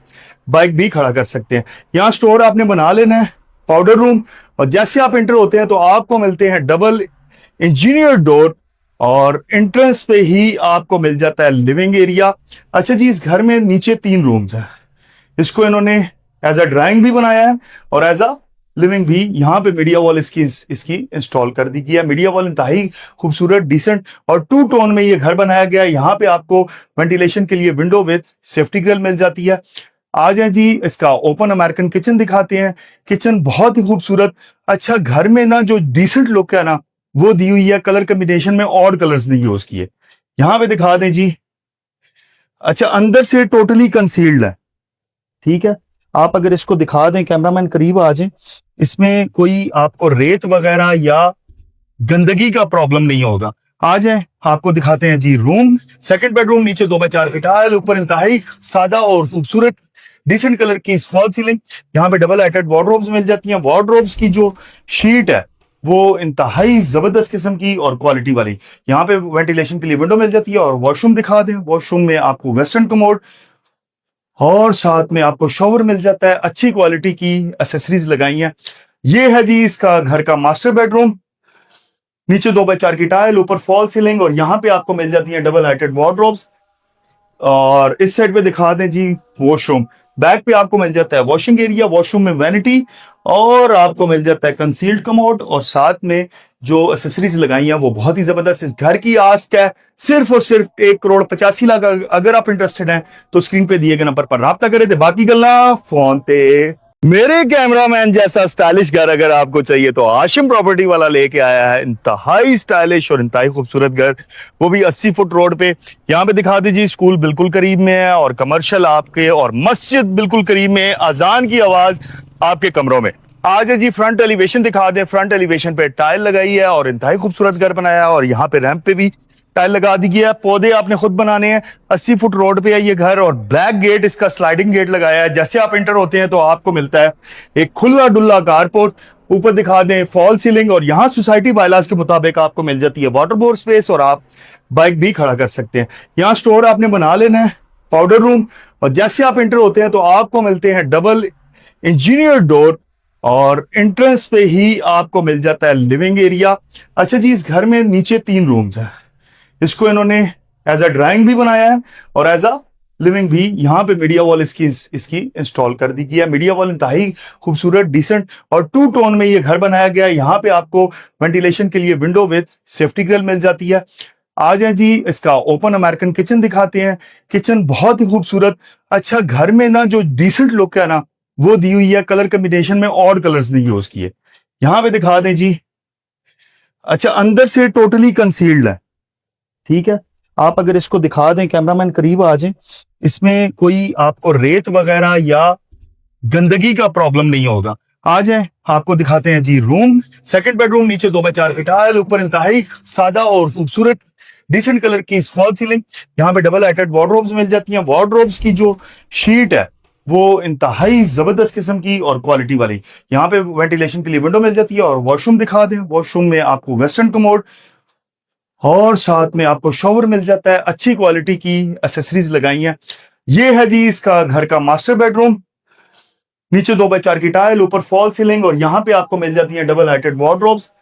बाइक भी खड़ा कर सकते हैं। यहाँ स्टोर आपने बना लेना है, पाउडर रूम। और जैसे आप एंटर होते हैं तो आपको मिलते हैं डबल इंजीनियर डोर, और एंट्रेंस पे ही आपको मिल जाता है लिविंग एरिया। अच्छा जी, इस घर में नीचे 3 रूम्स हैं। इसको इन्होंने एज अ ड्राइंग भी बनाया है और एज अ लिविंग भी। यहाँ पे मीडिया वॉल इसकी इंस्टॉल कर दी गई है। मीडिया वॉल इंतहाई खूबसूरत, डिसेंट और 2 टोन में ये घर बनाया गया है। यहाँ पे आपको वेंटिलेशन के लिए विंडो विद सेफ्टी ग्रिल मिल जाती है। आ जाए जी, इसका ओपन अमेरिकन किचन दिखाते हैं। किचन बहुत ही खूबसूरत। अच्छा, घर में ना जो डिसेंट लुक है ना, वो दी हुई है। कलर कॉम्बिनेशन में ऑड कलर्स नहीं यूज किए। यहाँ पे दिखा दें जी। अच्छा, अंदर से टोटली कंसील्ड है, ठीक है। आप अगर इसको दिखा दें, कैमरामैन करीब आ जाए, इसमें कोई आपको रेत वगैरह या गंदगी का प्रॉब्लम नहीं होगा। आ जाए, आपको दिखाते हैं जी रूम। सेकंड बेडरूम, नीचे 2x4 की टाइल, ऊपर इंतहाई सादा और खूबसूरत डिसेंट कलर की फॉल सीलिंग। यहाँ पे डबल हाइटेड वार्डरोब्स मिल जाती हैं। वार्डरोब्स की जो शीट है वो इंतहाई जबरदस्त किस्म की और क्वालिटी वाली। यहाँ पे वेंटिलेशन के लिए विंडो मिल जाती है। और वॉशरूम दिखा दें। वॉशरूम में आपको वेस्टर्न कमोड और साथ में आपको शॉवर मिल जाता है। अच्छी क्वालिटी की एसेसरीज लगाई हैं। ये है जी इसका घर का मास्टर बेडरूम। नीचे 2x4 की टाइल, ऊपर फॉल सीलिंग, और यहाँ पे आपको मिल जाती है डबल हाइटेड वार्डरोब्स। और इस साइड पे दिखा दें जी वॉशरूम। बैक पे आपको मिल जाता है वॉशिंग एरिया। वॉशरूम में वैनिटी, और आपको मिल जाता है कंसील्ड कमोड, और साथ में जो एसेसरीज लगाई हैं वो बहुत ही जबरदस्त। इस घर की आस्क है सिर्फ और सिर्फ 1,85,00,000। अगर आप इंटरेस्टेड हैं तो स्क्रीन पे दिए गए नंबर पर राब्ता करें। बाकी गल्ला फोन पे। मेरे कैमरामैन जैसा स्टाइलिश घर अगर आपको चाहिए तो आशिम प्रॉपर्टी वाला लेके आया है इंतहाई स्टाइलिश और इंतहाई खूबसूरत घर, वो भी 80 फुट रोड पे। यहाँ पे दिखा दीजिए, स्कूल बिल्कुल करीब में है और कमर्शियल आपके, और मस्जिद बिल्कुल करीब में है। अजान की आवाज आपके कमरों में। आज है जी फ्रंट एलिवेशन दिखा दें। फ्रंट एलिवेशन पे टाइल लगाई है और इंतहाई खूबसूरत घर बनाया है, और यहाँ पे रैंप पे भी टाइल लगा दी गया है। पौधे आपने खुद बनाने हैं। 80 फुट रोड पे है ये घर, और ब्लैक गेट, इसका स्लाइडिंग गेट लगाया है। जैसे आप एंटर होते हैं तो आपको मिलता है एक खुला डुल्ला कारपोर्ट। ऊपर दिखा दें फॉल सीलिंग, और यहाँ सोसाइटी बायलाज के मुताबिक आपको मिल जाती है वाटर बोर्ड स्पेस, और आप बाइक भी खड़ा कर सकते हैं। यहाँ स्टोर आपने बना लेना है, पाउडर रूम, और जैसे आप एंटर होते हैं तो आपको मिलते हैं डबल इंजीनियर डोर, और एंट्रेंस पे ही आपको मिल जाता है लिविंग एरिया। अच्छा जी, इस घर में नीचे 3 रूम्स हैं। इसको इन्होंने एज अ ड्राइंग भी बनाया है और एज अ लिविंग भी। यहाँ पे मीडिया वॉल इसकी इंस्टॉल कर दी गई है। मीडिया वॉल इंतहाई खूबसूरत, डिसेंट और 2 टोन में ये घर बनाया गया है। यहाँ पे आपको वेंटिलेशन के लिए विंडो विद सेफ्टी ग्रिल मिल जाती है। आ जाए जी, इसका ओपन अमेरिकन किचन दिखाते हैं। किचन बहुत ही खूबसूरत। अच्छा, घर में ना जो डिसेंट लुक है ना वो दी हुई है। कलर कॉम्बिनेशन में ऑड कलर्स नहीं यूज किए। यहाँ पे दिखा दें जी। अच्छा, अंदर से टोटली कंसील्ड है, ठीक है। आप अगर इसको दिखा दें, कैमरामैन करीब आ जाए, इसमें कोई आपको रेत वगैरह या गंदगी का प्रॉब्लम नहीं होगा। आ जाए, आपको दिखाते हैं जी रूम। सेकंड बेडरूम, नीचे 2x4 की टाइल, ऊपर इंतहाई सादा और खूबसूरत डिसेंट कलर की फॉल सीलिंग। यहाँ पे डबल हाइटेड वार्डरोब्स मिल जाती हैं। वार्डरोब्स की जो शीट है वो इंतहाई जबरदस्त किस्म की और क्वालिटी वाली। यहाँ पे वेंटिलेशन के लिए विंडो मिल जाती है। और वॉशरूम दिखा दें। वॉशरूम में आपको वेस्टर्न कमोड और साथ में आपको शॉवर मिल जाता है। अच्छी क्वालिटी की एसेसरीज लगाई हैं। ये है जी इसका घर का मास्टर बेडरूम। नीचे 2x4 की टाइल, ऊपर फॉल सीलिंग, और यहाँ पे आपको मिल जाती है डबल हाइटेड वार्डरोब्स।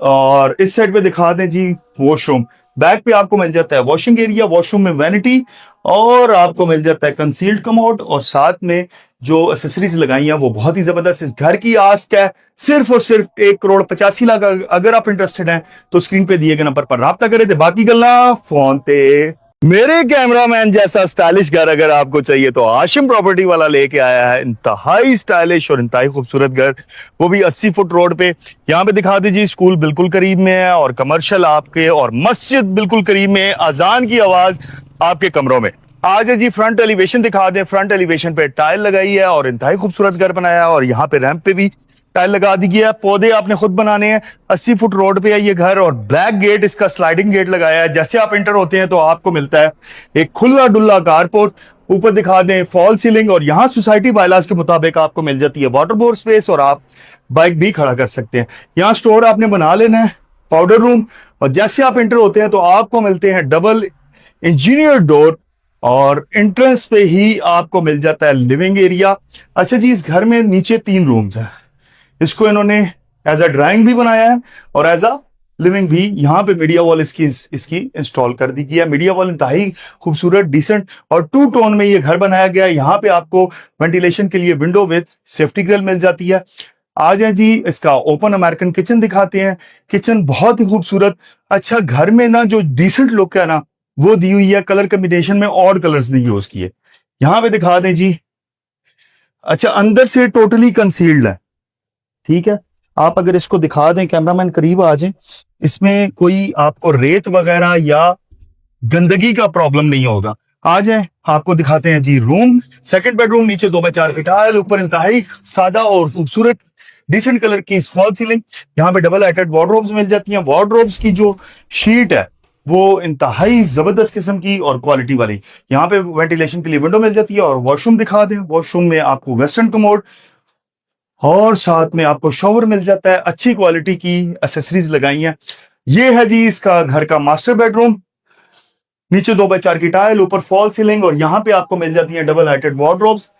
और इस साइड पे दिखा दें जी वॉशरूम। बैक पे आपको मिल जाता है वॉशिंग एरिया। वॉशरूम में वैनिटी, और आपको मिल जाता है कंसील्ड कमोड, और साथ में जो एसेसरीज लगाई हैं वो बहुत ही जबरदस्त। इस घर की आस्क है सिर्फ और सिर्फ 1,85,00,000। अगर आप इंटरेस्टेड हैं तो स्क्रीन पे दिए गए नंबर पर राब्ता करें। थे बाकी गल्ला फोन ते। मेरे कैमरामैन जैसा स्टाइलिश घर अगर आपको चाहिए तो आशिम प्रॉपर्टी वाला लेके आया है इंतहाई स्टाइलिश और इंतहाई खूबसूरत घर, वो भी 80 फुट रोड पे। यहाँ पे दिखा दीजिए, स्कूल बिल्कुल करीब में है और कमर्शियल आपके, और मस्जिद बिल्कुल करीब में है। अजान की आवाज आपके कमरों में। आज है जी फ्रंट एलिवेशन दिखा दें। फ्रंट एलिवेशन पे टाइल लगाई है और इंतहाई खूबसूरत घर बनाया है, और यहाँ पे रैंप पे भी टाइल लगा दी गई है। पौधे आपने खुद बनाने हैं। 80 फुट रोड पे है ये घर, और ब्लैक गेट, इसका स्लाइडिंग गेट लगाया है। जैसे आप एंटर होते हैं तो आपको मिलता है एक खुला डुल्ला कारपोर्ट। ऊपर दिखा दें फॉल सीलिंग, और यहाँ सोसाइटी बायलाज के मुताबिक आपको मिल जाती है वाटर बोर्ड स्पेस, और आप बाइक भी खड़ा कर सकते हैं। यहाँ स्टोर आपने बना लेना है, पाउडर रूम, और जैसे आप एंटर होते हैं तो आपको मिलते हैं डबल इंजीनियर डोर, और एंट्रेंस पे ही आपको मिल जाता है लिविंग एरिया। अच्छा जी, इस घर में नीचे 3 रूम्स हैं। इसको इन्होंने एज अ ड्राइंग भी बनाया है और एज अ लिविंग भी। यहाँ पे मीडिया वॉल इसकी इंस्टॉल कर दी गई है। मीडिया वॉल इंतहाई खूबसूरत, डिसेंट और 2 टोन में ये घर बनाया गया है। यहाँ पे आपको वेंटिलेशन के लिए विंडो विद सेफ्टी ग्रिल मिल जाती है। आ जाए जी, इसका ओपन अमेरिकन किचन दिखाते हैं। किचन बहुत ही खूबसूरत। अच्छा, घर में ना जो डिसेंट लुक है ना वो दी हुई है। कलर कॉम्बिनेशन में ऑड कलर्स नहीं यूज किए। यहाँ पे दिखा दें जी। अच्छा, अंदर से टोटली कंसील्ड है, ठीक है। आप अगर इसको दिखा दें, कैमरामैन करीब आ जाए, इसमें कोई आपको रेत वगैरह या गंदगी का प्रॉब्लम नहीं होगा। आ जाए, आपको दिखाते हैं जी रूम। सेकंड बेडरूम, नीचे 2x4 की टाइल, ऊपर इंतहाई सादा और खूबसूरत डिसेंट कलर की फॉल सीलिंग। यहाँ पे डबल हाइटेड वार्डरोब्स मिल जाती हैं। वार्डरोब्स की जो शीट है वो इंतहाई जबरदस्त किस्म की और क्वालिटी वाली। यहाँ पे वेंटिलेशन के लिए विंडो मिल जाती है। और वॉशरूम दिखा दें। वॉशरूम में आपको वेस्टर्न कमोड और साथ में आपको शॉवर मिल जाता है। अच्छी क्वालिटी की एसेसरीज लगाई हैं। ये है जी इसका घर का मास्टर बेडरूम। नीचे 2x4 की टाइल, ऊपर फॉल सीलिंग, और यहाँ पे आपको मिल जाती है डबल हाइटेड वार्डरोब्स।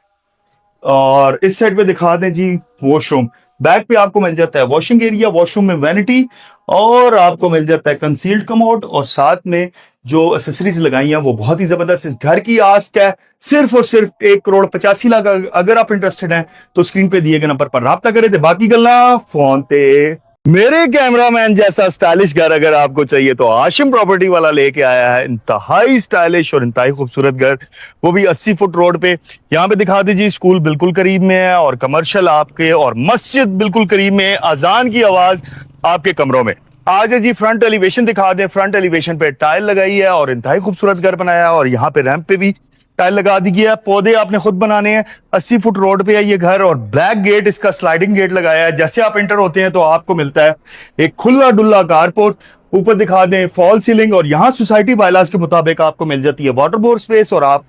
और इस साइड पे दिखा दें जी वॉशरूम। बैक पे आपको मिल जाता है वॉशिंग एरिया। वॉशरूम में वैनिटी, और आपको मिल जाता है कंसील्ड कमोड, और साथ में जो एसेसरीज लगाई हैं वो बहुत ही जबरदस्त। इस घर की आस्क है सिर्फ और सिर्फ 1,85,00,000। अगर आप इंटरेस्टेड हैं तो स्क्रीन पे दिए गए नंबर पर राब्ता करें। थे बाकी गल्ला फोन ते। मेरे कैमरामैन जैसा स्टाइलिश घर अगर आपको चाहिए तो आशिम प्रॉपर्टी वाला लेके आया है इंतहाई स्टाइलिश और इंतहाई खूबसूरत घर, वो भी 80 फुट रोड पे। यहाँ पे दिखा दीजिए, स्कूल बिल्कुल करीब में है और कमर्शियल आपके, और मस्जिद बिल्कुल करीब में है। अजान की आवाज आपके कमरों में। आज है जी फ्रंट एलिवेशन दिखा दें। फ्रंट एलिवेशन पे टाइल लगाई है और इंतहाई खूबसूरत घर बनाया है, और यहाँ पे रैंप पे भी टाइल लगा दी गई है। पौधे आपने खुद बनाने हैं। 80 फुट रोड पे है ये घर, और ब्लैक गेट, इसका स्लाइडिंग गेट लगाया है। जैसे आप एंटर होते हैं तो आपको मिलता है एक खुला डुल्ला कारपोर्ट। ऊपर दिखा दें फॉल सीलिंग, और यहाँ सोसाइटी बायलाज के मुताबिक आपको मिल जाती है वाटर बोर्ड स्पेस, और आप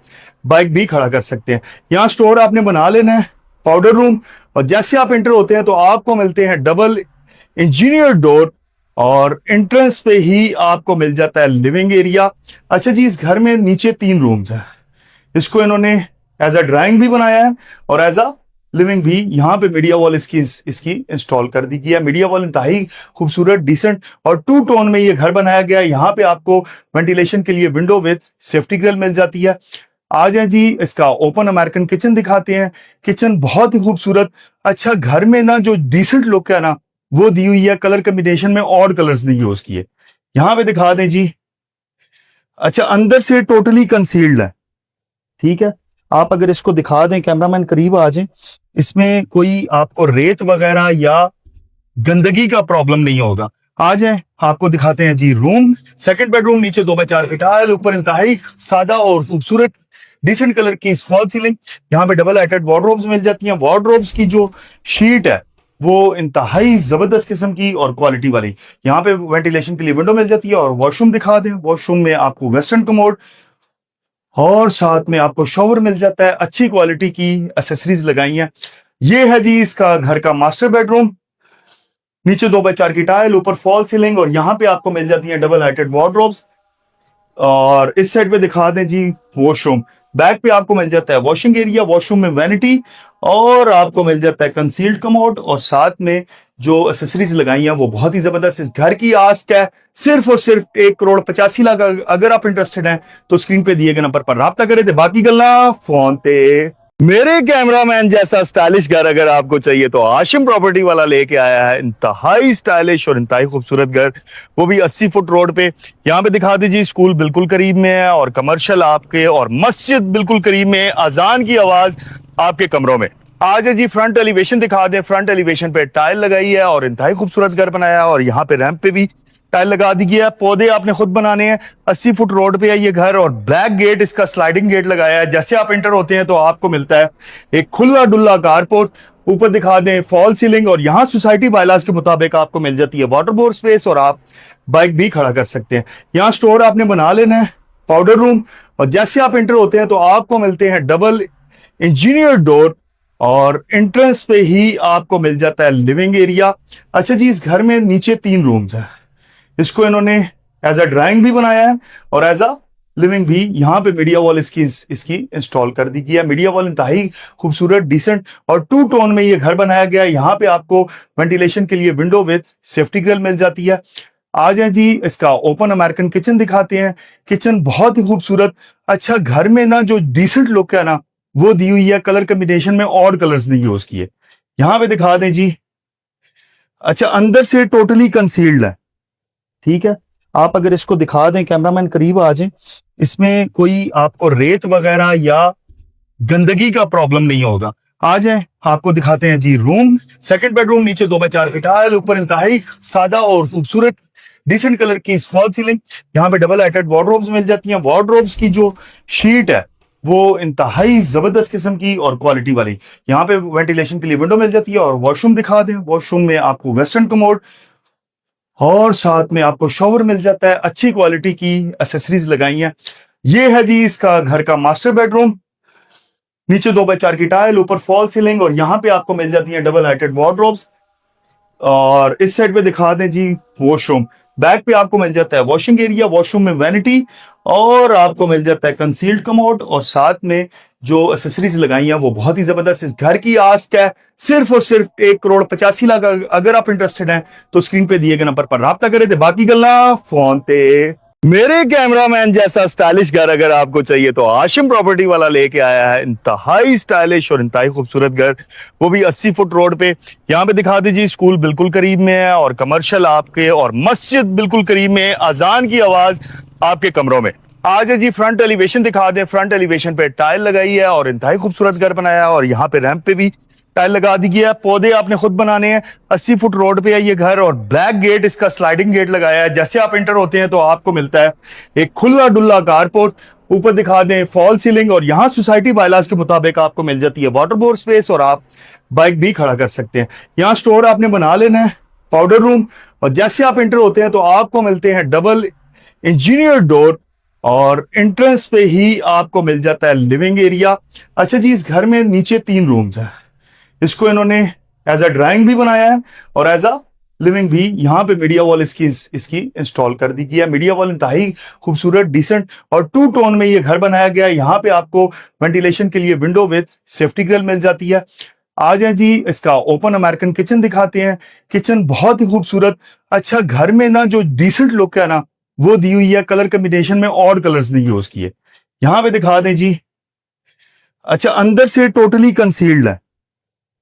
बाइक भी खड़ा कर सकते हैं। यहाँ स्टोर आपने बना लेना है, पाउडर रूम। और जैसे आप एंटर होते हैं तो आपको मिलते हैं डबल इंजीनियर डोर, और एंट्रेंस पे ही आपको मिल जाता है लिविंग एरिया। अच्छा जी, इस घर में नीचे 3 रूम्स हैं। इसको इन्होंने एज अ ड्राइंग भी बनाया है और एज अ लिविंग भी। यहाँ पे मीडिया वॉल इसकी इंस्टॉल कर दी गई है। मीडिया वॉल इंतहाई खूबसूरत, डिसेंट और 2 टोन में ये घर बनाया गया है। यहाँ पे आपको वेंटिलेशन के लिए विंडो विद सेफ्टी ग्रिल मिल जाती है। आ जाए जी, इसका ओपन अमेरिकन किचन दिखाते हैं। किचन बहुत ही खूबसूरत। अच्छा, घर में ना जो डिसेंट लुक है ना वो दी हुई है। कलर कॉम्बिनेशन में ऑड कलर्स नहीं यूज किए। यहाँ पे दिखा दें जी। अच्छा, अंदर से टोटली कंसील्ड है, ठीक है। आप अगर इसको दिखा दें, कैमरामैन करीब आ जाए, इसमें कोई आपको रेत वगैरह या गंदगी का प्रॉब्लम नहीं होगा। आ जाए, आपको दिखाते हैं जी रूम। सेकंड बेडरूम, नीचे 2x4 की टाइल, ऊपर इंतहाई सादा और खूबसूरत डिसेंट कलर की फॉल सीलिंग। यहाँ पे डबल हाइटेड वार्डरोब्स मिल जाती हैं। वार्डरोब्स की जो शीट है वो इंतहाई जबरदस्त किस्म की और क्वालिटी वाली। यहाँ पे वेंटिलेशन के लिए विंडो मिल जाती है। और वॉशरूम दिखा दें। वॉशरूम में आपको वेस्टर्न कमोड और साथ में आपको शॉवर मिल जाता है। अच्छी क्वालिटी की एसेसरीज लगाई हैं। ये है जी इसका घर का मास्टर बेडरूम। नीचे 2x4 की टाइल, ऊपर फॉल सीलिंग, और यहाँ पे आपको मिल जाती है डबल हाइटेड वार्डरोब्स। और इस साइड पे दिखा दें जी वॉशरूम। बैक पे आपको मिल जाता है वॉशिंग एरिया। वॉशरूम में वैनिटी, और आपको मिल जाता है कंसील्ड कमोड, और साथ में जो एसेसरीज लगाई हैं वो बहुत ही जबरदस्त। इस घर की आस्क है सिर्फ और सिर्फ 1,85,00,000। अगर आप इंटरेस्टेड हैं तो स्क्रीन पे दिए गए नंबर पर राब्ता करें। ते बाकी गल्ला फोन ते। मेरे कैमरामैन जैसा स्टाइलिश घर अगर आपको चाहिए तो आशिम प्रॉपर्टी वाला लेके आया है इंतहाई स्टाइलिश और इंतहाई खूबसूरत घर, वो भी 80 फुट रोड पे। यहाँ पे दिखा दीजिए, स्कूल बिल्कुल करीब में है और कमर्शियल आपके, और मस्जिद बिल्कुल करीब में है। अजान की आवाज आपके कमरों में। आज है जी फ्रंट एलिवेशन दिखा दें। फ्रंट एलिवेशन पे टाइल लगाई है और इंतहाई खूबसूरत घर बनाया है, और यहाँ पे रैंप पे भी टाइल लगा दी गई है। पौधे आपने खुद बनाने हैं। 80 फुट रोड पे है ये घर, और ब्लैक गेट, इसका स्लाइडिंग गेट लगाया है। जैसे आप एंटर होते हैं तो आपको मिलता है एक खुला डुल्ला कारपोर्ट। ऊपर दिखा दें फॉल सीलिंग, और यहाँ सोसाइटी बायलाज के मुताबिक आपको मिल जाती है वाटर बोर्ड स्पेस, और आप बाइक भी खड़ा कर सकते हैं। यहाँ स्टोर आपने बना लेना है, पाउडर रूम। और जैसे आप एंटर होते हैं तो आपको मिलते हैं डबल इंजीनियर डोर, और एंट्रेंस पे ही आपको मिल जाता है लिविंग एरिया। अच्छा जी, इस घर में नीचे 3 रूम्स हैं। इसको इन्होंने एज अ ड्राइंग भी बनाया है और एज अ लिविंग भी। यहाँ पे मीडिया वॉल इसकी इंस्टॉल कर दी गई है। मीडिया वॉल इंतहाई खूबसूरत, डिसेंट और 2 टोन में ये घर बनाया गया है। यहाँ पे आपको वेंटिलेशन के लिए विंडो विद सेफ्टी ग्रिल मिल जाती है। आ जाए जी, इसका ओपन अमेरिकन किचन दिखाते हैं। किचन बहुत ही खूबसूरत। अच्छा, घर में ना जो डिसेंट लुक है ना वो दी हुई है। कलर कॉम्बिनेशन में ऑड कलर्स नहीं यूज किए। यहाँ पे दिखा दें जी। अच्छा, अंदर से टोटली कंसील्ड है, ठीक है। आप अगर इसको दिखा दें, कैमरामैन करीब आ जाए, इसमें कोई आपको रेत वगैरह या गंदगी का प्रॉब्लम नहीं होगा। आ जाए, आपको दिखाते हैं जी रूम। सेकंड बेडरूम, नीचे 2x4 की टाइल, ऊपर इंतहाई सादा और खूबसूरत डिसेंट कलर की फॉल सीलिंग। यहाँ पे डबल हाइटेड वार्डरोब्स मिल जाती हैं। वार्डरोब्स की जो शीट है वो इंतहाई जबरदस्त किस्म की और क्वालिटी वाली। यहाँ पे वेंटिलेशन के लिए विंडो मिल जाती है। और वॉशरूम दिखा दें। वॉशरूम में आपको वेस्टर्न कमोड और साथ में आपको शॉवर मिल जाता है। अच्छी क्वालिटी की एसेसरीज लगाई हैं। ये है जी इसका घर का मास्टर बेडरूम। नीचे 2x4 की टाइल, ऊपर फॉल सीलिंग, और यहाँ पे आपको मिल जाती है डबल हाइटेड वार्डरोब्स। और इस साइड पे दिखा दें जी वॉशरूम। बैक पे आपको मिल जाता है वॉशिंग एरिया। वॉशरूम में वैनिटी, और आपको मिल जाता है कंसील्ड कमोड, और साथ में जो एसेसरीज लगाई हैं वो बहुत ही जबरदस्त। इस घर की आस्क है सिर्फ और सिर्फ 1,85,00,000। अगर आप इंटरेस्टेड हैं तो स्क्रीन पे दिए गए नंबर पर राब्ता करें। ते बाकी गल्ला फोन ते। मेरे कैमरामैन जैसा स्टाइलिश घर अगर आपको चाहिए तो आशिम प्रॉपर्टी वाला लेके आया है इंतहाई स्टाइलिश और इंतहाई खूबसूरत घर, वो भी 80 फुट रोड पे। यहाँ पे दिखा दीजिए, स्कूल बिल्कुल करीब में है और कमर्शियल आपके, और मस्जिद बिल्कुल करीब में है। अजान की आवाज आपके कमरों में। आज है जी फ्रंट एलिवेशन दिखा दें। फ्रंट एलिवेशन पे टाइल लगाई है और इंतहाई खूबसूरत घर बनाया है, और यहाँ पे रैंप पे भी टाइल लगा दी गया है। पौधे आपने खुद बनाने हैं। 80 फुट रोड पे है ये घर, और ब्लैक गेट, इसका स्लाइडिंग गेट लगाया है। जैसे आप एंटर होते हैं तो आपको मिलता है एक खुला डुल्ला कारपोर्ट। ऊपर दिखा दें फॉल सीलिंग, और यहाँ सोसाइटी बायलाज के मुताबिक आपको मिल जाती है वाटर बोर्ड स्पेस, और आप बाइक भी खड़ा कर सकते हैं। यहाँ स्टोर आपने बना लेना है, पाउडर रूम। और जैसे आप एंटर होते हैं तो आपको मिलते हैं डबल इंजीनियर डोर, और एंट्रेंस पे ही आपको मिल जाता है लिविंग एरिया। अच्छा जी, इस घर में नीचे 3 रूम्स हैं। इसको इन्होंने एज अ ड्राइंग भी बनाया है और एज अ लिविंग भी। यहाँ पे मीडिया वॉल इसकी इंस्टॉल कर दी गई है। मीडिया वॉल इंतहाई खूबसूरत, डिसेंट और 2 टोन में ये घर बनाया गया है। यहाँ पे आपको वेंटिलेशन के लिए विंडो विद सेफ्टी ग्रिल मिल जाती है। आ जाए जी, इसका ओपन अमेरिकन किचन दिखाते हैं। किचन बहुत ही खूबसूरत। अच्छा, घर में ना जो डिसेंट लुक है ना वो दी हुई है। कलर कॉम्बिनेशन में ऑड कलर्स नहीं यूज किए। यहाँ पे दिखा दें जी। अच्छा, अंदर से टोटली कंसील्ड है,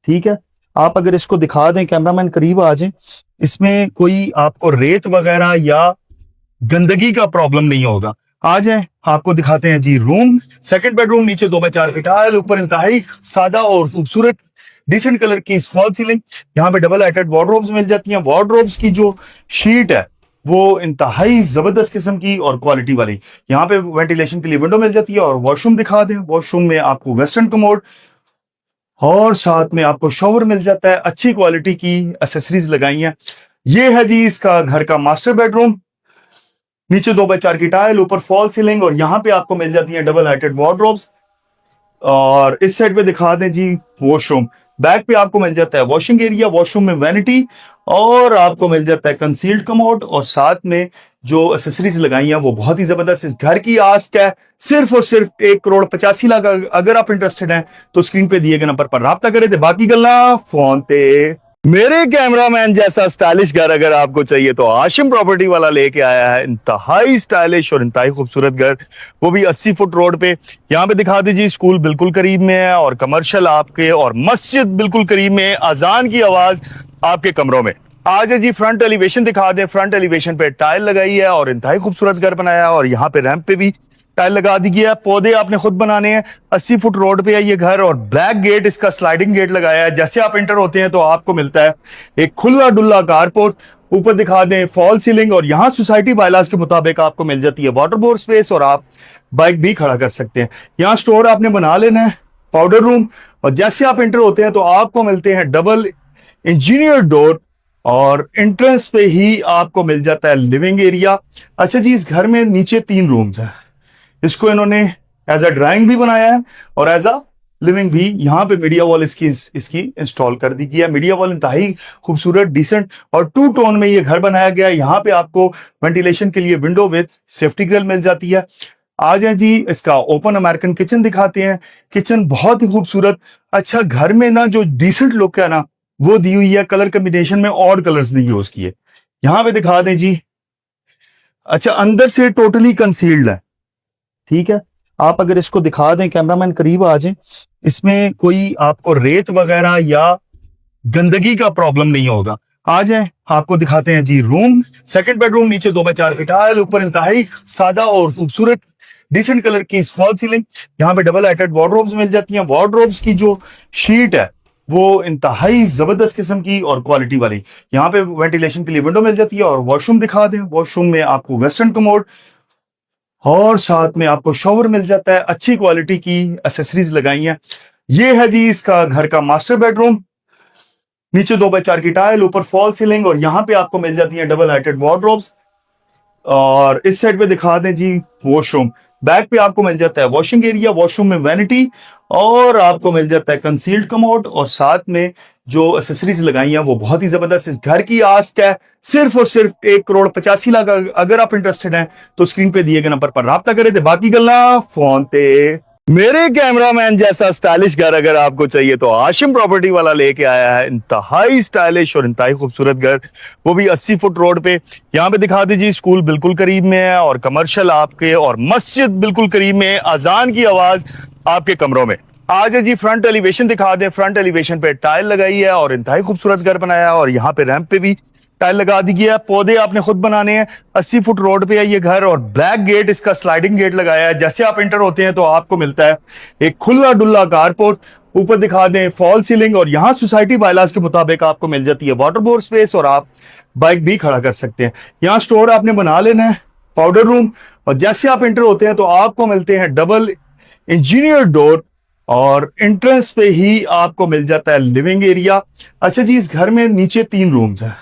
ठीक है। आप अगर इसको दिखा दें, कैमरामैन करीब आ जाए, इसमें कोई आपको रेत वगैरह या गंदगी का प्रॉब्लम नहीं होगा। आ जाए, आपको दिखाते हैं जी रूम। सेकंड बेडरूम, नीचे 2x4 की टाइल, ऊपर इंतहाई सादा और खूबसूरत डिसेंट कलर की फॉल सीलिंग। यहाँ पे डबल हाइटेड वार्डरोब्स मिल जाती हैं। वार्डरोब्स की जो शीट है वो इंतहाई जबरदस्त किस्म की और क्वालिटी वाली। यहाँ पे वेंटिलेशन के लिए विंडो मिल जाती है। और वॉशरूम दिखा दें। वॉशरूम में आपको वेस्टर्न कमोड और साथ में आपको शॉवर मिल जाता है। अच्छी क्वालिटी की एसेसरीज लगाई हैं। ये है जी इसका घर का मास्टर बेडरूम। नीचे 2x4 की टाइल, ऊपर फॉल सीलिंग, और यहाँ पे आपको मिल जाती है डबल हाइटेड वार्डरोब्स। और इस साइड पे दिखा दें जी वॉशरूम। बैक पे आपको मिल जाता है वॉशिंग एरिया। वॉशरूम में वैनिटी, और आपको मिल जाता है कंसील्ड कमोड, और साथ में जो एसेसरीज लगाई हैं वो बहुत ही जबरदस्त। इस घर की आस्क है सिर्फ और सिर्फ 1,85,00,000। अगर आप इंटरेस्टेड हैं तो स्क्रीन पे दिए गए नंबर पर राब्ता करें। बाकी गल्ला फोन पे। मेरे कैमरामैन जैसा स्टाइलिश घर अगर आपको चाहिए तो आशिम प्रॉपर्टी वाला लेके आया है इंतहाई स्टाइलिश और इंतहाई खूबसूरत घर, वो भी 80 फुट रोड पे। यहाँ पे दिखा दीजिए, स्कूल बिल्कुल करीब में है और कमर्शियल आपके, और मस्जिद बिल्कुल करीब में है। अजान की आवाज आपके कमरों में। आज है जी फ्रंट एलिवेशन दिखा दें। फ्रंट एलिवेशन पे टाइल लगाई है और इंतहाई खूबसूरत घर बनाया है, और यहाँ पे रैंप पे भी टाइल लगा दी गई है। पौधे आपने खुद बनाने हैं। 80 फुट रोड पे है ये घर, और ब्लैक गेट, इसका स्लाइडिंग गेट लगाया है। जैसे आप एंटर होते हैं तो आपको मिलता है एक खुला डुल्ला कारपोर्ट। ऊपर दिखा दें फॉल सीलिंग, और यहाँ सोसाइटी बायलाज के मुताबिक आपको मिल जाती है वाटर बोर्ड स्पेस, और आप बाइक भी खड़ा कर सकते हैं। यहाँ स्टोर आपने बना लेना है, पाउडर रूम। और जैसे आप एंटर होते हैं तो आपको मिलते हैं डबल इंजीनियर डोर, और एंट्रेंस पे ही आपको मिल जाता है लिविंग एरिया। अच्छा जी, इस घर में नीचे 3 रूम्स हैं। इसको इन्होंने एज अ ड्राइंग भी बनाया है और एज अ लिविंग भी। यहाँ पे मीडिया वॉल इसकी इंस्टॉल कर दी गई है। मीडिया वॉल इंतहाई खूबसूरत, डिसेंट और 2 टोन में ये घर बनाया गया है। यहाँ पे आपको वेंटिलेशन के लिए विंडो विद सेफ्टी ग्रिल मिल जाती है। आ जाए जी, इसका ओपन अमेरिकन किचन दिखाते हैं। किचन बहुत ही खूबसूरत। अच्छा, घर में ना जो डिसेंट लुक है ना वो दी हुई है। कलर कॉम्बिनेशन में ऑड कलर्स नहीं यूज किए। यहाँ पे दिखा दें जी। अच्छा, अंदर से टोटली कंसील्ड है, ठीक है। आप अगर इसको दिखा दें, कैमरामैन करीब आ जाए, इसमें कोई आपको रेत वगैरह या गंदगी का प्रॉब्लम नहीं होगा। आ जाए, आपको दिखाते हैं जी रूम। सेकंड बेडरूम, नीचे 2x4 की टाइल, ऊपर इंतहाई सादा और खूबसूरत डिसेंट कलर की फॉल सीलिंग। यहाँ पे डबल हाइटेड वार्डरोब्स मिल जाती हैं। वार्डरोब्स की जो शीट है वो इंतहाई जबरदस्त किस्म की और क्वालिटी वाली। यहाँ पे वेंटिलेशन के लिए विंडो मिल जाती है। और वॉशरूम दिखा दें। वॉशरूम में आपको वेस्टर्न कमोड और साथ में आपको शॉवर मिल जाता है। अच्छी क्वालिटी की एसेसरीज लगाई हैं। ये है जी इसका घर का मास्टर बेडरूम। नीचे 2x4 की टाइल, ऊपर फॉल सीलिंग, और यहाँ पे आपको मिल जाती है डबल हाइटेड वार्डरोब्स। और इस साइड पे दिखा दें जी वॉशरूम। बैक पे आपको मिल जाता है वॉशिंग एरिया। वॉशरूम में वैनिटी, और आपको मिल जाता है कंसील्ड कमोड, और साथ में जो एसेसरीज लगाई हैं वो बहुत ही जबरदस्त। इस घर की आस्क है सिर्फ और सिर्फ 1,85,00,000। अगर आप इंटरेस्टेड हैं तो स्क्रीन पे दिए गए नंबर पर राब्ता करें। बाकी गल्ला फोन पे। मेरे कैमरामैन जैसा स्टाइलिश घर अगर आपको चाहिए तो आशिम प्रॉपर्टी वाला लेके आया है इंतहाई स्टाइलिश और इंतहाई खूबसूरत घर, वो भी 80 फुट रोड पे। यहाँ पे दिखा दीजिए, स्कूल बिल्कुल करीब में है और कमर्शियल आपके, और मस्जिद बिल्कुल करीब में है। अजान की आवाज आपके कमरों में। आज है जी फ्रंट एलिवेशन दिखा दें। फ्रंट एलिवेशन पे टाइल लगाई है और इंतहाई खूबसूरत घर बनाया है, और यहाँ पे रैंप पे भी टाइल लगा दी गया है। पौधे आपने खुद बनाने हैं। 80 फुट रोड पे है ये घर, और ब्लैक गेट, इसका स्लाइडिंग गेट लगाया है। जैसे आप एंटर होते हैं तो आपको मिलता है एक खुला डुल्ला कारपोर्ट। ऊपर दिखा दें फॉल सीलिंग, और यहाँ सोसाइटी बायलाज के मुताबिक आपको मिल जाती है वाटर बोर्ड स्पेस, और आप बाइक भी खड़ा कर सकते हैं। यहाँ स्टोर आपने बना लेना है, पाउडर रूम, और जैसे आप एंटर होते हैं तो आपको मिलते हैं डबल इंजीनियर डोर, और एंट्रेंस पे ही आपको मिल जाता है लिविंग एरिया। अच्छा जी, इस घर में नीचे 3 रूम्स हैं।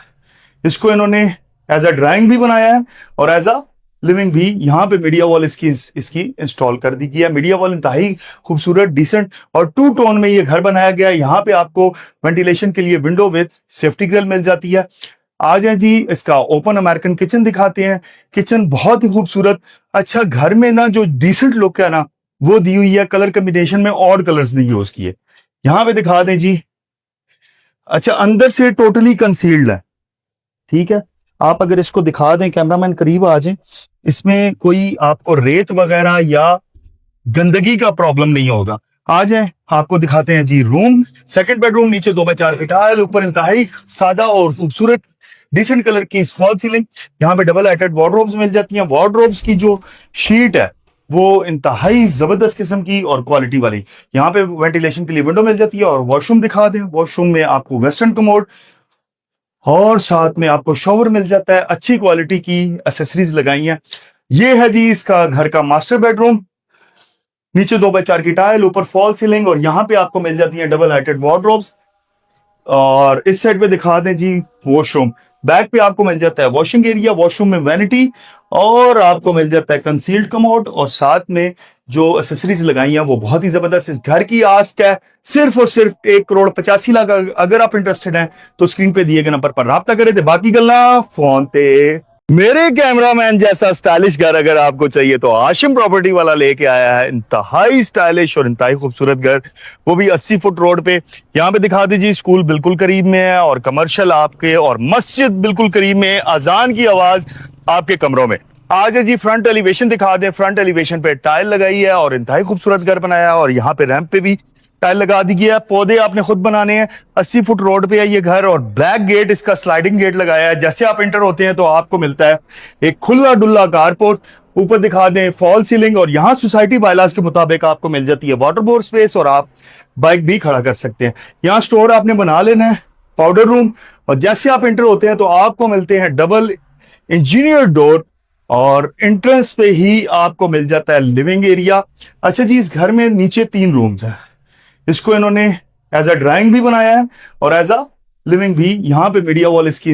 इसको इन्होंने एज अ ड्राइंग भी बनाया है और एज अ लिविंग भी। यहाँ पे मीडिया वॉल इसकी इंस्टॉल कर दी गई है। मीडिया वॉल इंतहाई खूबसूरत, डिसेंट और 2 टोन में ये घर बनाया गया है। यहाँ पे आपको वेंटिलेशन के लिए विंडो विद सेफ्टी ग्रिल मिल जाती है। आ जाए जी, इसका ओपन अमेरिकन किचन दिखाते हैं। किचन बहुत ही खूबसूरत। अच्छा, घर में ना जो डिसेंट लुक है ना वो दी हुई है। कलर कॉम्बिनेशन में ऑड कलर्स नहीं यूज किए। यहाँ पे दिखा दें जी। अच्छा, अंदर से टोटली कंसील्ड है, ठीक है। आप अगर इसको दिखा दें, कैमरामैन करीब आ जाए, इसमें कोई आपको रेत वगैरह या गंदगी का प्रॉब्लम नहीं होगा। आ जाए, आपको दिखाते हैं जी रूम। सेकंड बेडरूम, नीचे 2x4 की टाइल, ऊपर इंतहाई सादा और खूबसूरत डिसेंट कलर की फॉल सीलिंग। यहाँ पे डबल हाइटेड वार्डरोब्स मिल जाती हैं। वार्डरोब्स की जो शीट है वो इंतहाई जबरदस्त किस्म की और क्वालिटी वाली। यहाँ पे वेंटिलेशन के लिए विंडो मिल जाती है। और वॉशरूम दिखा दें। वॉशरूम में आपको वेस्टर्न कमोड और साथ में आपको शॉवर मिल जाता है। अच्छी क्वालिटी की एसेसरीज लगाई हैं। ये है जी इसका घर का मास्टर बेडरूम। नीचे 2x4 की टाइल, ऊपर फॉल सीलिंग, और यहाँ पे आपको मिल जाती है डबल हाइटेड वार्डरोब्स। और इस साइड पे दिखा दें जी वॉशरूम। बैक पे आपको मिल जाता है वॉशिंग एरिया। वॉशरूम में वैनिटी, और आपको मिल जाता है कंसील्ड कमोड, और साथ में जो एसेसरीज लगाई हैं वो बहुत ही जबरदस्त। इस घर की आस्क है सिर्फ और सिर्फ 1,85,00,000। अगर आप इंटरेस्टेड हैं तो स्क्रीन पे दिए गए नंबर पर राब्ता करें। थे बाकी गल्ला फोन ते। मेरे कैमरामैन जैसा स्टाइलिश घर अगर आपको चाहिए तो आशिम प्रॉपर्टी वाला लेके आया है इंतहाई स्टाइलिश और इंतहाई खूबसूरत घर, वो भी 80 फुट रोड पे। यहाँ पे दिखा दीजिए, स्कूल बिल्कुल करीब में है और कमर्शियल आपके, और मस्जिद बिल्कुल करीब में है। अजान की आवाज आपके कमरों में। आज है जी फ्रंट एलिवेशन दिखा दें। फ्रंट एलिवेशन पे टाइल लगाई है और इंतहाई खूबसूरत घर बनाया है, और यहाँ पे रैंप पे भी टाइल लगा दी गया है। पौधे आपने खुद बनाने हैं। 80 फुट रोड पे है ये घर, और ब्लैक गेट, इसका स्लाइडिंग गेट लगाया है। जैसे आप एंटर होते हैं तो आपको मिलता है एक खुला डुल्ला कारपोर्ट। ऊपर दिखा दें फॉल सीलिंग, और यहाँ सोसाइटी बायलाज के मुताबिक आपको मिल जाती है वाटर बोर्ड स्पेस, और आप बाइक भी खड़ा कर सकते हैं। यहाँ स्टोर आपने बना लेना है, पाउडर रूम, और जैसे आप एंटर होते हैं तो आपको मिलते हैं डबल इंजीनियर डोर, और एंट्रेंस पे ही आपको मिल जाता है लिविंग एरिया। अच्छा जी, इस घर में नीचे 3 रूम्स हैं। इसको इन्होंने एज अ ड्राइंग भी बनाया है और एज अ लिविंग भी। यहाँ पे मीडिया वॉल इसकी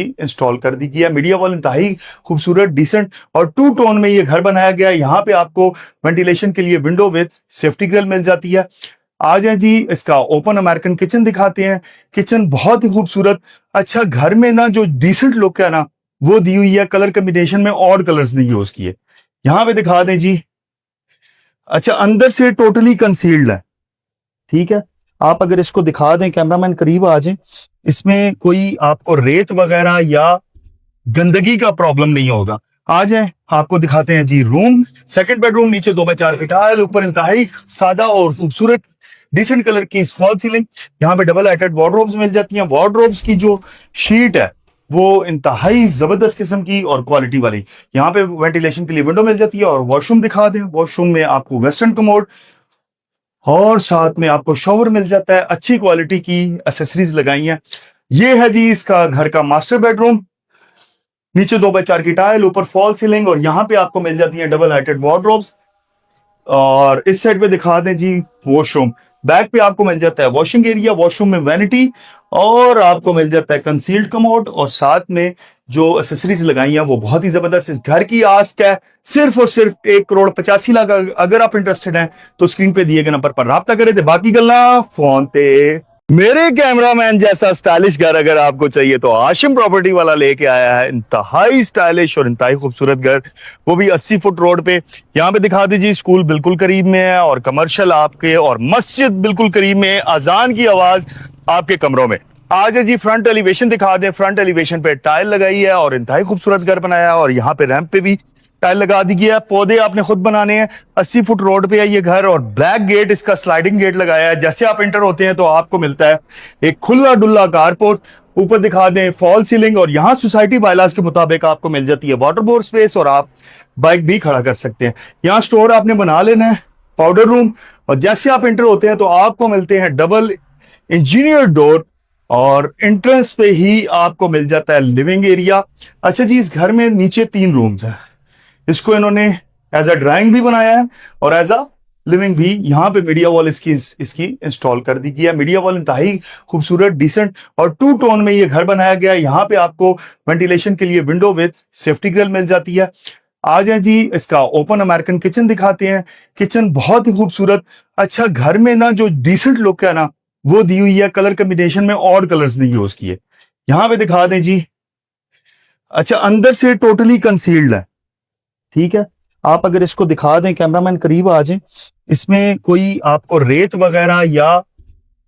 इंस्टॉल कर दी गई है। मीडिया वॉल इंतहाई खूबसूरत, डिसेंट और 2 टोन में ये घर बनाया गया है। यहाँ पे आपको वेंटिलेशन के लिए विंडो विद सेफ्टी ग्रिल मिल जाती है। आ जाए जी, इसका ओपन अमेरिकन किचन दिखाते हैं। किचन बहुत ही खूबसूरत। अच्छा, घर में ना जो डिसेंट लुक है ना वो दी हुई है। कलर कॉम्बिनेशन में ऑड कलर्स नहीं यूज किए। यहाँ पे दिखा दें जी। अच्छा, अंदर से टोटली कंसील्ड है, ठीक है। आप अगर इसको दिखा दें, कैमरामैन करीब आ जाए, इसमें कोई आपको रेत वगैरह या गंदगी का प्रॉब्लम नहीं होगा। आ जाए, आपको दिखाते हैं जी रूम। सेकंड बेडरूम, नीचे 2x4 की टाइल, ऊपर इंतहाई सादा और खूबसूरत डिसेंट कलर की फॉल सीलिंग। यहाँ पे डबल हाइटेड वार्डरोब्स मिल जाती हैं। वार्डरोब्स की जो शीट है वो इंतहाई जबरदस्त किस्म की और क्वालिटी वाली। यहाँ पे वेंटिलेशन के लिए विंडो मिल जाती है। और वॉशरूम दिखा दें। वॉशरूम में आपको वेस्टर्न कमोड और साथ में आपको शॉवर मिल जाता है। अच्छी क्वालिटी की एसेसरीज लगाई हैं। ये है जी इसका घर का मास्टर बेडरूम। नीचे 2x4 की टाइल, ऊपर फॉल सीलिंग, और यहाँ पे आपको मिल जाती है डबल हाइटेड वार्डरोब्स। और इस साइड पे दिखा दें जी वॉशरूम। बैक पे आपको मिल जाता है वॉशिंग एरिया। वॉशरूम में वैनिटी, और आपको मिल जाता है कंसील्ड कमोड, और साथ में जो एसेसरीज लगाई हैं वो बहुत ही जबरदस्त। इस घर की आस्क है सिर्फ और सिर्फ 1,85,00,000। अगर आप इंटरेस्टेड हैं तो स्क्रीन पे दिए गए नंबर पर राब्ता करें। थे बाकी गल्ला फोन ते। मेरे कैमरामैन जैसा स्टाइलिश घर अगर आपको चाहिए तो आशिम प्रॉपर्टी वाला लेके आया है इंतहाई स्टाइलिश और इंतहाई खूबसूरत घर, वो भी 80 फुट रोड पे। यहाँ पे दिखा दीजिए, स्कूल बिल्कुल करीब में है और कमर्शियल आपके, और मस्जिद बिल्कुल करीब में है। अजान की आवाज आपके कमरों में। आज है जी फ्रंट एलिवेशन दिखा दें। फ्रंट एलिवेशन पे टाइल लगाई है और इंतहाई खूबसूरत घर बनाया है, और यहाँ पे रैंप पे भी टाइल लगा दी गया है। पौधे आपने खुद बनाने हैं। 80 फुट रोड पे है ये घर, और ब्लैक गेट, इसका स्लाइडिंग गेट लगाया है। जैसे आप एंटर होते हैं तो आपको मिलता है एक खुला डुल्ला कारपोर्ट। ऊपर दिखा दें फॉल सीलिंग, और यहाँ सोसाइटी बायलाज के मुताबिक आपको मिल जाती है वाटर बोर्ड स्पेस, और आप बाइक भी खड़ा कर सकते हैं। यहाँ स्टोर आपने बना लेना है, पाउडर रूम। और जैसे आप एंटर होते हैं तो आपको मिलते हैं डबल इंजीनियर डोर, और एंट्रेंस पे ही आपको मिल जाता है लिविंग एरिया। अच्छा जी, इस घर में नीचे 3 रूम्स हैं। इसको इन्होंने एज अ ड्राइंग भी बनाया है और एज अ लिविंग भी। यहाँ पे मीडिया वॉल इसकी इंस्टॉल कर दी गई है। मीडिया वॉल इंतहाई खूबसूरत, डिसेंट और 2 टोन में ये घर बनाया गया है। यहाँ पे आपको वेंटिलेशन के लिए विंडो विद सेफ्टी ग्रिल मिल जाती है। आ जाए जी, इसका ओपन अमेरिकन किचन दिखाते हैं। किचन बहुत ही खूबसूरत। अच्छा, घर में ना जो डिसेंट लुक है ना वो दी हुई है। कलर कॉम्बिनेशन में ऑड कलर्स नहीं यूज किए। यहाँ पे दिखा दें जी। अच्छा, अंदर से टोटली कंसील्ड है, ठीक है। आप अगर इसको दिखा दें, कैमरामैन करीब आ जाए, इसमें कोई आपको रेत वगैरह या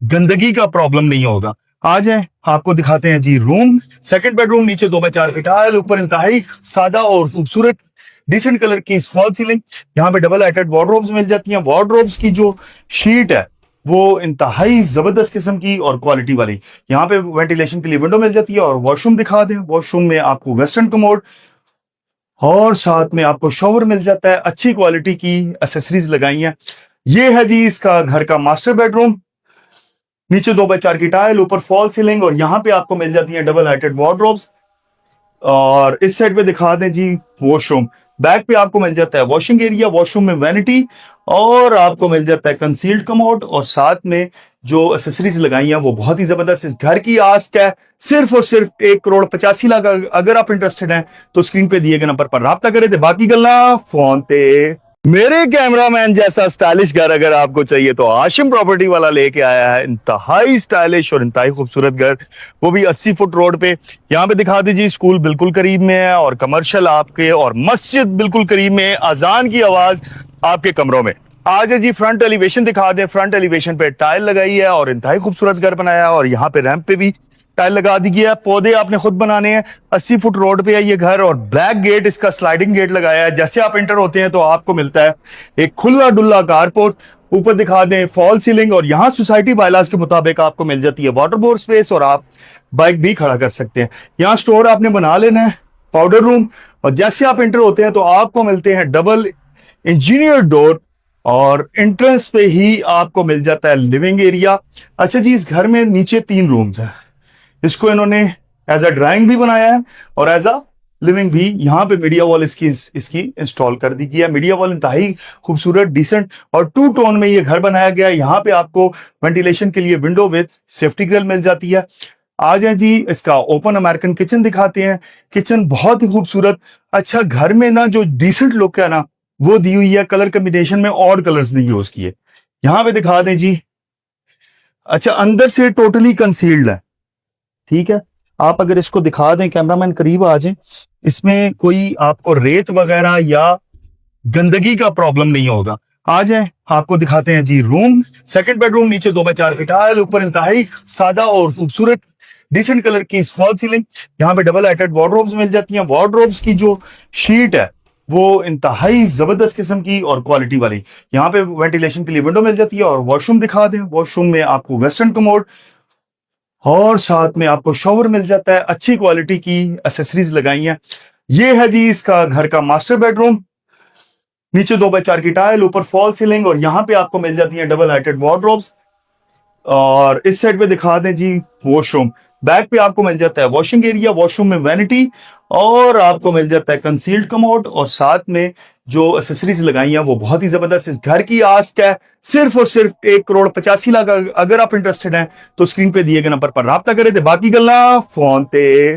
गंदगी का प्रॉब्लम नहीं होगा। आ जाए, आपको दिखाते हैं जी रूम। सेकंड बेडरूम, नीचे 2x4 की टाइल, ऊपर इंतहाई सादा और खूबसूरत डिसेंट कलर की फॉल सीलिंग। यहाँ पे डबल हाइटेड वार्डरोब्स मिल जाती हैं। वार्डरोब्स की जो शीट है वो इंतहाई जबरदस्त किस्म की और क्वालिटी वाली। यहाँ पे वेंटिलेशन के लिए विंडो मिल जाती है। और वॉशरूम दिखा दें। वॉशरूम में आपको वेस्टर्न कमोड और साथ में आपको शॉवर मिल जाता है। अच्छी क्वालिटी की एसेसरीज लगाई हैं। ये है जी इसका घर का मास्टर बेडरूम। नीचे 2x4 की टाइल, ऊपर फॉल सीलिंग, और यहाँ पे आपको मिल जाती है डबल हाइटेड वार्डरोब्स। और इस साइड पे दिखा दें जी वॉशरूम। बैक पे आपको मिल जाता है वॉशिंग एरिया। वॉशरूम में वैनिटी, और आपको मिल जाता है कंसील्ड कमोड, और साथ में जो एसेसरीज लगाई हैं वो बहुत ही जबरदस्त। इस घर की आस्क है सिर्फ और सिर्फ 1,85,00,000। अगर आप इंटरेस्टेड हैं तो स्क्रीन पे दिए गए नंबर पर राब्ता करें। थे बाकी गल्ला फोन पे। मेरे कैमरामैन जैसा स्टाइलिश घर अगर आपको चाहिए तो आशिम प्रॉपर्टी वाला लेके आया है इंतहाई स्टाइलिश और इंतहाई खूबसूरत घर, वो भी 80 फुट रोड पे। यहाँ पे दिखा दीजिए, स्कूल बिल्कुल करीब में है और कमर्शियल आपके, और मस्जिद बिल्कुल करीब में है। अजान की आवाज आपके कमरों में। आज है जी फ्रंट एलिवेशन दिखा दें। फ्रंट एलिवेशन पे टाइल लगाई है और इंतहाई खूबसूरत घर बनाया है, और यहाँ पे रैंप पे भी टाइल लगा दी गया है। पौधे आपने खुद बनाने हैं। 80 फुट रोड पे है ये घर, और ब्लैक गेट, इसका स्लाइडिंग गेट लगाया है। जैसे आप एंटर होते हैं तो आपको मिलता है एक खुला डुल्ला कारपोर्ट। ऊपर दिखा दें फॉल सीलिंग, और यहाँ सोसाइटी बायलाज के मुताबिक आपको मिल जाती है वाटर बोर्ड स्पेस, और आप बाइक भी खड़ा कर सकते हैं। यहाँ स्टोर आपने बना लेना है, पाउडर रूम। और जैसे आप एंटर होते हैं तो आपको मिलते हैं डबल इंजीनियर डोर, और एंट्रेंस पे ही आपको मिल जाता है लिविंग एरिया। अच्छा जी, इस घर में नीचे 3 रूम्स हैं। इसको इन्होंने एज अ ड्राइंग भी बनाया है और एज अ लिविंग भी। यहाँ पे मीडिया वॉल इसकी इंस्टॉल कर दी गई है। मीडिया वॉल इंतहाई खूबसूरत, डिसेंट और 2 टोन में ये घर बनाया गया है। यहाँ पे आपको वेंटिलेशन के लिए विंडो विद सेफ्टी ग्रिल मिल जाती है। आ जाए जी, इसका ओपन अमेरिकन किचन दिखाते हैं। किचन बहुत ही खूबसूरत। अच्छा, घर में ना जो डिसेंट लुक है ना वो दी हुई है। कलर कॉम्बिनेशन में ऑड कलर्स नहीं यूज किए। यहाँ पे दिखा दें जी। अच्छा, अंदर से टोटली कंसील्ड है, ठीक है। आप अगर इसको दिखा दें, कैमरामैन करीब आ जाए, इसमें कोई आपको रेत वगैरह या गंदगी का प्रॉब्लम नहीं होगा। आ जाए, आपको दिखाते हैं जी रूम। सेकंड बेडरूम, नीचे 2x4 की टाइल, ऊपर इंतहाई सादा और खूबसूरत डिसेंट कलर की फॉल सीलिंग। यहाँ पे डबल हाइटेड वार्डरोब्स मिल जाती हैं। वार्डरोब्स की जो शीट है वो इंतहाई जबरदस्त किस्म की और क्वालिटी वाली। यहाँ पे वेंटिलेशन के लिए विंडो मिल जाती है। और वॉशरूम दिखा दें। वॉशरूम में आपको वेस्टर्न कमोड और साथ में आपको शॉवर मिल जाता है। अच्छी क्वालिटी की एसेसरीज लगाई हैं। ये है जी इसका घर का मास्टर बेडरूम। नीचे 2x4 की टाइल, ऊपर फॉल सीलिंग, और यहाँ पे आपको मिल जाती है डबल हाइटेड वार्डरोब्स। और इस साइड पे दिखा दें जी वॉशरूम। बैक पे आपको मिल जाता है वॉशिंग एरिया। वॉशरूम में वैनिटी, और आपको मिल जाता है कंसील्ड कमोड, और साथ में जो एसेसरीज लगाई हैं वो बहुत ही जबरदस्त। इस घर की आस्क है सिर्फ और सिर्फ 1,85,00,000। अगर आप इंटरेस्टेड हैं तो स्क्रीन पे दिए गए नंबर पर राब्ता करें। थे बाकी गल्ला फोन पे।